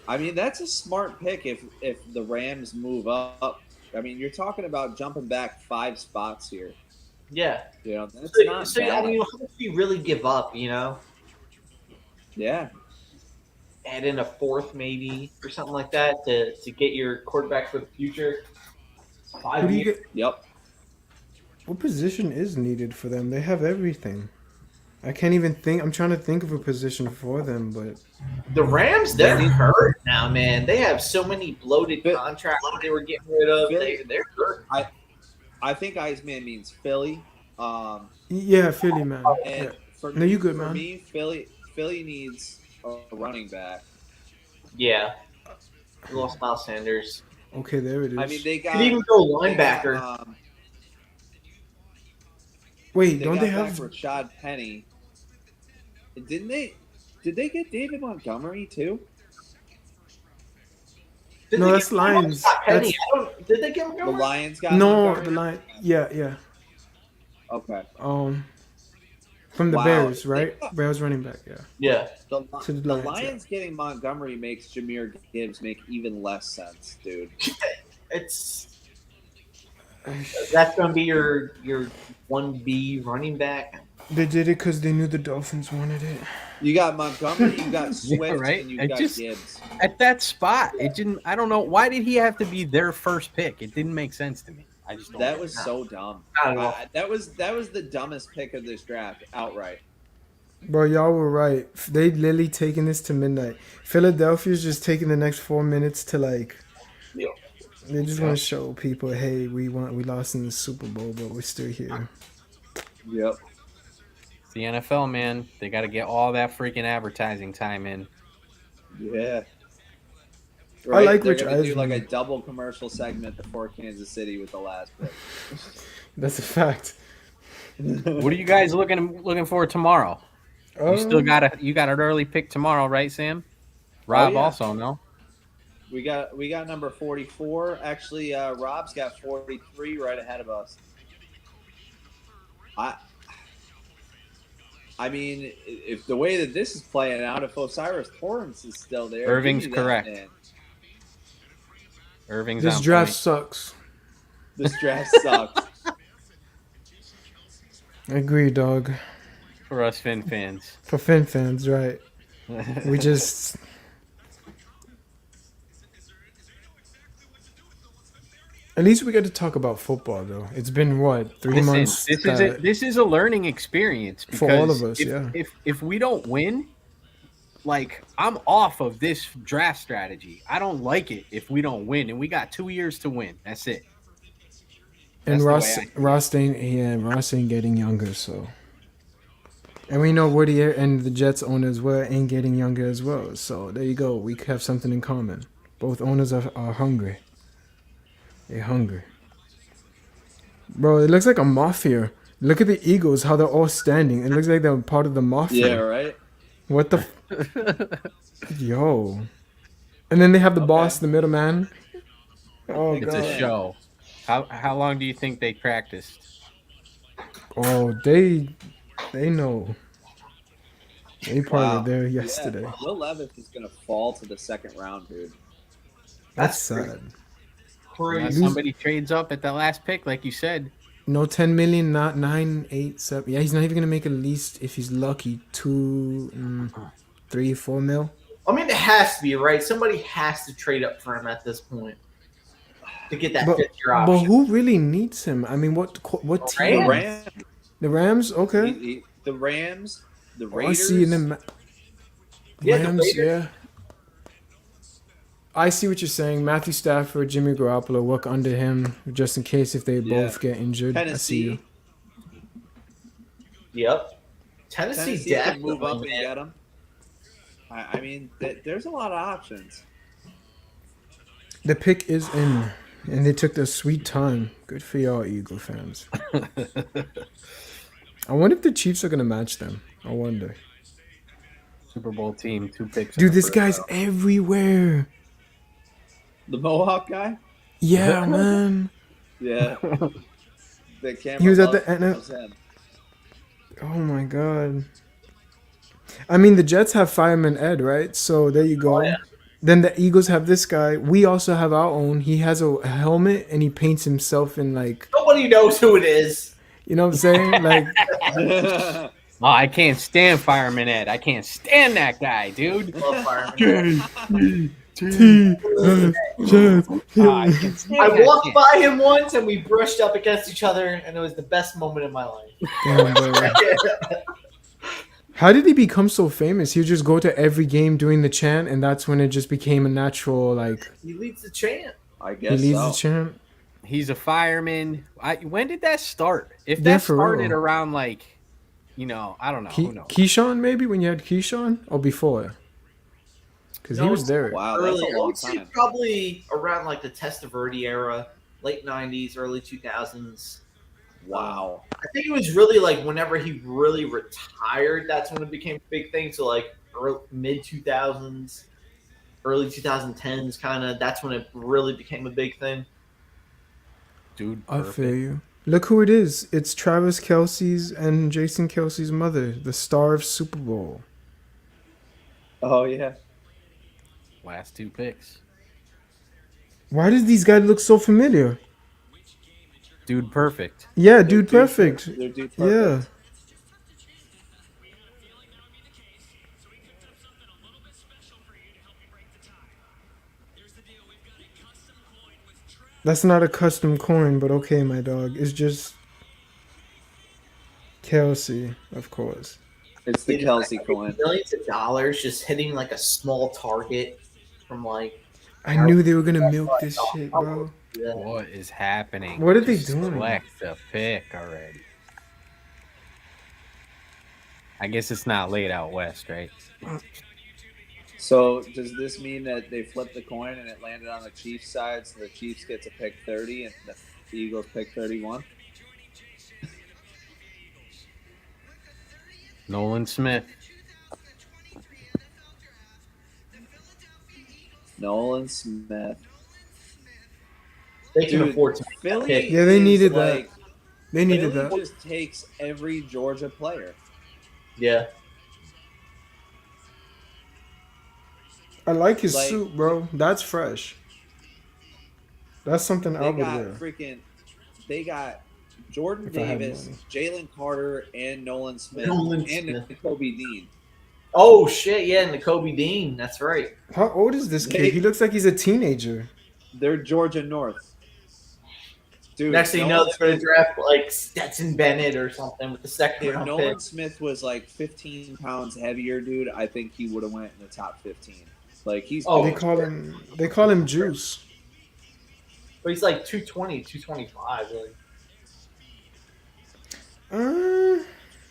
I mean, that's a smart pick if the Rams move up. I mean, you're talking about jumping back 5 spots here. Yeah. You know, that's So, not so I bad. mean, how much do you really give up, you know? Yeah. Add in a 4th maybe or something like that to get your quarterback for the future. Who 5 do you years. get? Yep. What position is needed for them? They have everything. I can't even think. I'm trying to think of a position for them, but The Rams, they're hurt now, man. They have so many bloated But- contracts they were getting rid of. They're hurt. I think Iceman means Philly. yeah, Philly man. And Yeah. for No, you good, for man. me, Philly needs a running back. Yeah. We lost Miles Sanders. Okay, there it is. I mean, they got Could even go they got, linebacker. Wait, they don't got they back have? Rashad Penny? Didn't they? Did they get David Montgomery too? Did No, they that's get- Lions. Penny. That's- I don't- Did they give him The Montgomery? Lions got No, Montgomery? the line. Yeah. Okay. From the Wow. Bears, right? Bears running back. Yeah. Yeah. To the The Lions, Lions getting Montgomery makes Jameer Gibbs make even less sense, dude. It's that's gonna be your 1B running back. They did it because they knew the Dolphins wanted it. You got Montgomery, you got Yeah, Swift, right? and you I got just- Gibbs. At that spot, it didn't. I don't know why did he have to be their first pick. It didn't make sense to me. I just don't That get was it. so dumb. I don't know. That was the dumbest pick of this draft outright. Bro, y'all were right. They literally taking this to midnight. Philadelphia's just taking the next 4 minutes to like. Yeah. They just want to show people, hey, we lost in the Super Bowl, but we're still here. Yep. It's the NFL, man. They got to get all that freaking advertising time in. Yeah. I like They're Rich gonna do like a Eisen. double commercial segment before Kansas City with the last pick. That's a fact. What are you guys looking for tomorrow? You still got an early pick tomorrow, right, Sam? Rob yeah. also, no? We got number 44. Actually, Rob's got 43 right ahead of us. I mean, if the way that this is playing out, if Osiris Torrance is still there, Irving's give me that, correct. man. Irving's This on draft point. sucks. This draft sucks. I agree, dog. for us Finn fans. For Finn fans, right? We just. At least we get to talk about football, though. It's been what 3 Listen, months. this is a learning experience For all because of us, if, yeah. if we don't win, like I'm off of this draft strategy. I don't like it if we don't win, and we got 2 years to win. That's it. And That's the Ross, way Ross ain't getting younger, so. And we know Woody and the Jets owners ain't getting younger as well. So there you go. We have something in common. Both owners are hungry. They're hungry. Bro, it looks like a mafia. Look at the Eagles, how they're all standing. It looks like they're part of the mafia. Yeah, right. What the? Yo. And then they have the boss, the middleman. Oh, It's God. a show. How long do you think they practiced? Oh, they know. They probably Wow. were there yesterday. Yeah, Will Levis is gonna fall to the second round, dude. That's sad. Unless Crazy. somebody trades up at the last pick, like you said. No 10 million, not 9, 8, 7. Yeah, he's not even gonna make at least, if he's lucky, 2, 3, 4 mil. I mean, it has to be, right? Somebody has to trade up for him at this point to get that But, fifth-year but option. who really needs him? I mean, what team? The Rams, The Rams, okay. the Rams, the Oh, I Raiders. see. And then Yeah, the Rams, Raiders. yeah. I see what you're saying. Matthew Stafford, Jimmy Garoppolo, work under him just in case if they both get injured. I see you. Tennessee. Yep. Tennessee Tennessee can definitely, move up and man. get him. I mean, there's a lot of options. The pick is in, and they took their sweet time. Good for y'all, Eagle fans. I wonder if the Chiefs are gonna match them. I wonder. Super Bowl team, 2 picks. in Dude, the this first guy's round. everywhere. The Mohawk guy. Yeah, man. Yeah. The camera. He was at the loves him. Oh my god. I mean, the Jets have Fireman Ed, right? So there you go. Oh, yeah. Then the Eagles have this guy. We also have our own. He has a helmet and he paints himself in like, Nobody knows who it is. you know what I'm saying? Like, Oh, I can't stand Fireman Ed. I can't stand that guy, dude. Love Fireman. Oh, I can't stand I that walked kid. by him once and we brushed up against each other, and it was the best moment of my life. damn, bro. How did he become so famous? He would just go to every game doing the chant, and that's when it just became a natural, like, He leads the chant. I he guess leads so. the chant. He's a fireman. When did that start? If Yeah, that for started real. around like, I don't know. Who knows? Keyshawn, maybe, when you had Keyshawn? Or before? Because he No, was there. Wow, that's Early, a I long would say time. probably around like the Testaverde era, late 90s, early 2000s. Wow. I think it was really like whenever he really retired, that's when it became a big thing. So like mid 2000s, early 2010s, kind of. That's when it really became a big thing. Dude, I perfect. feel you. Look who it is. It's Travis Kelsey's and Jason Kelsey's mother, the star of Super Bowl. Oh yeah. Last 2 picks. Why does these guys look so familiar? Dude, perfect. Yeah, dude, perfect. They're dude Yeah. perfect. That's not a custom coin, but okay, my dog. It's just Kelsey, of course. It's the Kelsey coin. Millions of dollars just hitting like a small target from like. I knew they were gonna milk this shit, bro. Yeah. What is happening? What are they Just doing? Select the pick already. I guess it's not late out west, right? So does this mean that they flipped the coin and it landed on the Chiefs side, so the Chiefs get to pick 30 and the Eagles pick 31? Nolan Smith. Nolan Smith. They can Dude, afford to. Philly. Yeah, they is needed like, that. They needed Philly that. just takes every Georgia player. Yeah. I like his Like- suit, bro. That's fresh. That's something I They would got wear. freaking. They got Jordan If I had Davis, money. Jalen Carter, and Nolan Smith, Nolan and Smith. Kobe Dean. Oh shit, yeah, and the Kobe Dean. That's right. How old is this kid? He looks like he's a teenager. They're Georgia North. Dude, Next thing you know, Nolan they're going Smith- to draft like Stetson Bennett or something with the second If round Nolan pick. Smith was like 15 pounds heavier, dude, I think he would have went in the top 15. Like he's Oh, They big. call him Juice. But he's like 220, 225. Really.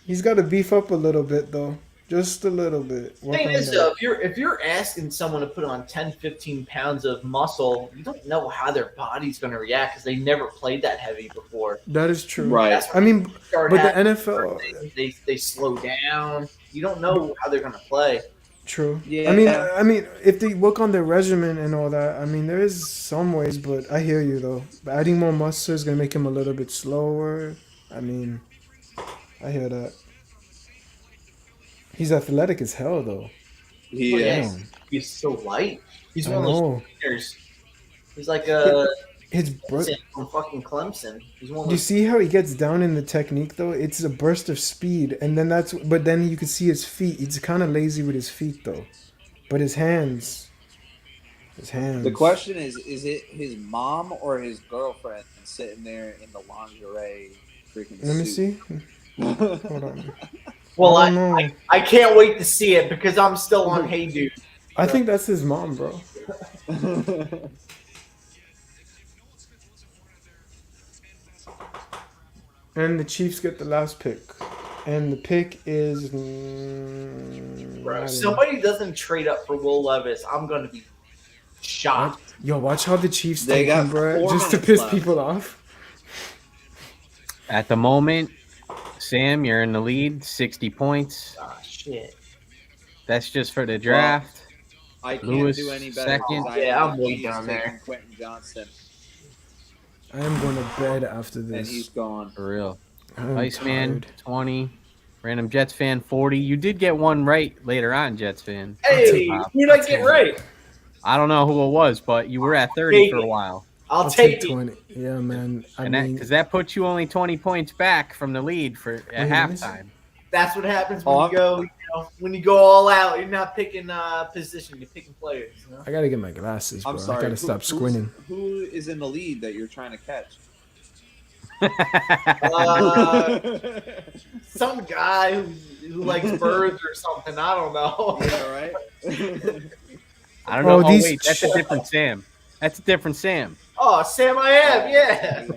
He's got to beef up a little bit though, just a little bit. Work Thing on is, that. though, if you're asking someone to put on 10, 15 pounds of muscle, you don't know how their body's going to react because they never played that heavy before. That is true. Right. That's I mean, Start but the happening, NFL, they slow down. You don't know how they're going to play. true. Yeah. I mean, if they work on their regimen and all that, I mean, there is some ways, but I hear you though. But adding more muscle is gonna make him a little bit slower. I mean, I hear that. He's athletic as hell though. He Well, is. yeah, he's so light. He's I one of those know. players. He's like a His bro- from fucking Clemson. He's one of You those. see how he gets down in the technique though? It's a burst of speed, and then but then you can see his feet. He's kind of lazy with his feet though, but his hands. The question is it his mom or his girlfriend sitting there in the lingerie freaking Let me suit? see. Hold on. Well, I don't know. I can't wait to see it because I'm still on Hey Dude. I think that's his mom, bro. And the Chiefs get the last pick, and the pick is. I Bro, don't know. if somebody doesn't trade up for Will Levis, I'm gonna be shocked. Yo, watch how the Chiefs They take got him, bro, 4 just to minutes piss left. people off. At the moment, Sam, you're in the lead, 60 points. Ah, shit. That's just for the draft. I can't Lewis, do any better. second. because I Yeah, have I'm the way keys down taking there. Quentin Johnston, I am going to bed after and this. he's gone. For real. I'm Iceman, tired. 20. Random Jets fan, 40. You did get one right later on, Jets fan. Hey, who'd I get right? I don't know who it was, but you were at 30 for a Take it. while. I'll I'll take take it. 20. Yeah, man. I And mean, because that puts you only 20 points back from the lead for at Wait, let me see. halftime. That's what happens when Oh, you go, when you go all out. You're not picking position. You're picking players. You know? I gotta get my glasses, bro. I'm sorry. I gotta stop squinting. Who is in the lead that you're trying to catch? Some guy who likes birds or something. I don't know. Yeah, right. I don't know. Oh, Oh, these- wait, that's a different Sam. That's a different Sam. Oh, Sam, I have, yeah.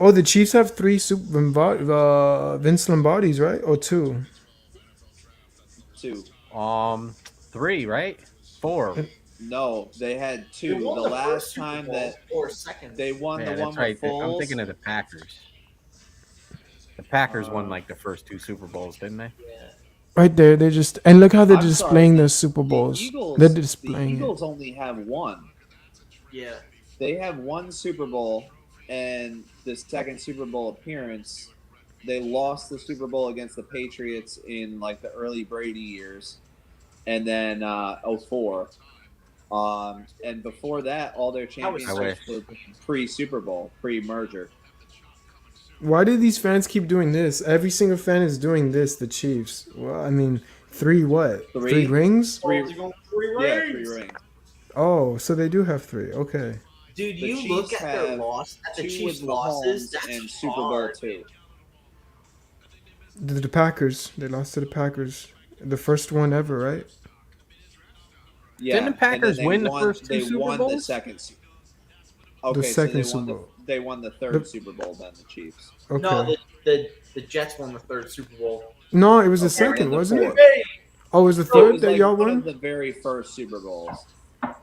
Oh, the Chiefs have 3 Vince Lombardis, right? Or 2? 2. 3, right? 4. No, they had They 2. won The first last Super time Bowl, that or second. they won Yeah, the one that's right. with Foles. I'm thinking of the Packers. The Packers won like the first 2 Super Bowls, didn't they? Yeah. Right there, they just and look how they're I'm displaying sorry, their Super Bowls. The Eagles, They're the displaying it. Eagles only have 1. Yeah. They have 1 Super Bowl, and the second Super Bowl appearance, they lost the Super Bowl against the Patriots in like the early Brady years, and then 04. And before that, all their championships were pre-Super Bowl, pre-merger. Why do these fans keep doing this? Every single fan is doing this. The Chiefs. Well, I mean, 3 what? 3? 3 rings? Three- Bulls are going three Yeah, rings. 3 rings. Oh, so they do have 3. Okay. Dude, The you look Chiefs at their have loss at the 2 Chiefs' with losses. Mahomes That's and Super Bowl hard. 2. The Packers. They lost to the Packers. The first one ever, right? Yeah, Didn't the Packers and then they win the won- first 2 They Super won the Bowls? second. The Okay, second so they won Super Bowl. they won the third The- Super Bowl. Then the Chiefs. Okay. No, the Jets won the third Super Bowl. No, it was the Okay, second, and the wasn't it? fourth. Hey, Oh, it was the It third was that like y'all one won? of the very first Super Bowls.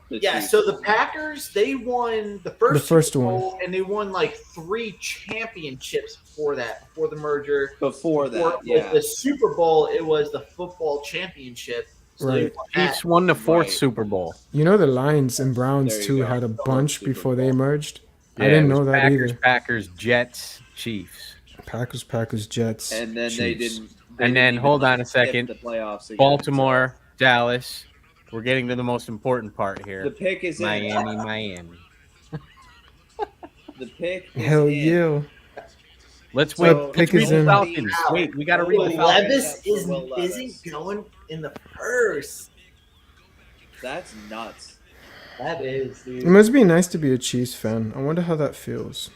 The yeah, Chiefs so the won. Packers, they won the first, The first Super one. Bowl, and they won like 3 championships before that, before the merger. Before that, yeah. The Super Bowl, it was the football championship. So they Right. won that. Chiefs won the 4th Right. Super Bowl. You know the Lions and Browns There you too go. had a bunch Super before they Bowl. merged. I Yeah, didn't it was know that Packers, either. Packers, Jets, Chiefs. Packers, Jets. And then they Chiefs. didn't. And then, even, hold on a skip second. The playoffs again, Baltimore, Dallas. We're getting to the most important part so here. the pick is in. Miami. the pick is Hell in. yeah. Let's So, wait. pick Let's read is the in. Falcons. Wow. Wait, we got to read Will the Falcons. Levis For Will Levis. isn't going in the first. That's nuts. That is, dude. It must be nice to be a Chiefs fan. I wonder how that feels.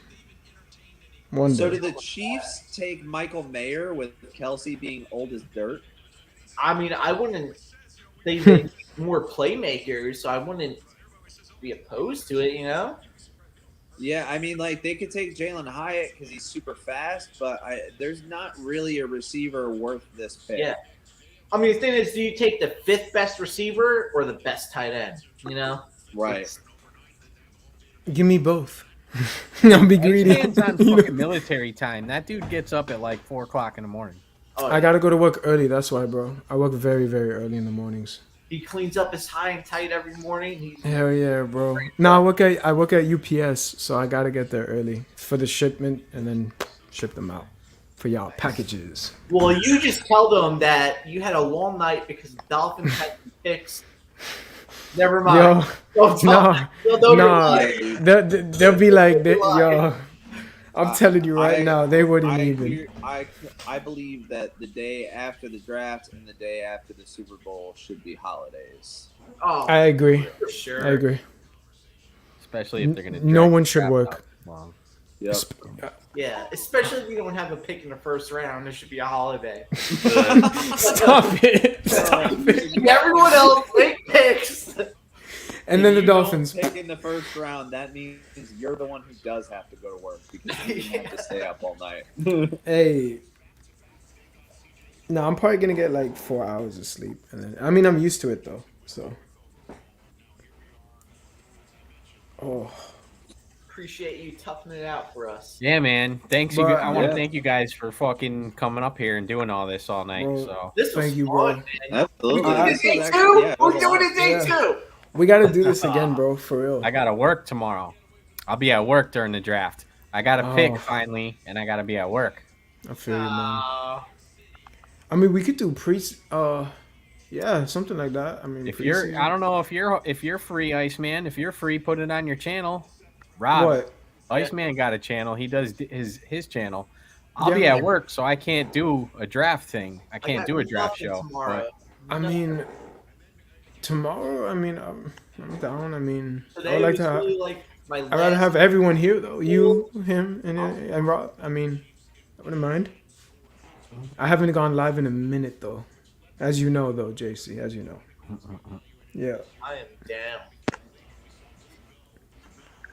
One So day. did the Chiefs take Michael Mayer with Kelsey being old as dirt? I mean, I wouldn't. They need more playmakers, so I wouldn't be opposed to it. You know. Yeah, I mean, like they could take Jalen Hyatt because he's super fast, but there's not really a receiver worth this pick. Yeah. I mean, the thing is, do you take the fifth best receiver or the best tight end? You know. Right. Give me both. I'll be It greedy. depends on You know? fucking military time. That dude gets up at like 4:00 in the morning. Oh, I gotta go to work early. That's why, bro. I work very, very early in the mornings. he cleans up his high and tight every morning. He's Hell yeah, bro. No, I work at UPS, so I gotta get there early for the shipment and then ship them out for y'all packages. well. You just tell them that you had a long night because the Dolphins had some picks. Never mind. Yo, Don't tell them. They'll nah. reply. They'll be like, yo. I'm Uh, telling you right I- now, they wouldn't I, even. hear- I believe that the day after the draft and the day after the Super Bowl should be holidays. Oh, I agree. for sure. I agree. Especially if they're going to. No one should work. Long. Yep. Yeah, especially if you don't have a pick in the first round, it should be a holiday. Stop it. Stop it. Everyone else make picks. And If then the you don't Dolphins. pick in the first round. That means you're the one who does have to go to work because you didn't have to stay up all night. Hey. No, I'm probably gonna get like 4 hours of sleep, and then I mean I'm used to it though. So. Oh. Appreciate you toughing it out for us. Yeah, man. Thanks. But- I want to Yeah. thank you guys for fucking coming up here and doing all this all night. Bro. So This was Thank you, fun, bro. man. Absolutely. We're doing it This day was two. actually- yeah, it We're was a doing lot. it day Yeah. two. We gotta do this again, bro. For real. I got to work tomorrow. I'll be at work during the draft. I got to Oh. pick finally, and I got to be at work. I feel you, man. Uh, I mean, we could do yeah, something like that. I mean, If you're, preseason. I don't know if you're free, Iceman. If you're free, put it on your channel. Rob, What? Iceman got a channel. He does his channel. I'll Yeah, be man. at work, so I can't do a draft thing. I I can't got do a draft nothing show. tomorrow. I mean, tomorrow. I mean, I'm down. I mean, I Today would like was to have. really like my I'd rather last- have everyone here though. You, him, and Rob. I mean, I wouldn't mind. I haven't gone live in a minute though, as you know though, JC. As you know. Yeah. I am down.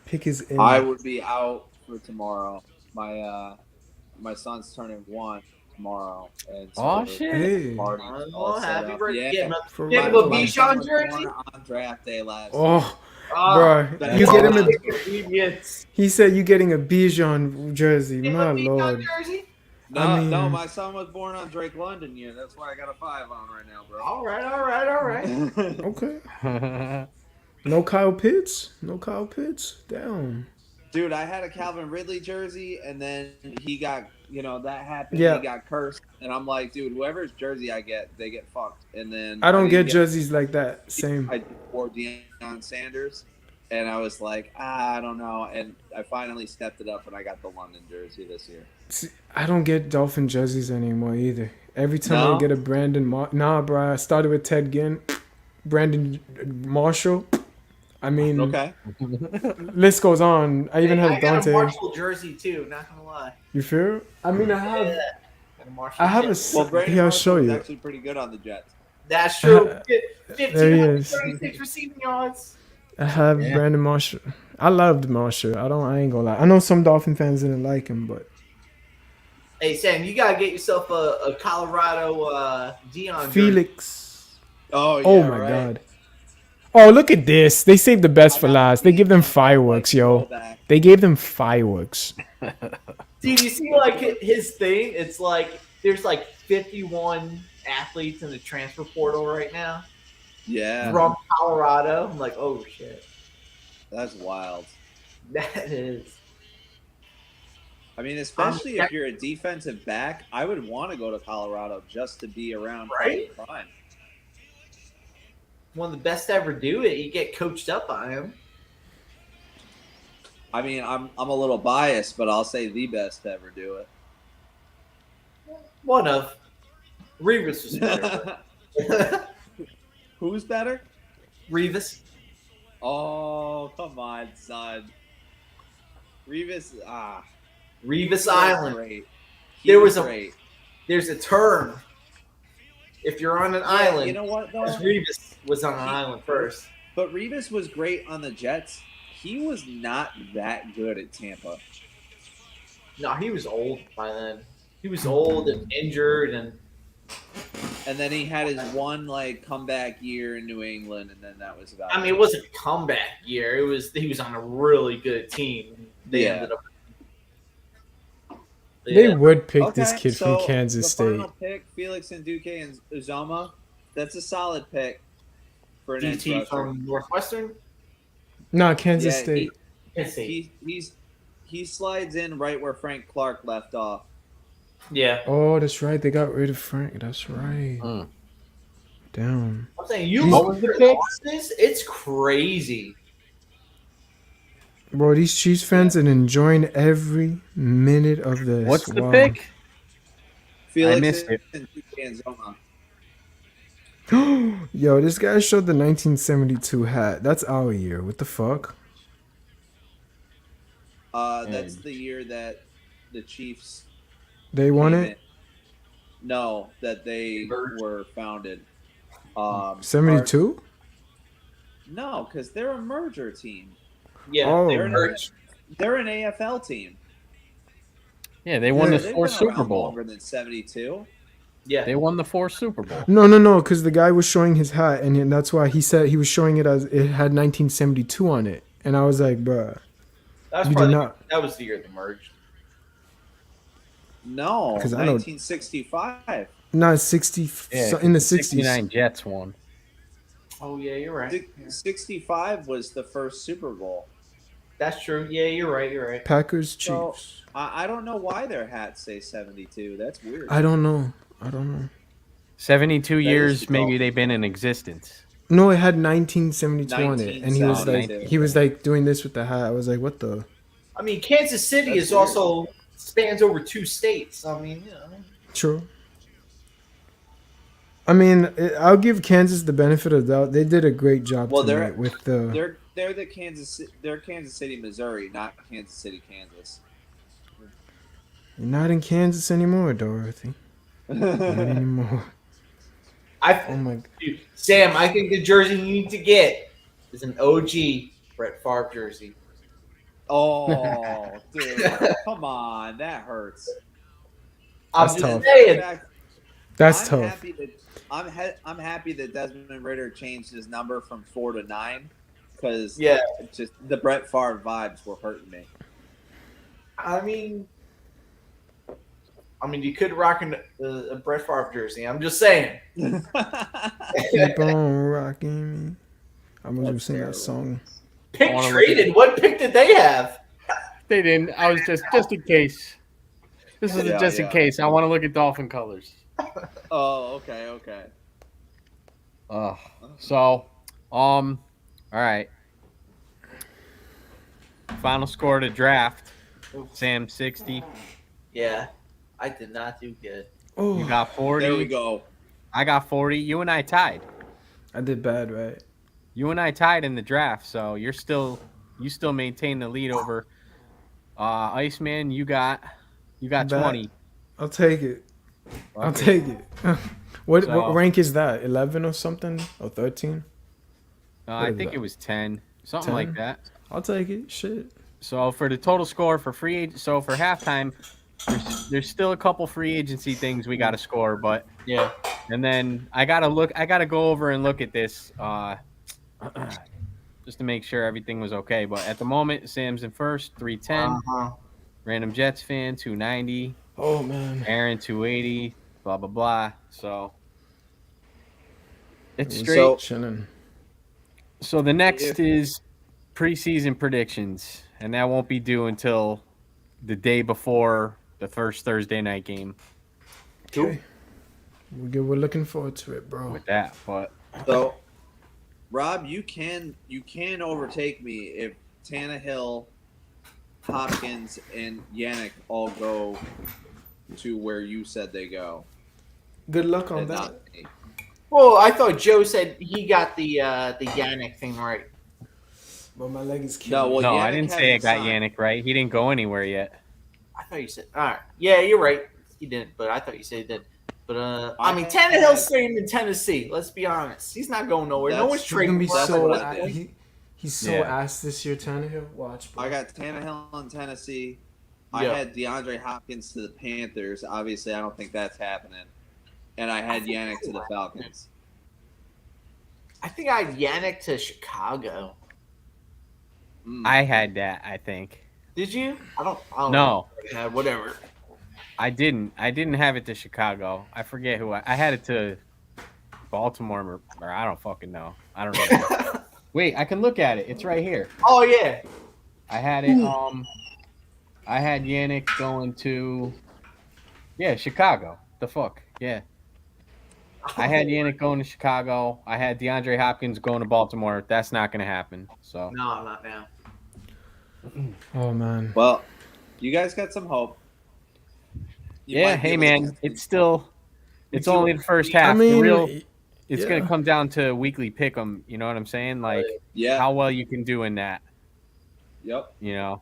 Pick is in. I would be out for tomorrow. My son's turning 1 tomorrow, and so Oh, shit. Hey. party's all Oh, set happy up. birthday. Yeah. Give him For give him Rob. a My Bichon son was jersey. born on draft day last. Oh, Oh, bro, you get him a. Convenience. He said you getting a Bijan jersey. Give him My a Bichon lord. jersey. No, I mean- no, my son was born on Drake London year. That's why I got a 5 on right now, bro. All right. Okay. No Kyle Pitts. No Kyle Pitts. Down. Dude, I had a Calvin Ridley jersey, and then he got, that happened. Yeah. He got cursed, and I'm like, dude, whoever's jersey I get, they get fucked. And then I don't didn't get jerseys like that. Same. I wore Deion Sanders, and I was like, I don't know. And I finally stepped it up, and I got the London jersey this year. See, I don't get Dolphin jerseys anymore either. Every time No? I get a nah, bro. I started with Ted Ginn, Brandon Marshall. I mean, Okay. list goes on. I even Hey, have I got a Dante. Marshall jersey too. Not gonna lie. You feel? I mean, I have. Yeah. Got a Marshall I have a. jersey. Well, Brandon Here, I'll Marshall show was you. actually pretty good on the Jets. That's true. There he is. 1536 receiving yards. I have Yeah. Brandon Marshall. I loved Marshall. I ain't gonna lie. I know some Dolphin fans didn't like him, but Hey Sam, you gotta get yourself a Colorado Dion jersey. Felix. Oh, yeah, Oh my right. god. Oh, look at this. They saved the best for last. They give them fireworks, yo. Throwback. They gave them fireworks. Dude, you see like his thing? It's like there's like 51 athletes in the transfer portal right now Yeah, from Colorado. I'm like, oh shit, that's wild. that is. I mean, especially if you're a defensive back, I would want to go to Colorado just to be around Right? Prime. One of the best to ever do it. You get coached up by him. I mean, I'm a little biased, but I'll say the best to ever do One of Revis was better. it. Who's better? Revis. Oh, come on, son. Revis, Revis he was Island. Great. There was great. There's a term. If you're on an island, You know what though? because Revis was on an island first. But Revis was great on the Jets. He was not that good at Tampa. No, he was old by then. He was old and injured, and And then he had his one like comeback year in New England, and then that was about. I mean, it wasn't a comeback year. It was he was on a really good team. They Yeah. ended up. They Yeah. would pick this Okay, kid so from Kansas the State. final pick, Felix Nduke and Uzoma. That's a solid pick for an edge DT rusher. from Northwestern. No, Kansas Yeah, State. He slides in right where Frank Clark left off. Yeah, Oh, that's right. They got rid of Frank. That's right. Mm. Damn. I'm saying you What look was the at pick? losses, it's crazy. Bro, these Chiefs fans are enjoying every minute of this. What's the Wow. pick? Felix missed it. Nduke and Uzoma. Yo, this guy showed the 1972 hat. That's our year. What the fuck? That's the year that the Chiefs They won came it? in. No, that they were founded. 72? No, because they're a merger team. Yeah, Oh. They're an AFL team. Yeah, they won Yeah. the They've 4 been Super around Bowl. longer than 72. yeah. They won the 4 Super Bowl. No, because the guy was showing his hat, and that's why he said he was showing it as it had 1972 on it. And I was like, bruh, That was you probably did not. that was the year they merged. No, 'Cause I know- 1965. No, 60, so in the 60s. 69 Jets won. Oh yeah, you're right. 65 was the first Super Bowl. That's true. Yeah, you're right. You're right. Packers, So- Chiefs. I don't know why their hats say 72. That's weird. I don't know. 72 That is years, the maybe goal. they've been in existence. No, it had 1972 on it, and he was like, 1972. doing this with the hat. I was like, what the? I mean, Kansas City That's is weird. also spans over 2 states. I mean, you know. True. I mean, I'll give Kansas the benefit of the doubt. They did a great job Well, tonight with the. They're the they're Kansas City, Missouri, not Kansas City, Kansas. You're not in Kansas anymore, Dorothy. Not anymore. Oh my. Dude, Sam, I think the jersey you need to get is an OG Brett Favre jersey. Oh, dude, come on, that hurts. I'm That's just tough. saying. That's I'm tough. Happy that, I'm happy that Desmond Ritter changed his number from 4 to 9 because Yeah, just the Brett Favre vibes were hurting me. I mean, you could rock a Brett Favre jersey. I'm just saying. Keep on rocking me. I was gonna sing that terrible. song. Pick wanna look traded. What pick did they have? They didn't. I was just in case. This is Yeah, just in yeah. case. I want to look at Dolphin colors. Oh, okay. So, all right. Final score to draft. Sam 60. Yeah, I did not do good. Oh, You got 40. There we go. I got 40. You and I tied. I did bad, right? You and I tied in the draft, so you still maintain the lead over Iceman. You got Bad. 20. I'll take it. I'll Okay. take it. What So- rank is that? 11 or something? Or 13? I What is think that? it was 10, something 10? like that. I'll take it. Shit. So for the total score for so for halftime, there's still a couple free agency things we got to score, but Yeah. and then I gotta go over and look at this just to make sure everything was okay. But at the moment, Sam's in first, 310. Uh-huh. Random Jets fan, 290. Oh, man. Aaron, 280. Blah blah blah. So it's It was straight. So- chilling. So the next is preseason predictions, and that won't be due until the day before the first Thursday night game Okay. We're looking forward to it, bro. with that. But So, Rob, you can overtake me if Tannehill Hopkins, and Yannick all go to where you said they go, Good luck on and that. not me. Well, I thought Joe said he got the Yannick thing right. But my leg is No, killing well, No, I Yannick didn't say I hasn't got signed. Yannick right. He didn't go anywhere yet. I thought you said. All right. Yeah, you're right. He didn't, but I thought you said he did. But I mean, I- Tannehill's staying in Tennessee. Let's be honest. He's not going nowhere. No That's- one's He's gonna trading be for That's him. so what I did. he's so Yeah. ass this year, Tannehill. Watch, bro. I got Tannehill in Tennessee. Yeah. I had DeAndre Hopkins to the Panthers. Obviously, I don't think that's happening. And I had Yannick to the Falcons. I think I had Yannick to Chicago. I had that, I think. Did you? I don't No, know. Yeah, whatever. I didn't. I didn't have it to Chicago. I forget who I had it to Baltimore or I don't fucking know. I don't know. Wait, I can look at it. It's right here. Oh yeah. I had it. I had Yannick going to, Chicago. The fuck, yeah. I had Yannick going to Chicago. I had DeAndre Hopkins going to Baltimore. That's not going to happen. So No, not now. Oh man. Well, you guys got some hope. You yeah, might be hey able to man, get- it's still, it's only the first I half. mean, It's yeah. going to come down to weekly pick 'em. You know what I'm saying? Like Yeah. how well you can do in that. Yep. You know.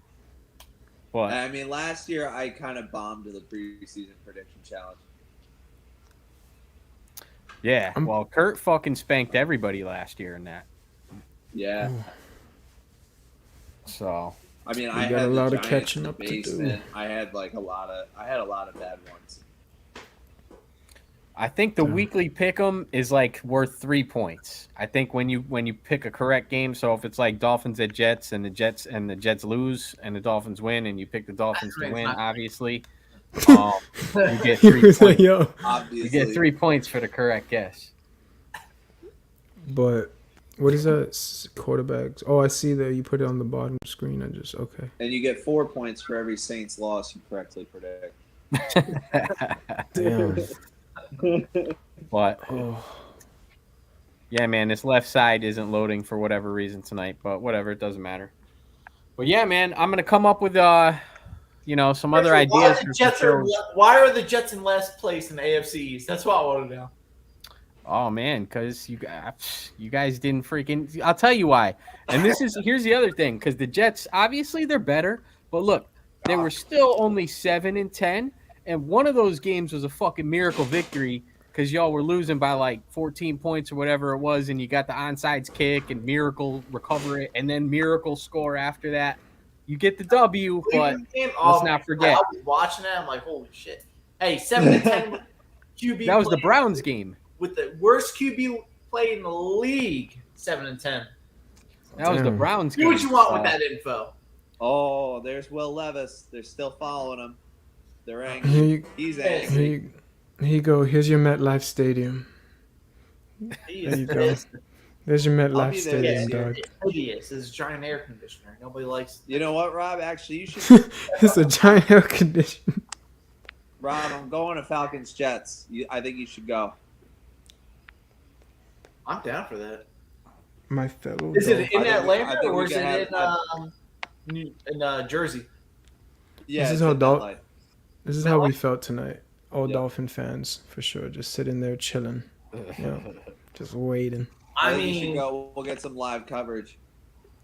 But I mean, last year I kind of bombed the preseason prediction challenge. yeah, I'm- well, Kurt fucking spanked everybody last year in that. Yeah. So I mean, We I got had a the lot of Giants catching in the up to do. basement. I had a lot of bad ones. I think the Yeah. weekly pick 'em is like worth 3 points. I think when you pick a correct game, so if it's like Dolphins at Jets and the Jets lose and the Dolphins win and you pick the Dolphins to That's win, not- obviously, you get He 3 was like, points. yo. Obviously, You get 3 points for the correct guess. But what is that? Quarterbacks. Oh, I see that you put it on the bottom screen. I just okay. and you get 4 points for every Saints loss you correctly predict. Damn. But Oh. yeah, man, this left side isn't loading for whatever reason tonight, but whatever, it doesn't matter. But yeah, man, I'm gonna come up with some other Why ideas are for the Jets shows. why are the Jets in last place in the AFC East? That's what I want to know. Oh man, because you guys didn't freaking. I'll tell you why. And here's the other thing, because the Jets obviously they're better, but look, they were still only 7-10, and one of those games was a fucking miracle victory because y'all were losing by like 14 points or whatever it was, and you got the onside kick and miracle recover it, and then miracle score after that. You get the W, but Cleveland game? let's not forget. I was watching that. I'm like, holy shit. Hey, 7-10 QB. that was the play Browns game. with the worst QB play in the league. 7-10. That was the Damn. Browns Do game. what you want with So- that info. Oh, there's Will Levis. They're still following him. They're angry. He's Here angry. you go. Here's your MetLife Stadium. He There you is go. pissed. There's your I'll MetLife be there Stadium, this year. dog. It's hideous. It's a giant air conditioner. Nobody likes You know what, Rob? Actually, you should. It's a giant air condition. Rob, I'm going to Falcons Jets. I think you should go. I'm down for that. My fellow. Is it dog. in I think we- Atlanta I think or we is can it have- in Jersey? Yeah, This is it's how in Dol- LA. This is how we felt tonight. All Yep. Dolphin fans, for sure. Just sitting there chilling. Yeah. Just waiting. I think you should mean, go. We'll get some live coverage.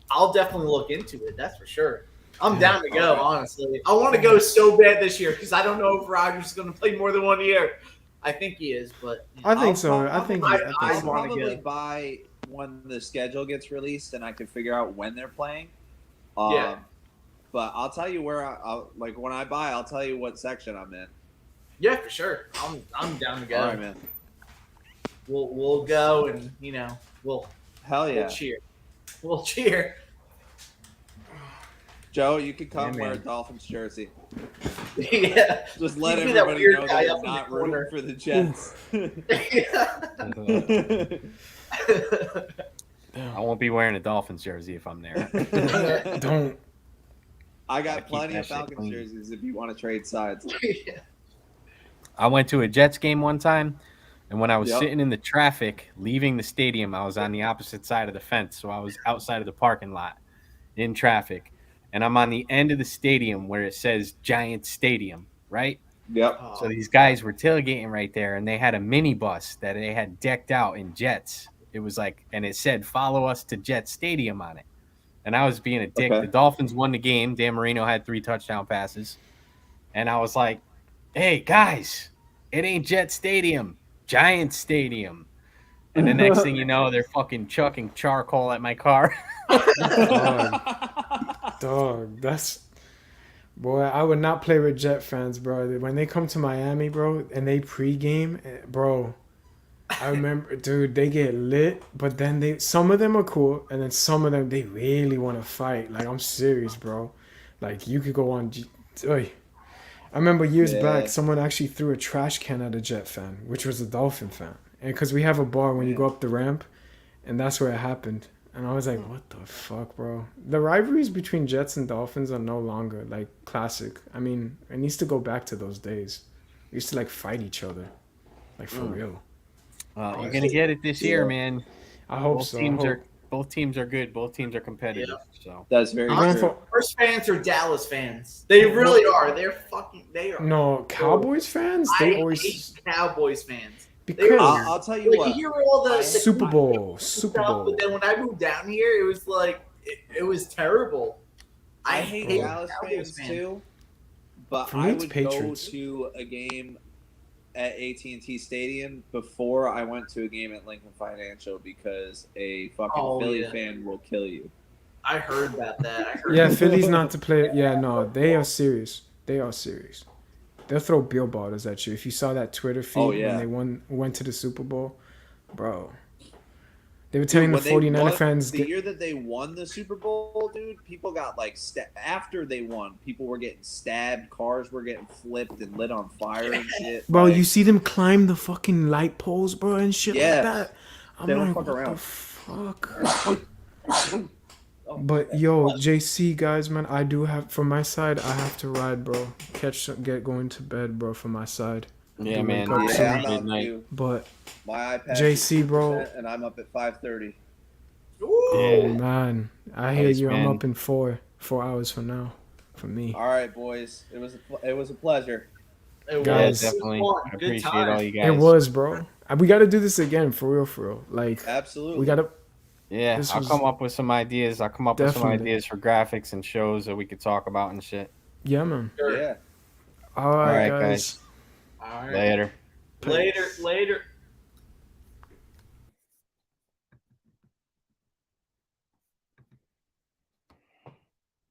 I'll definitely look into it. That's for sure. I'm down to go. Alright. Honestly, I want to go so bad this year because I don't know if Rodgers is going to play more than 1 year. I think he is, but I think I'll so. I think. probably- I think I I'll so. wanna probably go. buy when the schedule gets released and I can figure out when they're playing. Yeah. But I'll tell you where I'll like when I buy. I'll tell you what section I'm in. yeah, for sure. I'm down to go. All right, man. We'll go and we'll Hell yeah, cheer. We'll cheer. Joe. You could come Yeah, wear a man. Dolphins jersey. Yeah. Just let You can be that everybody weird know guy that up we're in the not corner. rooting for the Jets. I won't be wearing a Dolphins jersey if I'm there. Don't. I Gotta got keep plenty that of shit Falcons clean. jerseys if you want to trade sides. I went to a Jets game one time, and when I was Yep. sitting in the traffic leaving the stadium, I was on the opposite side of the fence, so I was outside of the parking lot in traffic. and I'm on the end of the stadium where it says Giant Stadium, right? Yep. So these guys were tailgating right there, and they had a minibus that they had decked out in Jets. It was like, and it said, "Follow us to Jet Stadium" on it. And I was being a dick. Okay. The Dolphins won the game. Dan Marino had 3 touchdown passes, and I was like, "Hey guys, it ain't Jet Stadium, Giant Stadium." And the next thing you know, they're fucking chucking charcoal at my car. Dog, that's boy. I would not play with Jet fans, bro. When they come to Miami, bro, and they pregame, bro. I remember, dude, they get lit, but then some of them are cool, and then some of them they really want to fight. Like I'm serious, bro. Like you could go on. Oy. I remember years back, someone actually threw a trash can at a Jet fan, which was a Dolphin fan, and because we have a bar when you go up the ramp, and that's where it happened. And I was like, what the fuck, bro? The rivalries between Jets and Dolphins are no longer like classic. I mean, it needs to go back to those days. We used to like fight each other, like for real. You're gonna get it this year, man. I hope Both so. both teams are good. Both teams are competitive. So That's very Going true. for- Spurs fans are Dallas fans. They really are. They are. No, Cowboys fans, they I always hate Cowboys fans. because I'll tell you Like what. you hear all the Super Bowl, stuff, Super Bowl. but then when I moved down here, it was like it was terrible. I hate hate Dallas Cowboys fans too, but For me, I it's would Patriots. go to a game at AT&T Stadium before I went to a game at Lincoln Financial because a fucking Oh, Philly yeah. fan will kill you. I heard about that. I heard Yeah, Philly's not to play. Yeah, no, they are serious. They are serious. They'll throw beer bottles at you. If you saw that Twitter feed Oh, yeah. when they went to the Super Bowl, bro. They were telling Dude, the when they 49er won- fans, the year that they won the Super Bowl, dude, people got like after they won, people were getting stabbed, cars were getting flipped and lit on fire and shit. bro, like, you see them climb the fucking light poles, bro, and shit Yeah. like that. I'm They don't like, fuck what around. the fuck? But yo, JC guys, man, I do have from my side. I have to ride, bro. Get going to bed, bro. From my side. yeah, Do man. wake up yeah, I'm soon. out Midnight. too. But My iPad JC, is bro. 50%, and I'm up at 5:30. oh man, I hear Nice, you. I'm man. up in 4 hours from now. For me. All right, boys, it was a pleasure. it was, Guys. Yeah, it was definitely. fun. I Good appreciate time. all you guys. It was, bro. We got to do this again, for real. Like, Absolutely. we got to. Yeah, This I'll was- come up with some ideas. I'll come up with some Definitely. ideas for graphics and shows that we could talk about and shit. Yeah, man. Sure. Yeah. All right, right, guys. guys. All right. Later. Later.